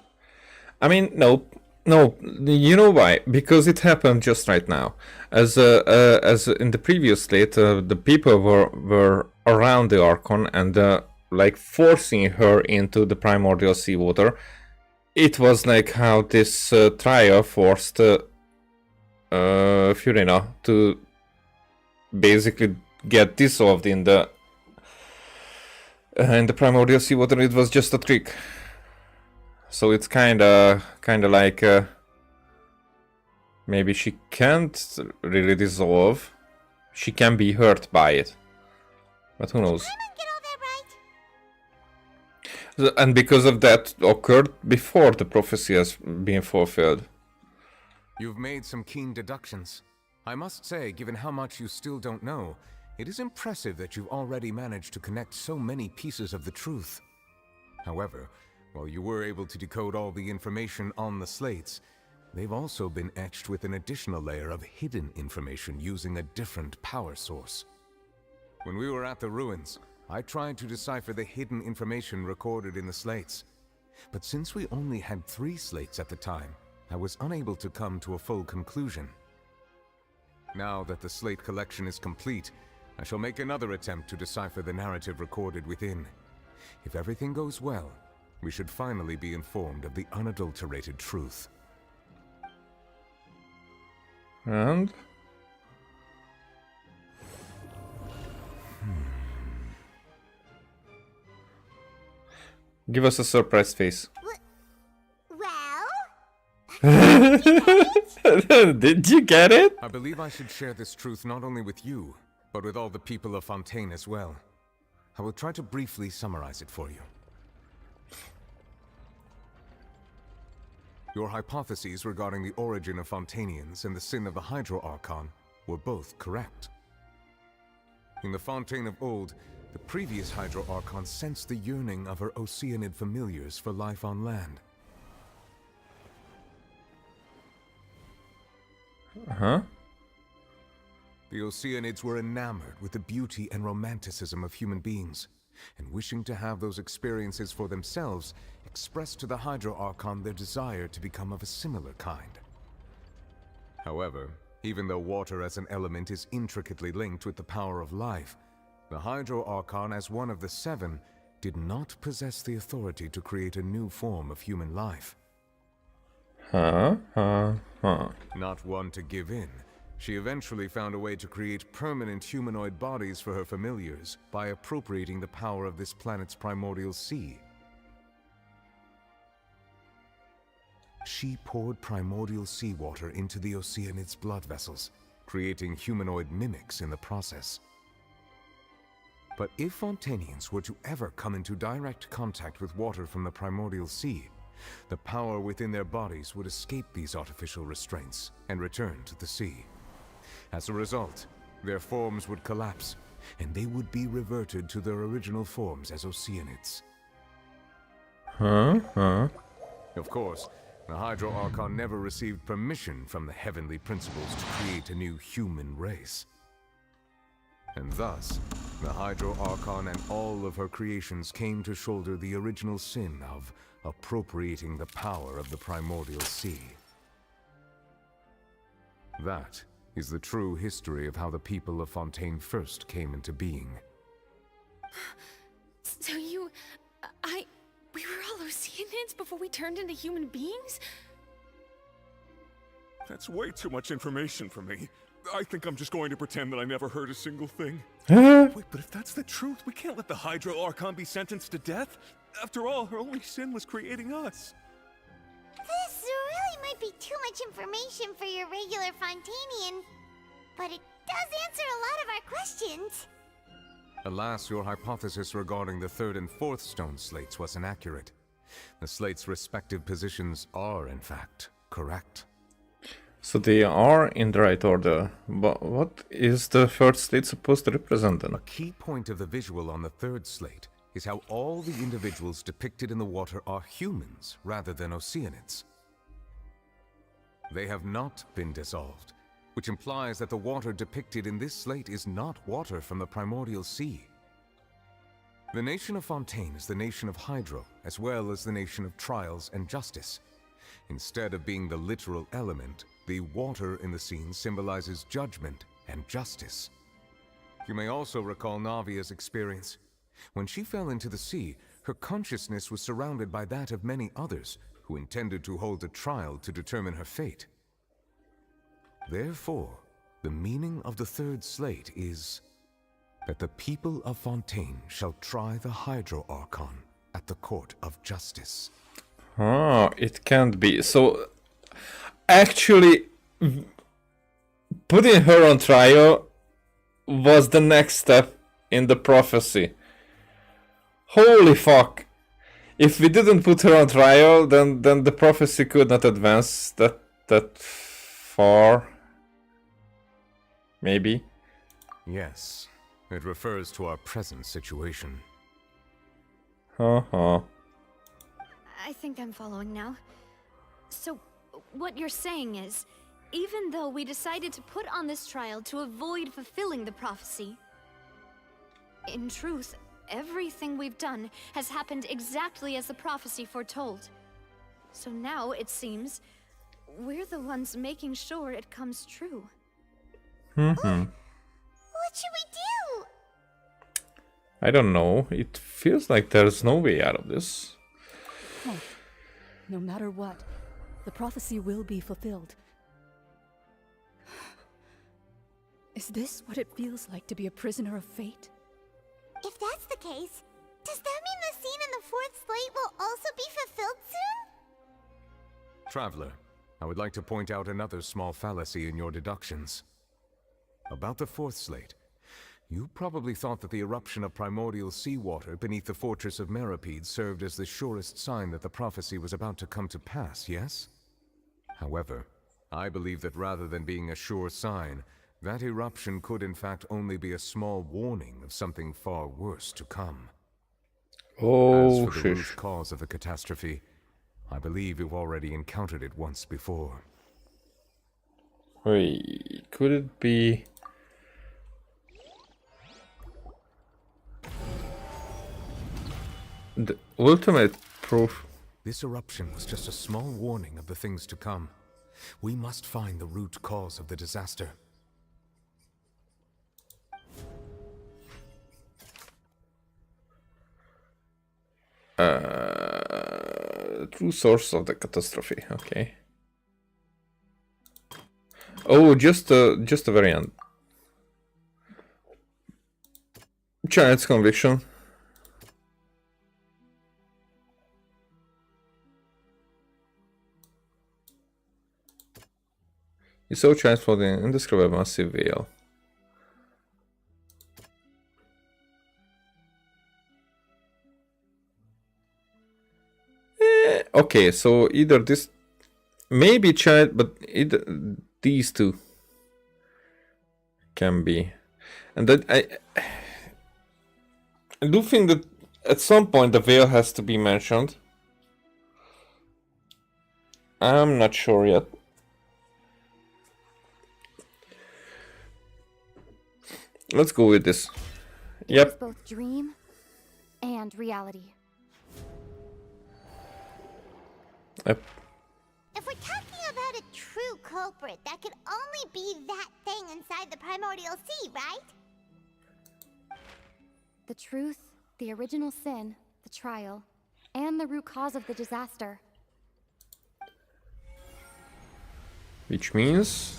I mean, no, you know why? Because it happened just right now. As in the previous slate, the people were around the Archon and like forcing her into the primordial seawater. It was like how this trial forced Furina to basically get dissolved in the primordial seawater. It was just a trick. So it's kinda like maybe she can't really dissolve. She can be hurt by it, but who knows? And because of that occurred before the prophecy has been fulfilled. You've made some keen deductions. I must say, given how much you still don't know, it is impressive that you've already managed to connect so many pieces of the truth. However, while you were able to decode all the information on the slates, they've also been etched with an additional layer of hidden information using a different power source. When we were at the ruins, I tried to decipher the hidden information recorded in the slates. But since we only had 3 slates at the time, I was unable to come to a full conclusion. Now that the slate collection is complete, I shall make another attempt to decipher the narrative recorded within. If everything goes well, we should finally be informed of the unadulterated truth. And? Give us a surprise face. Did you get it? I believe I should share this truth not only with you, but with all the people of Fontaine as well. I will try to briefly summarize it for you. Your hypotheses regarding the origin of Fontainians and the sin of the Hydro Archon were both correct. In the Fontaine of old, the previous Hydro Archon sensed the yearning of her Oceanid familiars for life on land. Huh? The Oceanids were enamored with the beauty and romanticism of human beings, and wishing to have those experiences for themselves, expressed to the Hydro Archon their desire to become of a similar kind. However, even though water as an element is intricately linked with the power of life, the Hydro Archon, as one of the 7, did not possess the authority to create a new form of human life. Not one to give in, she eventually found a way to create permanent humanoid bodies for her familiars by appropriating the power of this planet's primordial sea. She poured primordial seawater into the Oceanids' blood vessels, creating humanoid mimics in the process. But if Fontainians were to ever come into direct contact with water from the primordial sea, the power within their bodies would escape these artificial restraints and return to the sea. As a result, their forms would collapse, and they would be reverted to their original forms as Oceanids. Of course, the Hydro Archon never received permission from the heavenly principles to create a new human race. And thus, the Hydro Archon and all of her creations came to shoulder the original sin of appropriating the power of the primordial sea. That is the true history of how the people of Fontaine first came into being. So we were all Oceanids before we turned into human beings? That's way too much information for me. I think I'm just going to pretend that I never heard a single thing. Wait, but if that's the truth, we can't let the Hydro Archon be sentenced to death. After all, her only sin was creating us. This really might be too much information for your regular Fontainian, but it does answer a lot of our questions. Alas, your hypothesis regarding the 3rd and 4th stone slates was inaccurate. The slate's respective positions are, in fact, correct. So they are in the right order. But what is the third slate supposed to represent then? A key point of the visual on the third slate is how all the individuals depicted in the water are humans rather than Oceanids. They have not been dissolved, which implies that the water depicted in this slate is not water from the primordial sea. The nation of Fontaine is the nation of Hydro, as well as the nation of Trials and Justice. Instead of being the literal element, the water in the scene symbolizes judgment and justice. You may also recall Navia's experience. When she fell into the sea, her consciousness was surrounded by that of many others who intended to hold a trial to determine her fate. Therefore, the meaning of the third slate is that the people of Fontaine shall try the Hydro Archon at the court of justice. Ah, it can't be. So, actually, putting her on trial was the next step in the prophecy. Holy fuck. If we didn't put her on trial, then the prophecy could not advance that far. Maybe. Yes, it refers to our present situation. Uh-huh. I think I'm following now. So, what you're saying is, even though we decided to put on this trial to avoid fulfilling the prophecy, in truth, everything we've done has happened exactly as the prophecy foretold. So now, it seems, we're the ones making sure it comes true. Mm-hmm. What should we do? I don't know. It feels like there's no way out of this. Huh. No matter what, the prophecy will be fulfilled. Is this what it feels like to be a prisoner of fate? If that's the case, does that mean the scene in the fourth slate will also be fulfilled soon? Traveler, I would like to point out another small fallacy in your deductions. About the fourth slate, you probably thought that the eruption of primordial seawater beneath the fortress of Meripede served as the surest sign that the prophecy was about to come to pass, yes? However, I believe that rather than being a sure sign, that eruption could in fact only be a small warning of something far worse to come. Oh, as for the root cause of the catastrophe, I believe you've already encountered it once before. Wait, could it be... the ultimate proof? This eruption was just a small warning of the things to come. We must find the root cause of the disaster. True source of the catastrophe. Okay. Oh, just a variant. Child's conviction. You saw chance for the indescribable massive veil. Okay, so either this, maybe child, but either these two can be, and that I do think that at some point the veil has to be mentioned. I'm not sure yet. Let's go with this. Yep. It's both dream and reality. Yep. If we're talking about a true culprit, that could only be that thing inside the primordial sea, right? The truth, the original sin, the trial, and the root cause of the disaster. Which means...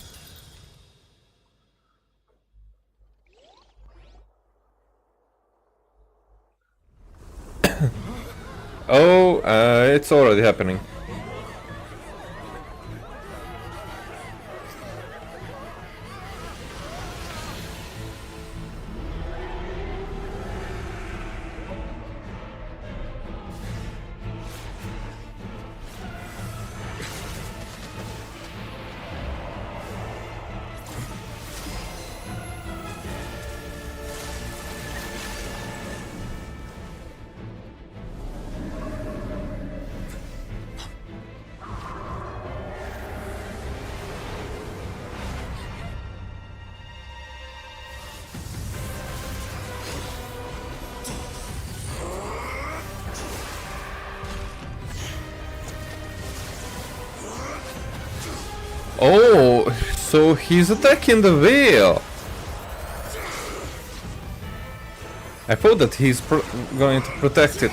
oh, it's already happening. Oh, so he's attacking the whale. I thought that he's going to protect it.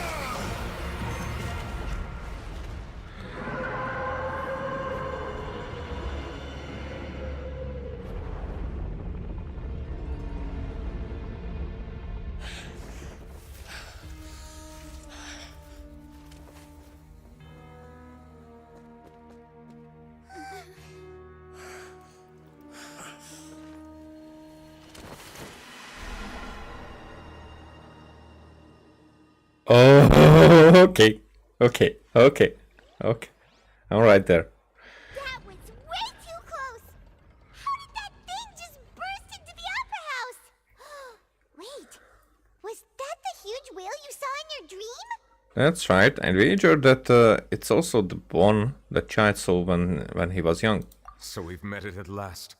Oh, okay. I'm right there. That was way too close! How did that thing just burst into the Opera House? Wait, was that the huge whale you saw in your dream? That's right. I wager that it's also the one that Child saw when he was young. So we've met it at last.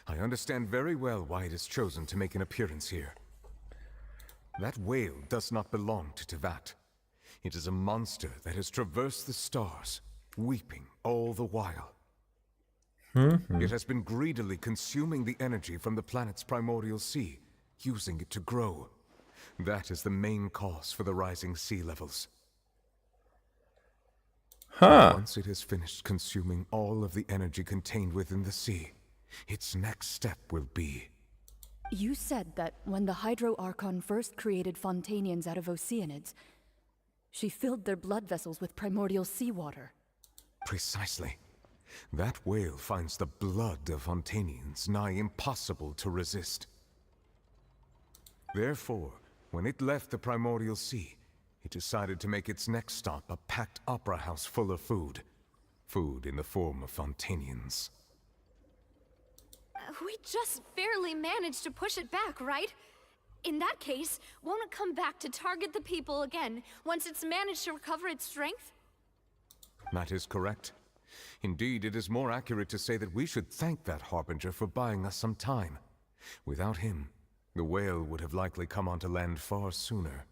I understand very well why it has chosen to make an appearance here. That whale does not belong to Teyvat. It is a monster that has traversed the stars, weeping all the while. It has been greedily consuming the energy from the planet's primordial sea, using it to grow. That is the main cause for the rising sea levels. Once it has finished consuming all of the energy contained within the sea, its next step will be... You said that when the Hydro Archon first created Fontainians out of Oceanids, she filled their blood vessels with primordial seawater. Precisely. That whale finds the blood of Fontainians nigh impossible to resist. Therefore, when it left the primordial sea, it decided to make its next stop a packed opera house full of food. Food in the form of Fontainians. We just barely managed to push it back, right? In that case, won't it come back to target the people again once it's managed to recover its strength? That is correct. Indeed, it is more accurate to say that we should thank that Harbinger for buying us some time. Without him, the whale would have likely come onto land far sooner.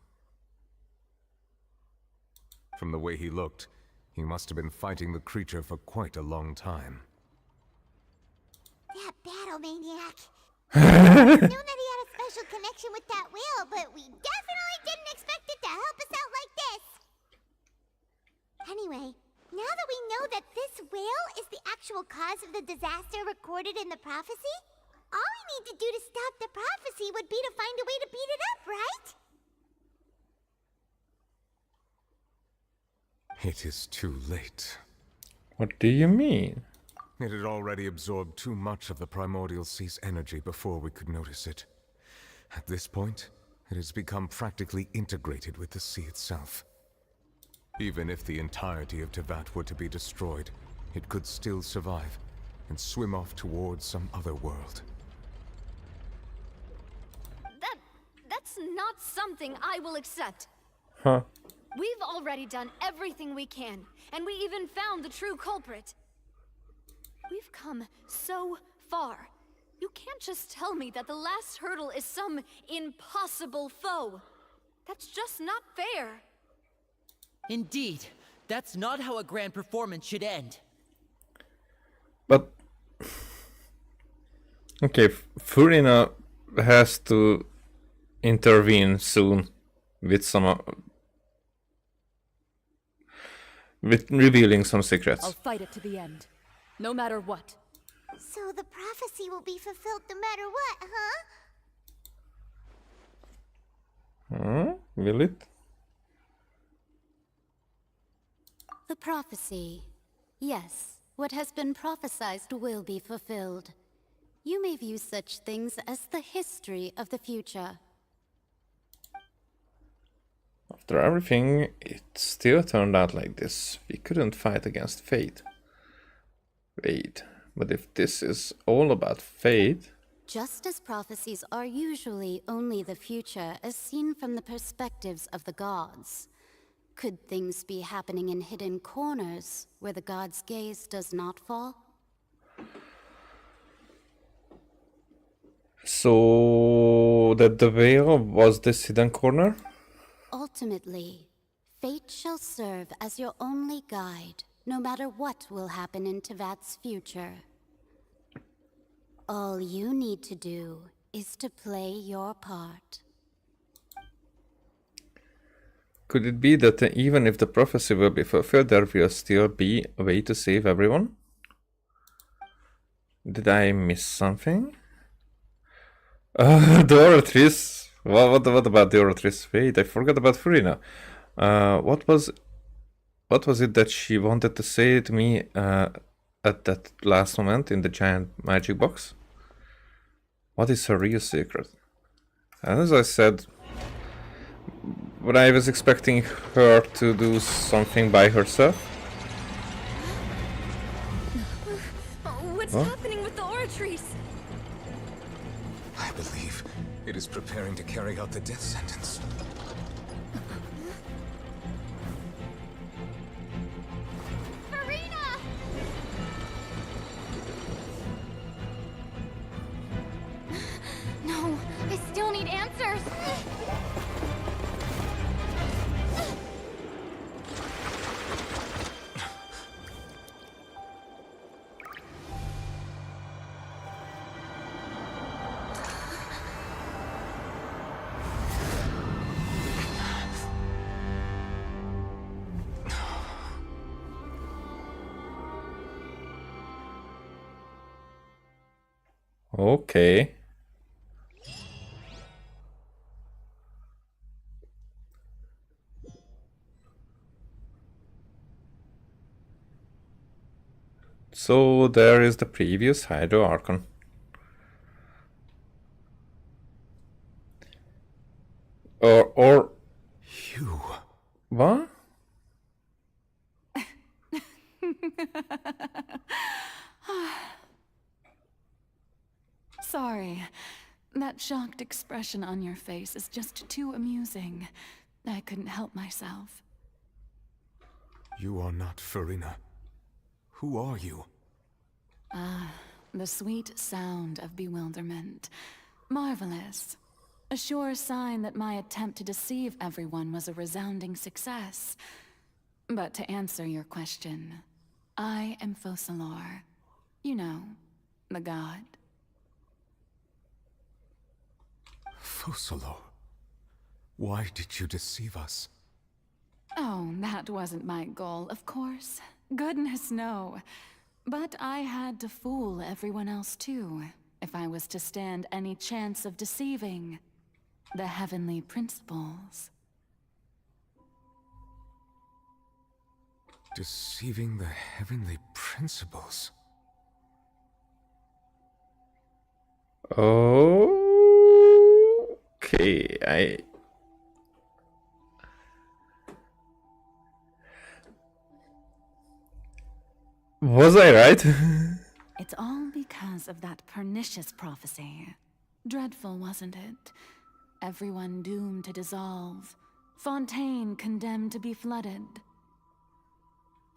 From the way he looked, he must have been fighting the creature for quite a long time. That battle maniac. I've known that he had a special connection with that whale, but we definitely didn't expect it to help us out like this. Anyway, now that we know that this whale is the actual cause of the disaster recorded in the prophecy, all we need to do to stop the prophecy would be to find a way to beat it up, right? It is too late. What do you mean? It had already absorbed too much of the primordial sea's energy before we could notice it. At this point, it has become practically integrated with the sea itself. Even if the entirety of Teyvat were to be destroyed, it could still survive and swim off towards some other world. That's not something I will accept. Huh. We've already done everything we can, and we even found the true culprit. We've come so far. You can't just tell me that the last hurdle is some impossible foe. That's just not fair. Indeed. That's not how a grand performance should end. But... Okay, Furina has to intervene soon with some... with revealing some secrets. I'll fight it to the end. No matter what. So the prophecy will be fulfilled no matter what, huh? Will it? The prophecy. Yes, what has been prophesied will be fulfilled. You may view such things as the history of the future. After everything, it still turned out like this. We couldn't fight against fate. Wait, but if this is all about fate... Just as prophecies are usually only the future as seen from the perspectives of the gods, could things be happening in hidden corners where the gods' gaze does not fall? So that the veil was this hidden corner? Ultimately, fate shall serve as your only guide, no matter what will happen in Teyvat's future. All you need to do is to play your part. Could it be that even if the prophecy will be fulfilled, there will still be a way to save everyone? Did I miss something? The oratrice. What about the oratrice? Wait, I forgot about Furina. What was it that she wanted to say to me at that last moment in the giant magic box? What is her real secret? As I said, but I was expecting her to do something by herself. What's happening with the oratrice? I believe it is preparing to carry out the death sentence. No, I still need answers. Okay. So there is the previous Hydro Archon. Or you. What? Sorry. That shocked expression on your face is just too amusing. I couldn't help myself. You are not Furina. Who are you? Ah, the sweet sound of bewilderment. Marvelous. A sure sign that my attempt to deceive everyone was a resounding success. But to answer your question, I am Focalor. You know, the god. Focalor? Why did you deceive us? Oh, that wasn't my goal, of course. Goodness, no. But I had to fool everyone else too, if I was to stand any chance of deceiving the heavenly principles. Deceiving the heavenly principles? Okay, Was I right? It's all because of that pernicious prophecy. Dreadful, wasn't it? Everyone doomed to dissolve. Fontaine condemned to be flooded.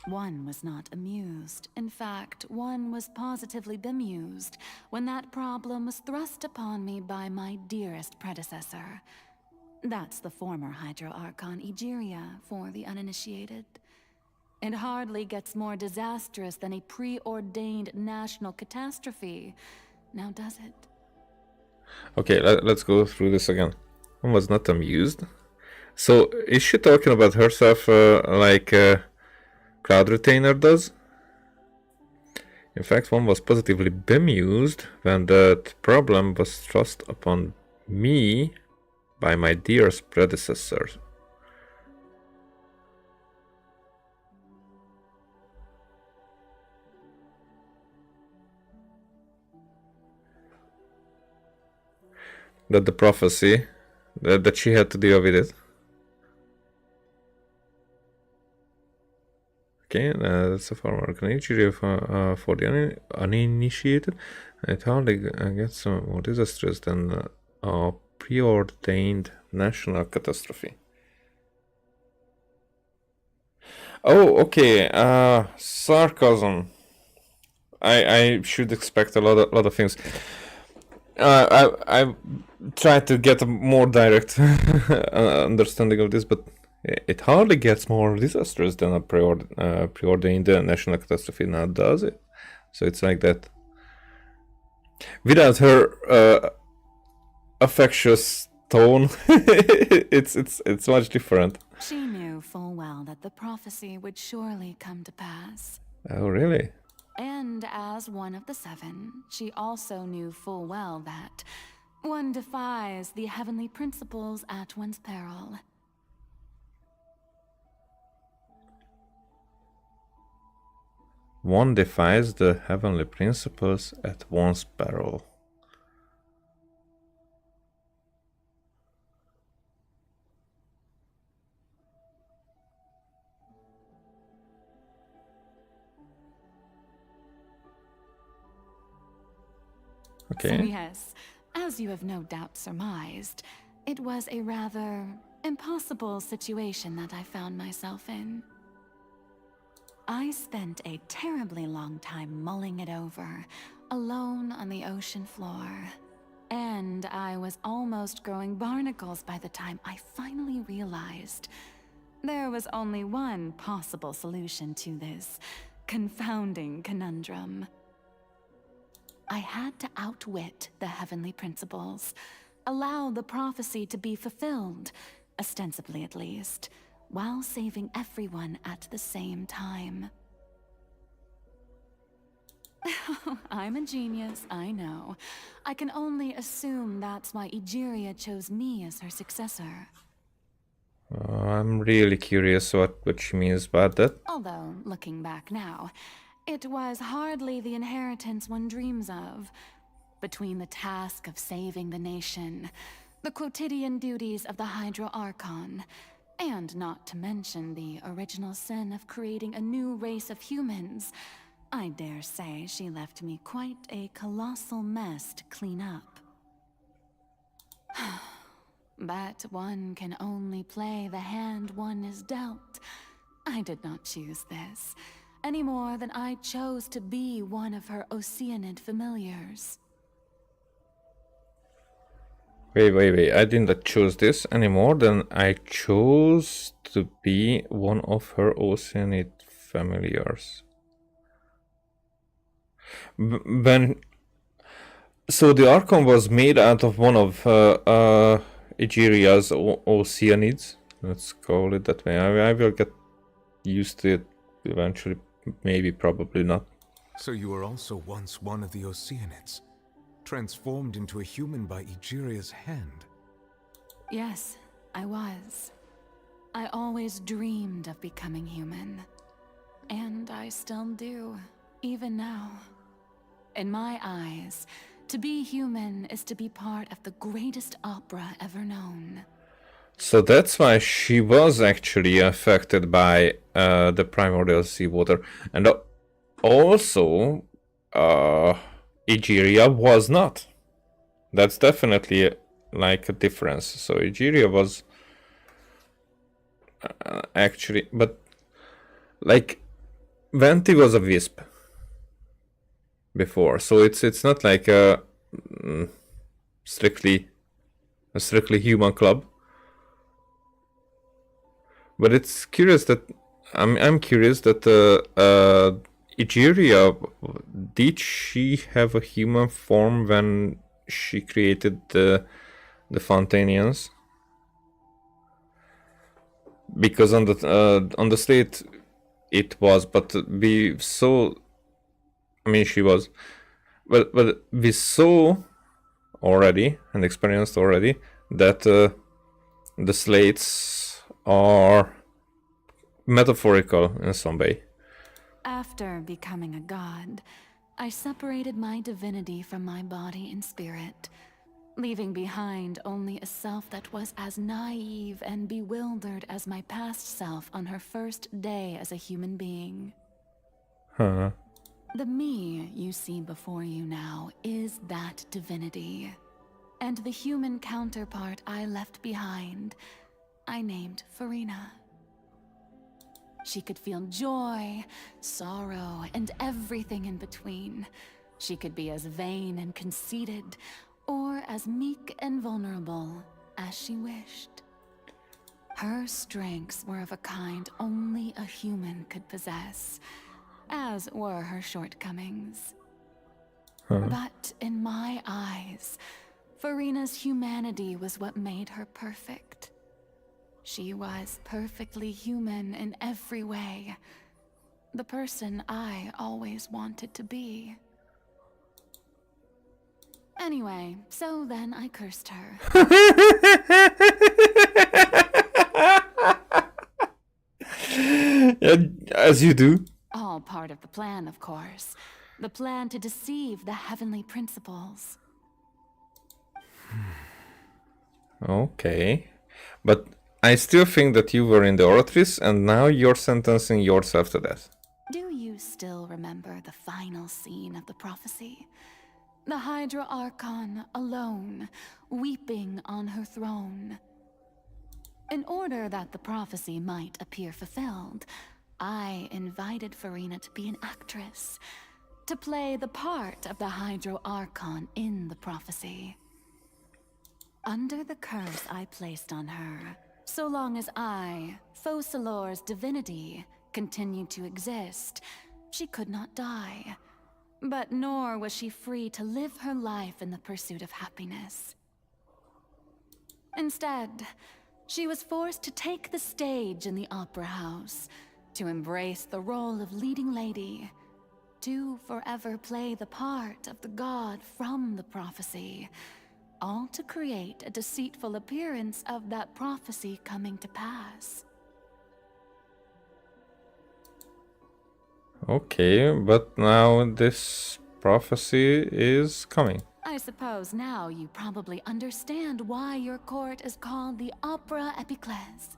One was not amused. In fact, one was positively bemused when that problem was thrust upon me by my dearest predecessor. That's the former Hydro Archon Egeria for the uninitiated. It hardly gets more disastrous than a preordained national catastrophe, now does it? Okay, let's go through this again. One was not amused. So, is she talking about herself like Cloud Retainer does? In fact, one was positively bemused when that problem was thrust upon me by my dearest predecessors. That the prophecy, that she had to deal with it. Okay, that's a former Archon for the uninitiated. It hardly gets more disastrous than a preordained national catastrophe. Oh, okay. Sarcasm. I should expect a lot of things. I tried to get a more direct understanding of this, but it hardly gets more disastrous than a preordained national catastrophe now, does it? So it's like that. Without her affectious tone, it's much different. She knew full well that the prophecy would surely come to pass. Oh, really? And as one of the seven, she also knew full well that one defies the heavenly principles at one's peril. One defies the heavenly principles at one's peril. Okay. So yes, as you have no doubt surmised, it was a rather impossible situation that I found myself in. I spent a terribly long time mulling it over, alone on the ocean floor. And I was almost growing barnacles by the time I finally realized there was only one possible solution to this confounding conundrum. I had to outwit the heavenly principles, allow the prophecy to be fulfilled, ostensibly at least, while saving everyone at the same time. I'm a genius, I know. I can only assume that's why Egeria chose me as her successor. I'm really curious what she means by that. Although, looking back now, it was hardly the inheritance one dreams of. Between the task of saving the nation, the quotidian duties of the Hydro Archon, and not to mention the original sin of creating a new race of humans, I dare say she left me quite a colossal mess to clean up. But one can only play the hand one is dealt. I did not choose this, any more than I chose to be one of her Oceanid familiars. Wait. I didn't choose this any more than I chose to be one of her Oceanid familiars. So the Archon was made out of one of Egeria's Oceanids. Let's call it that way. I will get used to it eventually. Maybe, probably not. So you were also once one of the Oceanids, transformed into a human by Egeria's hand. Yes, I was. I always dreamed of becoming human. And I still do, even now. In my eyes, to be human is to be part of the greatest opera ever known. So that's why she was actually affected by the primordial seawater. And also, Egeria was not. That's definitely like a difference. So Egeria was actually, but like Venti was a wisp before, so it's not like a strictly human club. But it's curious that I'm curious that Egeria, did she have a human form when she created the Fontainians? Because on the slate it was, but we saw. I mean, she was, but we saw already and experienced already that the slates are metaphorical in some way. After becoming a god, I separated my divinity from my body and spirit, leaving behind only a self that was as naive and bewildered as my past self on her first day as a human being. Huh. The me you see before you now is that divinity. And the human counterpart I left behind, I named Farina. She could feel joy, sorrow, and everything in between. She could be as vain and conceited, or as meek and vulnerable as she wished. Her strengths were of a kind only a human could possess, as were her shortcomings. But in my eyes, Furina's humanity was what made her perfect. She was perfectly human in every way. The person I always wanted to be. Anyway, so then I cursed her. Yeah, as you do. All part of the plan, of course. The plan to deceive the heavenly principles. Okay. But I still think that you were in the Oratrice, and now you're sentencing yourself to death. Do you still remember the final scene of the prophecy? The Hydra Archon alone, weeping on her throne. In order that the prophecy might appear fulfilled, I invited Furina to be an actress, to play the part of the Hydro Archon in the prophecy. Under the curse I placed on her, so long as I, Focalor's divinity, continued to exist, she could not die. But nor was she free to live her life in the pursuit of happiness. Instead, she was forced to take the stage in the opera house, to embrace the role of leading lady, to forever play the part of the god from the prophecy, all to create a deceitful appearance of that prophecy coming to pass. Okay, but now this prophecy is coming. I suppose now you probably understand why your court is called the Opera Epiclese.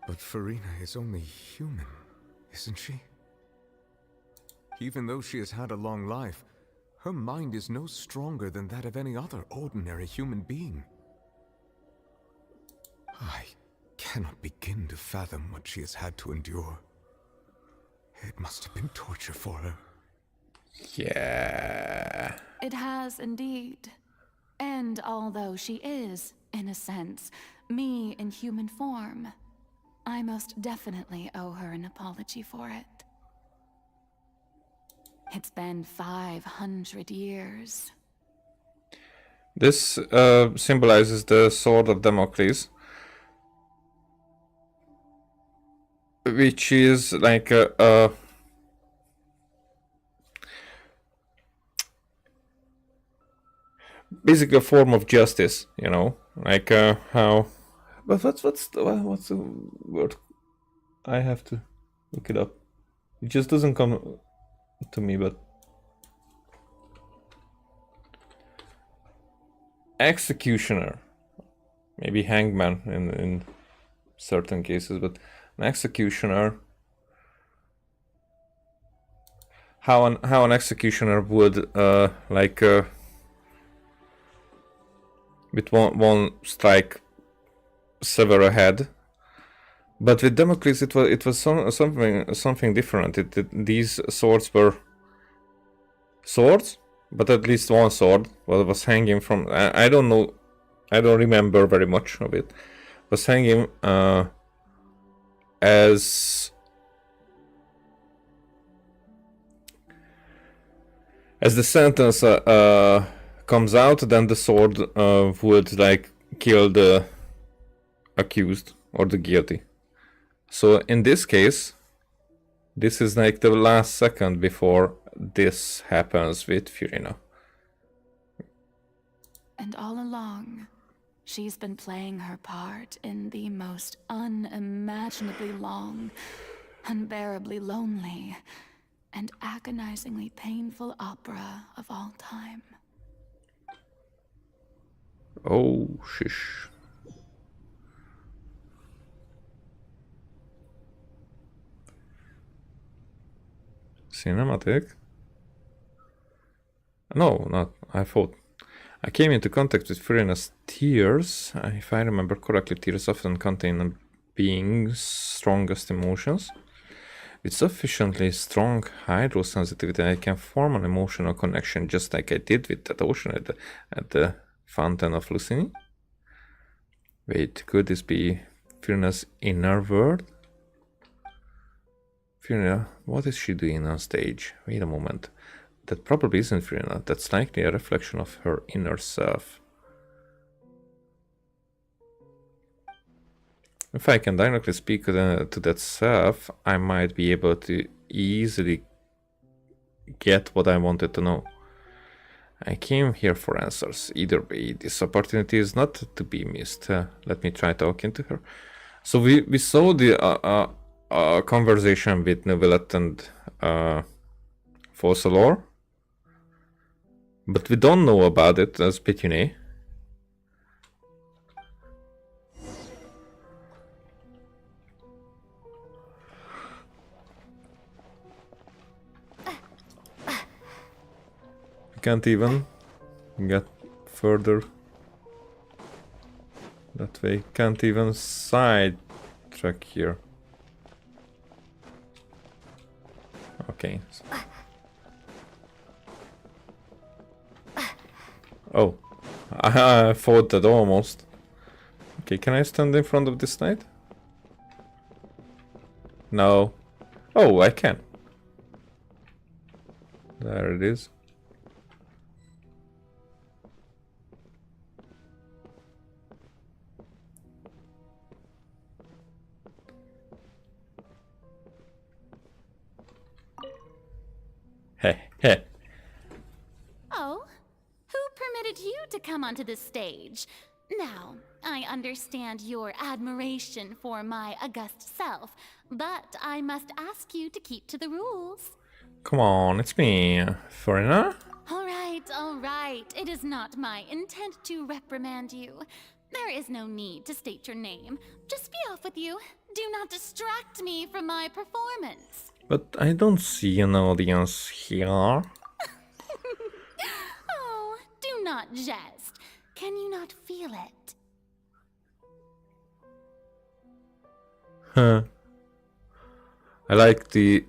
But Furina is only human, isn't she? Even though she has had a long life, her mind is no stronger than that of any other ordinary human being. I cannot begin to fathom what she has had to endure. It must have been torture for her. Yeah. It has indeed. And although she is, in a sense, me in human form, I most definitely owe her an apology for it. It's been 500 years. This symbolizes the sword of Damocles, which is like basically a form of justice, you know, like how. But what's the word? I have to look it up. It just doesn't come to me, but executioner, maybe hangman in certain cases, but an executioner. How an executioner would with one strike sever a head, but with Damocles it was something different. These swords were swords, but at least one sword was hanging from. I don't know, I don't remember very much of it. Was hanging as the sentence comes out, then the sword would like kill the accused or the guilty. So in this case, this is like the last second before this happens with Furina. And all along, she's been playing her part in the most unimaginably long, unbearably lonely, and agonizingly painful opera of all time. Oh, shish. Cinematic? No, not. I thought. I came into contact with Furina's tears. If I remember correctly, tears often contain a being's strongest emotions. With sufficiently strong hydrosensitivity, I can form an emotional connection just like I did with that ocean at the Fontaine of Lucini. Wait, could this be Furina's inner world? Firina, what is she doing on stage? Wait a moment. That probably isn't Firina. That's likely a reflection of her inner self. If I can directly speak to that self, I might be able to easily get what I wanted to know. I came here for answers. Either way, this opportunity is not to be missed. Let me try talking to her. So we saw the conversation with Neuvillette and Fossilor, but we don't know about it as Pithew. Can't even get further that way. Can't even sidetrack here. Okay. Oh, I thought that almost. Okay, can I stand in front of this knight? No. Oh, I can. There it is. Heh. Oh, who permitted you to come onto the stage? Now, I understand your admiration for my august self, but I must ask you to keep to the rules. Come on, it's me, foreigner. All right. It is not my intent to reprimand you. There is no need to state your name. Just be off with you. Do not distract me from my performance. But I don't see an audience here. Oh, do not jest. Can you not feel it? Huh. I like the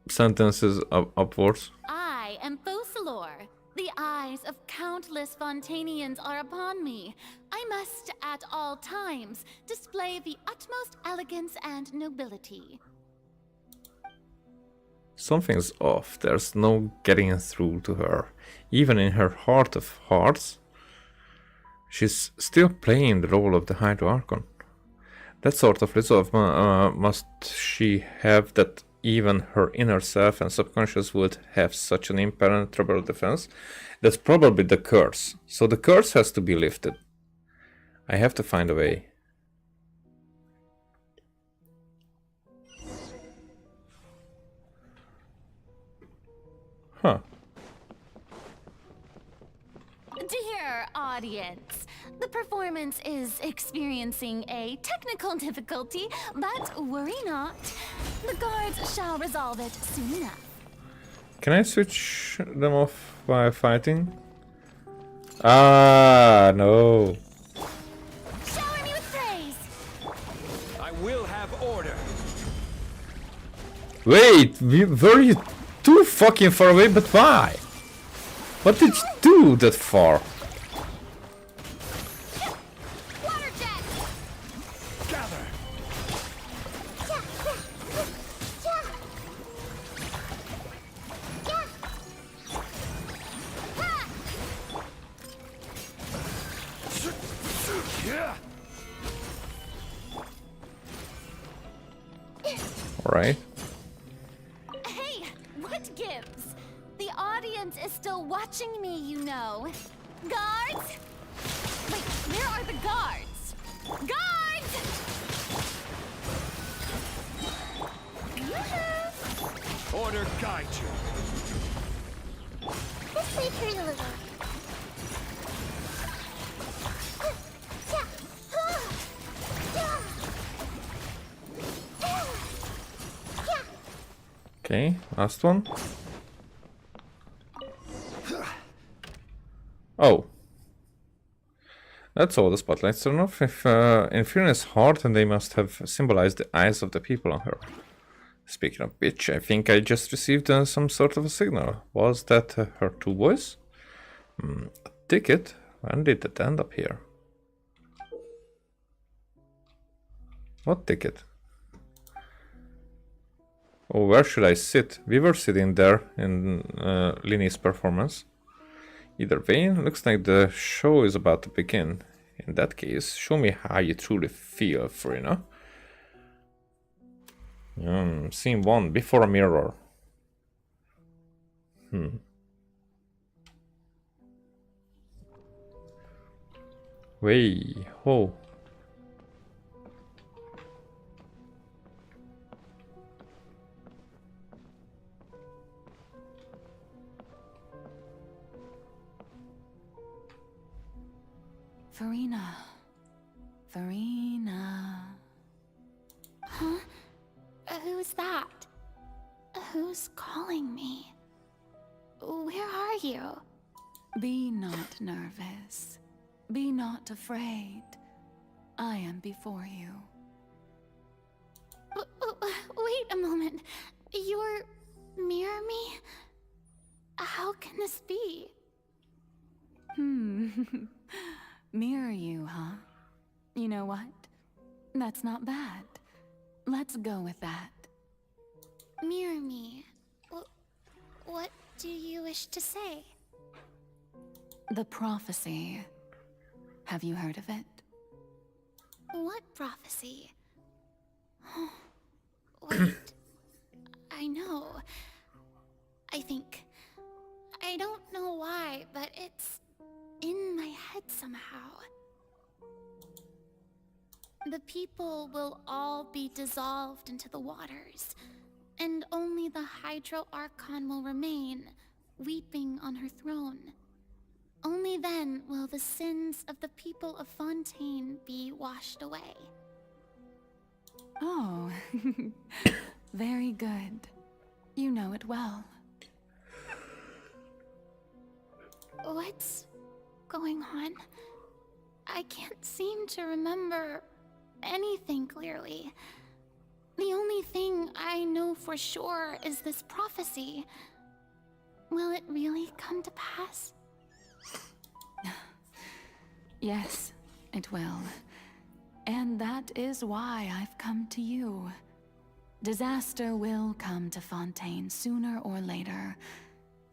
sentences upwards. I am Fossilor. The eyes of countless Fontainians are upon me. I must, at all times, display the utmost elegance and nobility. Something's off. There's no getting through to her. Even in her heart of hearts, she's still playing the role of the Hydro Archon. That sort of resolve must she have that even her inner self and subconscious would have such an impenetrable defense? That's probably the curse. So the curse has to be lifted. I have to find a way. Huh. Dear audience, the performance is experiencing a technical difficulty, but worry not. The guards shall resolve it soon enough. Can I switch them off while fighting? Ah, no. Shower me with praise. I will have order. Wait, were you too fucking far away? But why? What did you do that far? Water jet. Gather. All right. Hey, what gives? The audience is still watching me, you know. Guards? Wait, where are the guards? Guards! Yoo-hoo! Order guide you. This way, Kirillova. Okay, last one. Oh. That's all the spotlights turn off. If in Fiona's heart, and they must have symbolized the eyes of the people on her. Speaking of which, I think I just received some sort of a signal. Was that her two boys? A ticket? When did it end up here? What ticket? Oh, where should I sit? We were sitting there in Linny's performance. Either way, looks like the show is about to begin. In that case, show me how you truly feel, Farina. Scene 1, before a mirror. Way, ho. Farina. Farina. Huh? Who's that? Who's calling me? Where are you? Be not nervous. Be not afraid. I am before you. Wait a moment. You're mirror me? How can this be? Mirror you, huh? You know what? That's not bad. Let's go with that. Mirror me. What do you wish to say? The prophecy. Have you heard of it? What prophecy? Wait. I know. I think. I don't know why, but it's in my head somehow. The people will all be dissolved into the waters, and only the Hydro Archon will remain, weeping on her throne. Only then will the sins of the people of Fontaine be washed away. Oh, very good. You know it well. What's going on? I can't seem to remember anything clearly. The only thing I know for sure is this prophecy. Will it really come to pass? Yes, it will. And that is why I've come to you. Disaster will come to Fontaine sooner or later.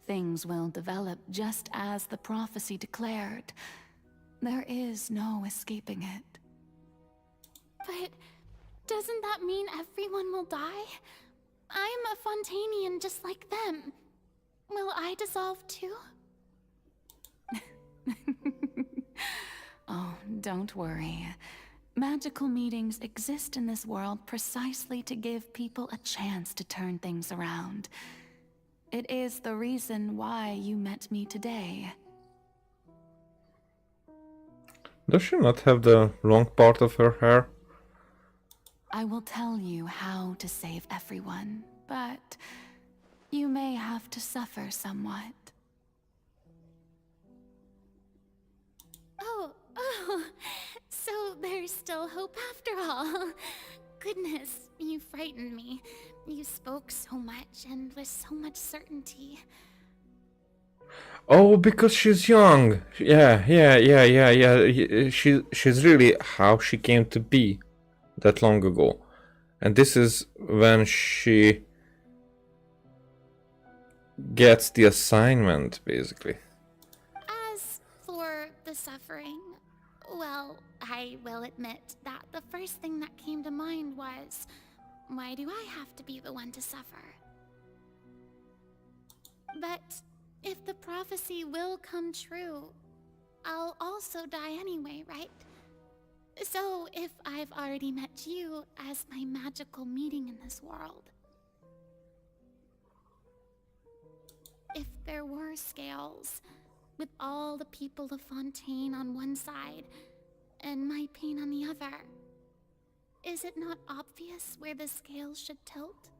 Things will develop just as the prophecy declared. There is no escaping it. But doesn't that mean everyone will die? I'm a Fontainian just like them. Will I dissolve too? Oh, don't worry. Magical meetings exist in this world precisely to give people a chance to turn things around. It is the reason why you met me today. Does she not have the long part of her hair? I will tell you how to save everyone, but you may have to suffer somewhat. Oh, so there's still hope after all. Goodness, you frightened me. You spoke so much and with so much certainty. Oh, because she's young. Yeah. She's really how she came to be that long ago. And this is when she gets the assignment, basically. As for the suffering, well, I will admit that the first thing that came to mind was, why do I have to be the one to suffer? But if the prophecy will come true, I'll also die anyway, right? So if I've already met you as my magical meeting in this world, if there were scales, with all the people of Fontaine on one side and my pain on the other, is it not obvious where the scales should tilt?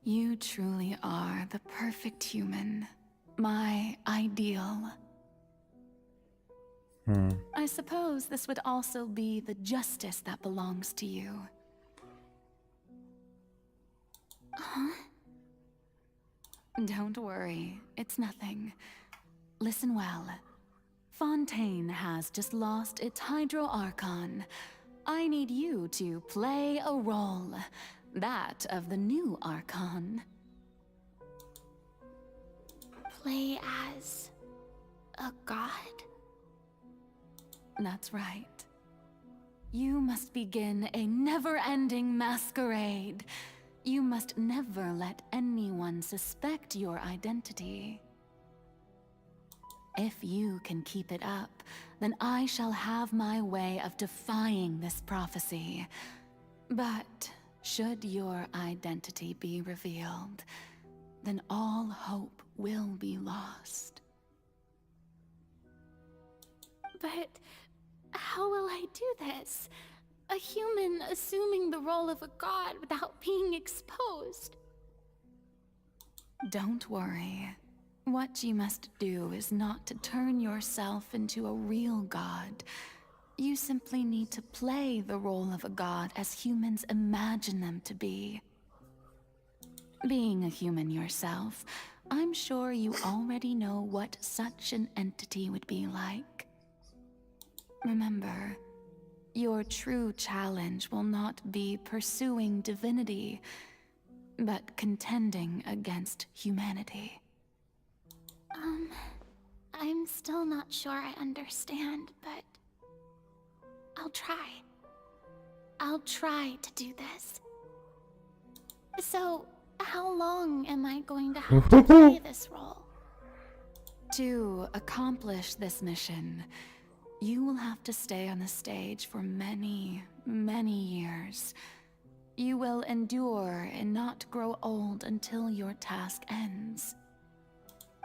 You truly are the perfect human. My ideal. I suppose this would also be the justice that belongs to you. Huh? Don't worry, it's nothing. Listen well. Fontaine has just lost its Hydro Archon. I need you to play a role. That of the new Archon. Play as a god? That's right. You must begin a never-ending masquerade. You must never let anyone suspect your identity. If you can keep it up, then I shall have my way of defying this prophecy. But should your identity be revealed, then all hope will be lost. But how will I do this? A human assuming the role of a god without being exposed. Don't worry. What you must do is not to turn yourself into a real god. You simply need to play the role of a god as humans imagine them to be. Being a human yourself, I'm sure you already know what such an entity would be like. Remember, your true challenge will not be pursuing divinity, but contending against humanity. I'm still not sure I understand, but I'll try. I'll try to do this. So, how long am I going to have to play this role? To accomplish this mission, you will have to stay on the stage for many, many years. You will endure and not grow old until your task ends.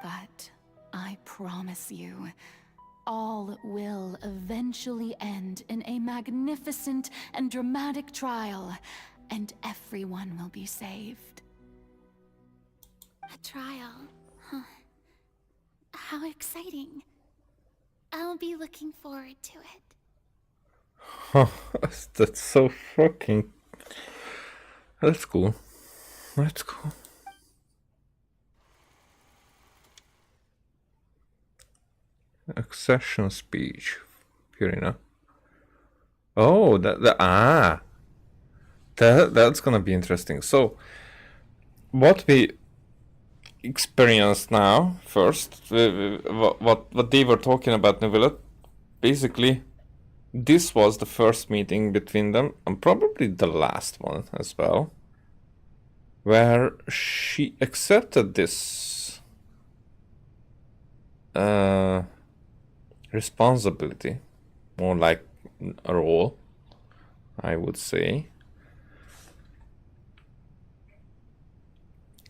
But I promise you, all will eventually end in a magnificent and dramatic trial, and everyone will be saved. A trial, huh? How exciting. I'll be looking forward to it. Huh, that's so fucking... That's cool. That's cool. Accession speech. Purina. Oh, that's gonna be interesting. So, what we experienced now, first, what they were talking about Neuvillette, basically, this was the first meeting between them, and probably the last one as well, where she accepted this responsibility, more like a role, I would say.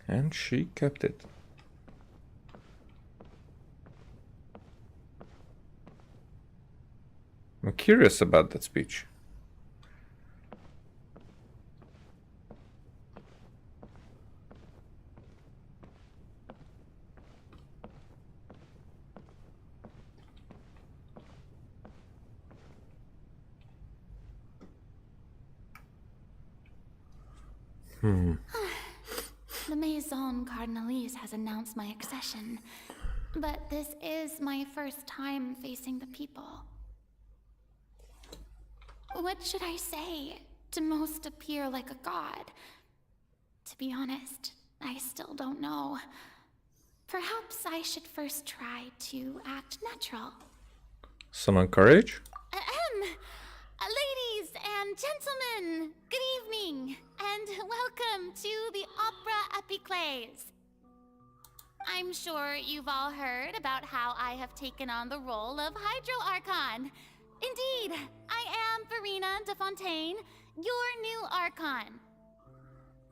And she kept it. I'm curious about that speech. The Maison Cardinalise has announced my accession, but this is my first time facing the people. What should I say to most appear like a god? To be honest, I still don't know. Perhaps I should first try to act natural. Summon courage? Ladies and gentlemen, good evening, and welcome to the Opera Epiclese. I'm sure you've all heard about how I have taken on the role of Hydro Archon. Indeed, I am Farina de Fontaine, your new Archon.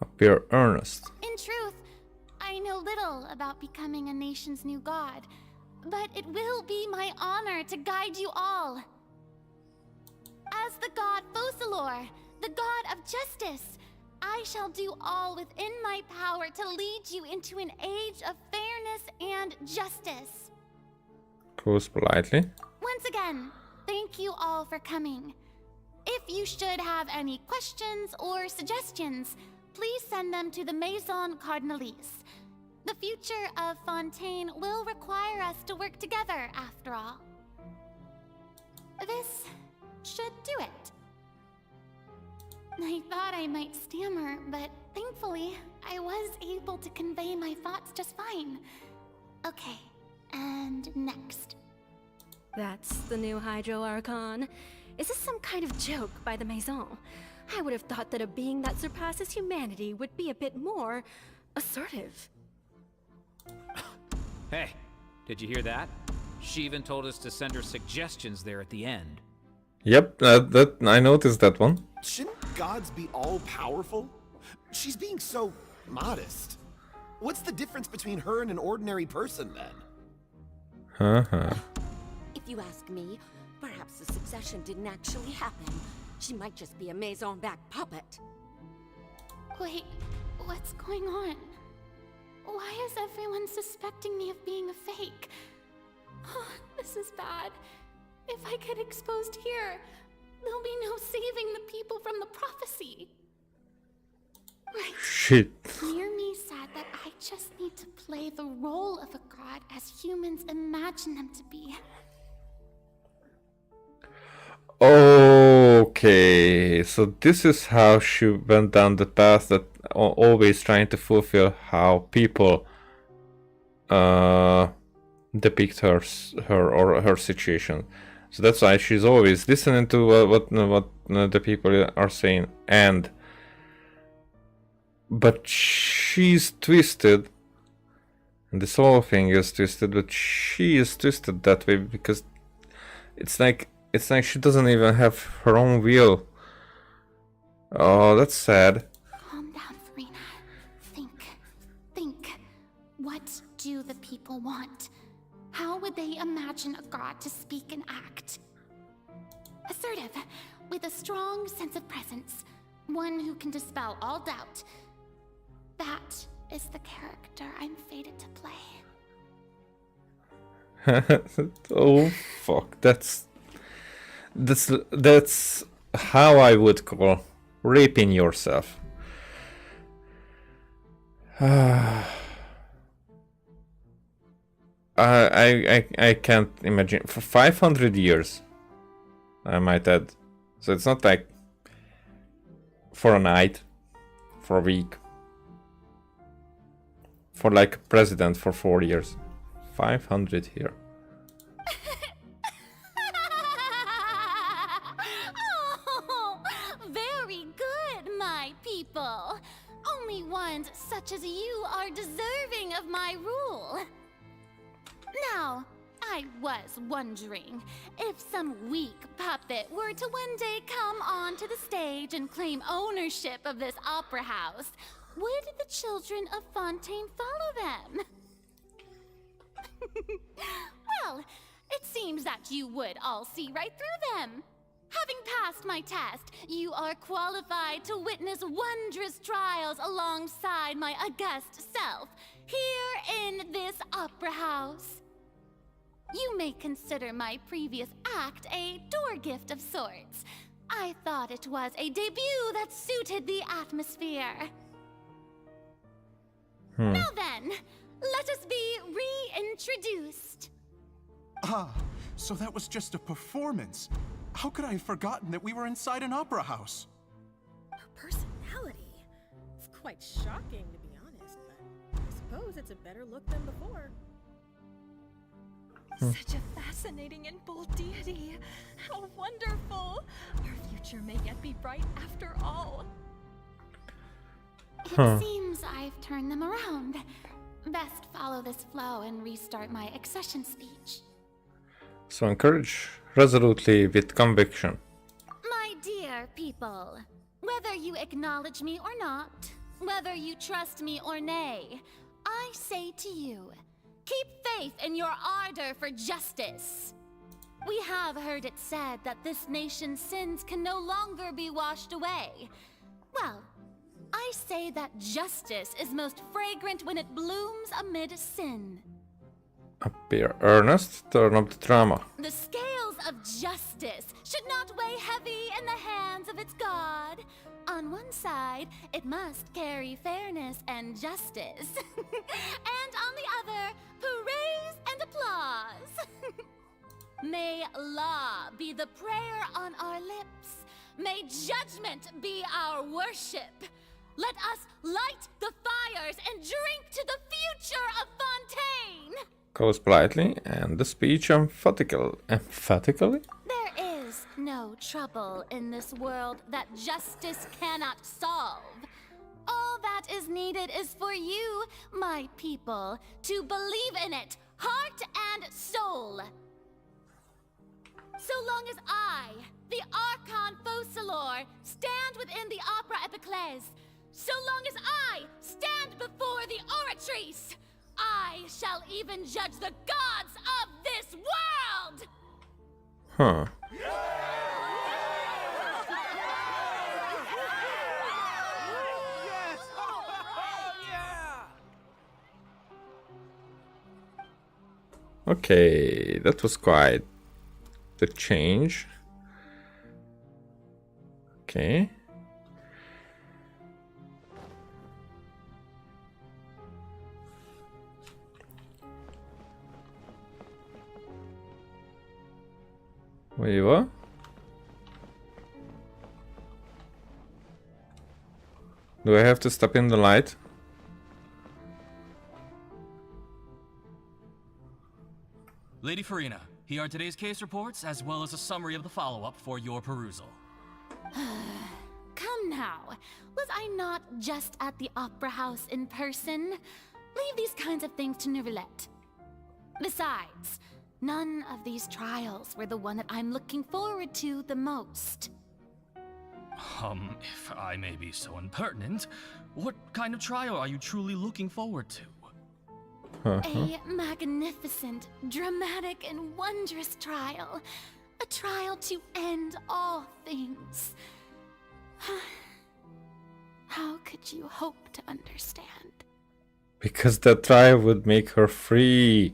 Appear earnest. In truth, I know little about becoming a nation's new god, but it will be my honor to guide you all. As the god Focalor, the god of justice, I shall do all within my power to lead you into an age of fairness and justice. Pose politely. Once again, thank you all for coming. If you should have any questions or suggestions, please send them to the Maison Cardinalise. The future of Fontaine will require us to work together, after all. This should do it. I thought I might stammer, but thankfully, I was able to convey my thoughts just fine. Okay, and next. That's the new Hydro Archon. Is this some kind of joke by the Maison? I would have thought that a being that surpasses humanity would be a bit more assertive. Hey, did you hear that? She even told us to send her suggestions there at the end. Yep, that I noticed that one. Shouldn't gods be all-powerful? She's being so modest. What's the difference between her and an ordinary person, then? If you ask me, perhaps the succession didn't actually happen. She might just be a Maison-backed puppet. Wait, what's going on? Why is everyone suspecting me of being a fake? Oh, this is bad. If I get exposed here, there'll be no saving the people from the prophecy. Right. Shit. Near me said that I just need to play the role of a god as humans imagine them to be. Okay, so this is how she went down the path that always trying to fulfill how people depict her or her situation. So that's why she's always listening to what the people are saying, but she's twisted, and this whole thing is twisted, but she is twisted that way because it's like she doesn't even have her own will. Oh, that's sad. Calm down, Furina. Think. What do the people want? How would they imagine a god to speak and act? Assertive, with a strong sense of presence. One who can dispel all doubt. That is the character I'm fated to play. Oh, fuck. That's how I would call raping yourself. I can't imagine. For 500 years, I might add. So it's not like for a night, for a week, for like a president for 4 years. 500 here. Oh, very good, my people. Only ones such as you are deserving of my rule. Now, I was wondering if some weak puppet were to one day come onto the stage and claim ownership of this opera house, would the children of Fontaine follow them? Well, it seems that you would all see right through them. Having passed my test, you are qualified to witness wondrous trials alongside my august self, here in this opera house. You may consider my previous act a door gift of sorts. I thought it was a debut that suited the atmosphere. Now then, let us be reintroduced. Ah, so that was just a performance. How could I have forgotten that we were inside an opera house? Her personality. It's quite shocking, to be honest, but I suppose it's a better look than before. Such a fascinating and bold deity. How wonderful! Our future may yet be bright after all. It seems I've turned them around. Best follow this flow and restart my accession speech. So encourage resolutely with conviction. My dear people, whether you acknowledge me or not, whether you trust me or nay, I say to you, keep faith in your ardor for justice. We have heard it said that this nation's sins can no longer be washed away. Well, I say that justice is most fragrant when it blooms amid sin. Appear earnest, turn up the drama. The scales of justice should not weigh heavy in the hands of its god. On one side, it must carry fairness and justice. And on the other, praise and applause. May law be the prayer on our lips, May judgment be our worship. Let us light the fires and drink to the future of Fontaine. Goes politely, and the speech emphatically? There is no trouble in this world that justice cannot solve. All that is needed is for you, my people, to believe in it, heart and soul. So long as I, the Archon Focalor, stand within the Opera Epiclese, so long as I stand before the Oratrice, I shall even judge the gods of this world! Huh. Okay, that was quite the change. Okay. Wait, what? Do I have to step in the light? Lady Farina, here are today's case reports, as well as a summary of the follow-up for your perusal. Come now, was I not just at the Opera House in person? Leave these kinds of things to Neuvillette. Besides, none of these trials were the one that I'm looking forward to the most. If I may be so impertinent, what kind of trial are you truly looking forward to? A magnificent, dramatic, and wondrous trial. A trial to end all things. How could you hope to understand? Because that trial would make her free.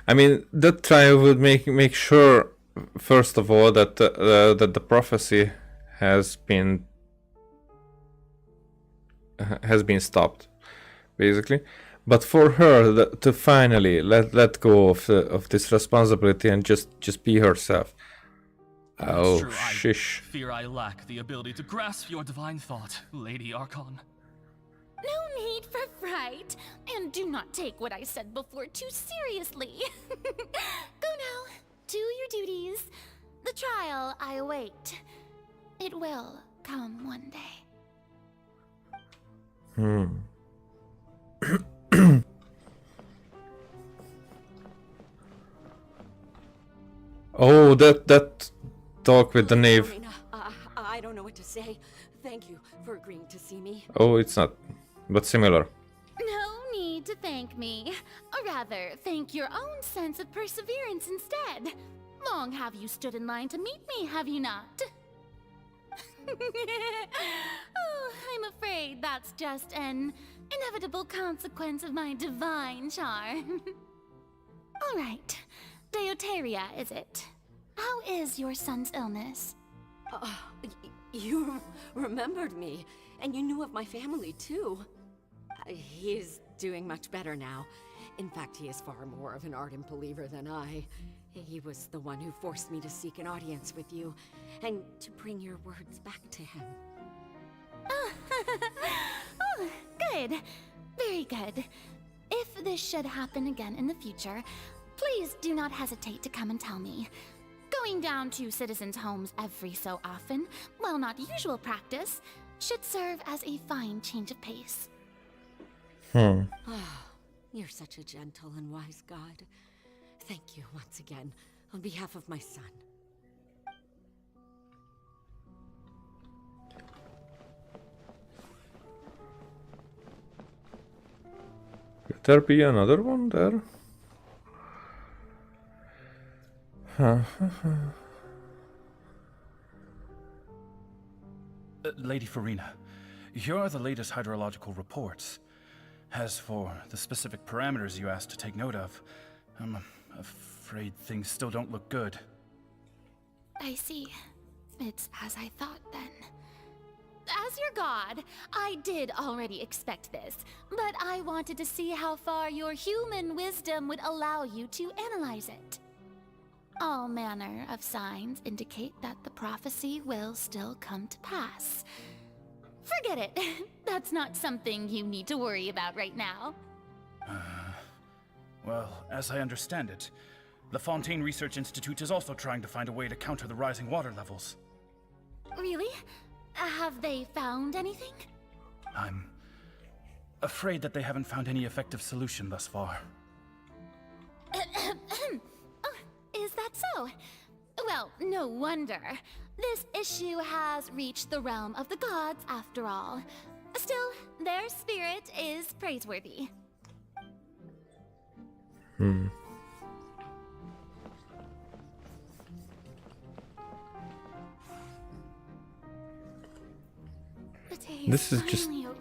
I mean, that trial would make sure, first of all, that that the prophecy has been stopped, basically. But for her to finally let go of this responsibility and just be herself. Oh, True, shish. I fear I lack the ability to grasp your divine thought, Lady Archon. No need for fright, and do not take what I said before too seriously. Go now, do your duties. The trial I await. It will come one day. Oh, that talk with the knave. Farina, I don't know what to say. Thank you for agreeing to see me. Oh, it's not, but similar. No need to thank me. Or rather, thank your own sense of perseverance instead. Long have you stood in line to meet me, have you not? Oh, I'm afraid that's just an inevitable consequence of my divine charm. All right. Deoteria, is it? How is your son's illness? You remembered me, and you knew of my family, too. He is doing much better now. In fact, he is far more of an ardent believer than I. He was the one who forced me to seek an audience with you, and to bring your words back to him. Oh, good. Very good. If this should happen again in the future, please do not hesitate to come and tell me. Going down to citizens' homes every so often, while not usual practice, should serve as a fine change of pace. You're such a gentle and wise god. Thank you once again, on behalf of my son. Could there be another one there? Lady Farina, here are the latest hydrological reports. As for the specific parameters you asked to take note of, I'm afraid things still don't look good. I see. It's as I thought then. As your god, I did already expect this, but I wanted to see how far your human wisdom would allow you to analyze it. All manner of signs indicate that the prophecy will still come to pass. Forget it. That's not something you need to worry about right now. Well, as I understand it, the Fontaine Research Institute is also trying to find a way to counter the rising water levels. Really? Have they found anything? I'm afraid that they haven't found any effective solution thus far. Is that so? Well, no wonder. This issue has reached the realm of the gods, after all. Still, their spirit is praiseworthy. The day This is finally just... over.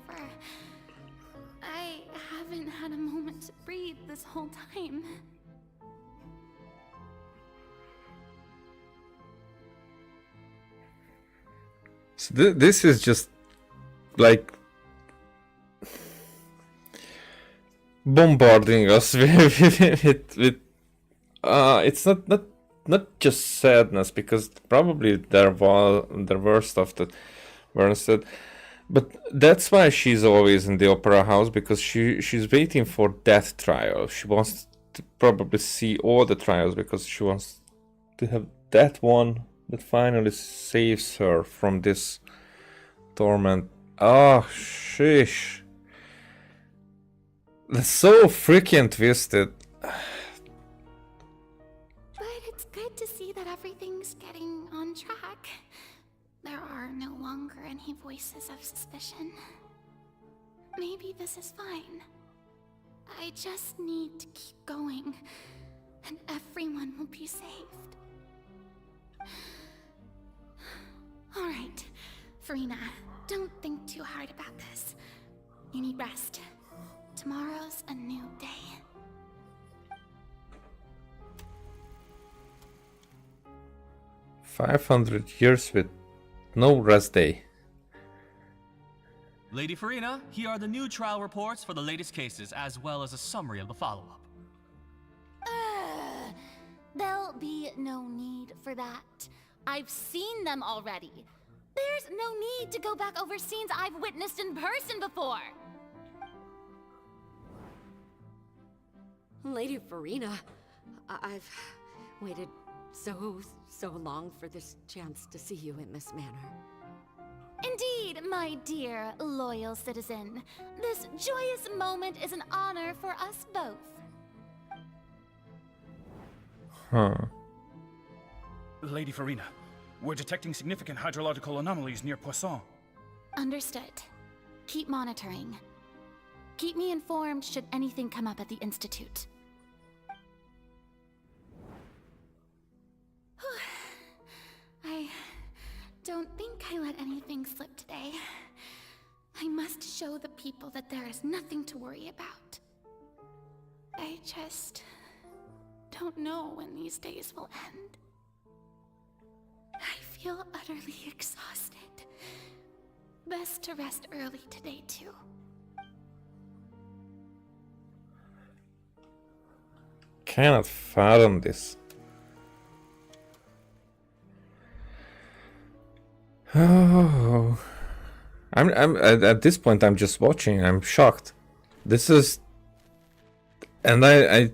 I haven't had a moment to breathe this whole time. So this is just like bombarding us with it's not just sadness, because probably there were stuff that weren't said, but that's why she's always in the opera house, because she's waiting for that trial. She wants to probably see all the trials because she wants to have that one that finally saves her from this torment. Oh, sheesh. That's so freaking twisted. But it's good to see that everything's getting on track. There are no longer any voices of suspicion. Maybe this is fine. I just need to keep going, and everyone will be saved. Alright, Farina, don't think too hard about this. You need rest. Tomorrow's a new day. $500 years with no rest day. Lady Farina, here are the new trial reports for the latest cases, as well as a summary of the follow-up. There'll be no need for that. I've seen them already. There's no need to go back over scenes I've witnessed in person before. Lady Farina, I've waited so long for this chance to see you in this manner. Indeed, my dear, loyal citizen. This joyous moment is an honor for us both. Huh. Lady Farina, we're detecting significant hydrological anomalies near Poisson. Understood. Keep monitoring. Keep me informed should anything come up at the Institute. I don't think I let anything slip today. I must show the people that there is nothing to worry about. I just don't know when these days will end. I feel utterly exhausted. Best to rest early today, too. Cannot fathom this. Oh, I'm at this point I'm just watching. I'm shocked. This is, and I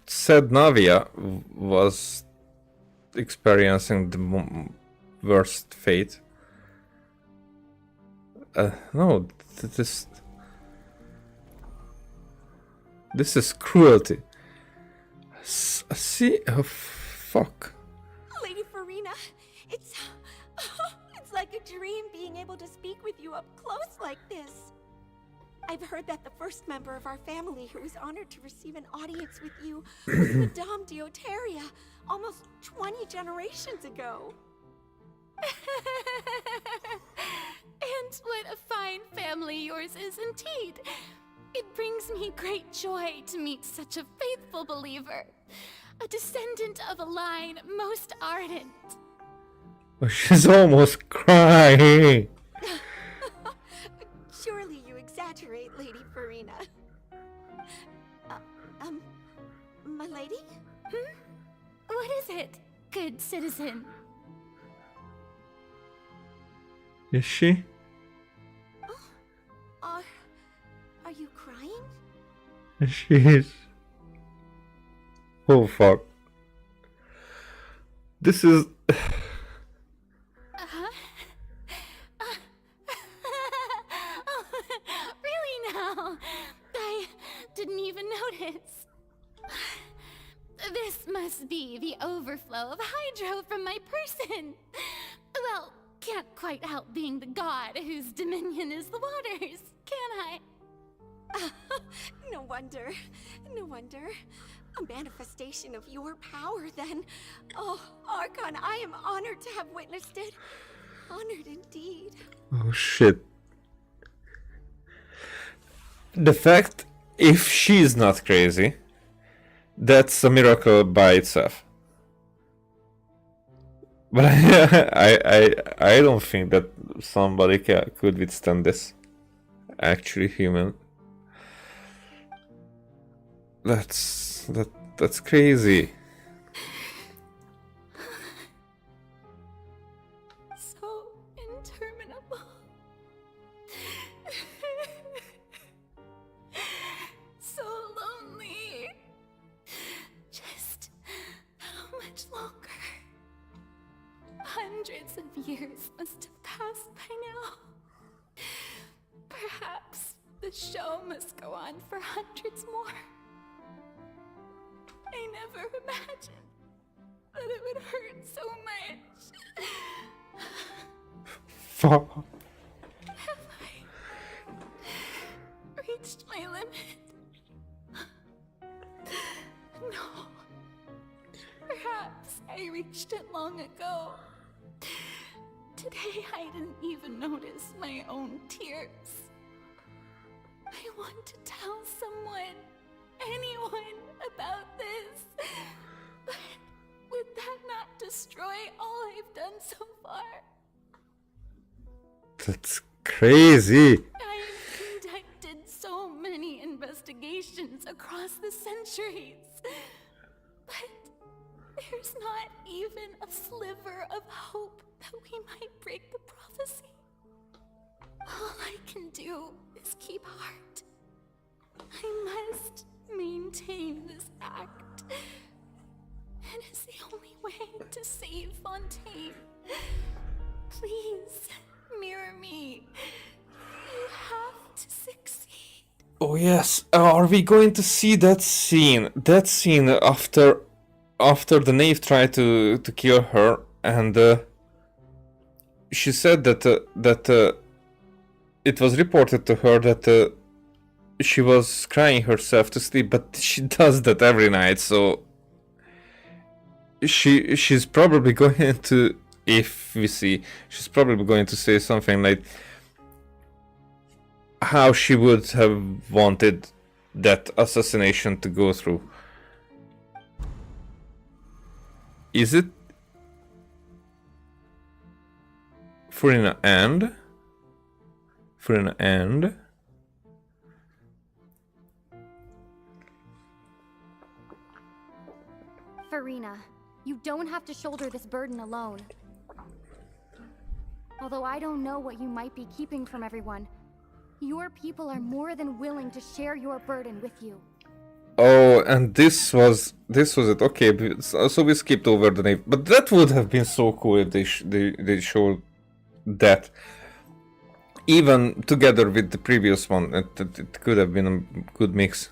said Navia was experiencing the worst fate. No, this is cruelty. See, oh, fuck. Lady Farina, it's like a dream being able to speak with you up close like this. I've heard that the first member of our family who was honored to receive an audience with you was Madame Dioteria, almost 20 generations ago. And what a fine family yours is indeed. It brings me great joy to meet such a faithful believer, a descendant of a line most ardent. Oh, she's almost crying. Surely you exaggerate, Lady Farina. My lady? What is it? good citizen. Is she? Are you crying? She is. Oh fuck. This is. Really now? I didn't even notice. This must be the overflow of hydro from my person. Well, can't quite help being the god whose dominion is the waters, can I? No wonder. No wonder. A manifestation of your power, then. Oh, Archon, I am honored to have witnessed it. Honored indeed. Oh shit. The fact, if she's not crazy, that's a miracle by itself. But I don't think that somebody could withstand this. Actually, human. That's crazy. So interminable. So lonely. Just how much longer? Hundreds of years must have passed by now. Perhaps the show must go on for hundreds more. I never imagined that it would hurt so much. Fuck. Have I reached my limit? No. Perhaps I reached it long ago. Today I didn't even notice my own tears. I want to tell someone, anyone, about this. But would that not destroy all I've done so far? That's crazy. I've conducted so many investigations across the centuries. But there's not even a sliver of hope that we might break the prophecy. All I can do is keep heart. I must maintain this act. It is the only way to save Fontaine. Please, mirror me. You have to succeed. Oh yes, are we going to see that scene? That scene after the knave tried to kill her, and she said that it was reported to her that she was crying herself to sleep, but she does that every night, so she's probably going to, if we see, she's probably going to say something like how she would have wanted that assassination to go through. Is it Furina and Farina, you don't have to shoulder this burden alone. Although I don't know what you might be keeping from everyone, your people are more than willing to share your burden with you. Oh, and this was it. Okay, so we skipped over the name, but that would have been so cool if they showed that, even together with the previous one. It could have been a good mix.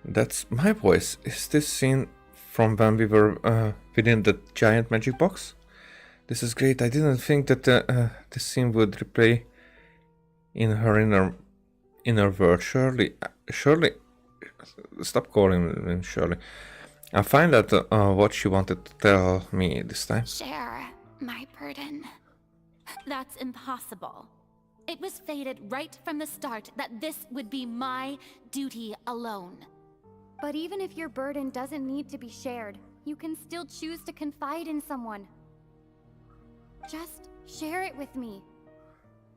That's my voice. Is this scene from when we were within the giant magic box? This is great. I didn't think that this scene would replay in her inner world. Shirley, stop calling him Shirley. I find out what she wanted to tell me this time. Share my burden. That's impossible. It was fated right from the start that this would be my duty alone. But even if your burden doesn't need to be shared, you can still choose to confide in someone. Just share it with me.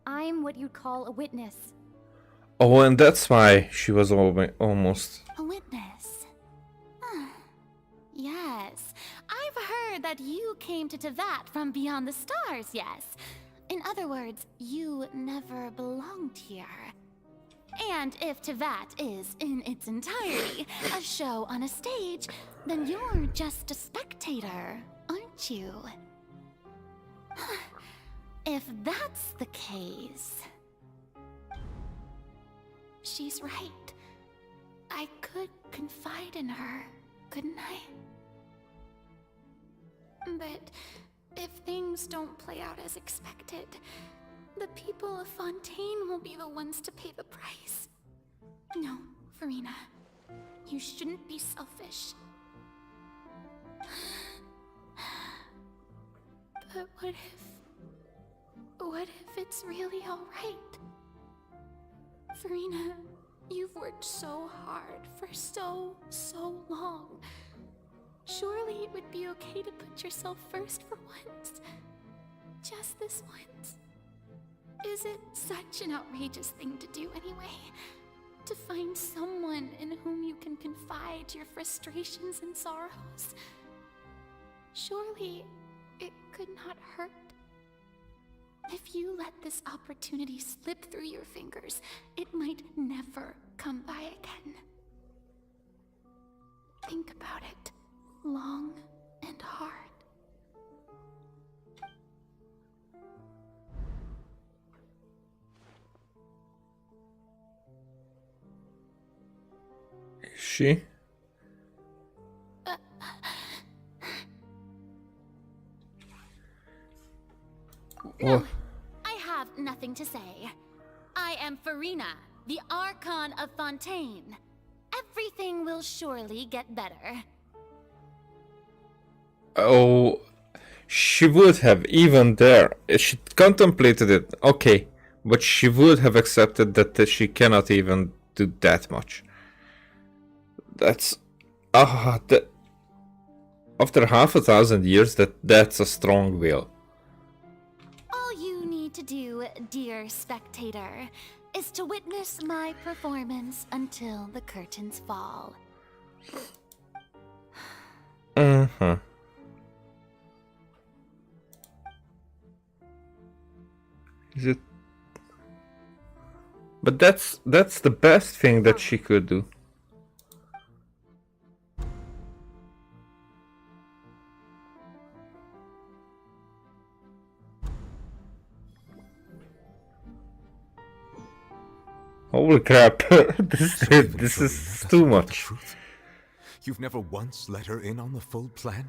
I'm what you'd call a witness. Oh, and that's why she was almost... A witness. Yes, I've heard that you came to Tevat from beyond the stars, yes? In other words, you never belonged here. And if Tevat is, in its entirety, a show on a stage, then you're just a spectator, aren't you? If that's the case... She's right. I could confide in her, couldn't I? But if things don't play out as expected, the people of Fontaine will be the ones to pay the price. No, Farina. You shouldn't be selfish. But what if it's really alright? Farina, you've worked so hard for so long. Surely it would be okay to put yourself first for once. Just this once. Is it such an outrageous thing to do anyway? To find someone in whom you can confide your frustrations and sorrows? Surely it could not hurt. If you let this opportunity slip through your fingers, it might never come by again. Think about it long and hard. Is she? No, I have nothing to say. I am Farina, the Archon of Fontaine. Everything will surely get better. Oh, she would have, even there. She contemplated it, okay, but she would have accepted that she cannot even do that much. That's... after 5,000 years, that's a strong will. All you need to do, dear spectator, is to witness my performance until the curtains fall. Uh-huh. Is it? But that's the best thing that she could do. Holy crap, this is too much. You've never once let her in on the full plan?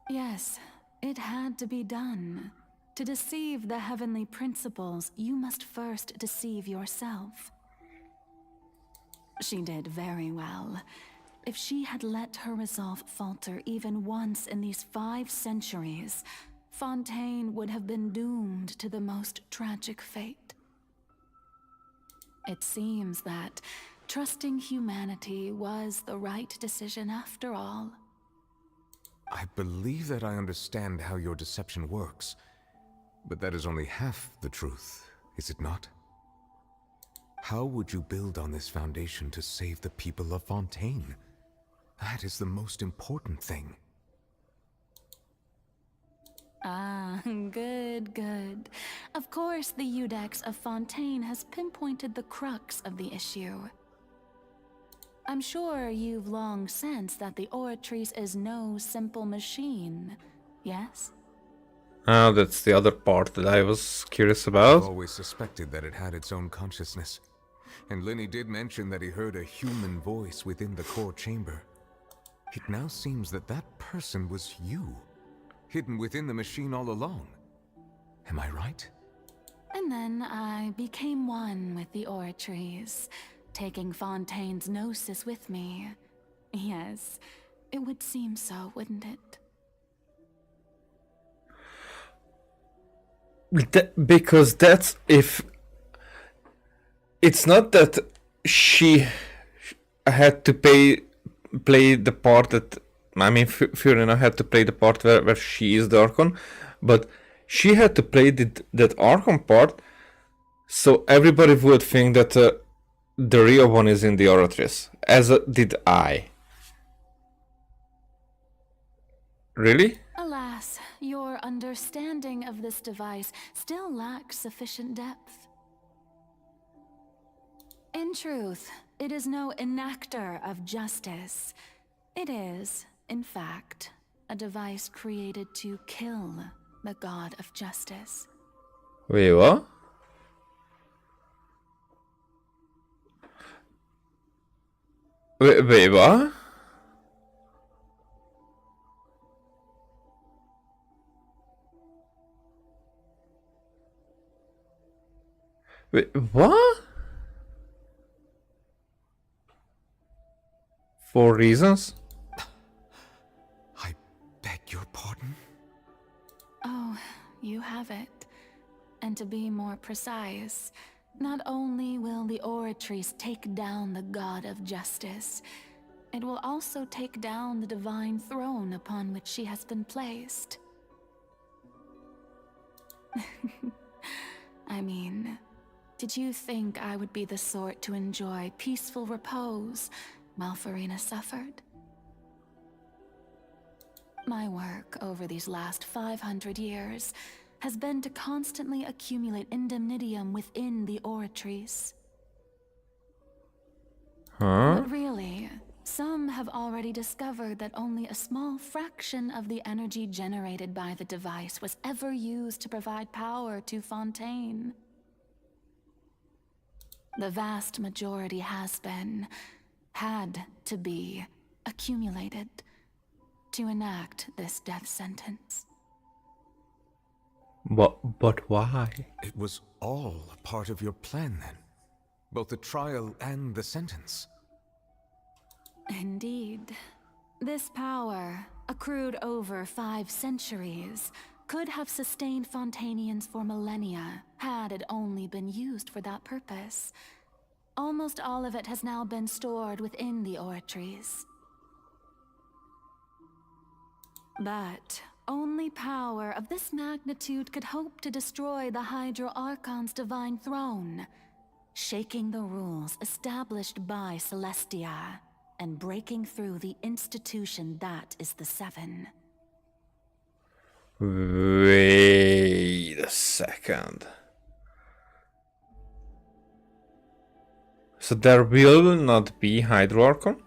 Yes, it had to be done. To deceive the heavenly principles, you must first deceive yourself. She did very well. If she had let her resolve falter even once in these 5 centuries, Fontaine would have been doomed to the most tragic fate. It seems that trusting humanity was the right decision after all. I believe that I understand how your deception works, but that is only half the truth, is it not? How would you build on this foundation to save the people of Fontaine? That is the most important thing. Ah, good. Of course, the Iudex of Fontaine has pinpointed the crux of the issue. I'm sure you've long sensed that the Oratrice is no simple machine, yes? Ah, that's the other part that I was curious about. I've always suspected that it had its own consciousness. And Linny did mention that he heard a human voice within the core chamber. It now seems that that person was you, hidden within the machine all along. Am I right? And then I became one with the Oratrice, taking Fontaine's gnosis with me. Yes, it would seem so, wouldn't it? Because that's if... It's not that she had to play the part that... I mean, Fiorina had to play the part where she is the Archon, but she had to play that Archon part, so everybody would think that the real one is in the Oratrice, as did I. Really? Alas, your understanding of this device still lacks sufficient depth. In truth, it is no enactor of justice. It is, in fact, a device created to kill the god of justice. Wait, what? Wait, what? Wait, what? 4 reasons? I beg your pardon? Oh, you have it. And to be more precise, not only will the Oratrice take down the god of justice, it will also take down the divine throne upon which she has been placed. I mean, did you think I would be the sort to enjoy peaceful repose while Farina suffered? My work over these last 500 years has been to constantly accumulate indemnitium within the Oratrice. Huh? But really, some have already discovered that only a small fraction of the energy generated by the device was ever used to provide power to Fontaine. The vast majority had to be, accumulated to enact this death sentence. But why? It was all a part of your plan then? Both the trial and the sentence? Indeed. This power, accrued over 5 centuries, could have sustained Fontainians for millennia, had it only been used for that purpose. Almost all of it has now been stored within the Oratrice. But only power of this magnitude could hope to destroy the Hydro Archon's divine throne, shaking the rules established by Celestia, and breaking through the institution that is the Seven. Wait a second. So there will not be Hydro Archon?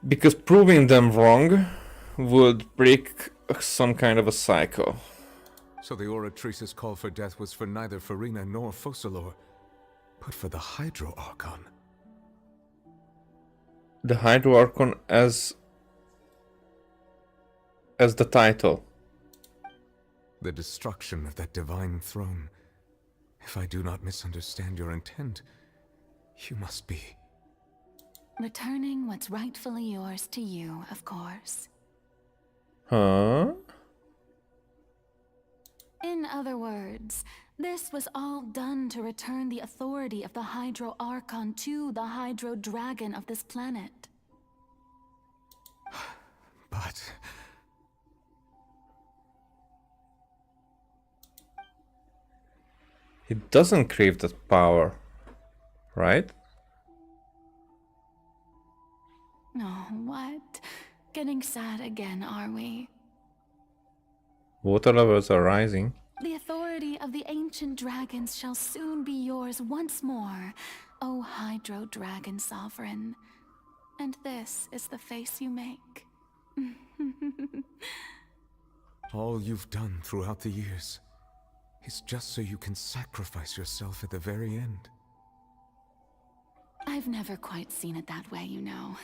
Because proving them wrong would break some kind of a cycle. So the Oratrice's call for death was for neither Farina nor Focalor, but for the Hydro Archon. The Hydro Archon as the title. The destruction of that divine throne. If I do not misunderstand your intent, you must be... Returning what's rightfully yours to you, of course. Huh? In other words, this was all done to return the authority of the Hydro Archon to the Hydro Dragon of this planet. But... He doesn't crave that power, right? Oh, what? Getting sad again, are we? Water levels are rising. The authority of the ancient dragons shall soon be yours once more, O Hydro Dragon Sovereign. And this is the face you make. all you've done throughout the years is just so you can sacrifice yourself at the very end. I've never quite seen it that way, you know.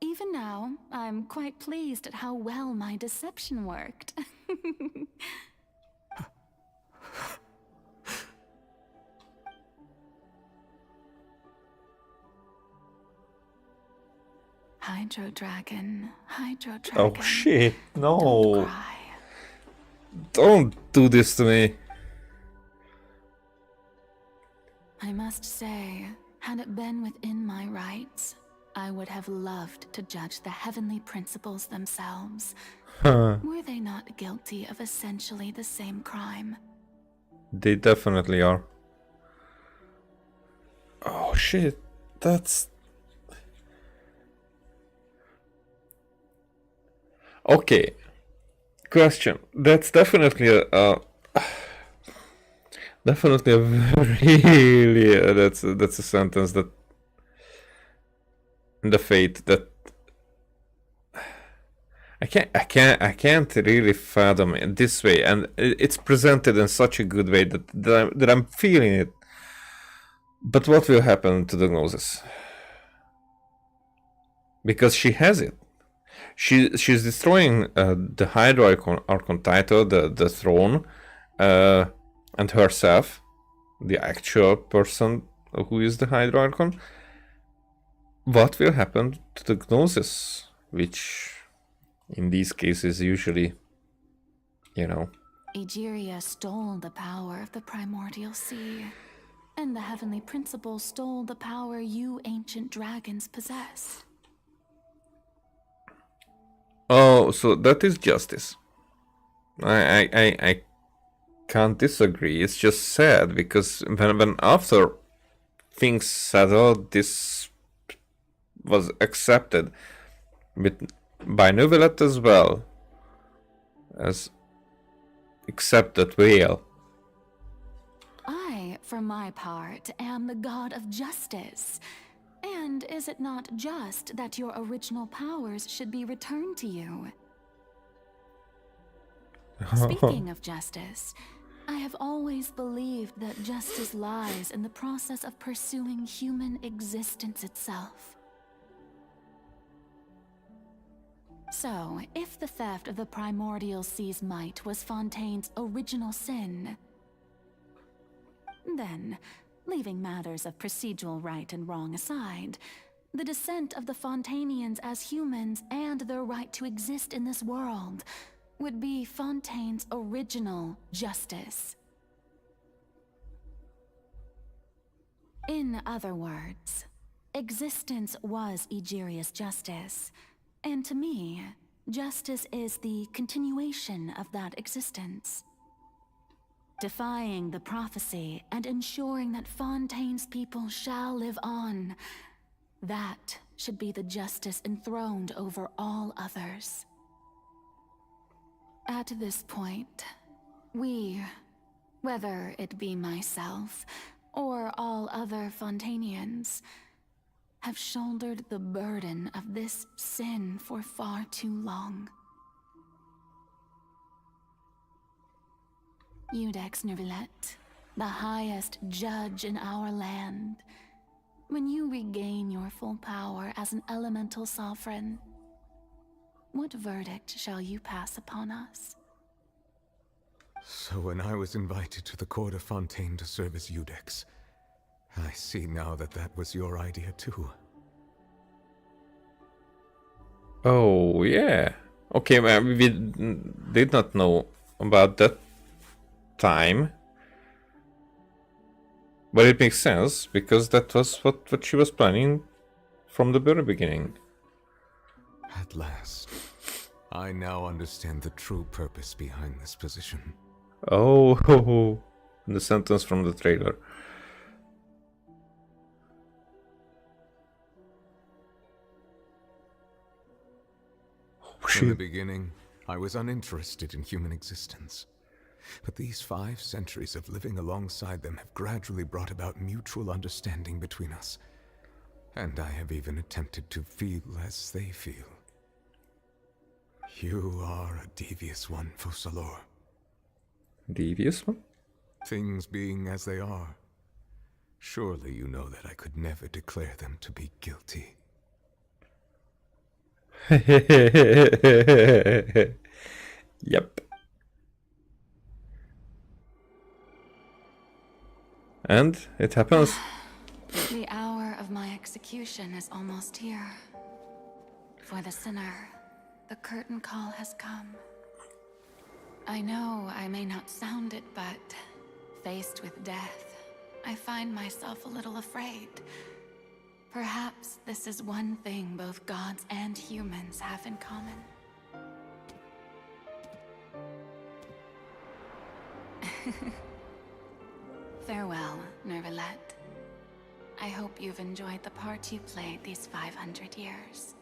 Even now, I'm quite pleased at how well my deception worked. Hydro Dragon, Hydro Dragon. Oh shit, no. Don't cry. Don't do this to me. I must say, had it been within my rights, I would have loved to judge the heavenly principles themselves. Huh. Were they not guilty of essentially the same crime? They definitely are. Oh shit, that's... Okay. Question. That's definitely definitely a really that's a sentence that the fate that I can't really fathom it this way, and it's presented in such a good way that I'm feeling it. But what will happen to the Gnosis? Because she has it. She's destroying the Hydra Archon title, the throne, and herself, the actual person who is the Hydra Archon. What will happen to the Gnosis, which in these cases usually, you know. Egeria stole the power of the primordial sea, and the heavenly principle stole the power you ancient dragons possess. Oh, so that is justice. I can't disagree. It's just sad because when after things settled, this was accepted by Neuvillette as well as accepted Vale. I, for my part, am the god of justice. And is it not just that your original powers should be returned to you? Speaking of justice, I have always believed that justice lies in the process of pursuing human existence itself. So, if the theft of the primordial sea's might was Fontaine's original sin, then, leaving matters of procedural right and wrong aside, the descent of the Fontainians as humans and their right to exist in this world would be Fontaine's original justice. In other words, existence was Egeria's justice, and to me, justice is the continuation of that existence. Defying the prophecy and ensuring that Fontaine's people shall live on. That should be the justice enthroned over all others. At this point, we, whether it be myself or all other Fontainians, have shouldered the burden of this sin for far too long. Iudex Neuvillette, the highest judge in our land, when you regain your full power as an elemental sovereign, what verdict shall you pass upon us? So when I was invited to the court of Fontaine to serve as Iudex, I see now that that was your idea too. Oh, yeah. Okay, well, we did not know about that time. But it makes sense, because that was what she was planning from the very beginning. At last, I now understand the true purpose behind this position. Oh, the sentence from the trailer. From the beginning, I was uninterested in human existence. But these 5 centuries of living alongside them have gradually brought about mutual understanding between us. And I have even attempted to feel as they feel. You are a devious one, Focalors. Devious one? Things being as they are, surely you know that I could never declare them to be guilty. Yep. And it happens. The hour of my execution is almost here. For the sinner, the curtain call has come. I know I may not sound it, but faced with death, I find myself a little afraid. Perhaps this is one thing both gods and humans have in common. Farewell, Nervalette. I hope you've enjoyed the part you played these 500 years.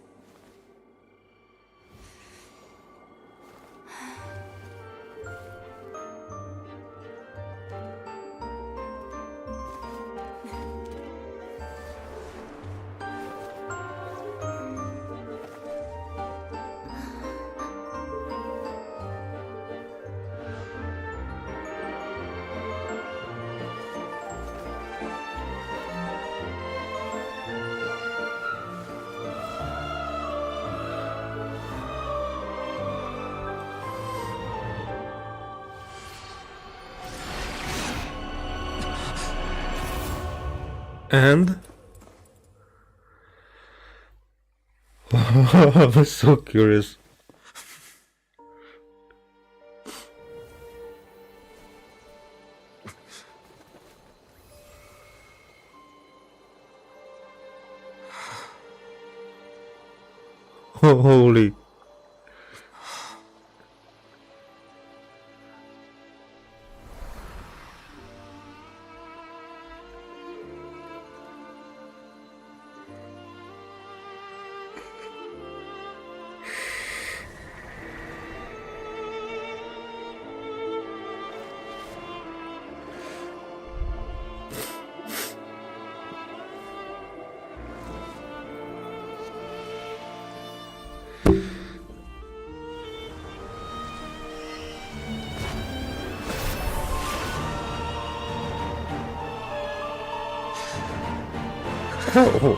And I was so curious. Holy. Oh.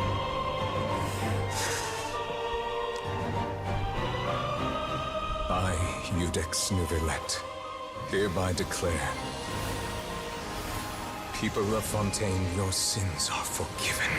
I, Eudex Neuvillette, hereby declare, people of Fontaine, your sins are forgiven.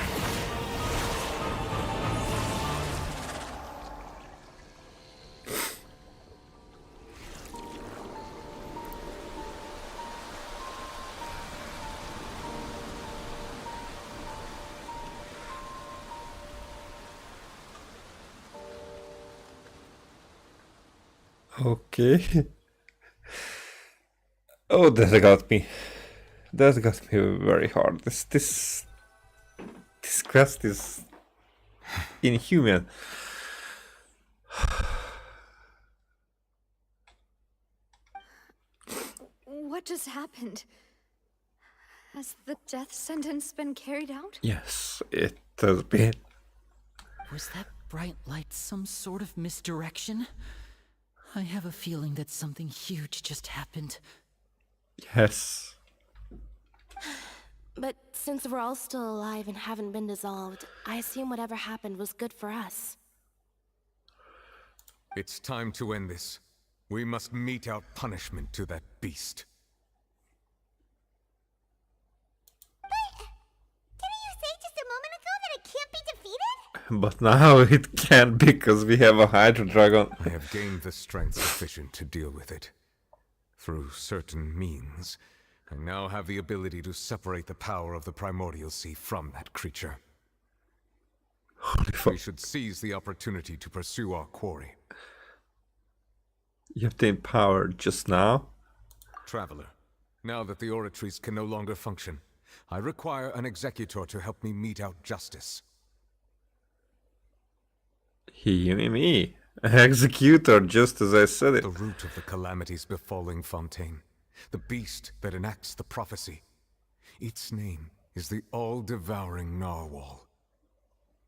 Okay. Oh, that got me. That got me very hard. This quest is inhuman. What just happened? Has the death sentence been carried out? Yes, it has been. Was that bright light some sort of misdirection? I have a feeling that something huge just happened. Yes. But since we're all still alive and haven't been dissolved, I assume whatever happened was good for us. It's time to end this. We must mete out punishment to that beast. Didn't you say just a moment ago that it can't be defeated? But now it can because we have a Hydro Dragon. I have gained the strength sufficient to deal with it. Through certain means, I now have the ability to separate the power of the Primordial Sea from that creature. Holy fuck. We should seize the opportunity to pursue our quarry. You obtained power just now? Traveler, now that the oratories can no longer function, I require an executor to help me mete out justice. Me. Executor, just as I said it. The root of the calamities befalling Fontaine. The beast that enacts the prophecy. Its name is the all-devouring Narwhal.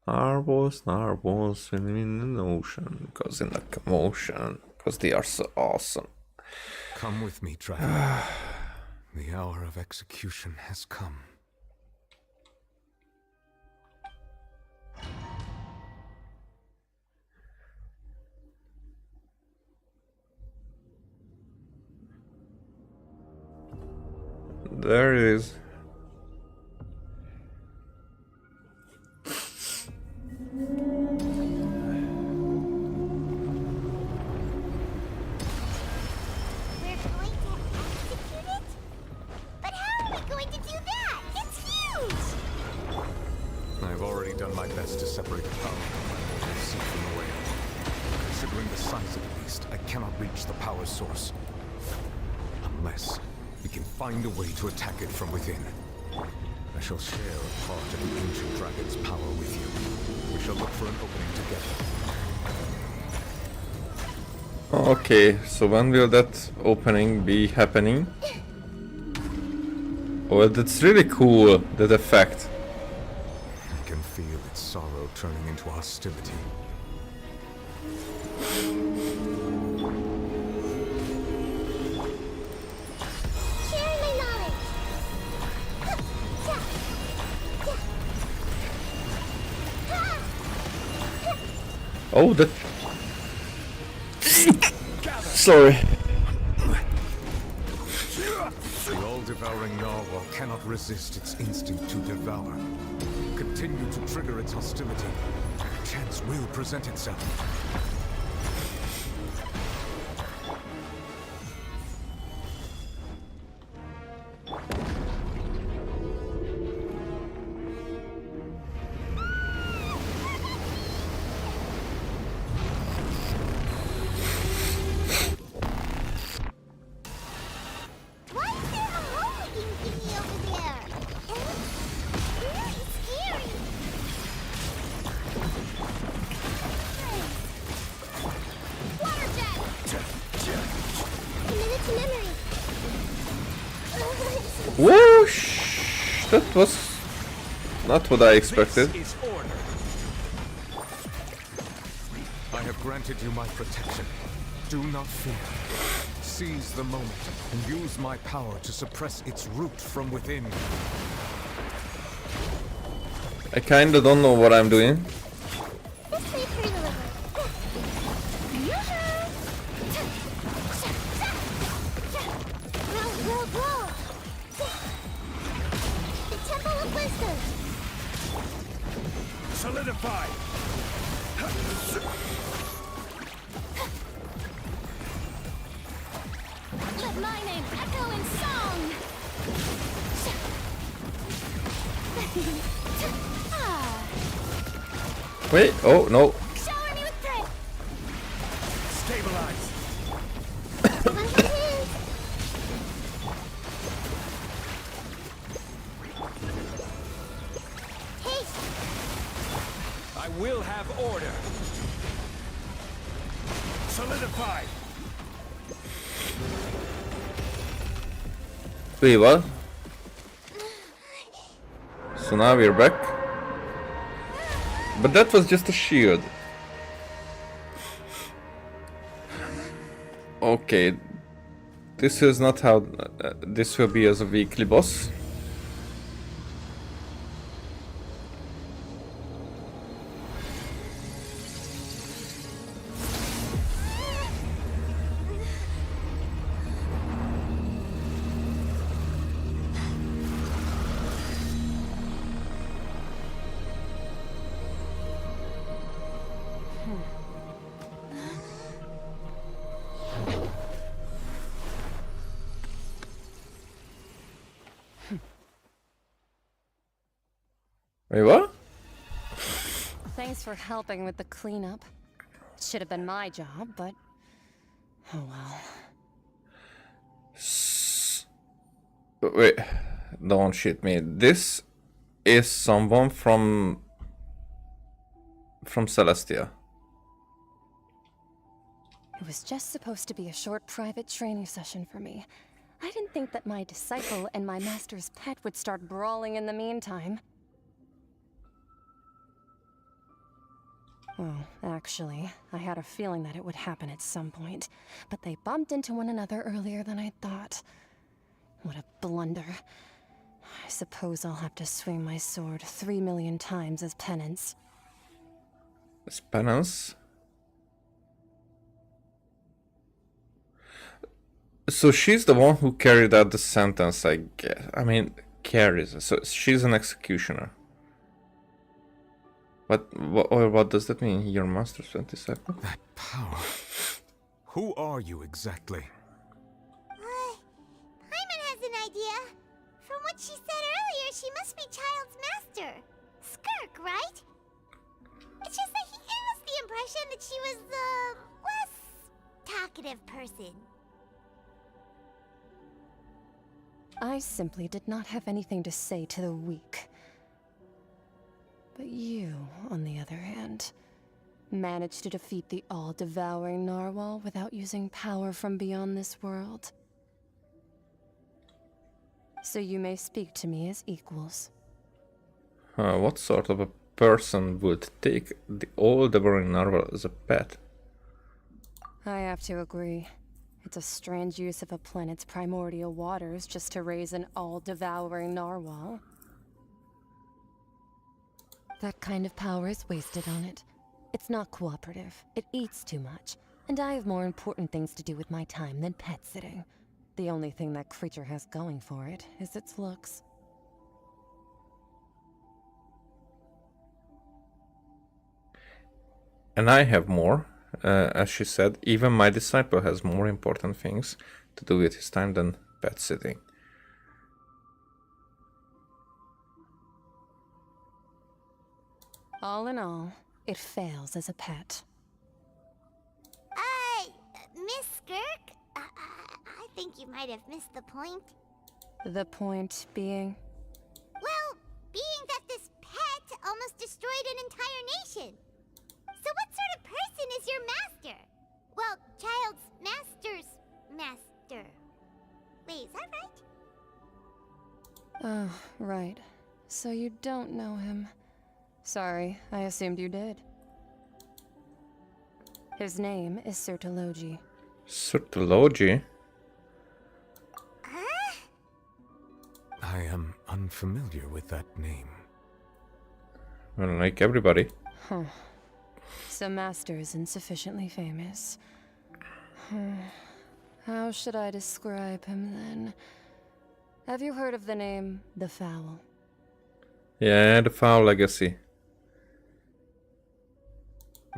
Narwhals swimming in the ocean, causing a commotion, because they are so awesome. Come with me, traveler. The hour of execution has come. There it is. I've already done my best to separate the power from the sea from the whale. Considering the size of the beast, I cannot reach the power source. Unless we can find a way to attack it from within. I shall share a part of the ancient dragon's power with you. We shall look for an opening together. Okay, so when will that opening be happening? Oh, that's really cool, that effect. I can feel its sorrow turning into hostility. Oh, that... Sorry. The all-devouring narwhal cannot resist its instinct to devour. Continue to trigger its hostility. A chance will present itself. Whoosh! That was not what I expected. I have granted you my protection. Do not fear. Seize the moment and use my power to suppress its root from within. I kinda don't know what I'm doing. Solidify! Let my name echo in song! Wait, oh no. Shower me with praise! Stabilize! I will have order! Solidify! Wait, what? So now we're back. But that was just a shield. Okay. This is not how this will be as a weekly boss. Wait, what? Thanks for helping with the cleanup. Should have been my job, but oh well. Wait, don't shit me. This is someone from Celestia. It was just supposed to be a short private training session for me. I didn't think that my disciple and my master's pet would start brawling in the meantime. Well, actually, I had a feeling that it would happen at some point, but they bumped into one another earlier than I thought. What a blunder. I suppose I'll have to swing my sword 3 million times as penance. As penance? So she's the one who carried out the sentence, I guess. I mean, carries. So she's an executioner. What does that mean? Your master's disciple? That power. Who are you exactly? Paimon has an idea. From what she said earlier, she must be Child's master. Skirk, right? It's just that he gave us the impression that she was the less talkative person. I simply did not have anything to say to the weak. But you, on the other hand, managed to defeat the all-devouring narwhal without using power from beyond this world. So you may speak to me as equals. What sort of a person would take the all-devouring narwhal as a pet? I have to agree. It's a strange use of a planet's primordial waters just to raise an all-devouring narwhal. That kind of power is wasted on it. It's not cooperative. It eats too much. And I have more important things to do with my time than pet sitting. The only thing that creature has going for it is its looks. And I have more. As she said, even my disciple has more important things to do with his time than pet sitting. All in all, it fails as a pet. Miss Skirk? I think you might have missed the point. The point being? Well, being that this pet almost destroyed an entire nation. So what sort of person is your master? Well, child's master's master. Wait, is that right? Oh, right. So you don't know him. Sorry, I assumed you did. His name is Sertologi. Sertologi? I am unfamiliar with that name. Well, like everybody. Huh. So Master isn't sufficiently famous. How should I describe him then? Have you heard of the name The Foul? Yeah, the Foul Legacy.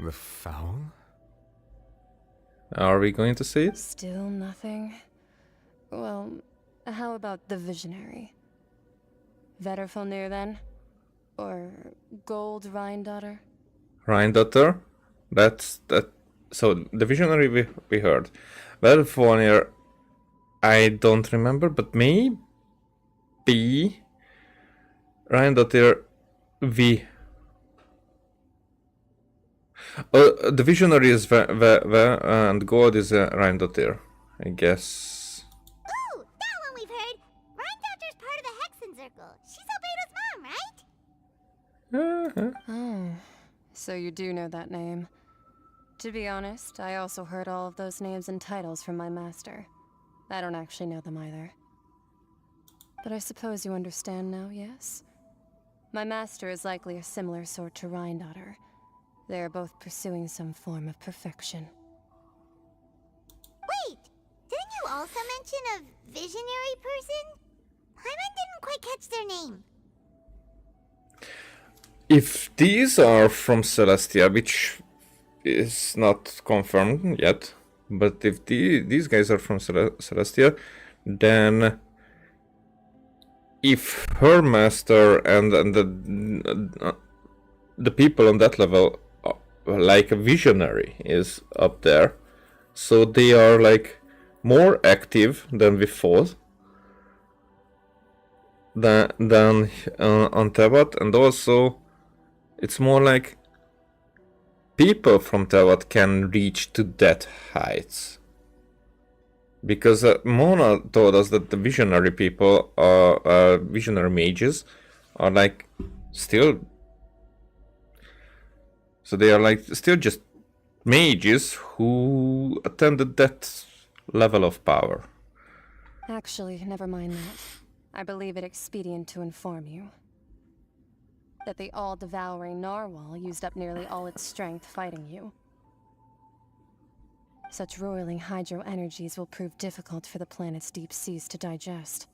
The Foul? Are we going to see it? Still nothing? Well, how about the Visionary? Vetterfulnir then? Or Gold Rhindaughter? Rhindaughter? That's that. So the Visionary we heard. Vetterfulnir, I don't remember, but maybe Rhindaughter we. The Visionary is and God is Rhindaughter, I guess. Ooh, that one we've heard. Rhindaughter's part of the Hexen Circle. She's Albedo's mom, right? Oh, so you do know that name. To be honest, I also heard all of those names and titles from my master. I don't actually know them either. But I suppose you understand now, yes? My master is likely a similar sort to Rhindaughter. They are both pursuing some form of perfection. Wait, didn't you also mention a visionary person? Paimon didn't quite catch their name. If these are from Celestia, which is not confirmed yet, but if these guys are from Celestia, then if her master and the people on that level, like a visionary, is up there, so they are like more active than we thought than on Tevat, and also it's more like people from Tevat can reach to that heights. Because Mona told us that the visionary people, visionary mages, are like still. So they are like still just mages who attended that level of power. Actually, never mind that. I believe it expedient to inform you that the all-devouring narwhal used up nearly all its strength fighting you. Such roiling hydro energies will prove difficult for the planet's deep seas to digest.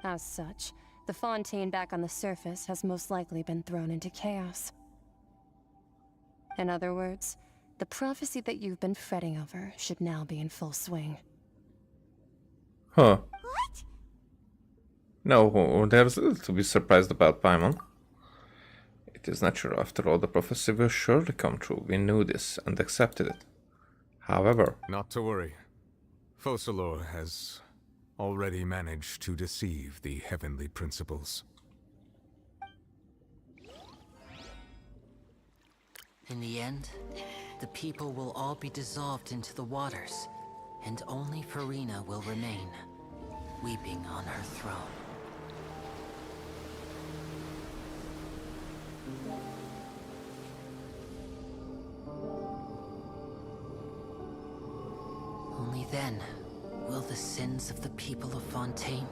As such, the Fontaine back on the surface has most likely been thrown into chaos. In other words, the prophecy that you've been fretting over should now be in full swing. Huh. What? No, there's little to be surprised about, Paimon. It is natural, after all, the prophecy will surely come true. We knew this and accepted it. However... Not to worry. Focalor has already managed to deceive the heavenly principles. In the end, the people will all be dissolved into the waters, and only Farina will remain, weeping on her throne. Only then will the sins of the people of Fontaine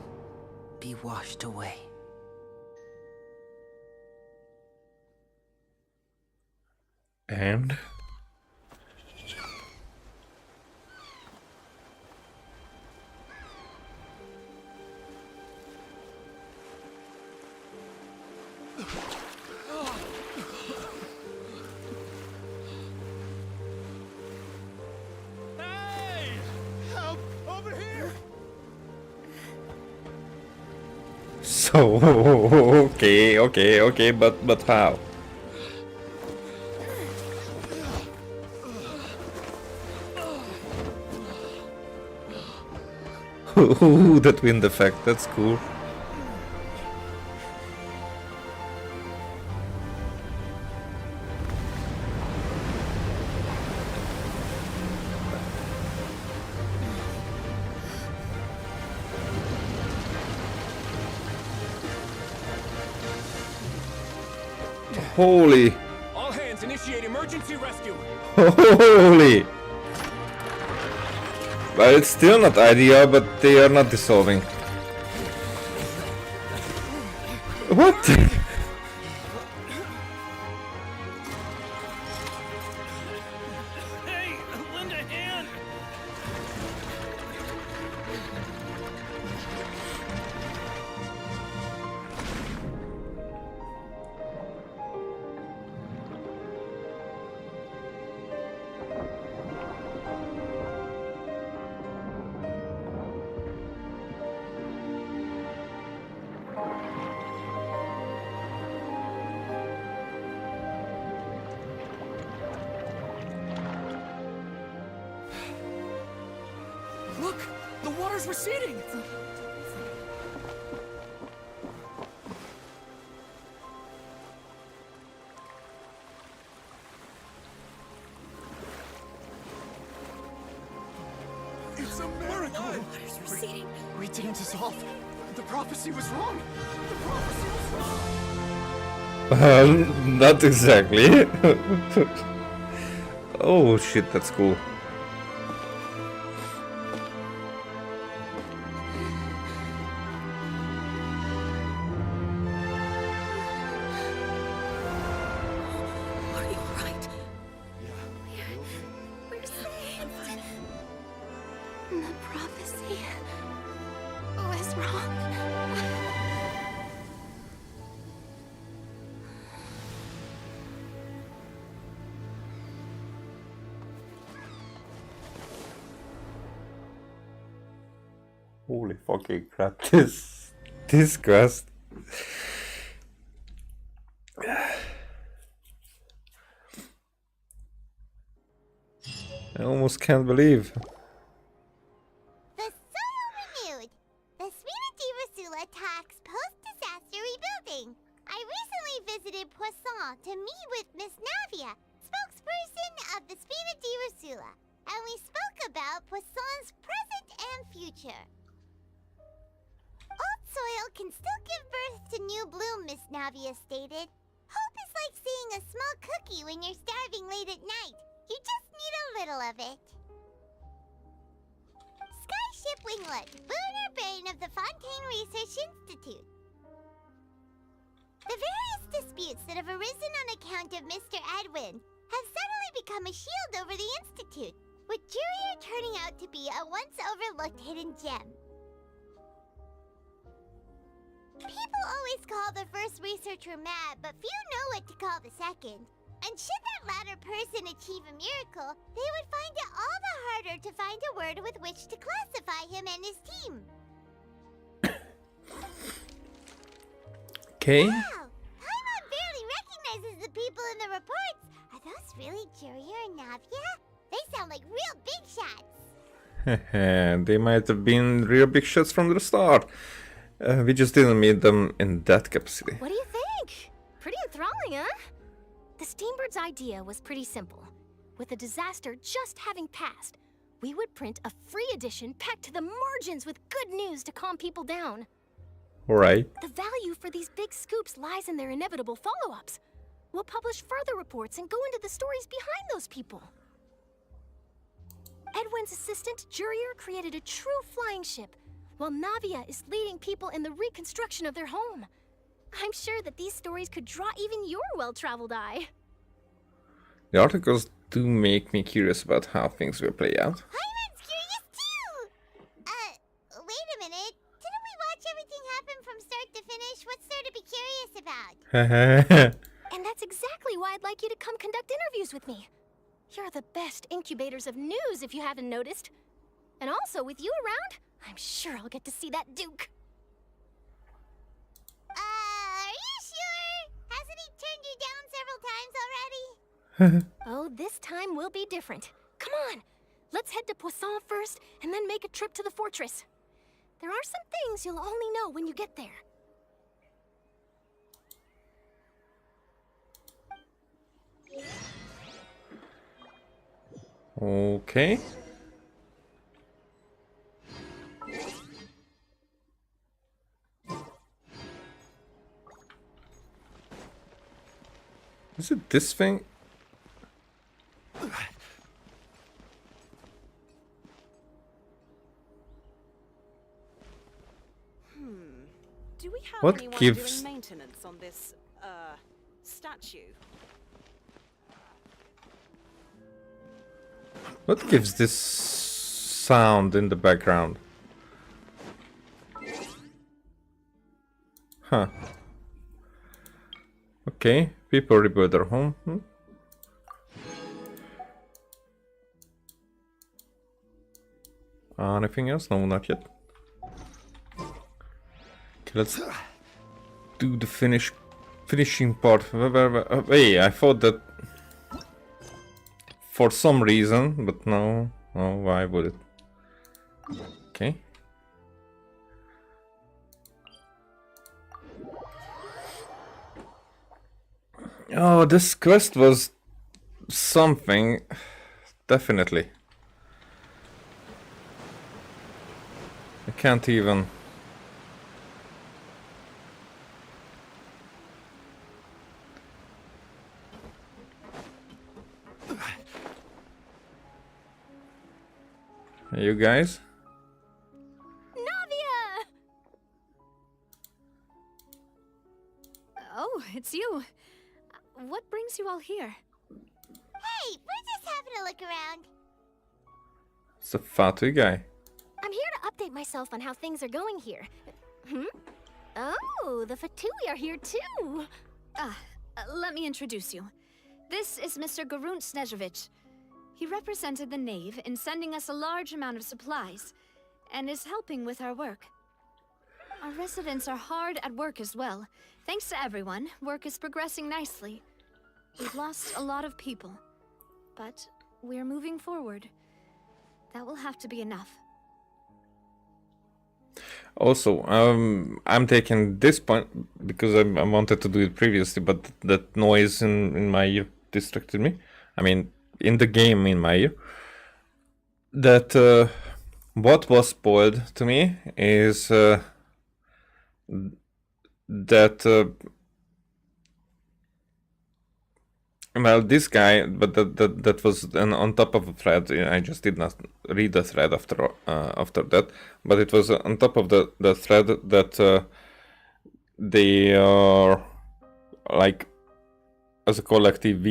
be washed away. And? Hey! Help! Over here! So, okay, but how? Ooh, that wind effect, that's cool. Holy! All hands initiate emergency rescue! Holy! But it's still not ideal, but they are not dissolving. What? Hey, lend a hand! Look! The water's receding! It's a miracle! Water's receding. We didn't dissolve. The prophecy was wrong. The prophecy was wrong. Not exactly. Oh shit, that's cool. Are you right? We're saved. The prophecy was wrong. Holy fucking crap, this quest. I almost can't believe. The soil renewed. The Spina di Rosula tax post-disaster rebuilding. I recently visited Poisson to meet with Miss Navia, spokesperson of the Spina di Rosula, and we spoke about Poisson's present and future. Old soil can still give birth to new bloom, Miss Navia stated. Hope is like seeing a small cookie when you're starving late at night. You just need a little of it. Skyship Winglet, lunar brain of the Fontaine Research Institute. The various disputes that have arisen on account of Mr. Edwin have suddenly become a shield over the Institute, with Jurier turning out to be a once overlooked hidden gem. People always call the first researcher mad, but few know what to call the second. And should that latter person achieve a miracle, they would find it all the harder to find a word with which to classify him and his team. Okay. Wow! Paimon barely recognizes the people in the reports. Are those really Jurier and Navia? They sound like real big shots. They might have been real big shots from the start. We just didn't meet them in that capacity. What do you think? Pretty enthralling, huh? The Steambird's idea was pretty simple. With the disaster just having passed, we would print a free edition packed to the margins with good news to calm people down. Alright. The value for these big scoops lies in their inevitable follow-ups. We'll publish further reports and go into the stories behind those people. Edwin's assistant, Jurier, created a true flying ship, while Navia is leading people in the reconstruction of their home. I'm sure that these stories could draw even your well-traveled eye. The articles do make me curious about how things will play out. Hyman's curious too! Wait a minute. Didn't we watch everything happen from start to finish? What's there to be curious about? And that's exactly why I'd like you to come conduct interviews with me. You're the best incubators of news, if you haven't noticed. And also, with you around, I'm sure I'll get to see that Duke. Are you sure? Hasn't he turned you down several times already? Oh, this time will be different. Come on, let's head to Poisson first, and then make a trip to the fortress. There are some things you'll only know when you get there. Okay. Is it this thing? Do we have What anyone gives- doing maintenance on this, statue? What gives this sound in the background? Huh. Okay, people rebuild their home. Anything else? No, not yet. Okay, let's do the finishing part. Wait, I thought that for some reason, but no. Oh, why would it? Okay. Oh, this quest was something. Definitely. I can't even. Hey, you guys? Navia! Oh, it's you. What brings you all here? Hey, we're just having a look around. It's a Fatui guy. I'm here to update myself on how things are going here. Oh, the Fatui are here too. Let me introduce you. This is Mr. Garunt Snezhevich. He represented the Knave in sending us a large amount of supplies, and is helping with our work. Our residents are hard at work as well. Thanks to everyone, work is progressing nicely. We've lost a lot of people, but we're moving forward. That will have to be enough. Also, I'm taking this point because I wanted to do it previously, but that noise in my ear distracted me. I mean, in the game in my ear. That what was spoiled to me is that well, this guy, but that was on top of a thread. I just did not read the thread after that, but it was on top of the thread that they are like, as a collective,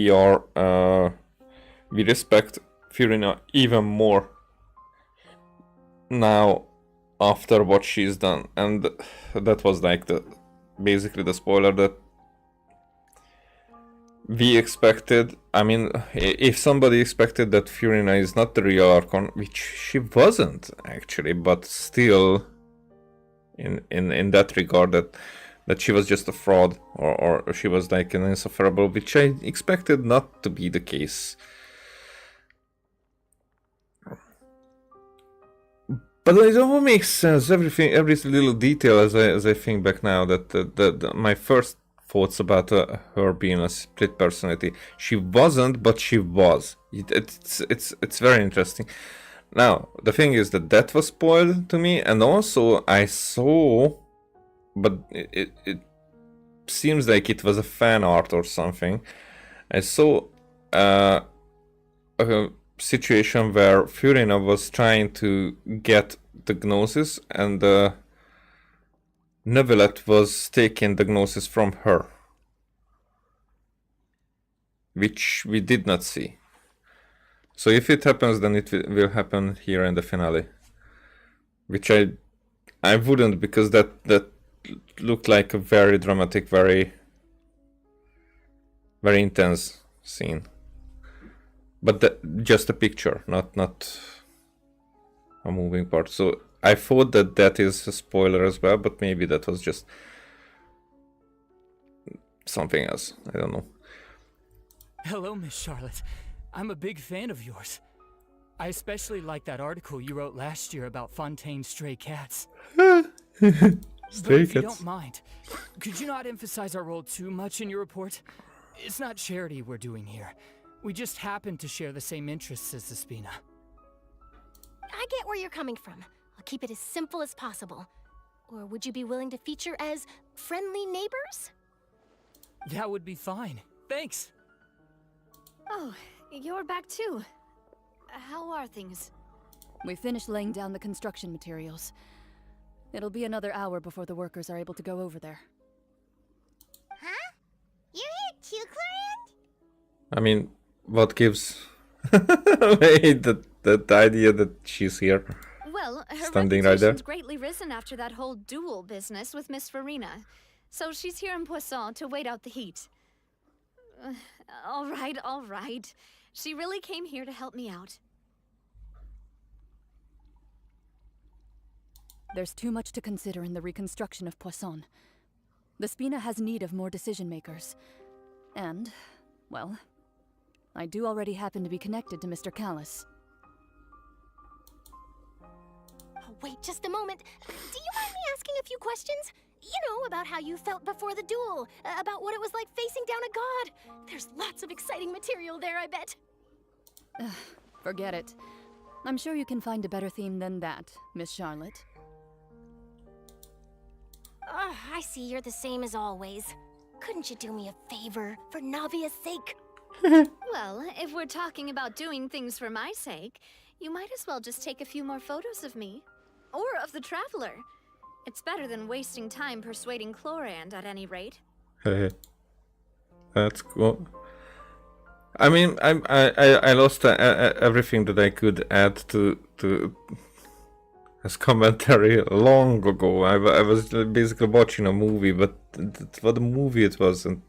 we respect Fiorina even more now after what she's done, and that was like basically the spoiler that we expected. I mean, if somebody expected that Fiorina is not the real Archon, which she wasn't actually, but still, in that regard, that she was just a fraud, or she was like an insufferable, which I expected not to be the case. But it all makes sense. Everything, every little detail, as I think back now, that my first thoughts about her being a split personality. She wasn't, but she was. It's very interesting. Now the thing is that was spoiled to me, and also I saw, but it seems like it was a fan art or something. I saw a situation where Furina was trying to get the Gnosis, and Neuvillette was taking the Gnosis from her, which we did not see. So if it happens, then it will happen here in the finale, which I wouldn't, because that looked like a very dramatic, very intense scene. But just a picture, not a moving part. So I thought that is a spoiler as well, but maybe that was just something else. I don't know. Hello, Miss Charlotte. I'm a big fan of yours. I especially like that article you wrote last year about Fontaine's stray cats. Stray But if you cats. don't mind, could you not emphasize our role too much in your report? It's not charity we're doing here. We just happen to share the same interests as the Spina. I get where you're coming from. I'll keep it as simple as possible. Or would you be willing to feature as friendly neighbors? That would be fine. Thanks. Oh, you're back too. How are things? We finished laying down the construction materials. It'll be another hour before the workers are able to go over there. Huh? You're here too, Clorand? I mean, what gives away that idea that she's here? Well, her Standing right there. reputation's greatly risen after that whole duel business with Miss Farina. So she's here in Poisson to wait out the heat. All right. She really came here to help me out. There's too much to consider in the reconstruction of Poisson. The Spina has need of more decision makers. And, well, I do already happen to be connected to Mr. Callis. Oh, wait just a moment. Do you mind me asking a few questions? You know, about how you felt before the duel, about what it was like facing down a god. There's lots of exciting material there, I bet. Forget it. I'm sure you can find a better theme than that, Miss Charlotte. I see you're the same as always. Couldn't you do me a favor, for Navia's sake? Well, if we're talking about doing things for my sake, you might as well just take a few more photos of me. Or of the Traveler. It's better than wasting time persuading Clorand, at any rate. That's cool. I mean, I lost everything that I could add to as commentary long ago. I was basically watching a movie, but what a movie it was. And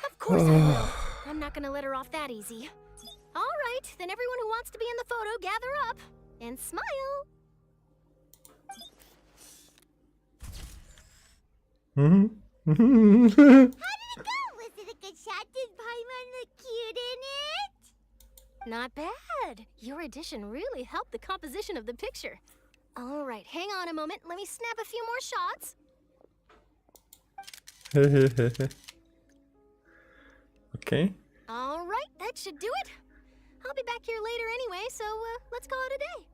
Of course I will. I'm not gonna let her off that easy. All right, then everyone who wants to be in the photo, gather up and smile. Mm-hmm. How did it go? Was it a good shot? Did Paimon look cute in it? Not bad. Your addition really helped the composition of the picture. All right, hang on a moment. Let me snap a few more shots. Okay. All right, that should do it. I'll be back here later anyway, so let's call it a day.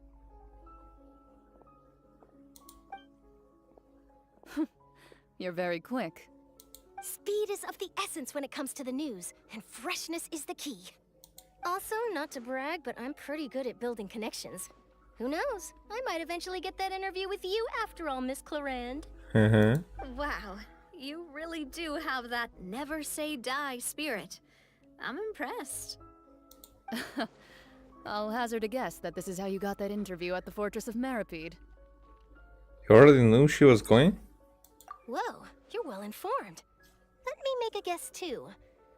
You're very quick. Speed is of the essence when it comes to the news, and freshness is the key. Also, not to brag, but I'm pretty good at building connections. Who knows? I might eventually get that interview with you after all, Miss Clorand. Wow, you really do have that never say die spirit. I'm impressed. I'll hazard a guess that this is how you got that interview at the Fortress of Meripede. You already knew she was going? Whoa, you're well informed. Let me make a guess too.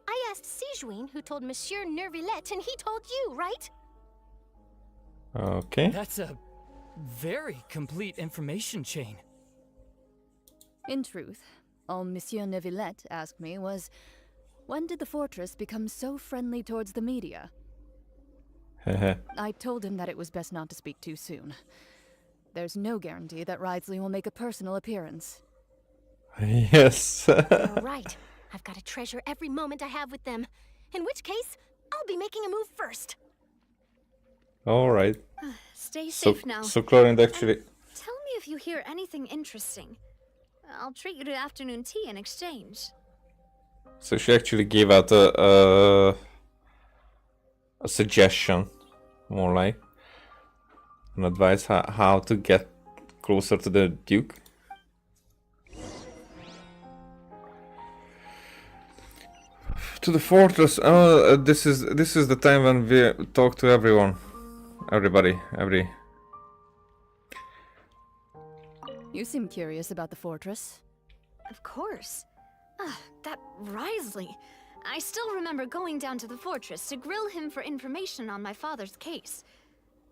I asked Sijuin, who told Monsieur Neuvillette, and he told you, right? Okay. That's a very complete information chain. In truth, all Monsieur Neuvillette asked me was, when did the fortress become so friendly towards the media? I told him that it was best not to speak too soon. there's no guarantee that Wriothesley will make a personal appearance. Yes. You're right. I've got to treasure every moment I have with them. In which case, I'll be making a move first. All right. Stay So, safe now. so Chlorine actually. Tell me if you hear anything interesting. I'll treat you to afternoon tea in exchange. So she actually gave out a suggestion, more like an advice how to get closer to the Duke. To the fortress. Oh, this is the time when we talk to everybody. You seem curious about the fortress. Of course. That Wriothesley. I still remember going down to the fortress to grill him for information on my father's case.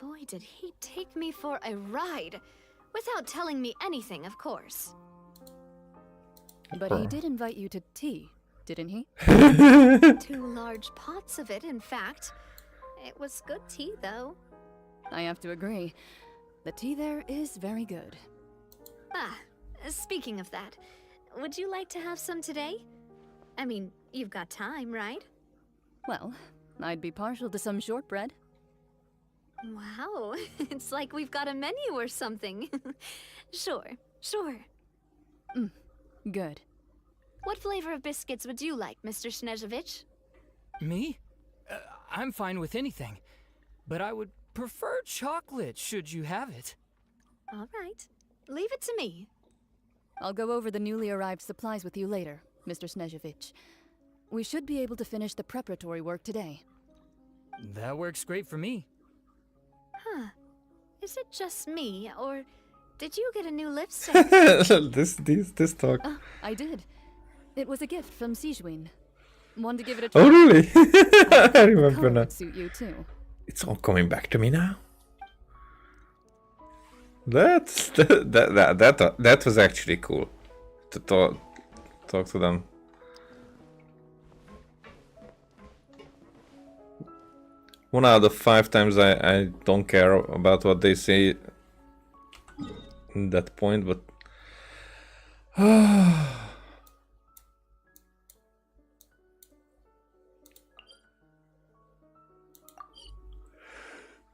Boy, did he take me for a ride. Without telling me anything, of course. But he did invite you to tea, didn't he? 2 large pots of it, in fact. It was good tea, though. I have to agree. The tea there is very good. Speaking of that, would you like to have some today? I mean, you've got time, right? Well, I'd be partial to some shortbread. Wow, it's like we've got a menu or something. Sure. Good. What flavor of biscuits would you like, Mr. Snezhevich? Me? I'm fine with anything. But I would prefer chocolate, should you have it. All right. Leave it to me. I'll go over the newly arrived supplies with you later, Mr. Snezhevich. We should be able to finish the preparatory work today. That works great for me. Huh. Is it just me, or did you get a new lipstick? this talk. I did. It was a gift from Sigewin. Wanted to give it a try. Oh really? I remember now. Would suit you too. It's all coming back to me now. That was actually cool to talk to them. One out of 5 times I don't care about what they say in that point, but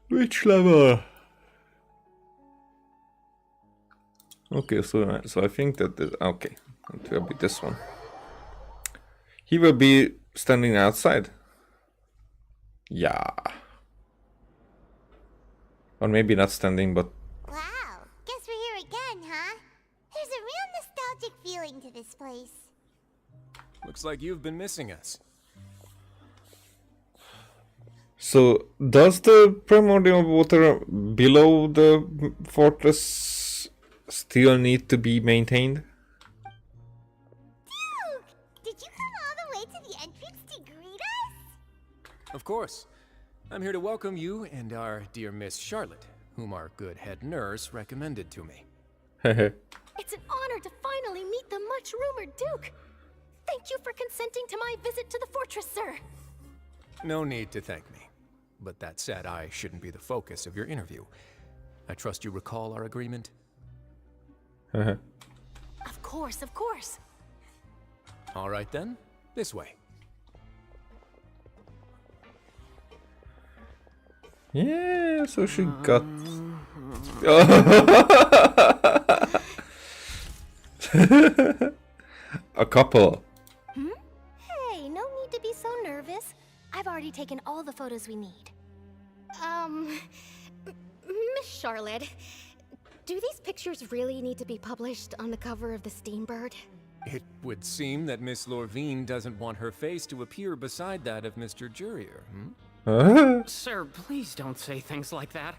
which level? Okay, so I think that okay, it will be this one. He will be standing outside. Yeah. Or maybe not standing, but Wow, guess we're here again, huh? There's a real nostalgic feeling to this place. Looks like you've been missing us. so does the primordial water below the fortress still need to be maintained? Duke! Did you come all the way to the entrance to greet us? Of course. I'm here to welcome you and our dear Miss Charlotte, whom our good head nurse recommended to me. It's an honor to finally meet the much-rumored Duke. Thank you for consenting to my visit to the fortress, sir. No need to thank me. But that said, I shouldn't be the focus of your interview. I trust you recall our agreement? Of course. All right then, this way. Yeah, so she got a couple. Hey, no need to be so nervous. I've already taken all the photos we need. Miss Charlotte, do these pictures really need to be published on the cover of the Steambird? It would seem that Miss Lorvine doesn't want her face to appear beside that of Mr. Jurier, Sir, please don't say things like that.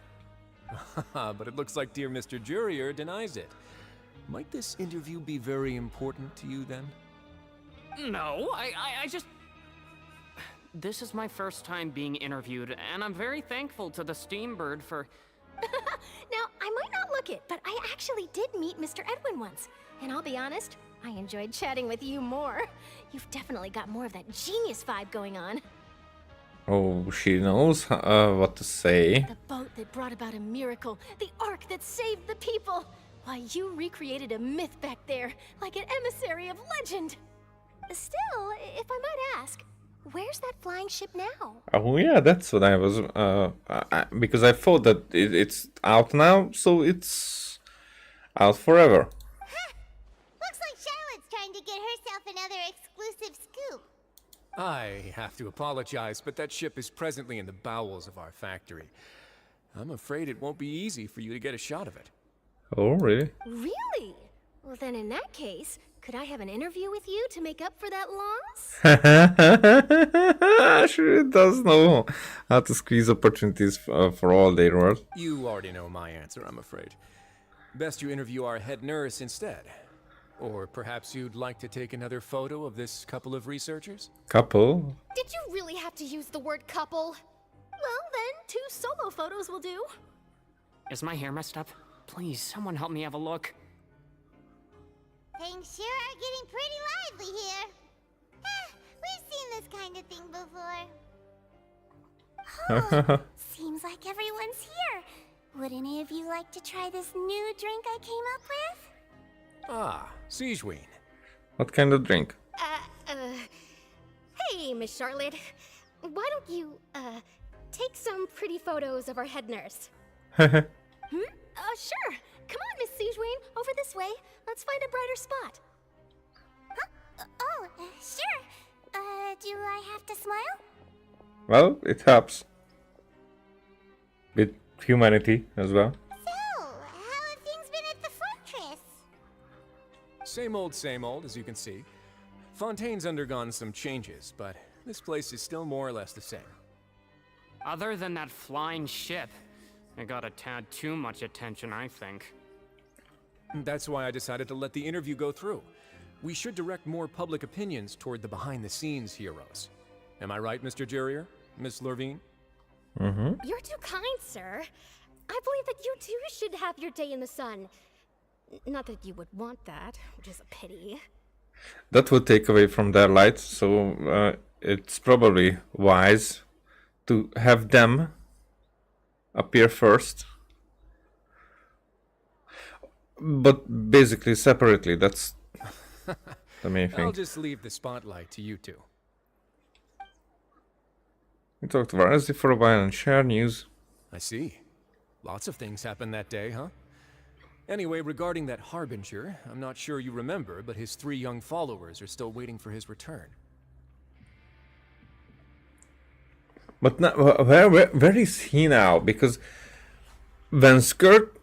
But it looks like dear Mr. Jurier denies it. Might this interview be very important to you then? No, I just... This is my first time being interviewed, and I'm very thankful to the Steambird for... Now, I might not look it, but I actually did meet Mr. Edwin once. And I'll be honest, I enjoyed chatting with you more. You've definitely got more of that genius vibe going on. Oh, she knows what to say. The boat that brought about a miracle. The ark that saved the people. Why, you recreated a myth back there, like an emissary of legend. Still, if I might ask, where's that flying ship now? Oh yeah, that's what I was. Because I thought that it's out now, so it's out forever. Looks like Charlotte's trying to get herself another exclusive scoop. I have to apologize, but that ship is presently in the bowels of our factory. I'm afraid it won't be easy for you to get a shot of it. Oh, really? Really? Well, then in that case, could I have an interview with you to make up for that loss? She does know how to squeeze opportunities for all their worth. You already know my answer, I'm afraid. Best you interview our head nurse instead. Or perhaps you'd like to take another photo of this couple of researchers? Couple? Did you really have to use the word couple? Well, then, 2 solo photos will do. Is my hair messed up? Please, someone help me have a look. Things sure are getting pretty lively here. We've seen this kind of thing before. Oh, seems like everyone's here. Would any of you like to try this new drink I came up with? Ah, Siegeween. What kind of drink? Hey, Miss Charlotte. Why don't you, take some pretty photos of our head nurse? Sure. Come on, Miss Siegeween. Over this way. Let's find a brighter spot. Huh? Oh, sure. Do I have to smile? Well, it helps. With humanity as well. So, how have things been at the fortress? Same old, as you can see. Fontaine's undergone some changes, but this place is still more or less the same. Other than that flying ship, it got a tad too much attention, I think. That's why I decided to let the interview go through. We should direct more public opinions toward the behind-the-scenes heroes. Am I right, Mr. Jurrier? Miss Lurvine? Mm-hmm. You're too kind, sir. I believe that you too should have your day in the sun. Not that you would want that, which is a pity. That would take away from their light, so it's probably wise to have them appear first. But basically separately, that's the main thing. I'll just leave the spotlight to you two. We talked to Varese for a while and share news. I see. Lots of things happened that day, huh? Anyway, regarding that Harbinger, I'm not sure you remember, but his 3 young followers are still waiting for his return. But now, where is he now? Because when Skirt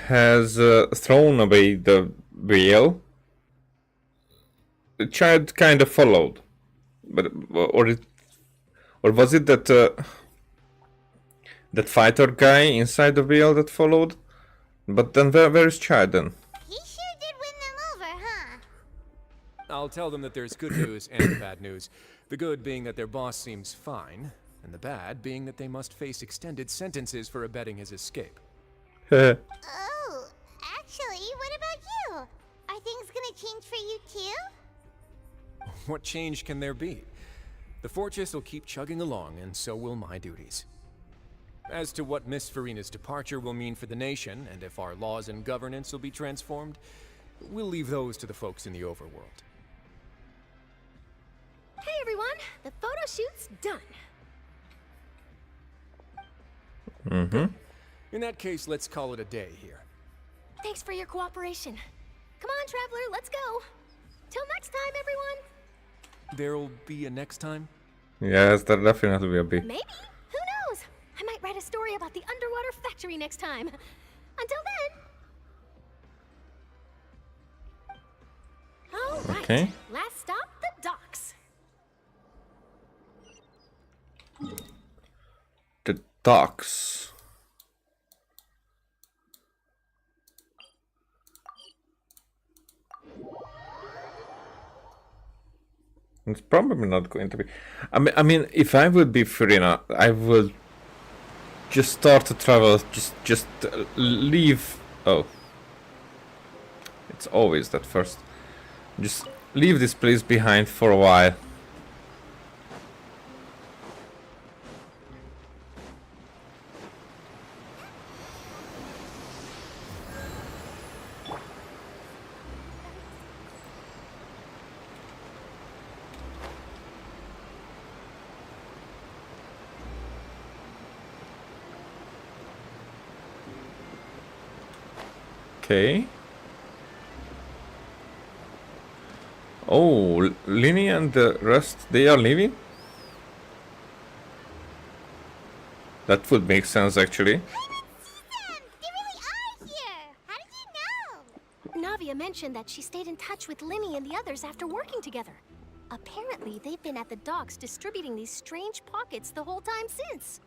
has thrown away the veil, the child kind of followed. But or was it that that fighter guy inside the veil that followed? But then where is Chad then? He sure did win them over, huh? I'll tell them that there's good news and bad news. The good being that their boss seems fine, and the bad being that they must face extended sentences for abetting his escape. Oh, actually, what about you? Are things gonna change for you too? What change can there be? The fortress will keep chugging along, and so will my duties. As to what Miss Farina's departure will mean for the nation, and if our laws and governance will be transformed, we'll leave those to the folks in the overworld. Hey everyone, the photo shoot's done. Mm-hmm. In that case, let's call it a day here. Thanks for your cooperation. Come on, Traveler, let's go. Till next time, everyone. There'll be a next time? Yes, there definitely will be. Maybe. Who knows? I might write a story about the underwater factory next time. Until then. All right. Okay. Last stop, the docks. The docks. It's probably not going to be. I mean, if I would be Farina, I would just start to travel. Just leave. Oh, it's always that first. Just leave this place behind for a while. Okay. Oh, Lini and the rest, they are leaving? That would make sense, actually. Navia mentioned that she stayed in touch with Linny and the others after working together. Apparently, they've been at the docks distributing these strange pockets the whole time since.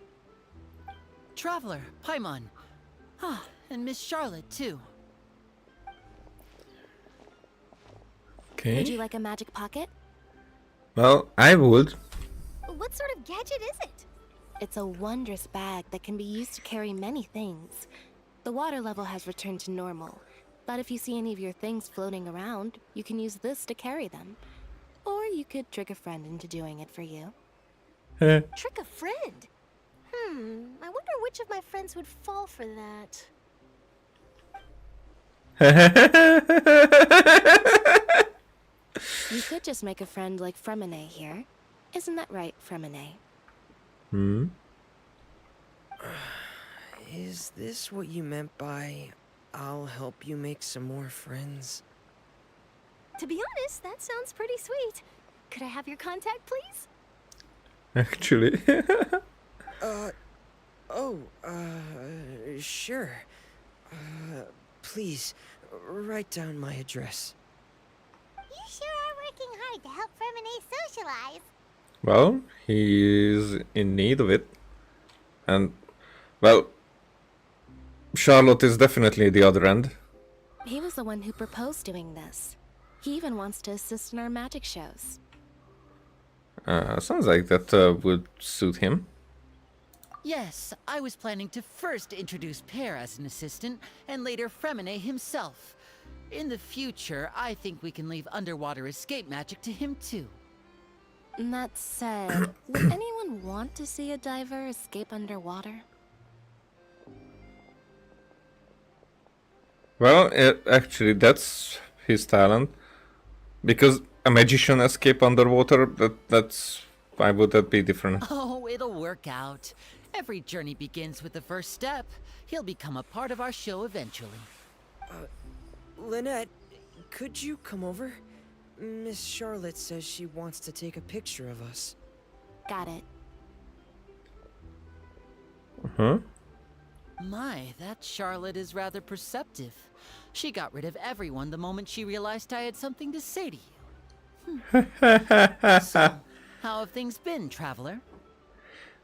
Traveler, Paimon. Ah, and Miss Charlotte, too. Okay. Would you like a magic pocket? Well, I would. What sort of gadget is it? It's a wondrous bag that can be used to carry many things. The water level has returned to normal, but if you see any of your things floating around, you can use this to carry them. Or you could trick a friend into doing it for you. Trick a friend? I wonder which of my friends would fall for that. You could just make a friend like Fremine here. Isn't that right, Fremine? Is this what you meant by, I'll help you make some more friends? To be honest, that sounds pretty sweet. Could I have your contact, please? Actually. Sure. Please, write down my address. You sure are working hard to help Fremine socialize. Well, he is in need of it. And, well, Charlotte is definitely the other end. He was the one who proposed doing this. He even wants to assist in our magic shows. Sounds like that would suit him. Yes, I was planning to first introduce Pear as an assistant, and later Fremine himself. In the future, I think we can leave underwater escape magic to him too. That said, would anyone want to see a diver escape underwater? Well, actually, that's his talent. Because a magician escape underwater, that's... Why would that be different? Oh, it'll work out. Every journey begins with the first step. He'll become a part of our show eventually. Lynette, could you come over? Miss Charlotte says she wants to take a picture of us. Got it. My, that Charlotte is rather perceptive. She got rid of everyone the moment she realized I had something to say to you. So, how have things been, Traveler?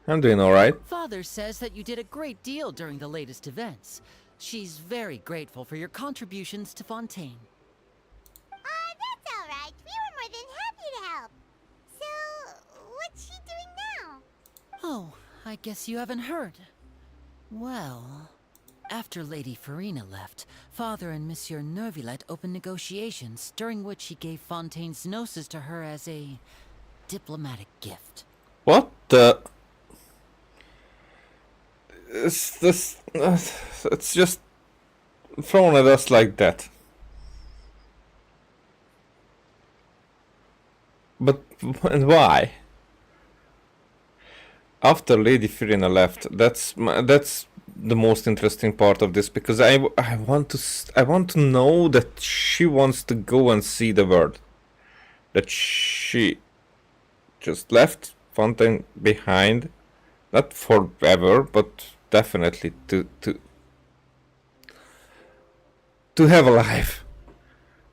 I'm doing alright. Father says that you did a great deal during the latest events. She's very grateful for your contributions to Fontaine. That's alright. We were more than happy to help. So, what's she doing now? Oh, I guess you haven't heard. Well, after Lady Farina left, Father and Monsieur Neuvillette opened negotiations, during which he gave Fontaine's gnosis to her as a diplomatic gift. What the... It's just thrown at us like that. But and why? After Lady Farina left, that's the most interesting part of this, because I want to know that she wants to go and see the world. That she just left Fontaine behind, not forever, but definitely to have a life.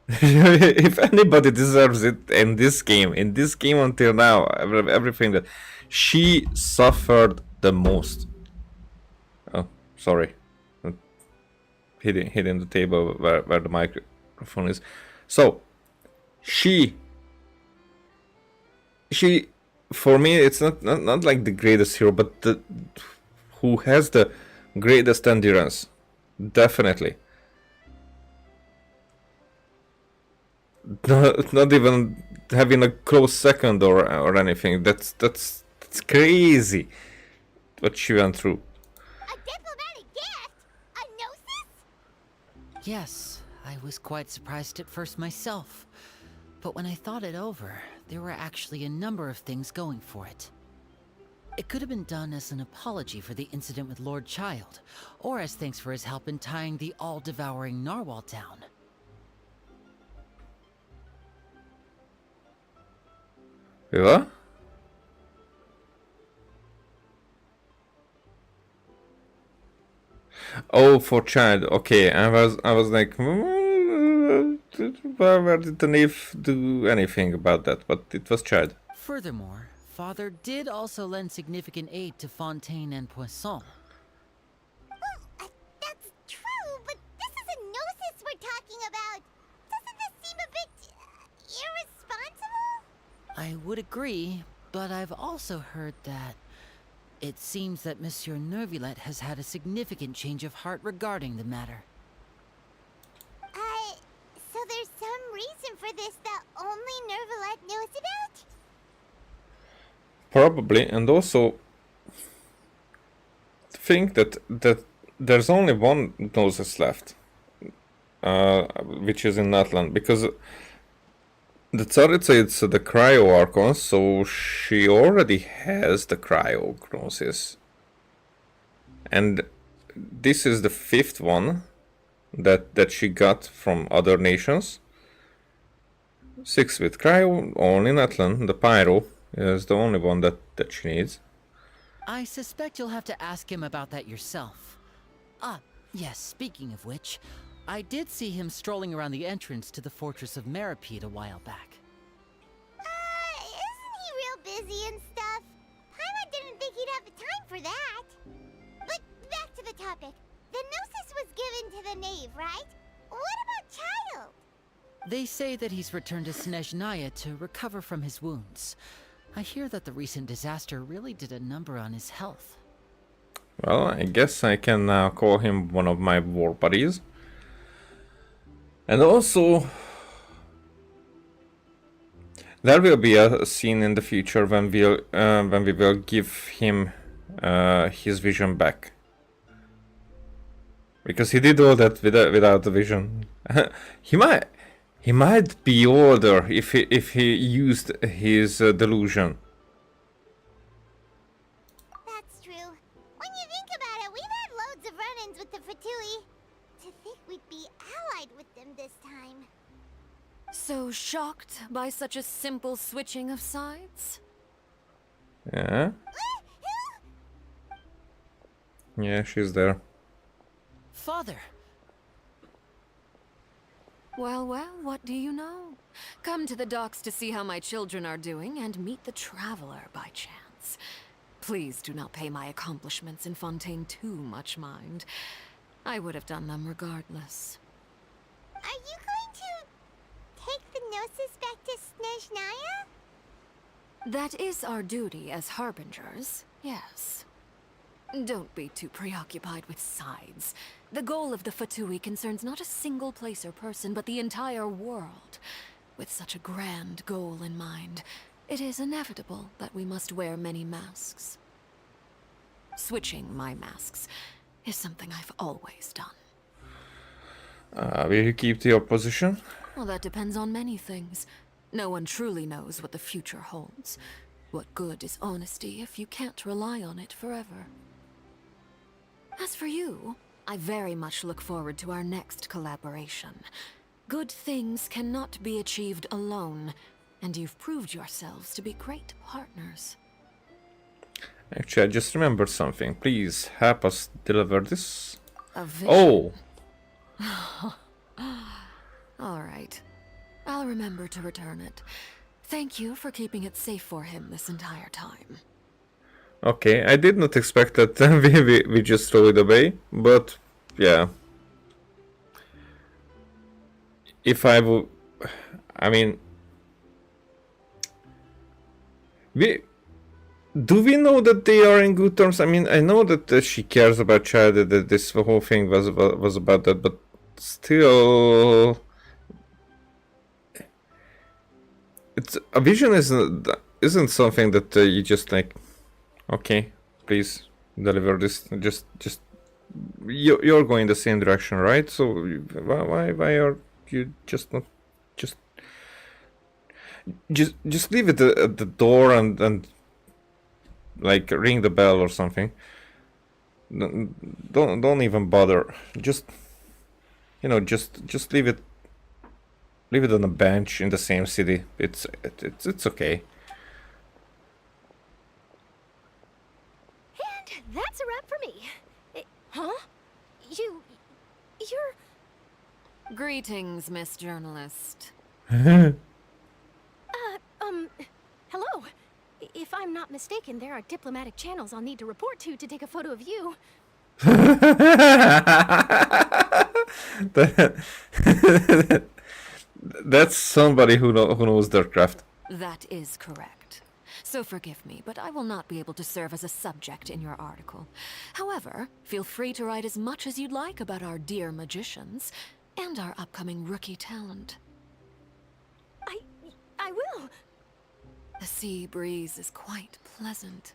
If anybody deserves it in this game until now, everything that she suffered the most. Oh, sorry, hitting the table where the microphone is. So she for me, it's not like the greatest hero, but who has the greatest endurance, definitely. Not even having a close second or anything. That's crazy what she went through. A diplomatic gift? A gnosis? Yes, I was quite surprised at first myself. But when I thought it over, there were actually a number of things going for it. It could have been done as an apology for the incident with Lord Child, or as thanks for his help in tying the all-devouring narwhal down. Yeah? Oh, for Child. Okay, I was like, where did the knave do anything about that? But it was Child. Furthermore, Father did also lend significant aid to Fontaine and Poisson. That's true, but this is a gnosis we're talking about. Doesn't this seem a bit irresponsible? I would agree, but I've also heard that it seems that Monsieur Neuvillette has had a significant change of heart regarding the matter. So there's some reason for this that only Neuvillette knows about? Probably, and also think that there's only one Gnosis left, which is in Natlan, because the Tsaritsa is the Cryo Archon, so she already has the Cryo Gnosis. And this is the 5th one that she got from other nations. 6 with Cryo, only Natlan. The Pyro is the only one that she needs. I suspect you'll have to ask him about that yourself. Ah, yes, speaking of which, I did see him strolling around the entrance to the Fortress of Meripede a while back. Isn't he real busy and stuff? Paimon didn't think he'd have the time for that. But back to the topic. The Gnosis was given to the knave, right? What about Child? They say that he's returned to Snezhnaya to recover from his wounds. I hear that the recent disaster really did a number on his health. Well, I guess I can now call him one of my war buddies. And also, there will be a scene in the future when we will give him his vision back, because he did all that without the vision. he might be older if he used his delusion. That's true. When you think about it, we've had loads of run-ins with the Fatui. To think we'd be allied with them this time. So shocked by such a simple switching of sides? Yeah. Yeah, she's there. Father! Well, what do you know? Come to the docks to see how my children are doing and meet the Traveler by chance. Please do not pay my accomplishments in Fontaine too much mind. I would have done them regardless. Are you going to take the Gnosis back to Snezhnaya? That is our duty as Harbingers, yes. Don't be too preoccupied with sides. The goal of the Fatui concerns not a single place or person, but the entire world. With such a grand goal in mind, it is inevitable that we must wear many masks. Switching my masks is something I've always done. Will you keep to your position? Well, that depends on many things. No one truly knows what the future holds. What good is honesty if you can't rely on it forever? As for you, I very much look forward to our next collaboration. Good things cannot be achieved alone, and you've proved yourselves to be great partners. Actually, I just remembered something. Please help us deliver this. A vision. Oh! All right. I'll remember to return it. Thank you for keeping it safe for him this entire time. Okay, I did not expect that we just throw it away, but yeah. If I would... I mean... Do we know that they are in good terms? I mean, I know that she cares about Child, that this whole thing was about that, but still... It's a vision isn't something that you just like, okay, please deliver this. Just you're going the same direction, right? So why are you just not just leave it at the door and like ring the bell or something. Don't even bother. Just, you know, just leave it on a bench in the same city. It's okay. And that's a wrap for me. Huh? You're... Greetings, Miss Journalist. Hello. If I'm not mistaken, there are diplomatic channels I'll need to report to take a photo of you. That's somebody who knows their craft. That is correct. So forgive me, but I will not be able to serve as a subject in your article. However, feel free to write as much as you'd like about our dear magicians and our upcoming rookie talent. I will. The sea breeze is quite pleasant.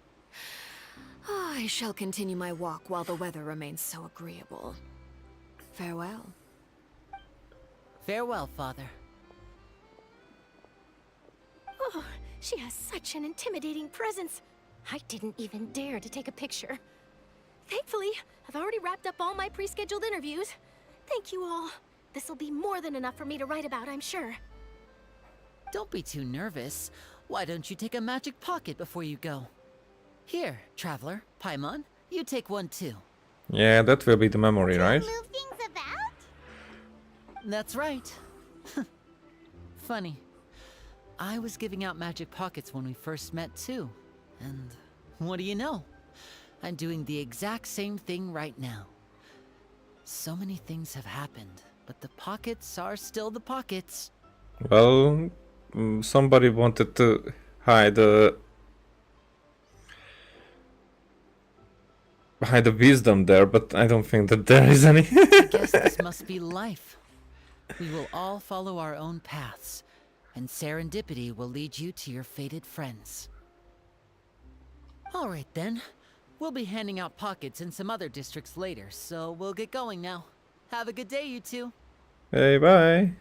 I shall continue my walk while the weather remains so agreeable. Farewell. Farewell, Father. Oh, she has such an intimidating presence. I didn't even dare to take a picture. Thankfully, I've already wrapped up all my pre-scheduled interviews. Thank you all. This'll be more than enough for me to write about, I'm sure. Don't be too nervous. Why don't you take a magic pocket before you go? Here, Traveler, Paimon, you take one too. Yeah, that will be the memory, right? Move things about? That's right. Funny. I was giving out magic pockets when we first met too. And what do you know? I'm doing the exact same thing right now. So many things have happened, but the pockets are still the pockets. Well, somebody wanted to hide the wisdom there, but I don't think that there is any. I guess this must be life. We will all follow our own paths, and serendipity will lead you to your fated friends. All right then. We'll be handing out pockets in some other districts later, so we'll get going now. Have a good day, you two. Hey, bye.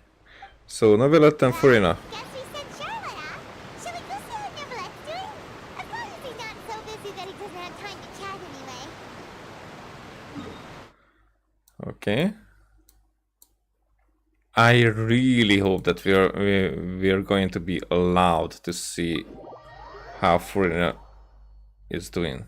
So, Neuvillette and Furina. Guess we sent Charlotte, huh? Shall we go see how Neuvillette's doing? As long as he's not so busy that he doesn't have time to chat anyway. Okay. I really hope that we are going to be allowed to see how Furina is doing.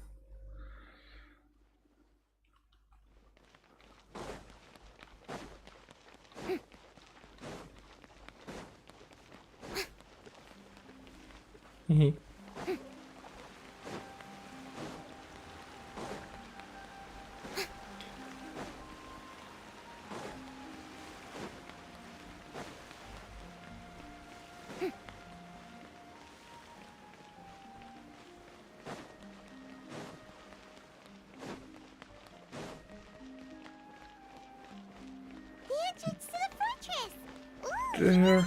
The entrance to the fortress! Ooh,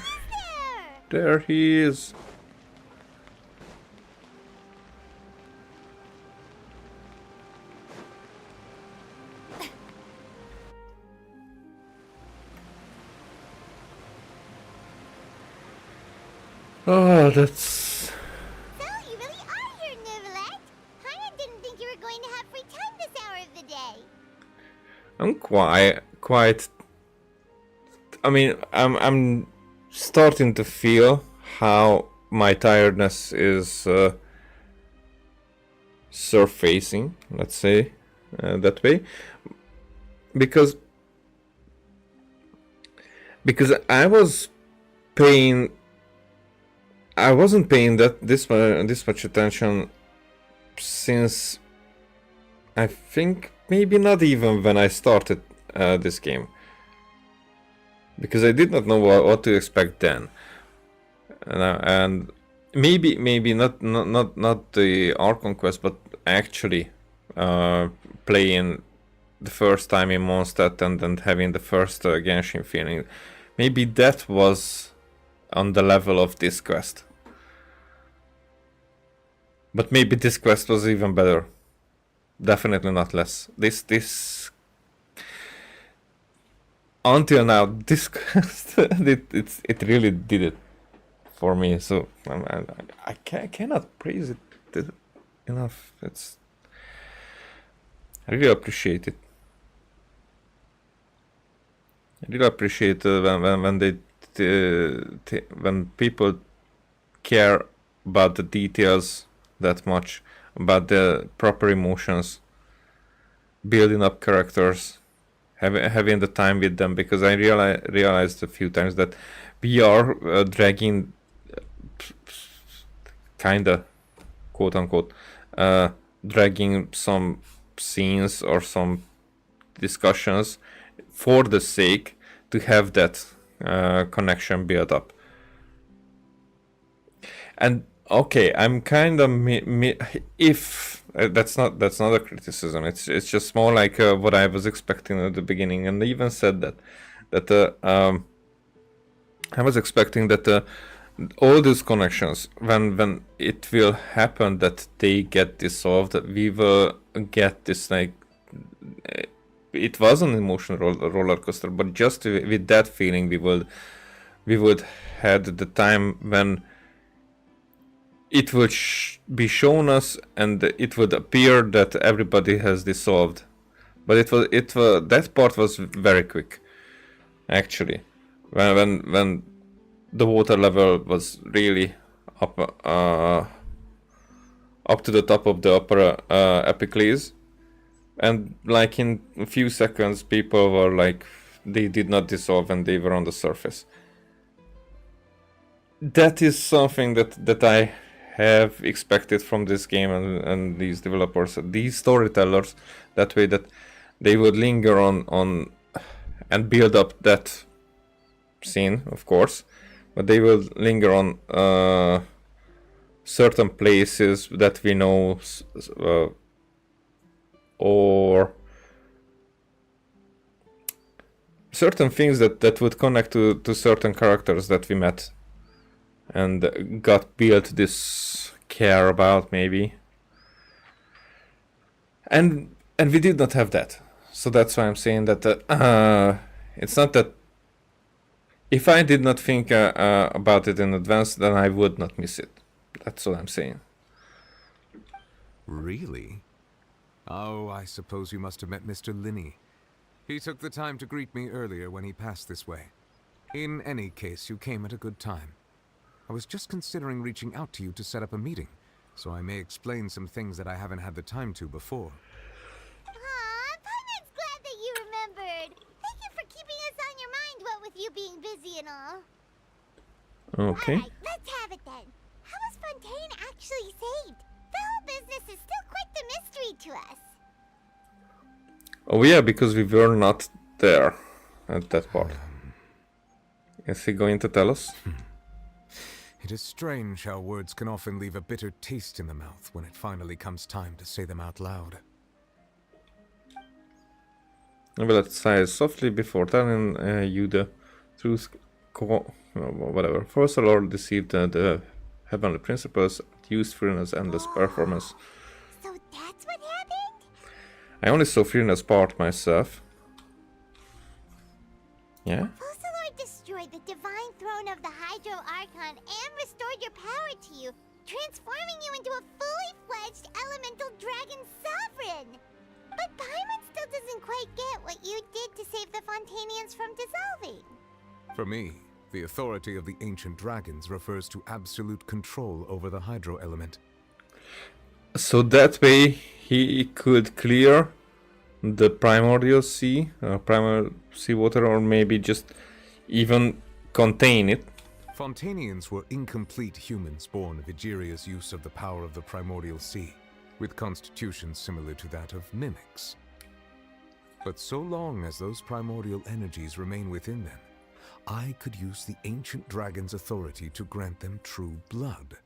There he is. Oh, that's... So, you really are here, Neuvillette. Paimon didn't think you were going to have free time this hour of the day. I'm quite... I mean, I'm starting to feel how my tiredness is surfacing, let's say, that way. Because I wasn't paying this much attention since I think maybe not even when I started this game, because I did not know what to expect then, and maybe not the Archon quest, but actually playing the first time in Mondstadt and then having the first Genshin feeling. Maybe that was on the level of this quest. But maybe this quest was even better. Definitely not less. This until now, this quest it really did it for me. So I cannot praise it enough. I really appreciate it. I really appreciate when people care about the details that much, about the proper emotions, building up characters, having the time with them, because I realized a few times that we are dragging, kinda, quote unquote, dragging some scenes or some discussions for the sake to have that connection built up. And okay, I'm kind of if that's not a criticism. It's just more like what I was expecting at the beginning, and I even said that I was expecting that all these connections, when it will happen that they get dissolved, we will get this like. It was an emotional roller coaster, but just with that feeling, we would had the time when it would be shown us, and it would appear that everybody has dissolved. But it was that part was very quick, actually, when the water level was really up to the top of the upper epicles. And like in a few seconds, people were like, they did not dissolve and they were on the surface. That is something that I have expected from this game and these developers, these storytellers, that way that they would linger on and build up that scene, of course, but they will linger on certain places that we know, or certain things that would connect to certain characters that we met and got built this care about, maybe. And we did not have that. So that's why I'm saying that it's not that if I did not think about it in advance, then I would not miss it. That's what I'm saying. Really? Oh, I suppose you must have met Mr. Linney. He took the time to greet me earlier when he passed this way. In any case, you came at a good time. I was just considering reaching out to you to set up a meeting, so I may explain some things that I haven't had the time to before. Aw, Paimon's glad that you remembered. Thank you for keeping us on your mind, what with you being busy and all. Okay. Alright, let's have it then. How was Fontaine actually saved? The whole business is still quite the mystery to us. Oh yeah, because we were not there at that part. Is he going to tell us? It is strange how words can often leave a bitter taste in the mouth when it finally comes time to say them out loud. I will sigh softly before telling you the truth. Whatever. First, the Lord deceived the heavenly principles, used Furina's endless performance. So that's what happened? I only saw Furina's part myself. Yeah? Fussalor destroyed the divine throne of the Hydro Archon and restored your power to you, transforming you into a fully fledged elemental dragon sovereign. But Paimon still doesn't quite get what you did to save the Fontainians from dissolving. For me, the authority of the ancient dragons refers to absolute control over the hydro element. So that way he could clear the primordial sea, primal seawater, or maybe just even contain it. Fontainians were incomplete humans born of Egeria's use of the power of the primordial sea, with constitutions similar to that of mimics. But so long as those primordial energies remain within them, I could use the ancient dragon's authority to grant them true blood,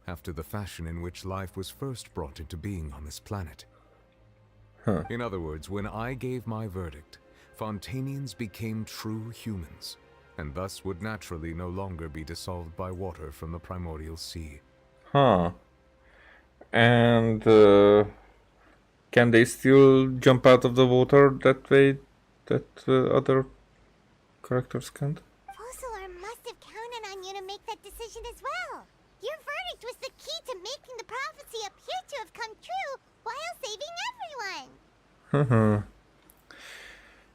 after the fashion in which life was first brought into being on this planet. Huh. In other words, when I gave my verdict, Fontainians became true humans, and thus would naturally no longer be dissolved by water from the primordial sea. Huh. And can they still jump out of the water that way that other characters can't? Fussalor must have counted on you to make that decision as well. Your verdict was the key to making the prophecy appear to have come come true while saving everyone.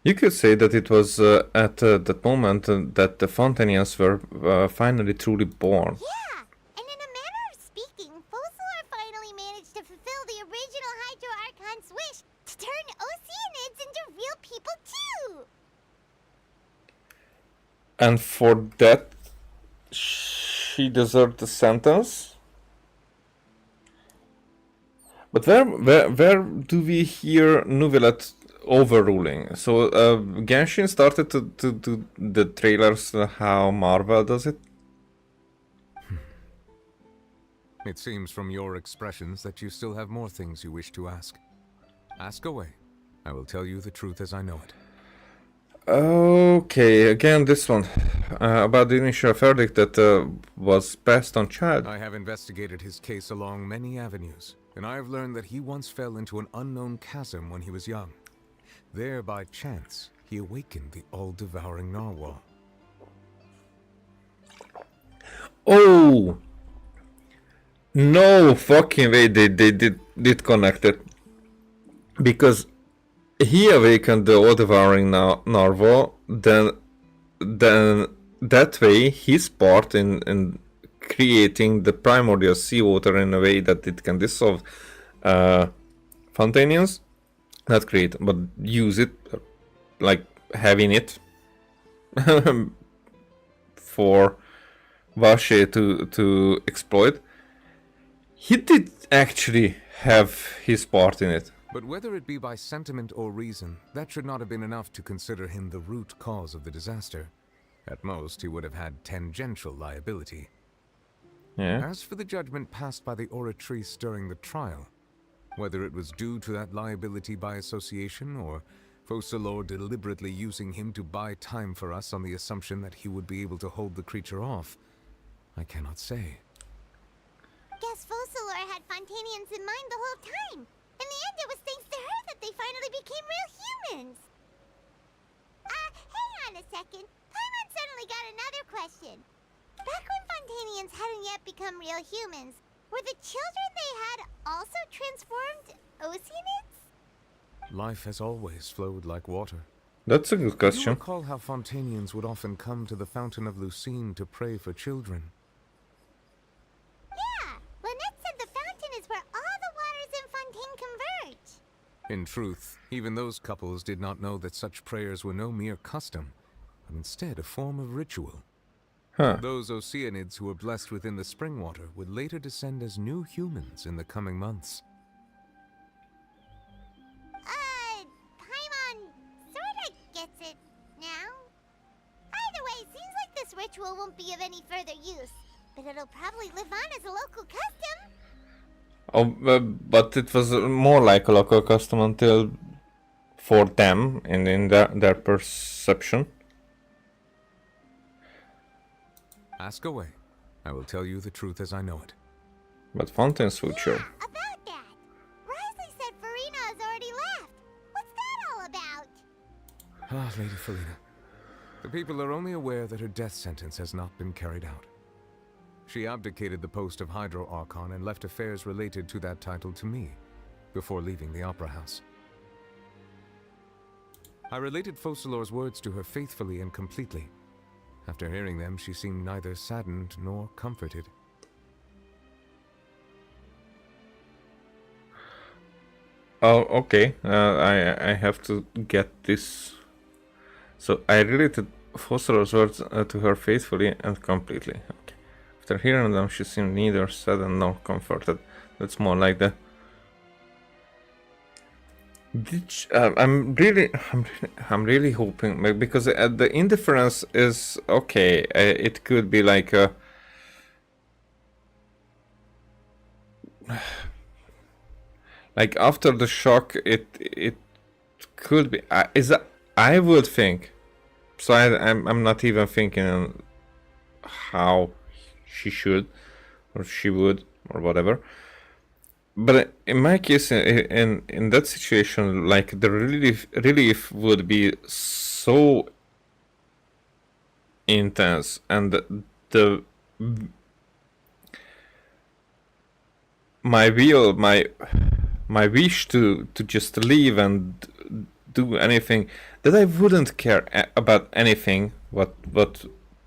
You could say that it was at that moment that the Fontainians were finally truly born. Yeah, and in a manner of speaking, Focalor finally managed to fulfill the original Hydro Archon's wish to turn Oceanids into real people too. And for that, she deserved the sentence. But where do we hear Neuvillette overruling? So Genshin started to do the trailers how Marvel does it. It seems from your expressions that you still have more things you wish to ask. Ask away. I will tell you the truth as I know it. Okay, again this one about the initial verdict that was passed on child. I have investigated his case along many avenues, and I have learned that he once fell into an unknown chasm when he was young. There, by chance, he awakened the all-devouring narwhal. Oh! No fucking way they did connect it. Because he awakened the all-devouring narwhal, then that way his part in creating the primordial seawater in a way that it can dissolve Fontainians, not create, but use it, like having it for Vache to exploit. He did actually have his part in it. But whether it be by sentiment or reason, that should not have been enough to consider him the root cause of the disaster. At most, he would have had tangential liability. Yeah. As for the judgment passed by the oratrice during the trial, whether it was due to that liability by association or Focalor deliberately using him to buy time for us on the assumption that he would be able to hold the creature off, I cannot say. Guess Focalor had Fontainians in mind the whole time. In the end, it was thanks to her that they finally became real humans. Hang on a second. Paimon suddenly got another question. Back when Fontainians hadn't yet become real humans, were the children they had also transformed Oceanids? Life has always flowed like water. That's a good question. You recall how Fontainians would often come to the Fountain of Lucine to pray for children. Yeah, Lynette said the fountain is where all the waters in Fontaine converge. In truth, even those couples did not know that such prayers were no mere custom, but instead a form of ritual. Huh. Those Oceanids who were blessed within the spring water would later descend as new humans in the coming months. Paimon sorta gets it now. Either way, seems like this ritual won't be of any further use, but it'll probably live on as a local custom. Oh, but it was more like a local custom until for them and in their perception. Ask away. I will tell you the truth as I know it. But Fontaine's future. Yeah, about that. Risley said Farina has already left. What's that all about? Ah, Lady Farina. The people are only aware that her death sentence has not been carried out. She abdicated the post of Hydro Archon and left affairs related to that title to me, before leaving the Opera House. I related Focalor's words to her faithfully and completely. After hearing them, she seemed neither saddened nor comforted. Oh, okay. I have to get this. So I related Focalor's words to her faithfully and completely. Okay. After hearing them, she seemed neither saddened nor comforted. That's more like that. I'm really hoping, because the indifference is okay. It could be like a like after the shock. It could be. I would think. So I'm not even thinking how she should or she would or whatever. But in my case, in that situation, like the relief would be so intense, and my will, my wish to just leave and do anything, that I wouldn't care about anything what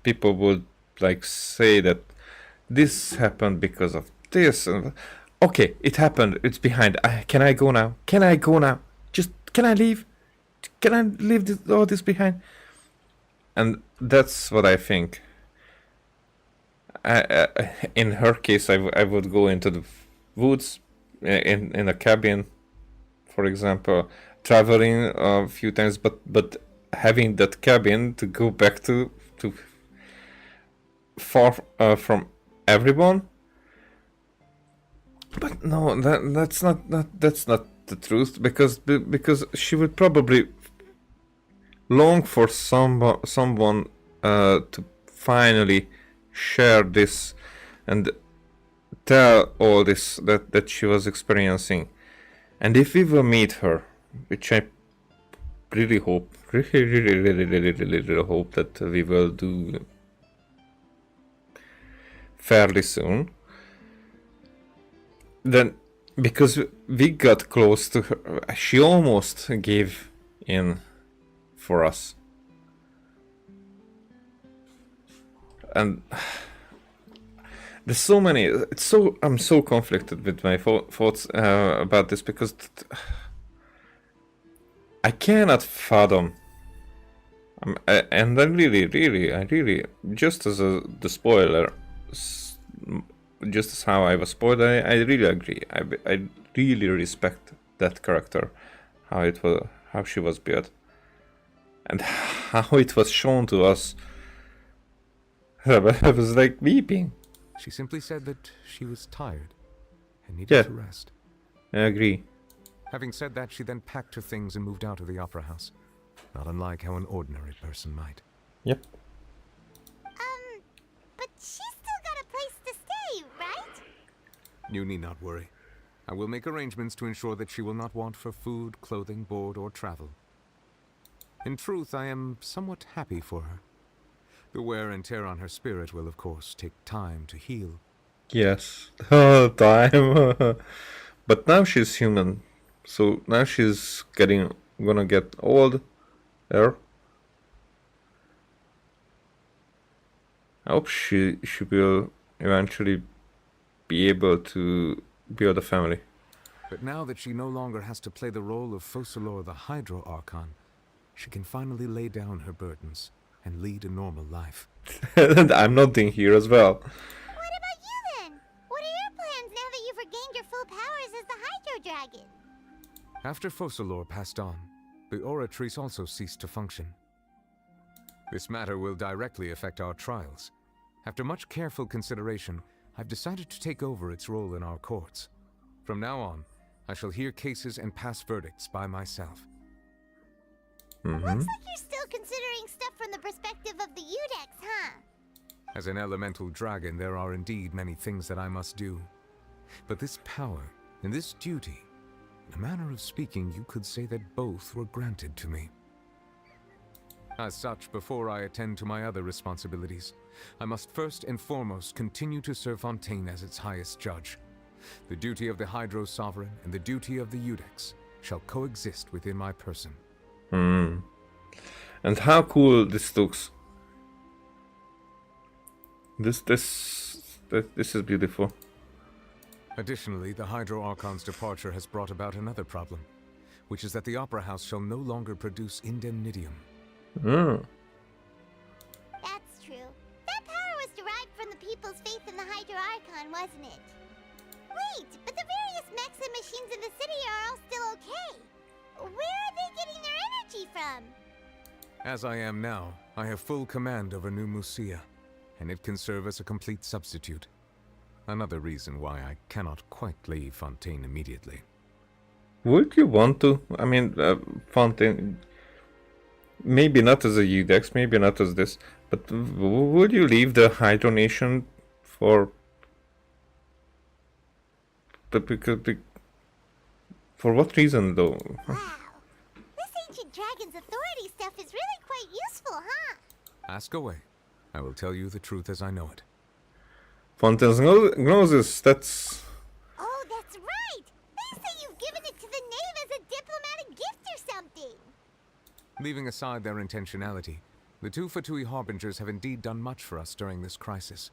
people would like say that this happened because of this. And okay, it happened, it's behind. Can I go now? Can I go now? Just can I leave? Can I leave all this behind? And that's what I think. In her case, I would go into the woods, in a cabin, for example, traveling a few times, but having that cabin to go back to far from everyone. But no, that's not the truth, because she would probably long for someone to finally share this and tell all this that she was experiencing. And if we will meet her, which I really hope, really hope that we will do fairly soon, then, because we got close to her, she almost gave in for us. And there's so many. I'm so conflicted with my thoughts about this, because I cannot fathom. And I really, just as the spoiler, just as how I was spoiled, I really agree. I really respect that character, how she was built, and how it was shown to us. I was like weeping. She simply said that she was tired and needed to rest. I agree. Having said that, she then packed her things and moved out of the opera house, not unlike how an ordinary person might. Yep. But she's still got a place to stay, right? You need not worry. I will make arrangements to ensure that she will not want for food, clothing, board, or travel. In truth, I am somewhat happy for her. The wear and tear on her spirit will, of course, take time to heal. Yes, time. But now she's human, so now she's gonna get old. There. I hope she will eventually be able to build a family. But now that she no longer has to play the role of Focalor the Hydro Archon, she can finally lay down her burdens and lead a normal life. And I'm nodding here as well. What about you then? What are your plans now that you've regained your full powers as the Hydro Dragon? After Focalor passed on, the Oratrice also ceased to function. This matter will directly affect our trials. After much careful consideration, I've decided to take over its role in our courts. From now on, I shall hear cases and pass verdicts by myself. Looks like you're still considering stuff from the perspective of the Udex, huh? As an elemental dragon, there are indeed many things that I must do. But this power and this duty, in a manner of speaking, you could say that both were granted to me. As such, before I attend to my other responsibilities, I must first and foremost continue to serve Fontaine as its highest judge. The duty of the Hydro Sovereign and the duty of the Udex shall coexist within my person. And how cool this looks. This is beautiful. Additionally, the Hydro Archon's departure has brought about another problem, which is that the Opera House shall no longer produce indemnitium. That's true. That power was derived from the people's faith in the Hydro Archon, wasn't it? Wait, but the various mechs and machines in the city are all still okay. Where are they getting their energy from? As I am now, I have full command over New Musia, and it can serve as a complete substitute. Another reason why I cannot quite leave Fontaine immediately. Would you want to? I mean, Fontaine, maybe not as a Udex, maybe not as this, but would you leave the Hydro Nation for... For what reason, though? Wow. This ancient dragon's authority stuff is really quite useful, huh? Ask away. I will tell you the truth as I know it. Fontaine's Gnosis, that's... Oh, Leaving aside their intentionality, the two Fatui Harbingers have indeed done much for us during this crisis.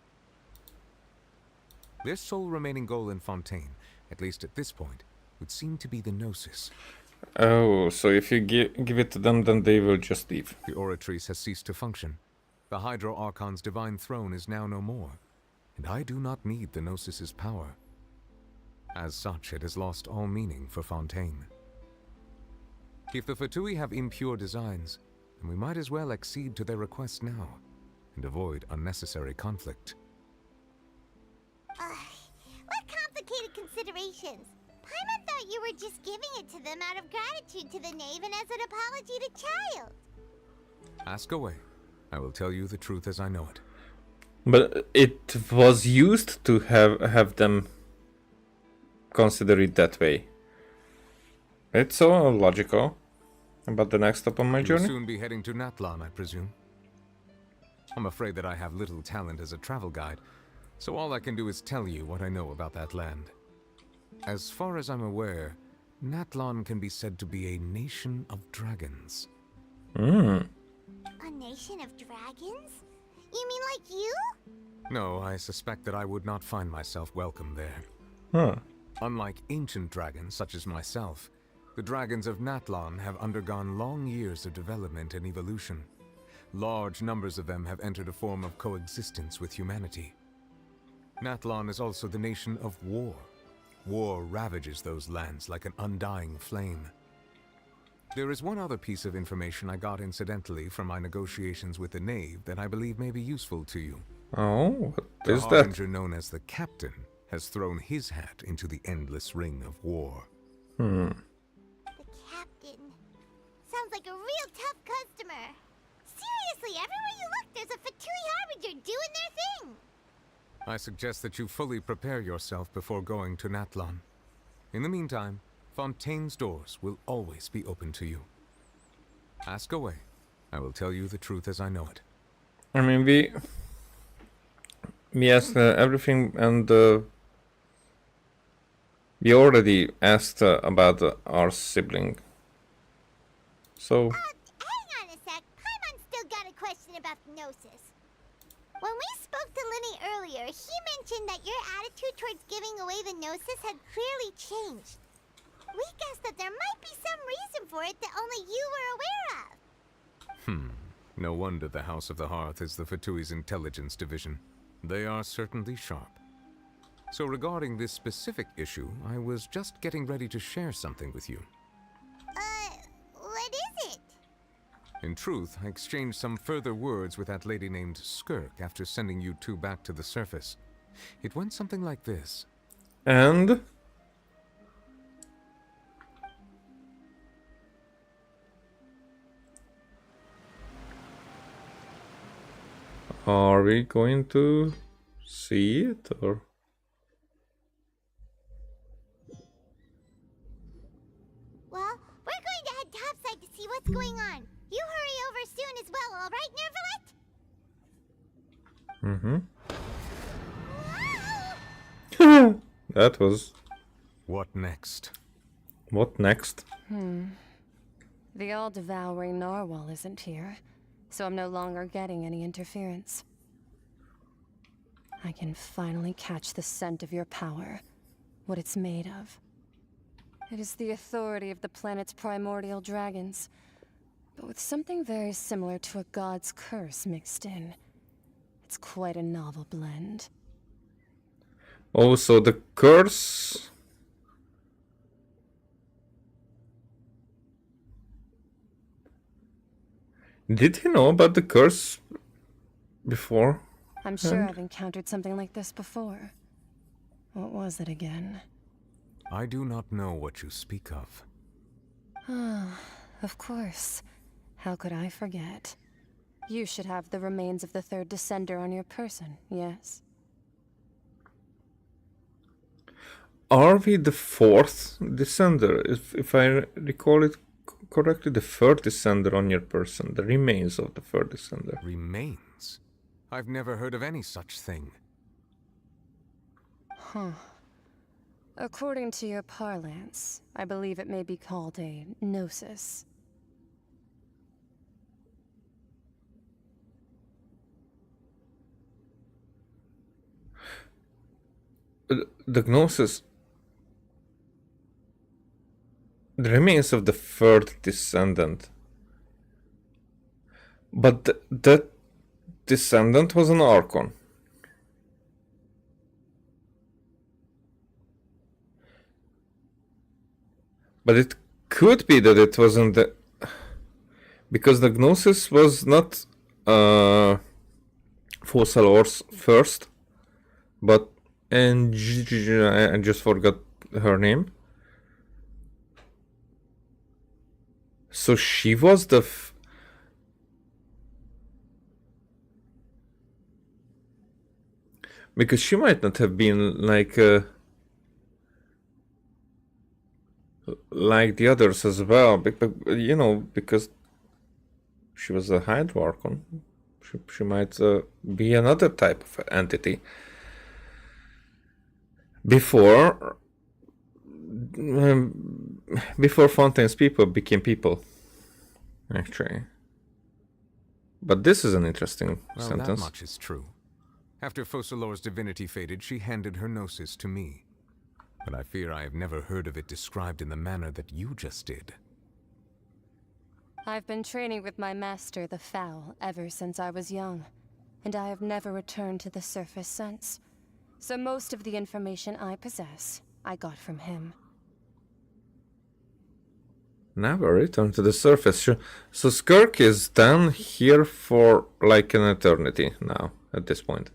Their sole remaining goal in Fontaine, at least at this point, would seem to be the Gnosis. Oh, so if you give it to them, then they will just leave. The Oratrice has ceased to function. The Hydro Archon's divine throne is now no more, and I do not need the Gnosis's power. As such, it has lost all meaning for Fontaine. If the Fatui have impure designs, then we might as well accede to their request now, and avoid unnecessary conflict. What complicated considerations? Paimon thought you were just giving it to them out of gratitude to the knave and as an apology to Child. Ask away. I will tell you the truth as I know it. But it was used to have them consider it that way. It's so logical. About the next stop on my journey? You'll soon be heading to Natlan, I presume. I'm afraid that I have little talent as a travel guide, so all I can do is tell you what I know about that land. As far as I'm aware, Natlan can be said to be a nation of dragons. A nation of dragons? You mean like you? No, I suspect that I would not find myself welcome there. Huh. Unlike ancient dragons such as myself, the dragons of Natlan have undergone long years of development and evolution. Large numbers of them have entered a form of coexistence with humanity. Natlan is also the nation of war. War ravages those lands like an undying flame. There is one other piece of information I got incidentally from my negotiations with the knave that I believe may be useful to you. Oh, what is the that? Harbinger known as the Captain has thrown his hat into the endless ring of war. The Captain. Sounds like a real tough customer. Seriously, everywhere you look, there's a Fatui Harbinger doing their thing. I suggest that you fully prepare yourself before going to Natlan. In the meantime, Fontaine's doors will always be open to you. Ask away. I will tell you the truth as I know it. I mean, we asked everything, and we already asked about our sibling. So. Hang on a sec. Paimon's still got a question about the Gnosis. When we spoke to Linny earlier, he mentioned that your attitude towards giving away the Gnosis had clearly changed. We guessed that there might be some reason for it that only you were aware of. No wonder the House of the Hearth is the Fatui's intelligence division. They are certainly sharp. So regarding this specific issue, I was just getting ready to share something with you. What is it? In truth, I exchanged some further words with that lady named Skirk after sending you two back to the surface. It went something like this. And? Are we going to see it, or? Well, we're going to head topside to see what's going on. You hurry over soon as well, all right, Nervalet? That was... What next? What next? The all-devouring narwhal isn't here, so I'm no longer getting any interference. I can finally catch the scent of your power, what it's made of. It is the authority of the planet's primordial dragons, but with something very similar to a god's curse mixed in. It's quite a novel blend. Oh, so the curse... Did he know about the curse before? I'm sure I've encountered something like this before. What was it again? I do not know what you speak of. Ah, of course. How could I forget? You should have the remains of the third descender on your person, yes? Are we the fourth descender? If I recall it correctly, the third descender on your person, the remains of the third descender. Remains? I've never heard of any such thing. Huh. According to your parlance, I believe it may be called a gnosis. the Gnosis, the remains of the third descendant. But that descendant was an Archon. But it could be that it wasn't the... Because the Gnosis was not Fossalor's first, but I just forgot her name. So she was the... Because she might not have been like the others as well, you know, because she was a Hydro Archon. She might be another type of entity. Before Fontaine's people became people, actually. But this is an interesting sentence. That much is true. After Fossalor's divinity faded, she handed her gnosis to me. But I fear I have never heard of it described in the manner that you just did. I've been training with my master, the Foul, ever since I was young, and I have never returned to the surface since. So most of the information I possess, I got from him. Never return to the surface. So Skirk is down here for like an eternity now, at this point.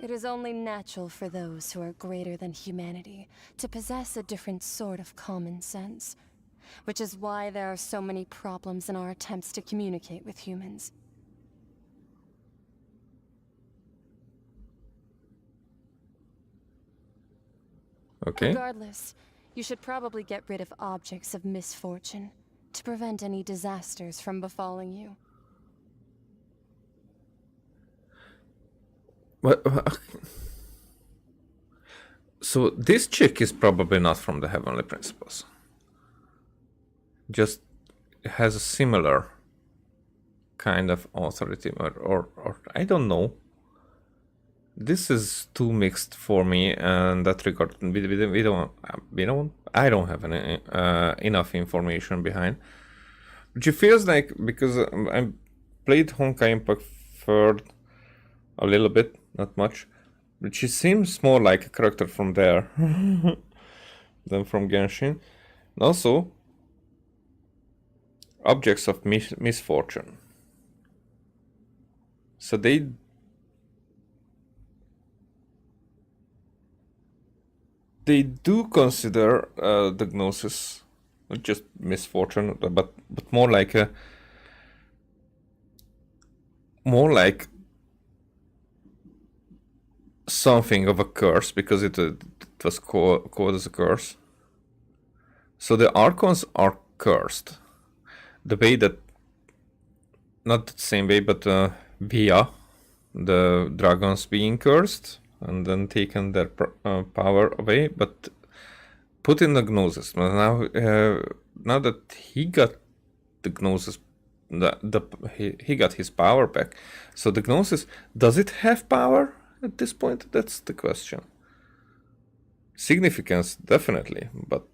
It is only natural for those who are greater than humanity to possess a different sort of common sense, which is why there are so many problems in our attempts to communicate with humans. Okay. Regardless, you should probably get rid of objects of misfortune to prevent any disasters from befalling you. So this chick is probably not from the Heavenly Principles. Just has a similar kind of authority, or I don't know. This is too mixed for me, and that regard I don't have any, enough information behind. But she feels like, because I played Honkai Impact 3rd a little bit, not much, but she seems more like a character from there than from Genshin. And also, objects of misfortune. So they do consider the Gnosis not just misfortune, but more like something of a curse, because it was called as a curse. So the Archons are cursed. The way that, not the same way, but via the dragons being cursed and then taken their power away, but put in the Gnosis. Now that he got the Gnosis, he got his power back. So the Gnosis, does it have power at this point? That's the question. Significance, definitely, but...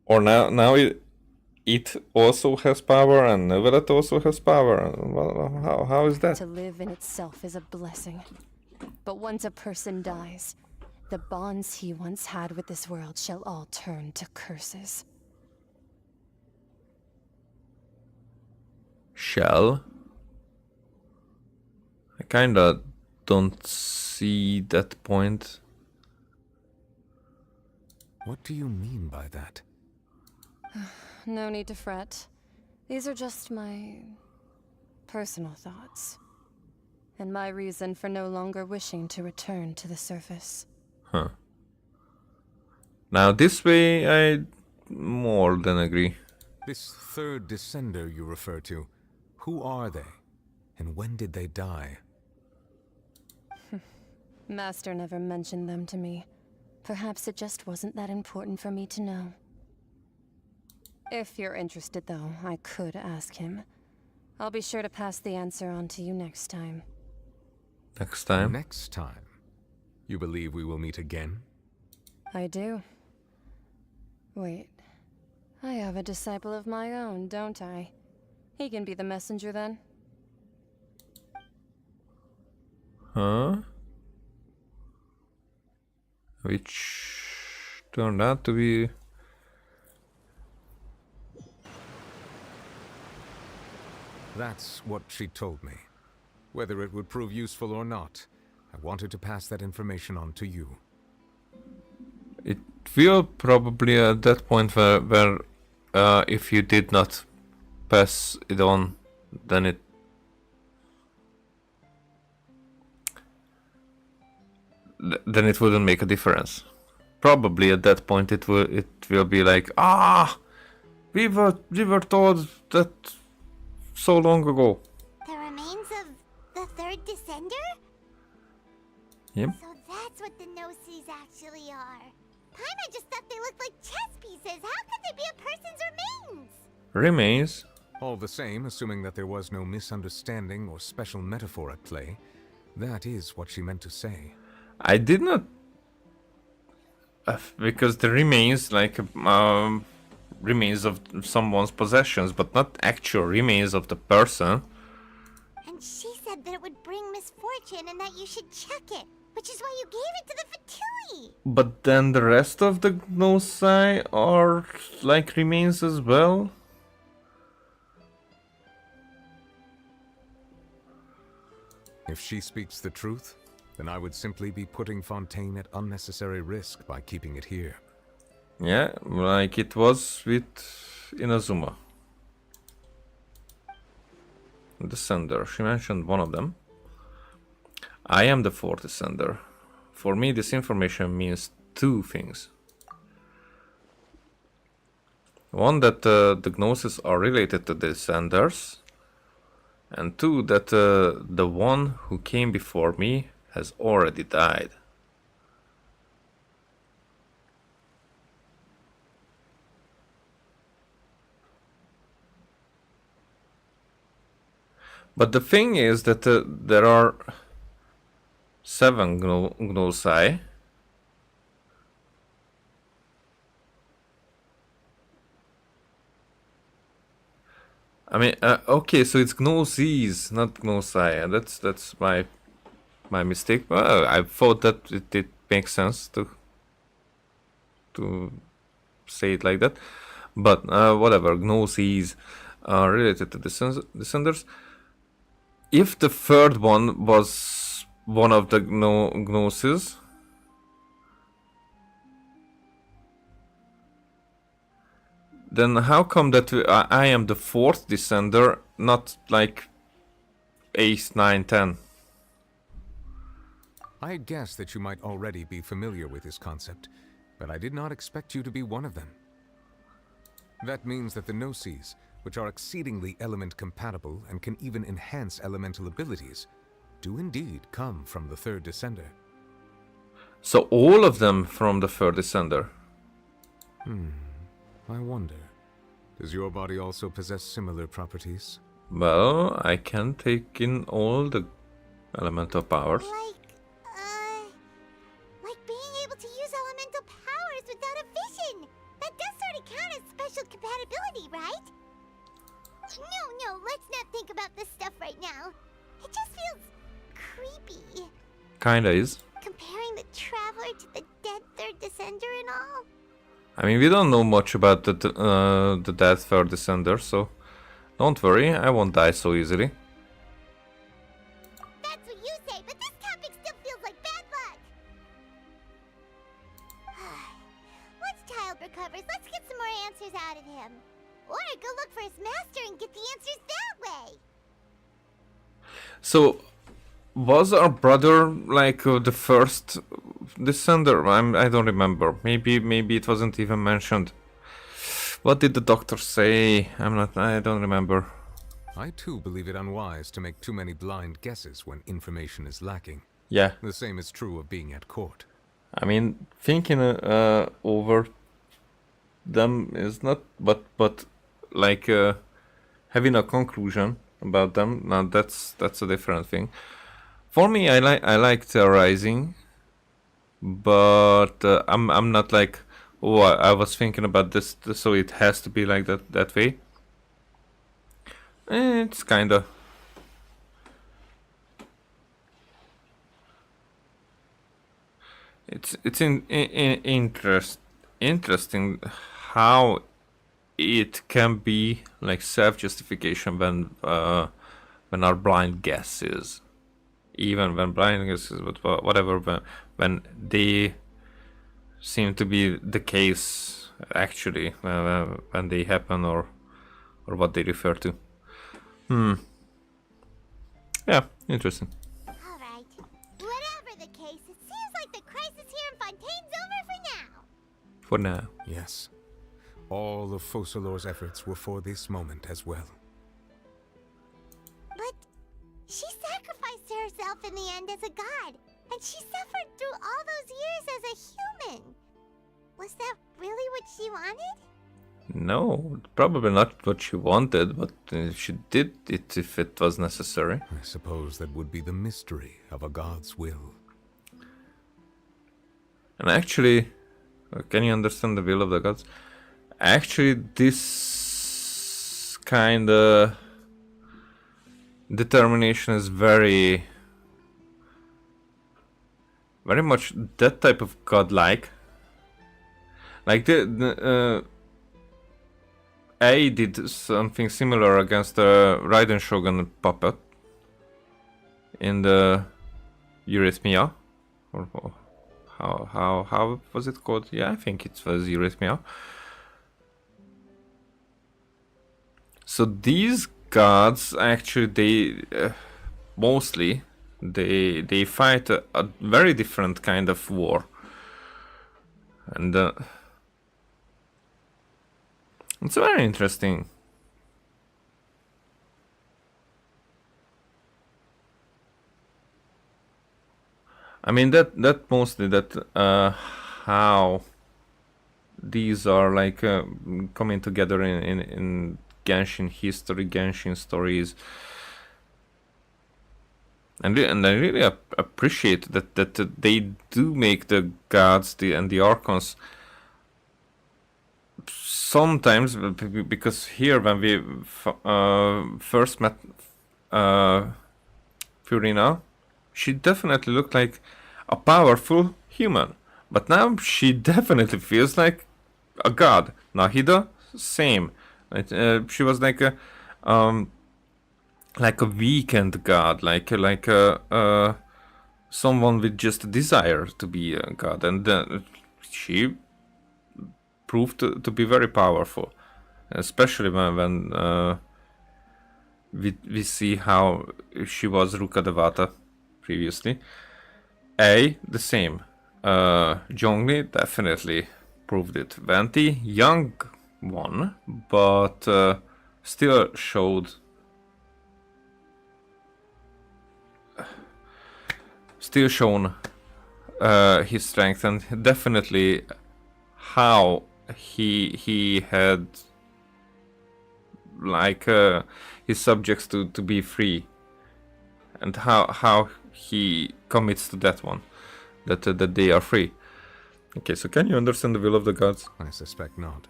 Or now it also has power, and Neuvillette also has power. Well, how is that? To live in itself is a blessing. But once a person dies, the bonds he once had with this world shall all turn to curses. Shall? I kinda don't see that point. What do you mean by that? No need to fret. These are just my personal thoughts, and my reason for no longer wishing to return to the surface. Huh. Now this way I more than agree. This third descender you refer to, who are they? And when did they die? Master never mentioned them to me. Perhaps it just wasn't that important for me to know. If you're interested, though, I could ask him. I'll be sure to pass the answer on to you next time. Next time. Next time. You believe we will meet again? I do. Wait. I have a disciple of my own, don't I? He can be the messenger then. Huh? Which turned out to be... That's what she told me. Whether it would prove useful or not, I wanted to pass that information on to you. It will probably at that point where if you did not pass it on, then it wouldn't make a difference. Probably at that point it will be like, we were told that so long ago. The remains of the third descender? Yep. So that's what the no-sees actually are. Paimon just thought they looked like chess pieces. How could they be a person's remains? Remains. All the same, assuming that there was no misunderstanding or special metaphor at play, that is what she meant to say. I did not... because the remains, like, remains of someone's possessions, but not actual remains of the person. And she said that it would bring misfortune and that you should check it, which is why you gave it to the Pithew. But then the rest of the Gnosai are, like, remains as well? If she speaks the truth, then I would simply be putting Fontaine at unnecessary risk by keeping it here. Yeah, like it was with Inazuma. Descender, she mentioned one of them. I am the fourth descender. For me, this information means two things. One, that the Gnosis are related to descenders. And two, that the one who came before me has already died. But the thing is that there are 7 Gnosai. I mean, okay, so it's Gnosis, not Gnosai. That's my mistake. Well, I thought that it makes sense to say it like that. But whatever, Gnosis are related to descenders. If the third one was one of the Gnosis, then how come that I am the fourth descender, not like 8, 9, 10? I had guessed that you might already be familiar with this concept, but I did not expect you to be one of them. That means that the Gnosis, which are exceedingly element compatible and can even enhance elemental abilities, do indeed come from the third descender. So all of them from the third descender? I wonder, does your body also possess similar properties? Well, I can take in all the elemental powers. Like being able to use elemental powers without a vision. That does sort of count as special compatibility, right? No, let's not think about this stuff right now. It just feels creepy. Kinda is. Comparing the Traveler to the dead third descender and all. I mean, we don't know much about the dead third descender, so don't worry, I won't die so easily. That's what you say, but this topic still feels like bad luck. Once Child recovers, let's get some more answers out of him. Or go look for his master and get the answers that way. So, was our brother like the first descender? I don't remember. Maybe it wasn't even mentioned. What did the doctor say? I don't remember. I too believe it unwise to make too many blind guesses when information is lacking. Yeah. The same is true of being at court. I mean, thinking over them is not, but like having a conclusion about them. Now that's a different thing. For me, I like terrorizing, but I'm not like, oh, I was thinking about this, so it has to be like that way. It's kinda. It's interesting how it can be like self-justification when our blind guesses, even when blind guesses, but whatever, when they seem to be the case actually when they happen, or what they refer to. Yeah, interesting. Alright. Whatever the case, it seems like the crisis here in Fontaine's over for now. For now. Yes. All of Focalor's efforts were for this moment as well. But she sacrificed herself in the end as a god, and she suffered through all those years as a human. Was that really what she wanted? No, probably not what she wanted, but she did it if it was necessary. I suppose that would be the mystery of a god's will. And actually, can you understand the will of the gods? Actually, this kind of determination is very much that type of godlike. Like the A did something similar against the Raiden Shogun puppet in the Eurythmia, or how was it called? Yeah, I think it was Eurythmia. So these gods actually they mostly they fight a very different kind of war, and it's very interesting. I mean that mostly that how these are like coming together in Genshin history, Genshin stories, and I really appreciate that they do make the gods and the Archons sometimes, because here when we first met Furina, she definitely looked like a powerful human, but now she definitely feels like a god. Nahida, same. She was like a weekend god, like someone with just a desire to be a god, and she proved to be very powerful, especially when we see how she was Ruka Devata previously. The same. Zhongli definitely proved it. Venti, young one, but still shown his strength, and definitely how he had like his subjects to be free, and how he commits to that one, that they are free. Okay, so can you understand the will of the gods? I suspect not.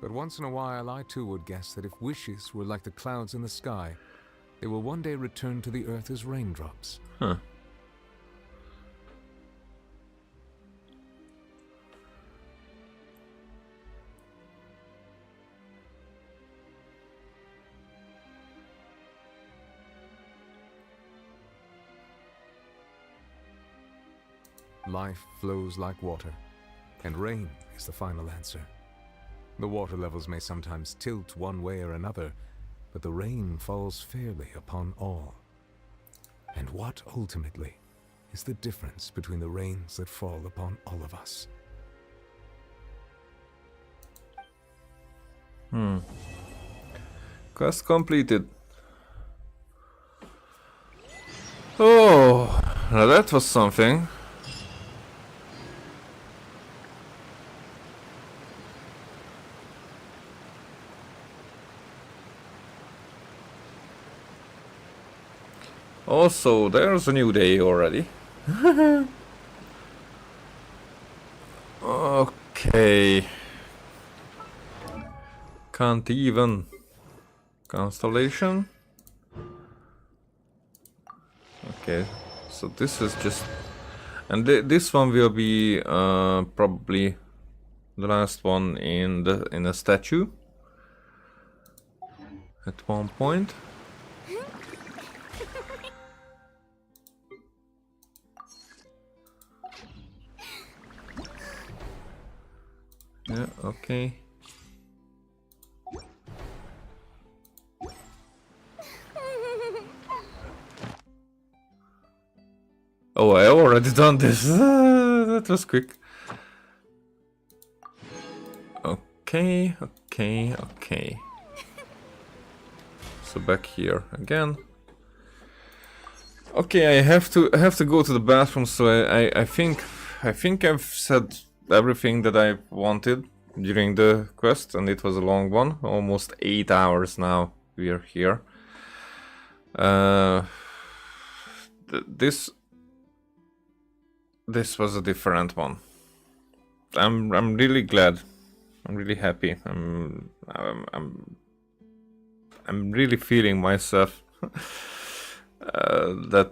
But once in a while I too would guess that if wishes were like the clouds in the sky, they will one day return to the earth as raindrops. Huh. Life flows like water, and rain is the final answer. The water levels may sometimes tilt one way or another, but the rain falls fairly upon all. And what ultimately is the difference between the rains that fall upon all of us? Quest completed. Oh, now that was something. Also, there's a new day already. Okay. Can't even. Constellation. Okay, so this is just... And this one will be probably the last one in the statue. At one point. Yeah, okay. Oh, I already done this. That was quick. Okay, okay, okay. So back here again. Okay, I have to go to the bathroom. So I think I've said everything that I wanted during the quest, and it was a long one. Almost 8 hours now we are here. This was a different one. I'm really glad. I'm really happy. I'm really feeling myself that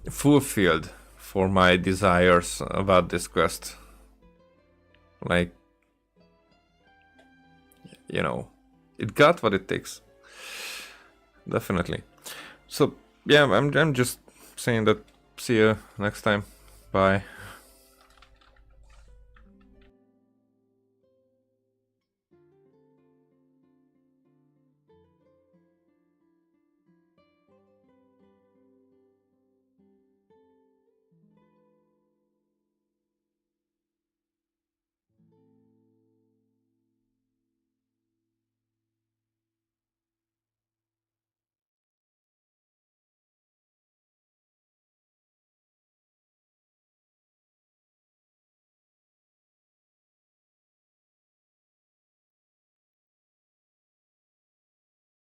fulfilled for my desires about this quest. Like, you know, it got what it takes. Definitely. So yeah, I'm just saying that. See you next time. Bye.